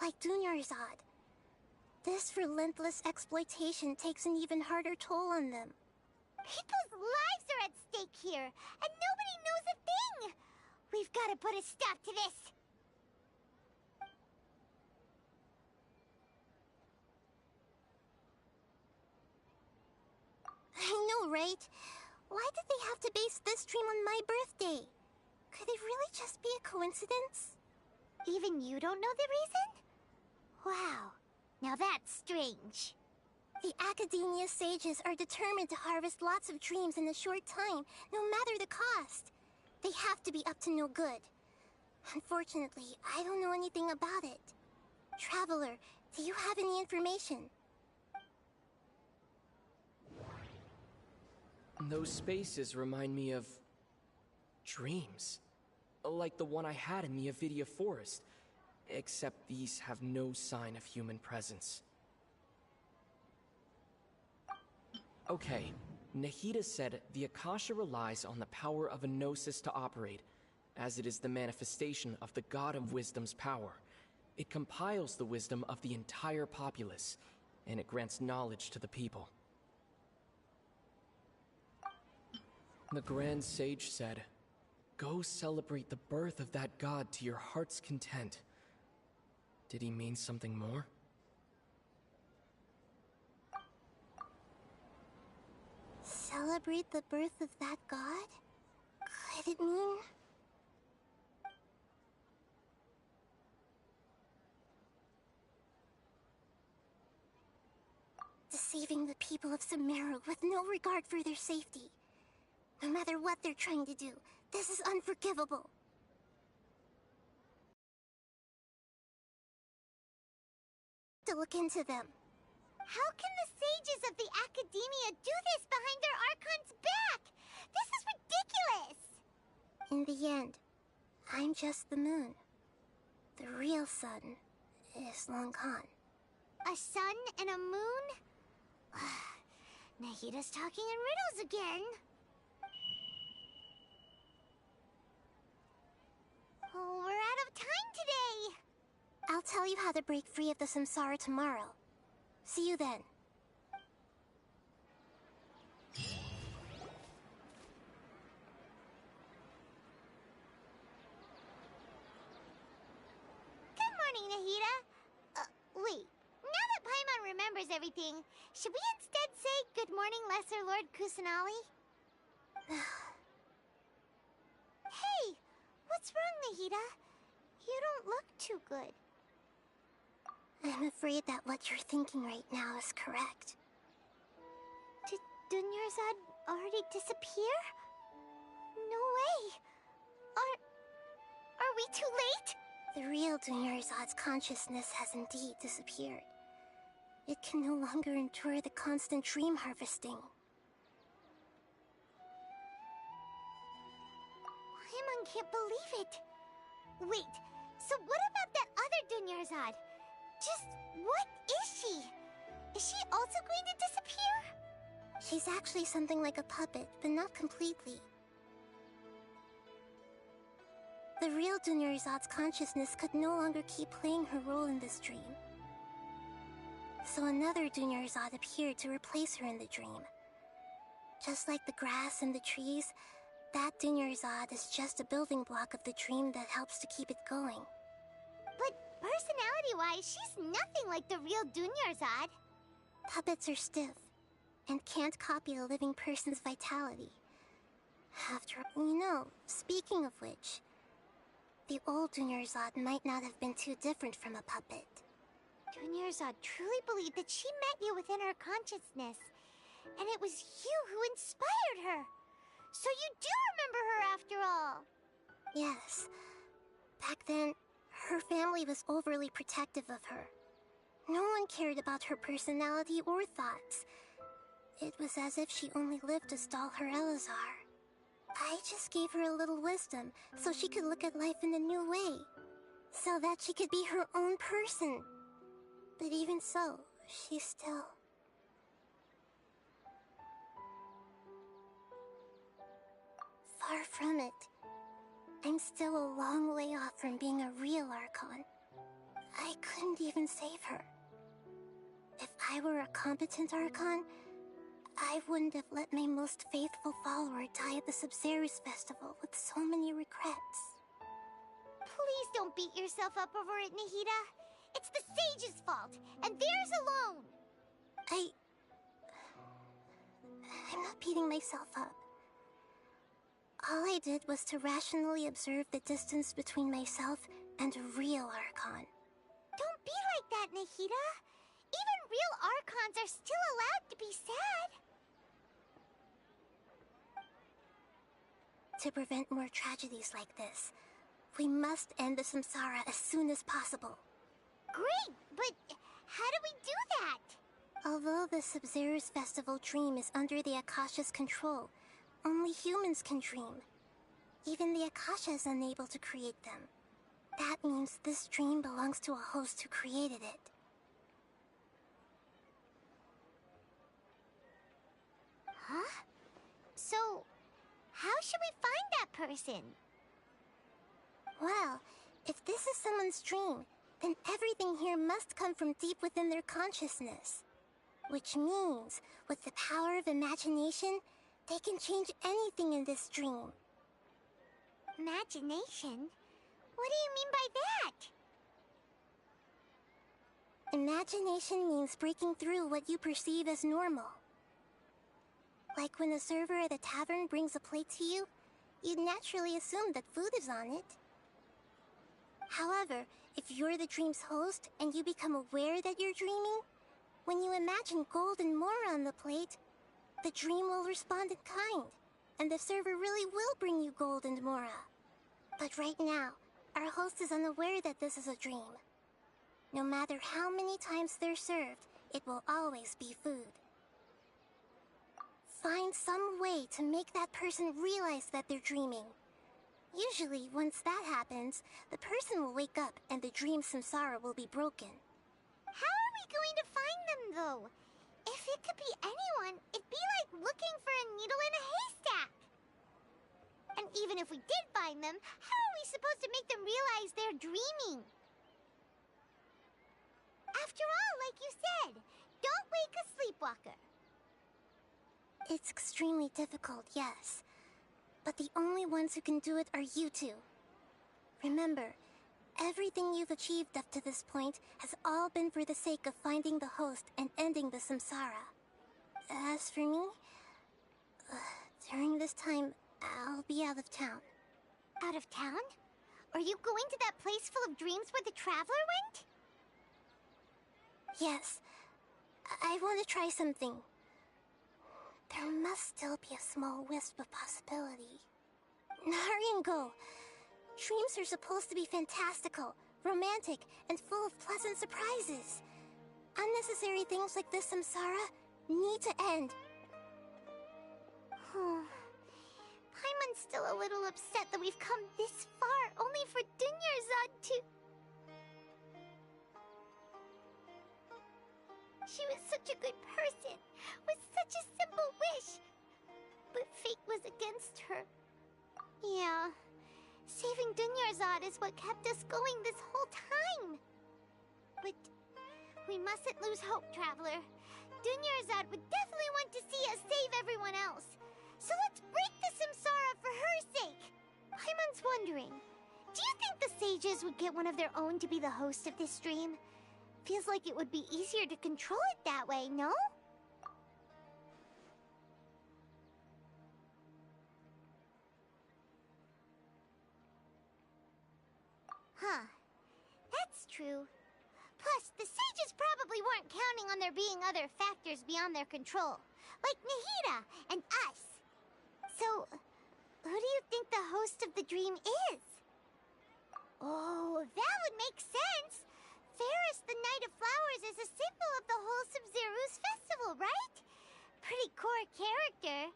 like Dunyarzad. This relentless exploitation takes an even harder toll on them. People's lives are at stake here, and nobody knows a thing! We've got to put a stop to this! I know, right? Why did they have to base this dream on my birthday? Could it really just be a coincidence? Even you don't know the reason? Wow, now that's strange. The Academia sages are determined to harvest lots of dreams in a short time, no matter the cost. They have to be up to no good. Unfortunately, I don't know anything about it. Traveler, do you have any information? Those spaces remind me of dreams. Like the one I had in the Avidia Forest. Except these have no sign of human presence. Okay, Nahida said the Akasha relies on the power of a gnosis to operate, as it is the manifestation of the God of Wisdom's power. It compiles the wisdom of the entire populace, and it grants knowledge to the people. The Grand Sage said, "Go celebrate the birth of that god to your heart's content." Did he mean something more? Celebrate the birth of that god? Could it mean... deceiving the people of Sumeru with no regard for their safety? No matter what they're trying to do, this is unforgivable. To look into them. How can the sages of the Academia do this behind their Archon's back? This is ridiculous! In the end, I'm just the moon. The real sun is long gone. A sun and a moon? Nahida's talking in riddles again. Oh, we're out of time today! I'll tell you how to break free of the samsara tomorrow. See you then. Good morning, Nahida. Wait. Now that Paimon remembers everything, should we instead say good morning, Lesser Lord Kusanali? Hey! What's wrong, Nahida? You don't look too good. I'm afraid that what you're thinking right now is correct. Did Dunyarzad already disappear? No way! Are we too late? The real Dunyarzad's consciousness has indeed disappeared. It can no longer endure the constant dream harvesting. Paimon can't believe it. Wait, so what about that other Dunyarzad? Just what is she? Is she also going to disappear? She's actually something like a puppet, but not completely. The real Dunyarzad's consciousness could no longer keep playing her role in this dream. So another Dunyarzad appeared to replace her in the dream. Just like the grass and the trees, that Dunyarzad is just a building block of the dream that helps to keep it going. But personality-wise, she's nothing like the real Dunyarzad. Puppets are stiff, and can't copy a living person's vitality. After all, you know, speaking of which, the old Dunyarzad might not have been too different from a puppet. Dunyarzad truly believed that she met you within her consciousness, and it was you who inspired her. So you do remember her after all. Yes. Back then, her family was overly protective of her. No one cared about her personality or thoughts. It was as if she only lived to stall her Elazar. I just gave her a little wisdom so she could look at life in a new way. So that she could be her own person. But even so, she's still... far from it. I'm still a long way off from being a real Archon. I couldn't even save her. If I were a competent Archon, I wouldn't have let my most faithful follower die at the Sabzeruz festival with so many regrets. Please don't beat yourself up over it, Nahida. It's the sage's fault, and theirs alone. I'm not beating myself up. All I did was to rationally observe the distance between myself and a real Archon. Don't be like that, Nahida. Even real Archons are still allowed to be sad. To prevent more tragedies like this, we must end the samsara as soon as possible. Great, but how do we do that? Although the Sabzeruz festival dream is under the Akasha's control, only humans can dream. Even the Akasha is unable to create them. That means this dream belongs to a host who created it. Huh? So, how should we find that person? Well, if this is someone's dream, then everything here must come from deep within their consciousness. Which means, with the power of imagination, they can change anything in this dream. Imagination? What do you mean by that? Imagination means breaking through what you perceive as normal. Like when a server at a tavern brings a plate to you, you'd naturally assume that food is on it. However, if you're the dream's host and you become aware that you're dreaming, when you imagine gold and more on the plate, the dream will respond in kind, and the server really will bring you gold and mora. But right now, our host is unaware that this is a dream. No matter how many times they're served, it will always be food. Find some way to make that person realize that they're dreaming. Usually, once that happens, the person will wake up and the dream samsara will be broken. How are we going to find them, though? If it could be anyone, it'd be like looking for a needle in a haystack. And even if we did find them, how are we supposed to make them realize they're dreaming? After all, like you said, don't wake a sleepwalker. It's extremely difficult, yes. But the only ones who can do it are you two. Remember, everything you've achieved up to this point has all been for the sake of finding the host and ending the samsara. As for me, during this time, I'll be out of town. Out of town? Are you going to that place full of dreams where the traveler went? Yes. I want to try something. There must still be a small wisp of possibility. Hurry and go. Dreams are supposed to be fantastical, romantic, and full of pleasant surprises. Unnecessary things like this samsara need to end. Paimon's still a little upset that we've come this far only for Dunyarzad to... She was such a good person, with such a simple wish. But fate was against her. Yeah, saving Dunyarzad is what kept us going this whole time. But we mustn't lose hope, Traveler. Dunyarzad would definitely want to see us save everyone else. So let's break the samsara for her sake. Paimon's wondering, do you think the sages would get one of their own to be the host of this dream? Feels like it would be easier to control it that way, no? Huh. That's true. Plus, the sages probably weren't counting on there being other factors beyond their control, like Nahida and us. So, who do you think the host of the dream is? Oh, that would make sense. Ferris, the Knight of Flowers, is a symbol of the whole Sabzeruz festival, right? Pretty core character.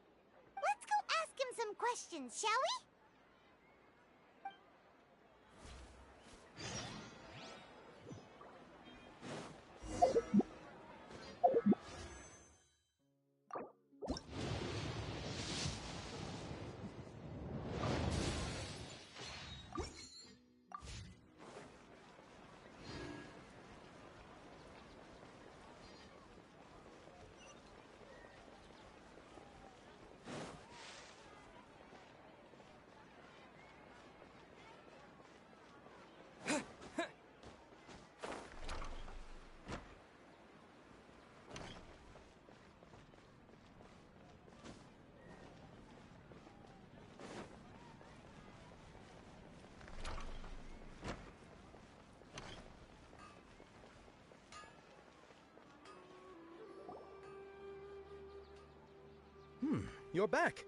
Let's go ask him some questions, shall we? You're back.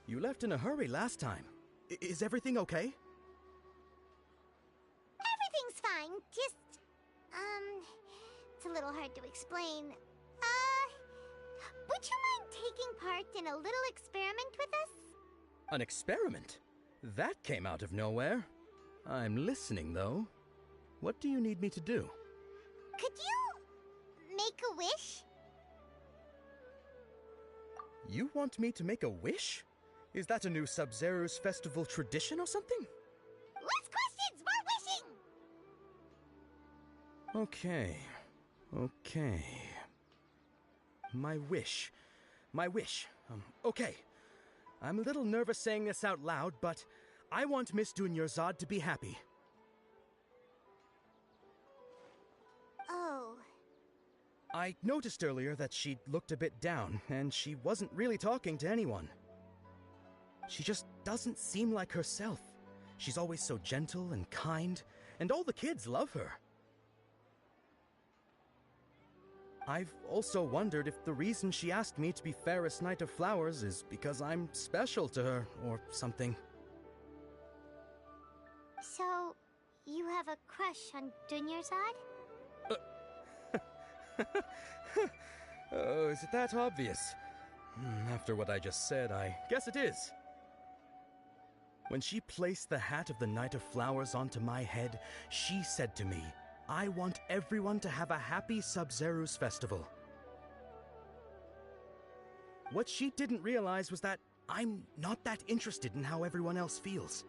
You left in a hurry last time. Is everything okay? Everything's fine, just... it's a little hard to explain. Would you mind taking part in a little experiment with us? An experiment? That came out of nowhere. I'm listening, though. What do you need me to do? Could you... make a wish? You want me to make a wish? Is that a new Sub-Zero's festival tradition or something? Less questions, more wishing! Okay. My wish. Okay. I'm a little nervous saying this out loud, but I want Miss Dunyarzad to be happy. Oh. I noticed earlier that she looked a bit down, and she wasn't really talking to anyone. She just doesn't seem like herself. She's always so gentle and kind, and all the kids love her. I've also wondered if the reason she asked me to be Fairest Knight of Flowers is because I'm special to her, or something. So, you have a crush on Dunyarzad? Oh, is it that obvious? After what I just said, I guess it is. When she placed the hat of the Knight of Flowers onto my head, she said to me, I want everyone to have a happy Sub-Zero's festival. What she didn't realize was that I'm not that interested in how everyone else feels.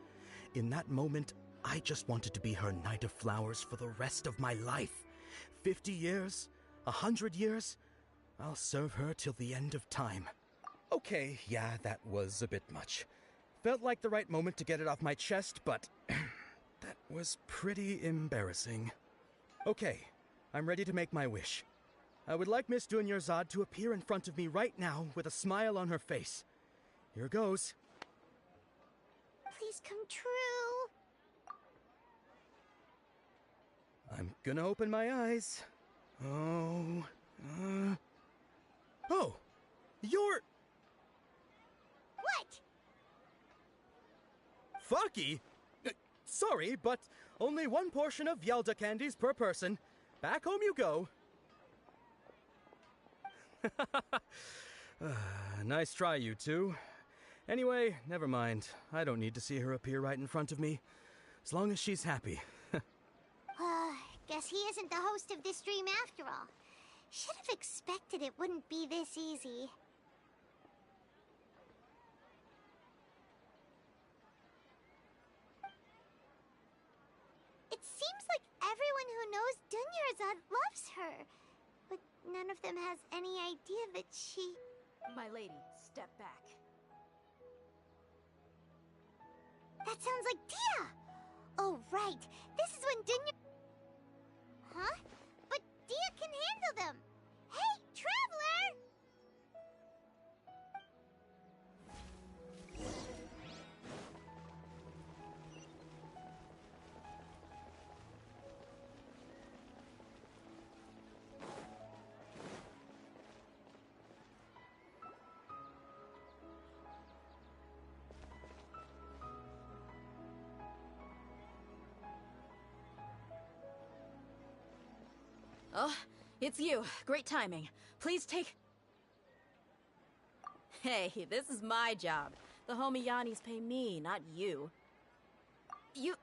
In that moment, I just wanted to be her Knight of Flowers for the rest of my life. 50 years, 100 years, I'll serve her till the end of time. Okay, yeah, that was a bit much. Felt like the right moment to get it off my chest, but that was pretty embarrassing. Okay, I'm ready to make my wish. I would like Miss Dunyarzad to appear in front of me right now with a smile on her face. Here goes. Please come true. I'm gonna open my eyes. Oh, you're... What? Fucky? Sorry, but only one portion of Yalda candies per person. Back home you go. Nice try, you two. Anyway, never mind. I don't need to see her appear right in front of me. As long as she's happy. Guess he isn't the host of this stream after all. Should have expected it wouldn't be this easy. It seems like everyone who knows Dunyarzad loves her, but none of them has any idea that she... My lady, step back. That sounds like Dia! Oh, right. This is when Dunya... Huh? But Dia can handle them! Hey, Traveler! Oh, it's you. Great timing. Please take... Hey, this is my job. The homie Yannis pay me, not you. You...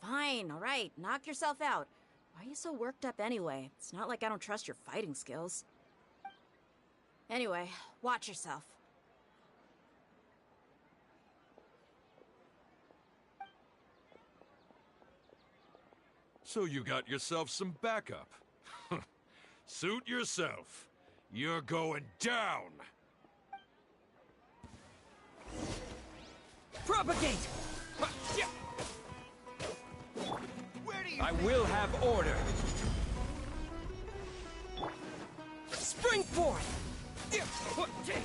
fine, alright. Knock yourself out. Why are you so worked up anyway? It's not like I don't trust your fighting skills. Anyway, watch yourself. So you got yourself some backup. Suit yourself. You're going down. Propagate! Where do you I will have order. Spring forth!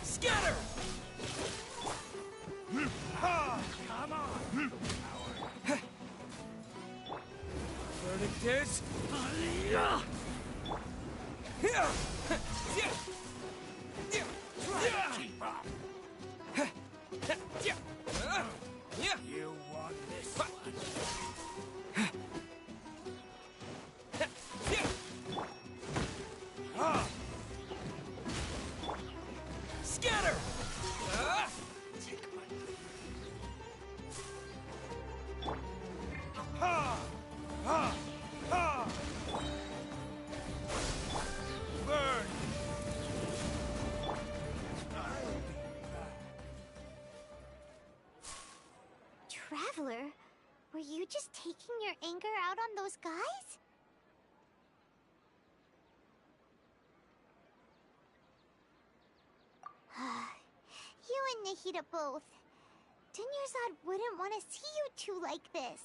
Scatter! Come on! Verdict is... Try to keep up. You won this one. Scatter! Take my lead. Burn! Traveler, were you just taking your anger out on those guys? You and Nahida both. Dunyarzad wouldn't want to see you two like this.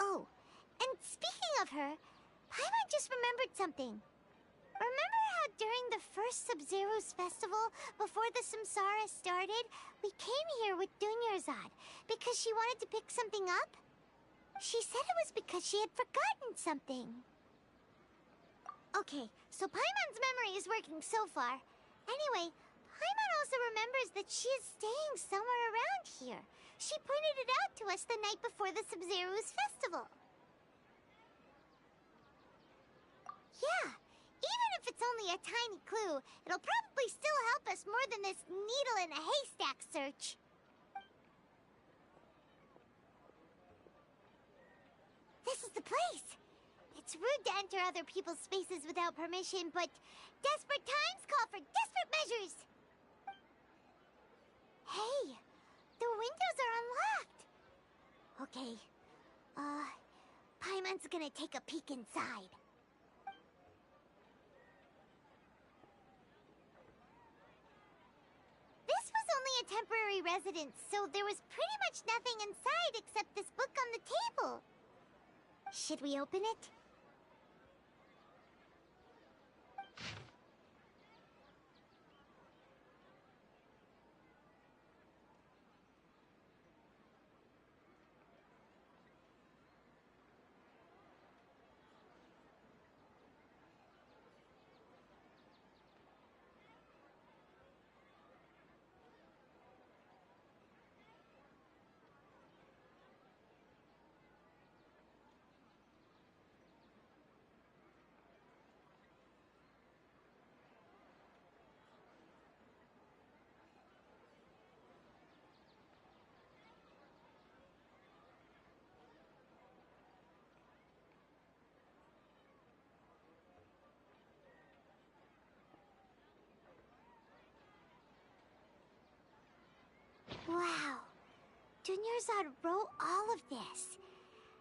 Oh, and speaking of her, Paimon just remembered something. Remember how during the first Sub-Zero's festival, before the Samsara started, we came here with Dunyarzad because she wanted to pick something up? She said it was because she had forgotten something. Okay, so Paimon's memory is working so far. Anyway, Paimon also remembers that she is staying somewhere around here. She pointed it out to us the night before the Sub-Zero's festival. Yeah, even if it's only a tiny clue, it'll probably still help us more than this needle in a haystack search. This is the place. It's rude to enter other people's spaces without permission, but desperate times call for desperate measures. Hey, the windows are unlocked. Okay, Paimon's gonna take a peek inside. This was only a temporary residence, so there was pretty much nothing inside except this book on the table. Should we open it? Wow. Dunyarzad wrote all of this.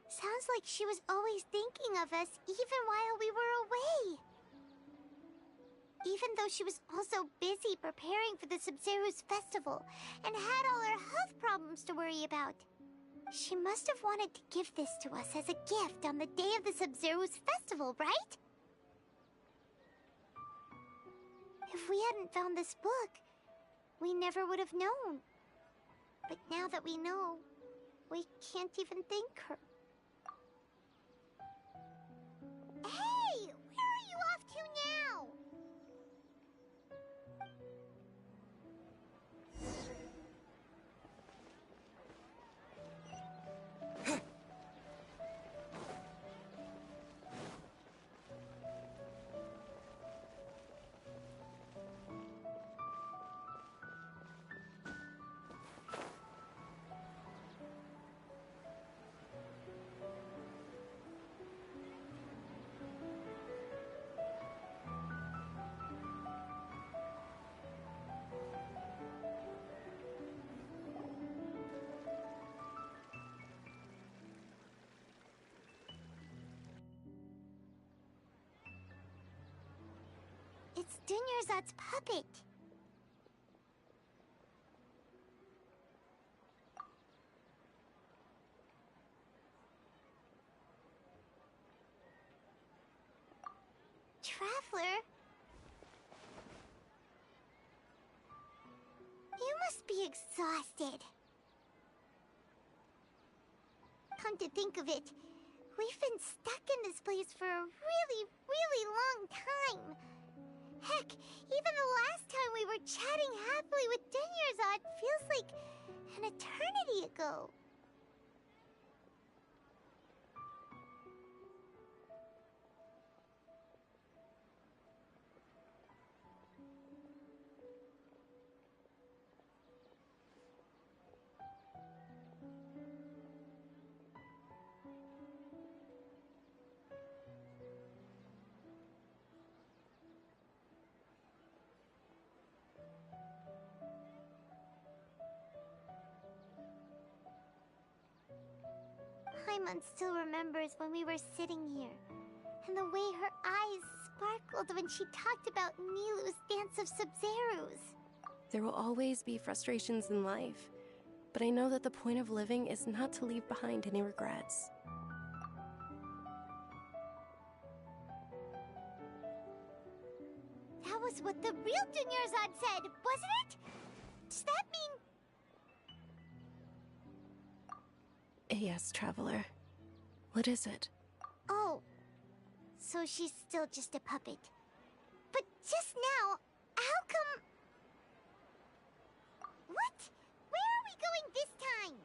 Sounds like she was always thinking of us even while we were away. Even though she was also busy preparing for the Sub-Zero's festival and had all her health problems to worry about. She must have wanted to give this to us as a gift on the day of the Sub-Zero's festival, right? If we hadn't found this book, we never would have known. But now that we know, we can't even thank her. Hey! Where are you off to now? It's Dunyarzad's puppet. Traveler? You must be exhausted. Come to think of it, we've been stuck in this place for a really long time. Heck, even the last time we were chatting happily with Dunyarzad feels like an eternity ago. Paimon still remembers when we were sitting here, and the way her eyes sparkled when she talked about Nilu's dance of Sub-Zerus. There will always be frustrations in life, but I know that the point of living is not to leave behind any regrets. That was what the real Dunyarzad said, wasn't it? Does that mean... Yes, Traveler. What is it? Oh, so she's still just a puppet. But just now, how come... What? Where are we going this time?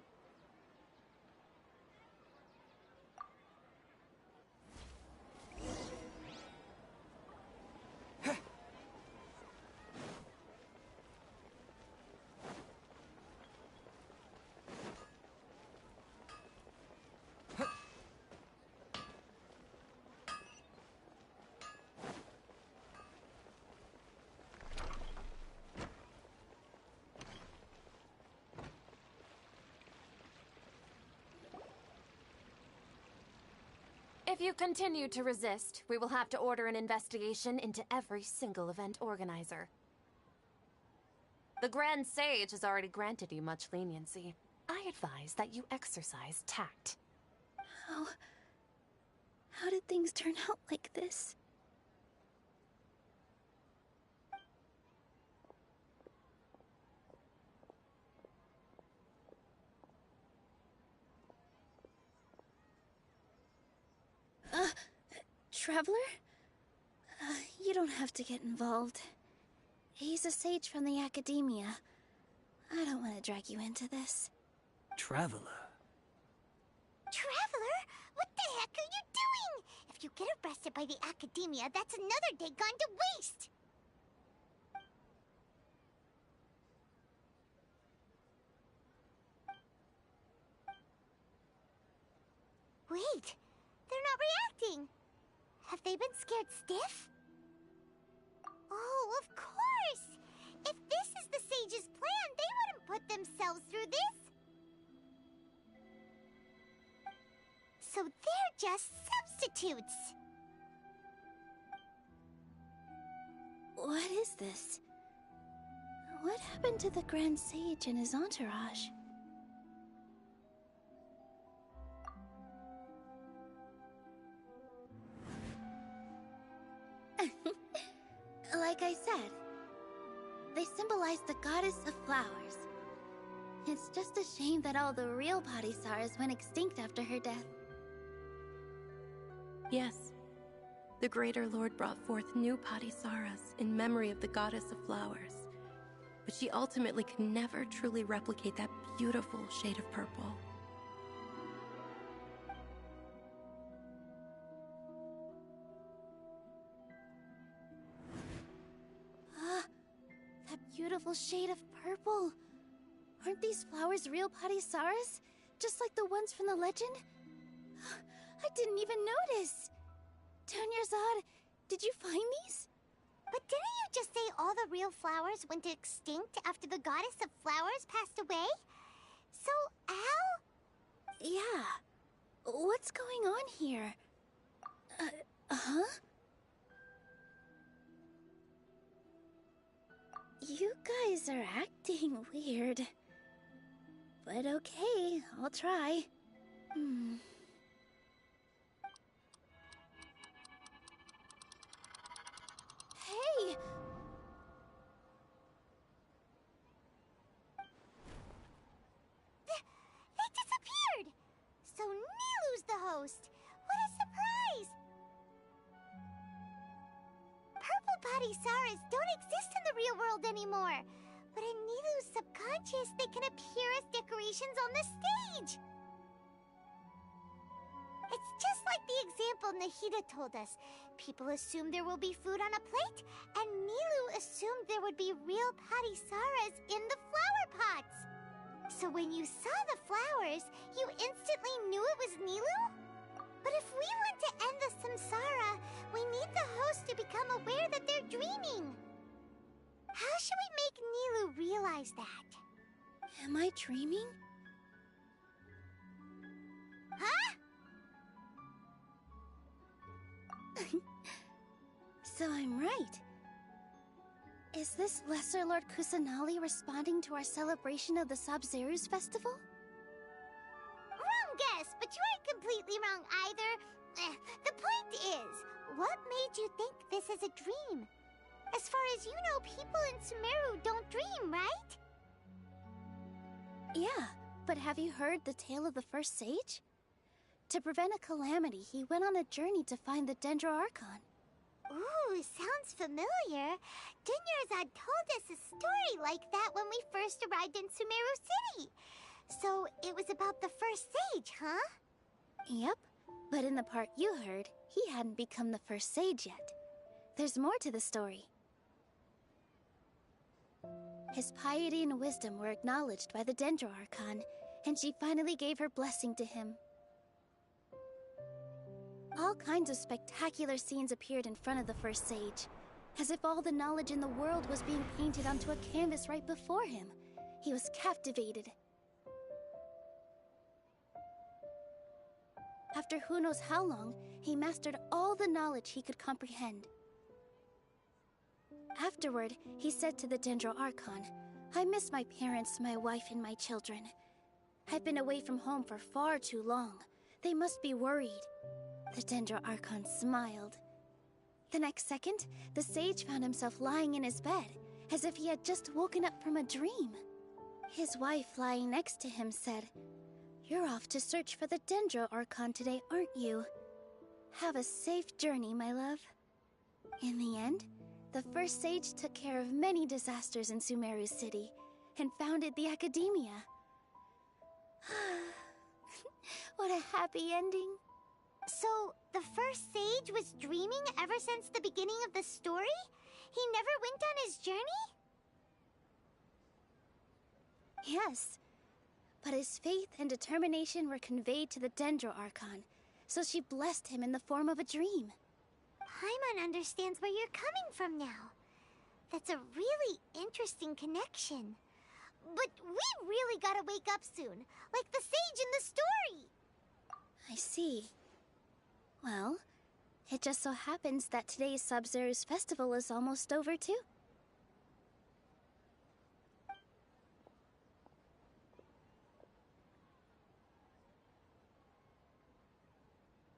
If you continue to resist, we will have to order an investigation into every single event organizer. The Grand Sage has already granted you much leniency. I advise that you exercise tact. How did things turn out like this? Traveler? You don't have to get involved. He's a sage from the Academia. I don't want to drag you into this. Traveler? Traveler? What the heck are you doing? If you get arrested by the Academia, that's another day gone to waste! Wait, they're not reacting. Have they been scared stiff? Oh, of course! If this is the Sage's plan, they wouldn't put themselves through this. So they're just substitutes. What is this? What happened to the Grand Sage and his entourage? Like I said, they symbolize the goddess of flowers. It's just a shame that all the real Padisaras went extinct after her death. Yes. The Greater Lord brought forth new Padisaras in memory of the goddess of flowers. But she ultimately could never truly replicate that beautiful shade of purple. That beautiful shade of purple. Aren't these flowers real Padisaras? Just like the ones from the legend? I didn't even notice. Dunyarzad, did you find these? But didn't you just say all the real flowers went extinct after the goddess of flowers passed away? So, how? Yeah. What's going on here? Huh? You guys are acting weird. But okay, I'll try. Hey! They disappeared! So Nilu's the host! What a surprise! Purple body Saras don't exist in the real world anymore. But in Nilu's subconscious, they can appear as decorations on the stage. It's just like the example Nahida told us. People assume there will be food on a plate, and Nilu assumed there would be real Patty Saras in the flower pots. So when you saw the flowers, you instantly knew it was Nilu? But if we want to end the samsara, we need the host to become aware that they're dreaming. How should we make Nilu realize that? Am I dreaming? Huh? So I'm right. Is this Lesser Lord Kusanali responding to our celebration of the Sabzeruz festival? Wrong guess, but you aren't completely wrong either. The point is, what made you think this is a dream? As far as you know, people in Sumeru don't dream, right? Yeah, but have you heard the tale of the first sage? To prevent a calamity, he went on a journey to find the Dendro Archon. Ooh, sounds familiar. Dunyarzad told us a story like that when we first arrived in Sumeru City. So it was about the first sage, huh? Yep, but in the part you heard, he hadn't become the first sage yet. There's more to the story. His piety and wisdom were acknowledged by the Dendro Archon, and she finally gave her blessing to him. All kinds of spectacular scenes appeared in front of the first sage, as if all the knowledge in the world was being painted onto a canvas right before him. He was captivated. After who knows how long, he mastered all the knowledge he could comprehend. Afterward, he said to the Dendro Archon, "I miss my parents, my wife, and my children. I've been away from home for far too long. They must be worried." The Dendro Archon smiled. The next second, the sage found himself lying in his bed, as if he had just woken up from a dream. His wife, lying next to him, said, "You're off to search for the Dendro Archon today, aren't you? Have a safe journey, my love." In the end, the first sage took care of many disasters in Sumeru City, and founded the Academia. What a happy ending. So, the first sage was dreaming ever since the beginning of the story? He never went on his journey? Yes, but his faith and determination were conveyed to the Dendro Archon, so she blessed him in the form of a dream. Paimon understands where you're coming from now. That's a really interesting connection. But we really gotta wake up soon, like the sage in the story! I see. Well, it just so happens that today's Sabzeruz festival is almost over too.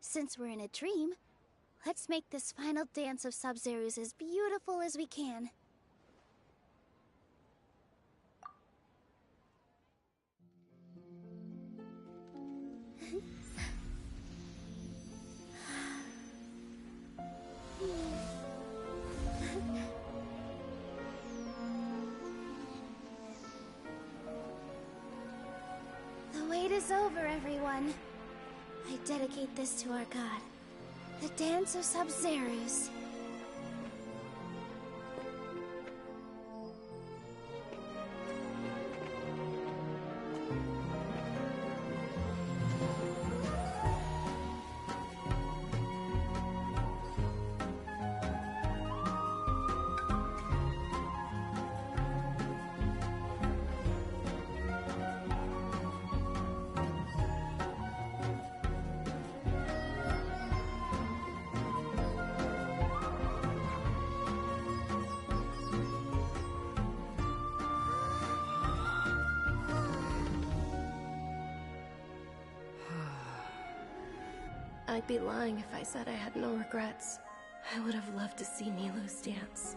Since we're in a dream, let's make this final dance of Sabzeruz as beautiful as we can. The wait is over, everyone. I dedicate this to our god, the Dance of Sabzeruz. I'd be lying if I said I had no regrets. I would have loved to see Nilou's dance.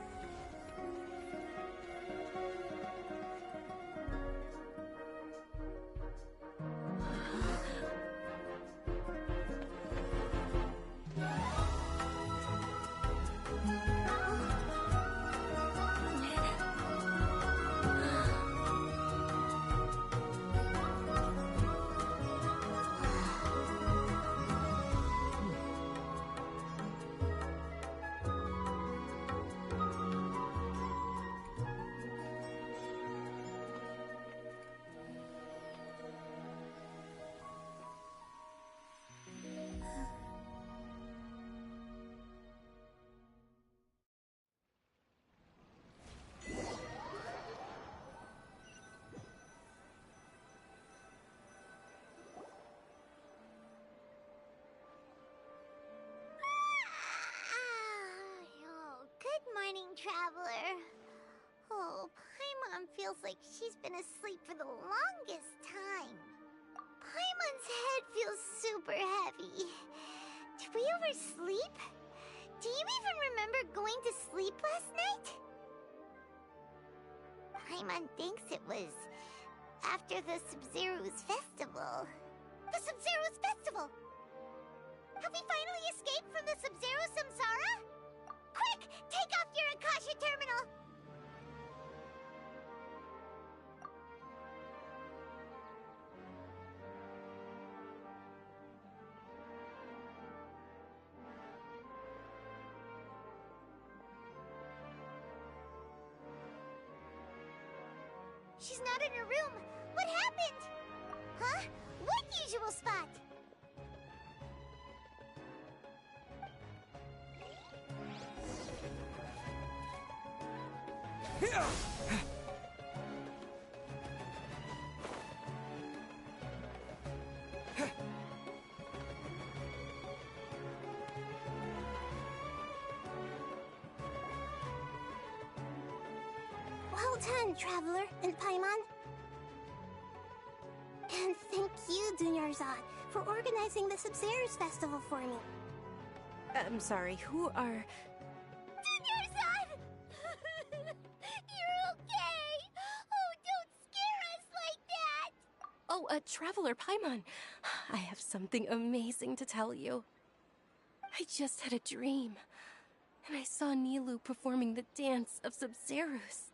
Traveler. Oh, Paimon feels like she's been asleep for the longest time. Paimon's head feels super heavy. Did we oversleep? Do you even remember going to sleep last night? Paimon thinks it was after the Sub-Zero's festival. The Sub-Zero's festival! Have we finally escaped from the Sub-Zero Samsara? Quick! Take off your Akasha terminal! She's not in her room! What happened? Huh? What usual spot? Well done, Traveler and Paimon. And thank you, Dunyarzad, for organizing the Sub-Zero's festival for me. I'm sorry, who are... Dunyarzad! You're okay! Oh, don't scare us like that! Oh, Traveler Paimon. I have something amazing to tell you. I just had a dream, and I saw Nilou performing the dance of Sub-Zero's.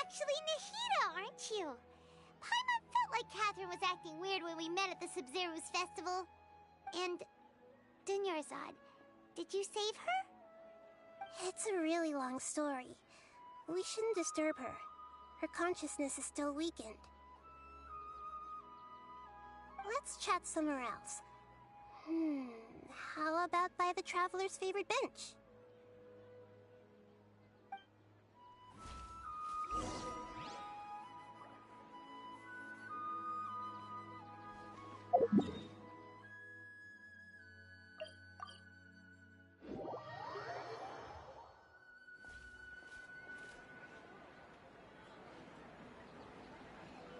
Actually Nahida, aren't you? Paimon felt like Catherine was acting weird when we met at the Sub-Zero's festival. And... Dunyarzad, did you save her? It's a really long story. We shouldn't disturb her. Her consciousness is still weakened. Let's chat somewhere else. How about by the Traveler's favorite bench?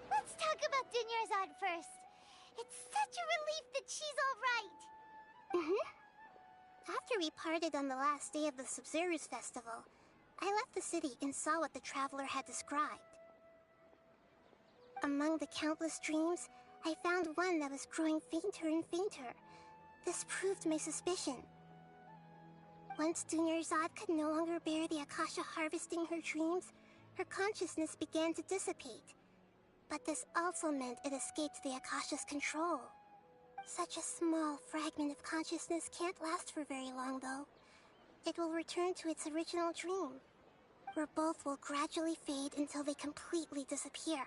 Let's talk about Dunyarzad first. It's such a relief that she's all right. After we parted on the last day of the Sub-Zero's festival, I left the city and saw what the Traveler had described. Among the countless dreams, I found one that was growing fainter and fainter. This proved my suspicion. Once Dunyarzad could no longer bear the Akasha harvesting her dreams, her consciousness began to dissipate. But this also meant it escaped the Akasha's control. Such a small fragment of consciousness can't last for very long, though. It will return to its original dream, where both will gradually fade until they completely disappear.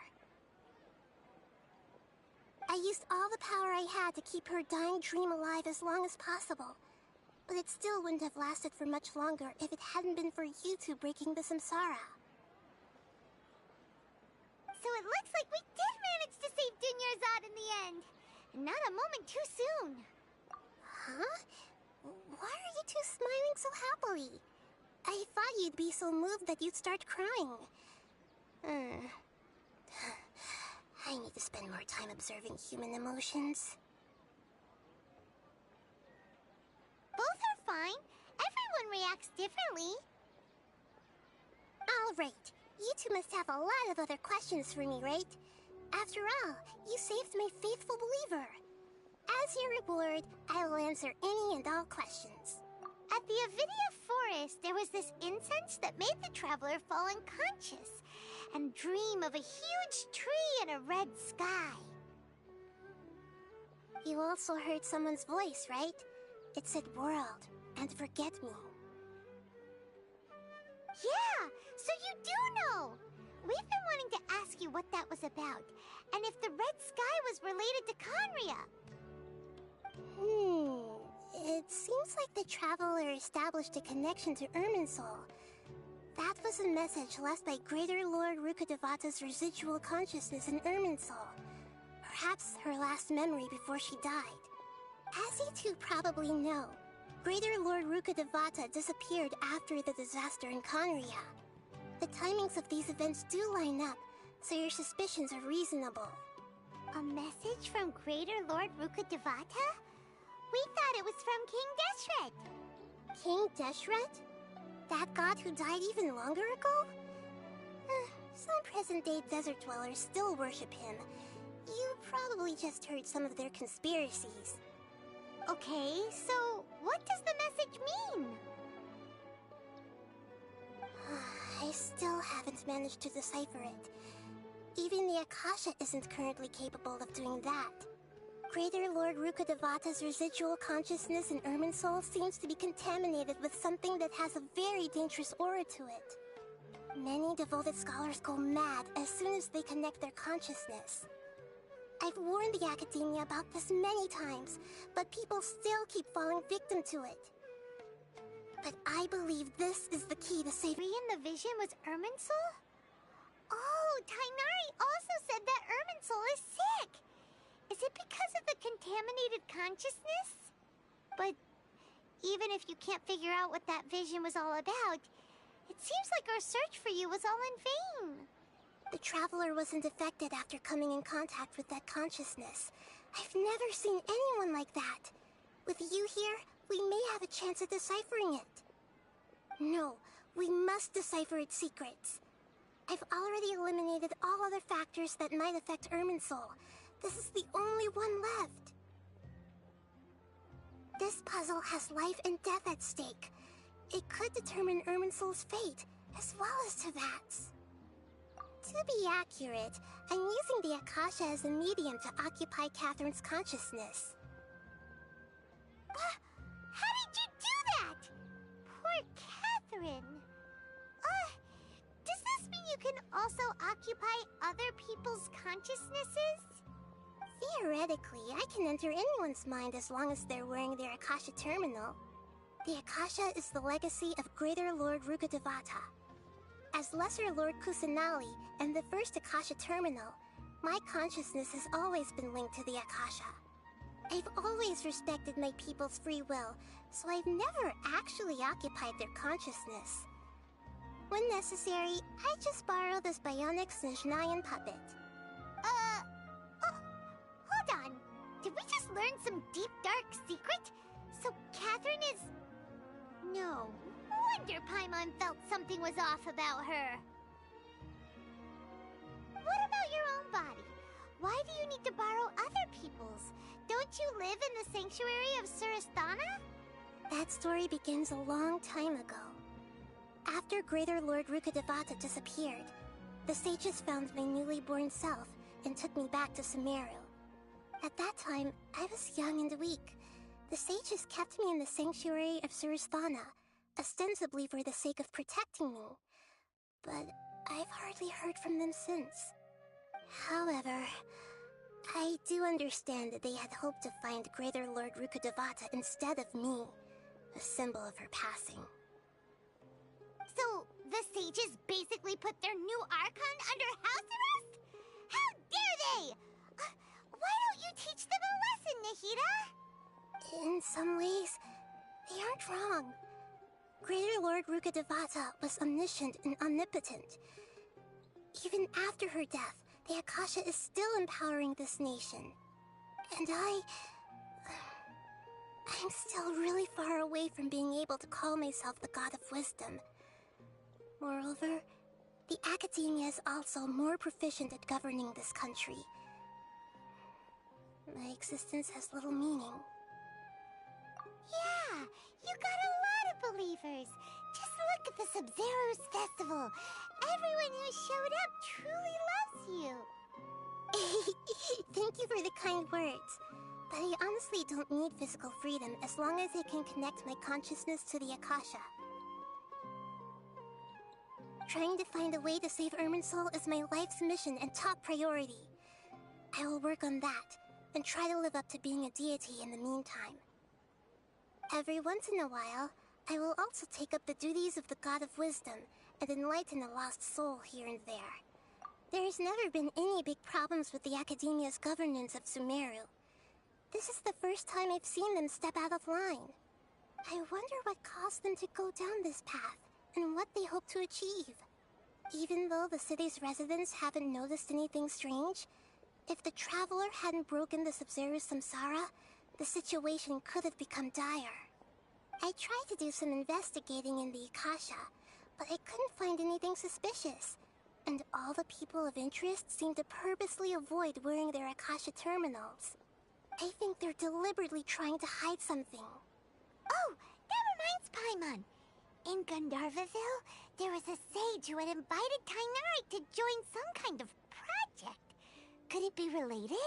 I used all the power I had to keep her dying dream alive as long as possible, but it still wouldn't have lasted for much longer if it hadn't been for you two breaking the samsara. So it looks like we did manage to save Dunyarzad in the end. Not a moment too soon. Huh? Why are you two smiling so happily? I thought you'd be so moved that you'd start crying. I need to spend more time observing human emotions. Both are fine. Everyone reacts differently. All right. You two must have a lot of other questions for me, right? After all, you saved my faithful believer. As your reward, I will answer any and all questions. At the Avidia Forest, there was this incense that made the traveler fall unconscious and dream of a huge tree and a red sky. You also heard someone's voice, right? It said world and forget me. Yeah, so you do know! We've been wanting to ask you what that was about, and if the red sky was related to Conria. It seems like the traveler established a connection to Irminsul. That was a message left by Greater Lord Rukkhadevata's residual consciousness in Irminsul. Perhaps her last memory before she died. As you two probably know, Greater Lord Rukkhadevata disappeared after the disaster in Conria. The timings of these events do line up, so your suspicions are reasonable. A message from Greater Lord Rukkhadevata? We thought it was from King Deshret. King Deshret? That god who died even longer ago? Some present-day desert dwellers still worship him. You probably just heard some of their conspiracies. Okay, so what does the message mean? I still haven't managed to decipher it. Even the Akasha isn't currently capable of doing that. Greater Lord Rukkhadevata's residual consciousness in Irminsul seems to be contaminated with something that has a very dangerous aura to it. Many devoted scholars go mad as soon as they connect their consciousness. I've warned the Academia about this many times, but people still keep falling victim to it. But I believe this is the key to saving. In the vision was Irminsul? Oh, Tainari also said that Irminsul is sick! Is it because of the contaminated consciousness? But even if you can't figure out what that vision was all about, it seems like our search for you was all in vain. The Traveler wasn't affected after coming in contact with that consciousness. I've never seen anyone like that. With you here, we may have a chance at deciphering it. No, we must decipher its secrets. I've already eliminated all other factors that might affect Irminsul. This is the only one left. This puzzle has life and death at stake. It could determine Irminsul's fate, as well as Tevat's. To be accurate, I'm using the Akasha as a medium to occupy Catherine's consciousness. How did you do that? Poor Catherine. Does this mean you can also occupy other people's consciousnesses? Theoretically, I can enter anyone's mind as long as they're wearing their Akasha terminal. The Akasha is the legacy of Greater Lord Rukkhadevata. As Lesser Lord Kusanali and the first Akasha terminal, my consciousness has always been linked to the Akasha. I've always respected my people's free will, so I've never actually occupied their consciousness. When necessary, I just borrow this bionic Snezhnayan puppet. Hold on. Did we just learn some deep, dark secret? So Catherine is... No. Wonder Paimon felt something was off about her. What about your own body? Why do you need to borrow other people's? Don't you live in the sanctuary of Surasthana? That story begins a long time ago. After Greater Lord Rukkhadevata disappeared, the sages found my newly born self and took me back to Sumeru. At that time, I was young and weak. The sages kept me in the sanctuary of Suristhana, ostensibly for the sake of protecting me. But I've hardly heard from them since. However, I do understand that they had hoped to find Greater Lord Rukkhadevata instead of me, a symbol of her passing. So, the sages basically put their new Archon under house arrest? How dare they! Why don't you teach them a lesson, Nahida? In some ways, they aren't wrong. Greater Lord Rukkhadevata was omniscient and omnipotent. Even after her death, the Akasha is still empowering this nation. And I'm still really far away from being able to call myself the God of Wisdom. Moreover, the Academia is also more proficient at governing this country. My existence has little meaning. Yeah, you got a lot of believers. Just look at the Sub-Zero's festival. Everyone who showed up truly loves you. Thank you for the kind words. But I honestly don't need physical freedom as long as I can connect my consciousness to the Akasha. Trying to find a way to save Irminsul is my life's mission and top priority. I will work on that, and try to live up to being a deity in the meantime. Every once in a while, I will also take up the duties of the God of Wisdom and enlighten a lost soul here and there. There has never been any big problems with the Academia's governance of Sumeru. This is the first time I've seen them step out of line. I wonder what caused them to go down this path, and what they hope to achieve. Even though the city's residents haven't noticed anything strange, if the Traveler hadn't broken the Sub-Zero's samsara, the situation could have become dire. I tried to do some investigating in the Akasha, but I couldn't find anything suspicious. And all the people of interest seem to purposely avoid wearing their Akasha terminals. I think they're deliberately trying to hide something. Oh, that reminds Paimon. In Gandharvaville, there was a sage who had invited Kainari to join some kind of project. Could it be related?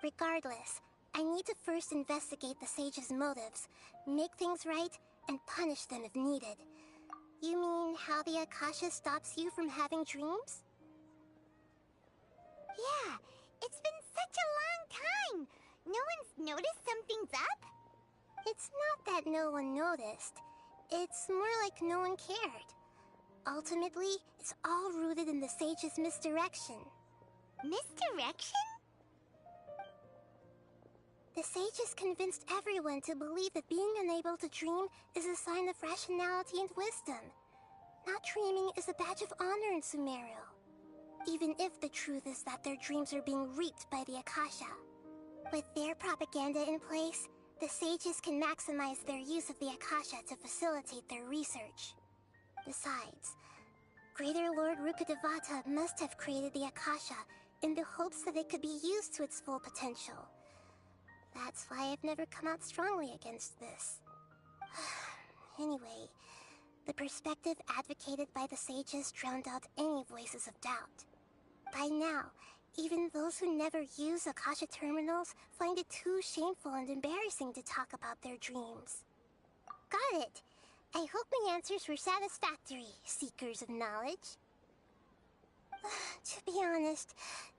Regardless, I need to first investigate the sage's motives, make things right, and punish them if needed. You mean how the Akasha stops you from having dreams? Yeah, it's been such a long time. No one's noticed something's up? It's not that no one noticed. It's more like no one cared. Ultimately, it's all rooted in the sage's misdirection. Misdirection? The sages convinced everyone to believe that being unable to dream is a sign of rationality and wisdom. Not dreaming is a badge of honor in Sumeru, even if the truth is that their dreams are being reaped by the Akasha. With their propaganda in place, the sages can maximize their use of the Akasha to facilitate their research. Besides, Greater Lord Rukkhadevata must have created the Akasha in the hopes that it could be used to its full potential. That's why I've never come out strongly against this. Anyway, the perspective advocated by the sages drowned out any voices of doubt. By now, even those who never use Akasha terminals find it too shameful and embarrassing to talk about their dreams. Got it! I hope my answers were satisfactory, seekers of knowledge. To be honest,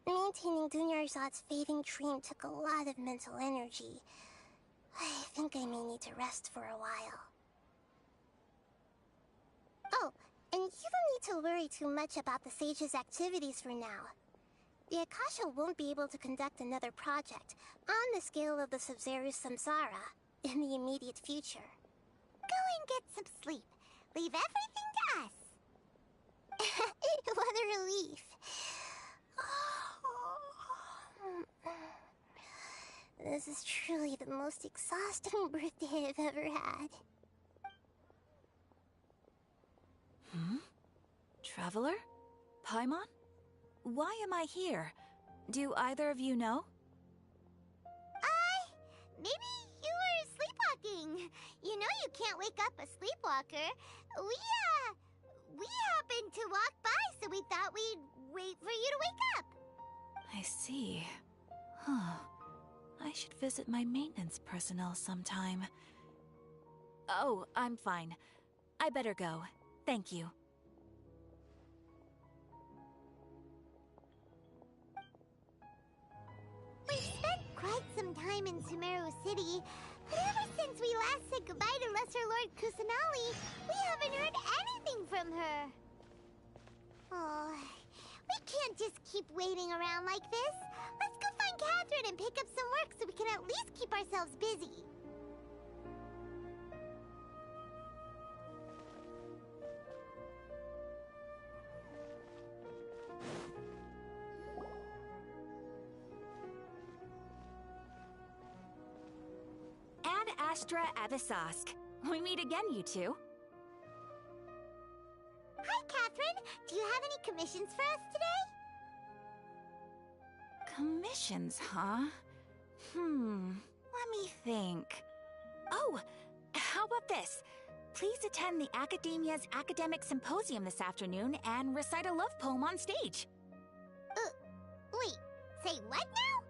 maintaining Dunyarzad's fading dream took a lot of mental energy. I think I may need to rest for a while. Oh, and you don't need to worry too much about the sage's activities for now. The Akasha won't be able to conduct another project on the scale of the Sub-Zero's samsara in the immediate future. Go and get some sleep. Leave everything to us. What a relief. This is truly the most exhausting birthday I've ever had. Traveler? Paimon? Why am I here? Do either of you know? Maybe you were sleepwalking. You know you can't wake up a sleepwalker. We happened to walk by, so we thought we'd wait for you to wake up. I see. Huh. I should visit my maintenance personnel sometime. Oh, I'm fine. I better go. Thank you. We've spent quite some time in Sumeru City, but ever since we last said goodbye to Lesser Lord Kusanali, we haven't heard anything from her. Oh, we can't just keep waiting around like this. Let's go find Catherine and pick up some work so we can at least keep ourselves busy. Ad Astra Abyssosque. We meet again, you two. Hi, Catherine. Do you have any commissions for us today? Commissions, huh? Let me think. Oh, how about this? Please attend the Academia's Academic Symposium this afternoon and recite a love poem on stage. Wait, say what now?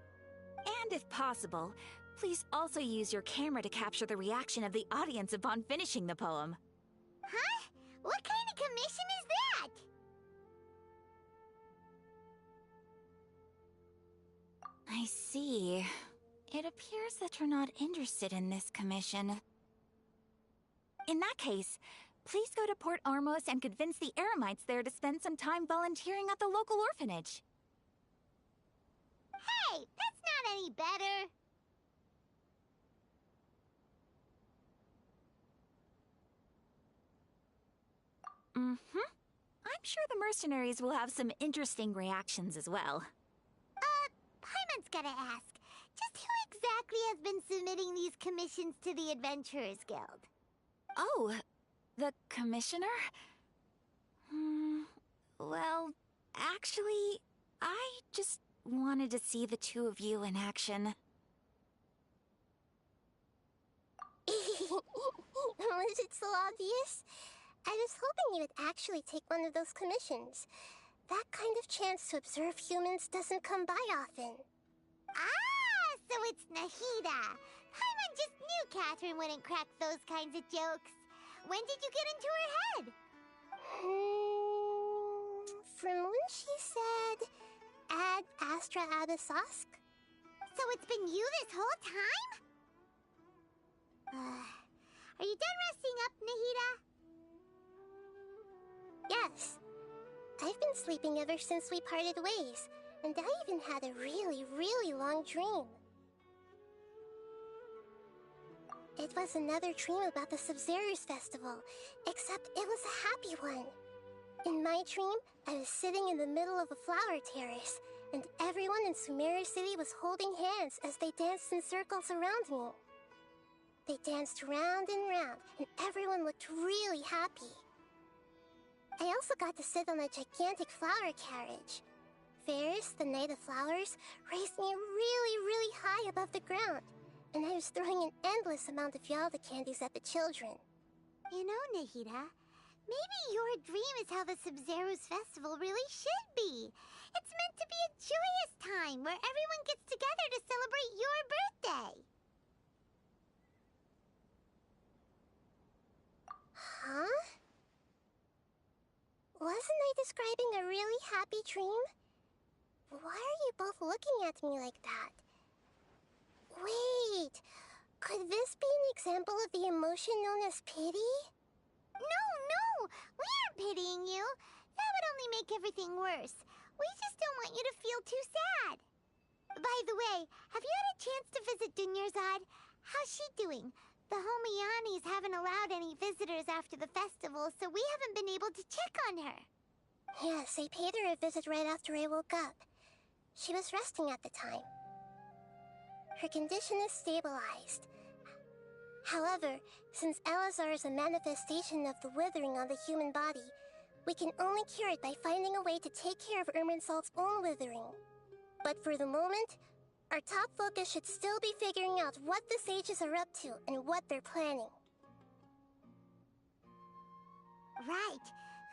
And if possible, please also use your camera to capture the reaction of the audience upon finishing the poem. Huh? What kind of commission is that? I see. It appears that you're not interested in this commission. In that case, please go to Port Ormos and convince the Eremites there to spend some time volunteering at the local orphanage. Hey, that's not any better. I'm sure the mercenaries will have some interesting reactions as well. Paimon's gotta ask. Just who exactly has been submitting these commissions to the Adventurers Guild? Oh, the commissioner? Well, actually, I just wanted to see the two of you in action. Was it so obvious? I was hoping you would actually take one of those commissions. That kind of chance to observe humans doesn't come by often. Ah, so it's Nahida. Paimon just knew Catherine wouldn't crack those kinds of jokes. When did you get into her head? From when she said, Ad Astra Abyssosque. So it's been you this whole time? Are you done resting up, Nahida? Yes. I've been sleeping ever since we parted ways, and I even had a really, really long dream. It was another dream about the Sub-Zerus Festival, except it was a happy one. In my dream, I was sitting in the middle of a flower terrace, and everyone in Sumeru City was holding hands as they danced in circles around me. They danced round and round, and everyone looked really happy. I also got to sit on a gigantic flower carriage. Ferris, the Knight of Flowers, raised me really, really high above the ground, and I was throwing an endless amount of Yalda candies at the children. You know, Nahida, maybe your dream is how the Sub-Zerus Festival really should be. It's meant to be a joyous time where everyone gets together to celebrate your birthday. Huh? Wasn't I describing a really happy dream? Why are you both looking at me like that? Wait, could this be an example of the emotion known as pity? No, we aren't pitying you. That would only make everything worse. We just don't want you to feel too sad. By the way, have you had a chance to visit Dunyarzad? How's she doing? The Homianis haven't allowed any visitors after the festival, so we haven't been able to check on her. Yes, I paid her a visit right after I woke up. She was resting at the time. Her condition is stabilized. However, since Elazar is a manifestation of the withering on the human body, we can only cure it by finding a way to take care of Irminsul's own withering. But for the moment, our top focus should still be figuring out what the sages are up to and what they're planning. Right.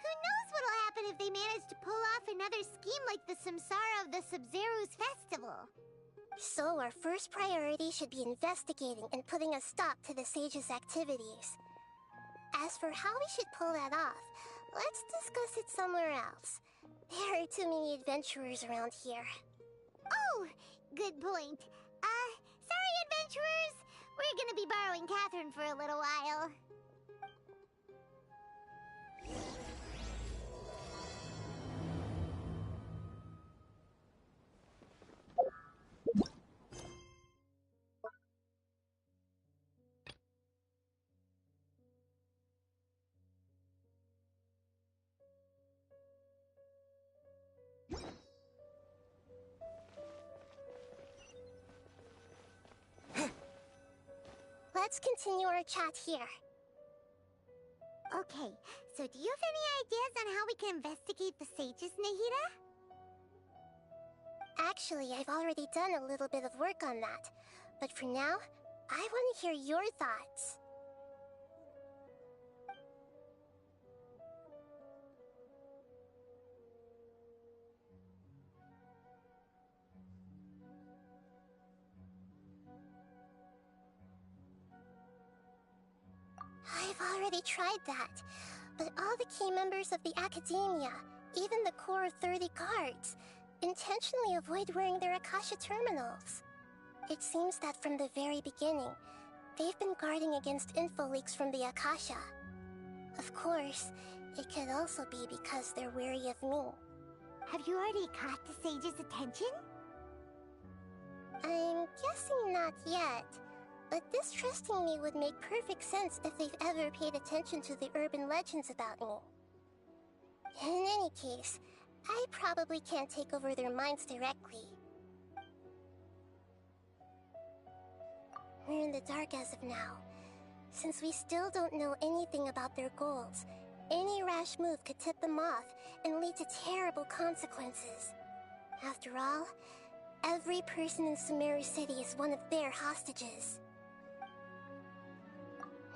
Who knows what'll happen if they manage to pull off another another scheme like the Samsara of the Sub-Zero's festival. So our first priority should be investigating and putting a stop to the sage's activities. As for how we should pull that off, let's discuss it somewhere else. There are too many adventurers around here. Oh, good point. Sorry, adventurers. We're gonna be borrowing Catherine for a little while. Let's continue our chat here. Okay, so do you have any ideas on how we can investigate the sages, Nahida? Actually, I've already done a little bit of work on that. But for now, I want to hear your thoughts. I've already tried that, but all the key members of the Academia, even the core of 30 guards, intentionally avoid wearing their Akasha terminals. It seems that from the very beginning, they've been guarding against info leaks from the Akasha. Of course, it could also be because they're wary of me. Have you already caught the sage's attention? I'm guessing not yet. But distrusting me would make perfect sense if they've ever paid attention to the urban legends about me. In any case, I probably can't take over their minds directly. We're in the dark as of now. Since we still don't know anything about their goals, any rash move could tip them off and lead to terrible consequences. After all, every person in Sumeru City is one of their hostages.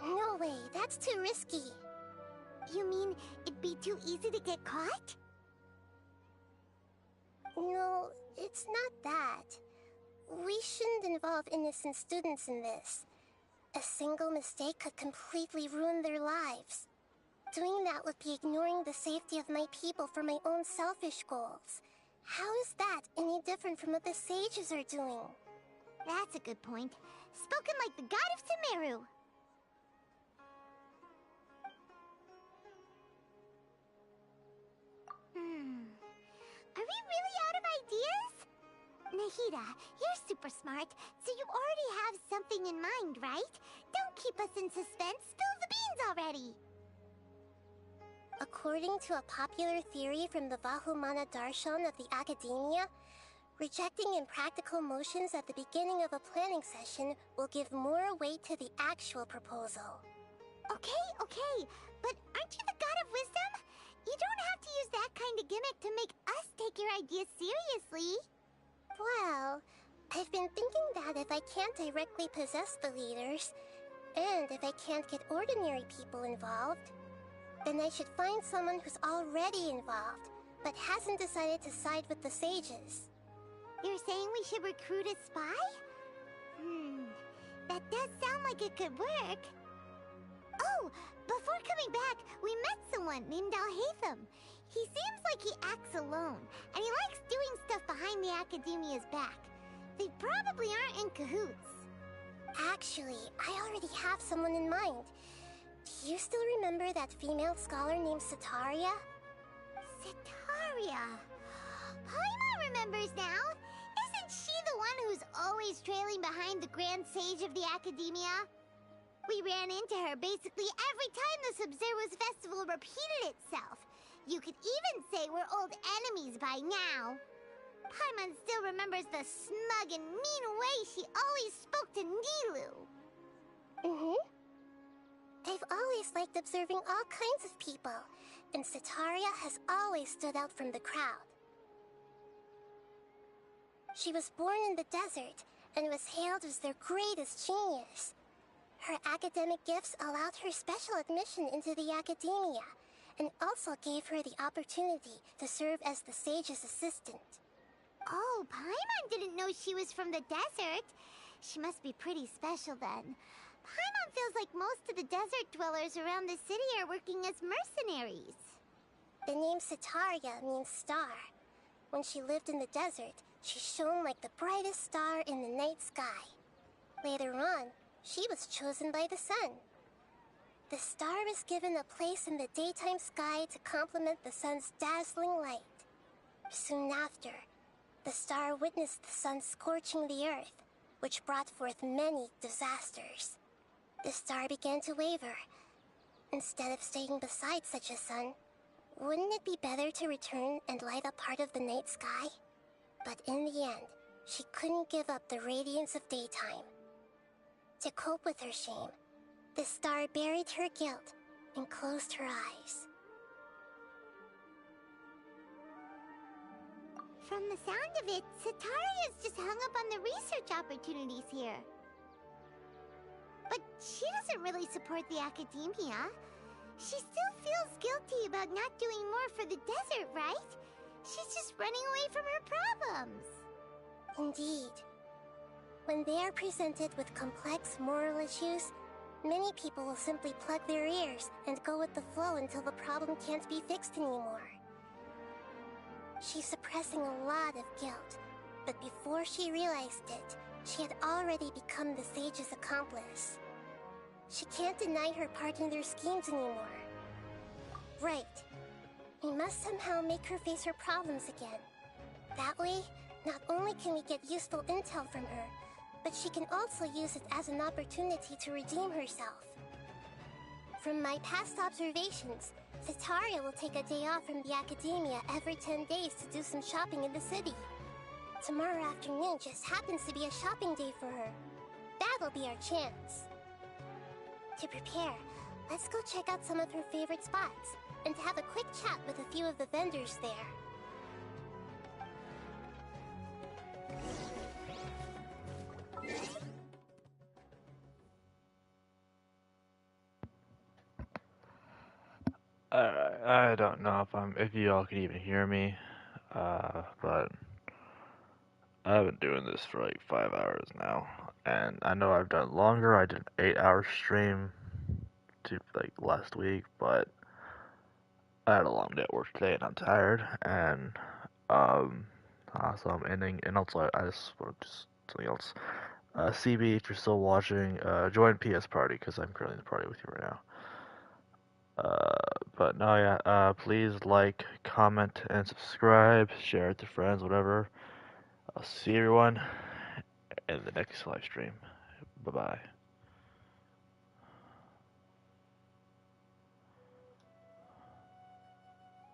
No way, that's too risky. You mean it'd be too easy to get caught? No, it's not that. We shouldn't involve innocent students in this. A single mistake could completely ruin their lives. Doing that would be ignoring the safety of my people for my own selfish goals. How is that any different from what the sages are doing? That's a good point. Spoken like the god of Sumeru. Are we really out of ideas? Nahida, you're super smart, so you already have something in mind, right? Don't keep us in suspense. Spill the beans already. According to a popular theory from the Vahumana Darshan of the Academia, rejecting impractical motions at the beginning of a planning session will give more weight to the actual proposal. Okay, but aren't you the god of wisdom? You don't have to use that kind of gimmick to make us take your ideas seriously. Well, I've been thinking that if I can't directly possess the leaders, and if I can't get ordinary people involved, then I should find someone who's already involved, but hasn't decided to side with the sages. You're saying we should recruit a spy? That does sound like it could work. Oh, before coming back, we met someone named Alhaitham. He seems like he acts alone, and he likes doing stuff behind the Academia's back. They probably aren't in cahoots. Actually, I already have someone in mind. Do you still remember that female scholar named Setaria? Setaria? Paimon remembers now. Isn't she the one who's always trailing behind the Grand Sage of the Academia? We ran into her basically every time the Sub-Zero's festival repeated itself. You could even say we're old enemies by now. Paimon still remembers the smug and mean way she always spoke to Nilou. I've always liked observing all kinds of people, and Setaria has always stood out from the crowd. She was born in the desert, and was hailed as their greatest genius. Her academic gifts allowed her special admission into the Academia, and also gave her the opportunity to serve as the sage's assistant. Oh, Paimon didn't know she was from the desert. She must be pretty special then. Paimon feels like most of the desert dwellers around the city are working as mercenaries. The name Setaria means star. When she lived in the desert, she shone like the brightest star in the night sky. Later on, she was chosen by the sun. The star was given a place in the daytime sky to complement the sun's dazzling light. Soon after, the star witnessed the sun scorching the earth, which brought forth many disasters. The star began to waver. Instead of staying beside such a sun, wouldn't it be better to return and light up part of the night sky? But in the end, she couldn't give up the radiance of daytime. To cope with her shame, the star buried her guilt and closed her eyes. From the sound of it, Setaria's just hung up on the research opportunities here. But she doesn't really support the academia. She still feels guilty about not doing more for the desert, right? She's just running away from her problems. Indeed. When they are presented with complex moral issues, many people will simply plug their ears and go with the flow until the problem can't be fixed anymore. She's suppressing a lot of guilt, but before she realized it, she had already become the sage's accomplice. She can't deny her part in their schemes anymore. Right. We must somehow make her face her problems again. That way, not only can we get useful intel from her, but she can also use it as an opportunity to redeem herself. From my past observations, Setaria will take a day off from the academia every 10 days to do some shopping in the city. Tomorrow afternoon just happens to be a shopping day for her. That'll be our chance. To prepare, let's go check out some of her favorite spots and have a quick chat with a few of the vendors there. I don't know if you all can even hear me, but I've been doing this for like 5 hours now, and I know I've done longer. I did an 8-hour stream like last week, but I had a long day at work today and I'm tired, and so I'm ending. And also, I just want to just something else. CB, if you're still watching, join PS Party because I'm currently in the party with you right now. But no, yeah, please like, comment, and subscribe, share it to friends, whatever. I'll see everyone in the next live stream. Bye-bye.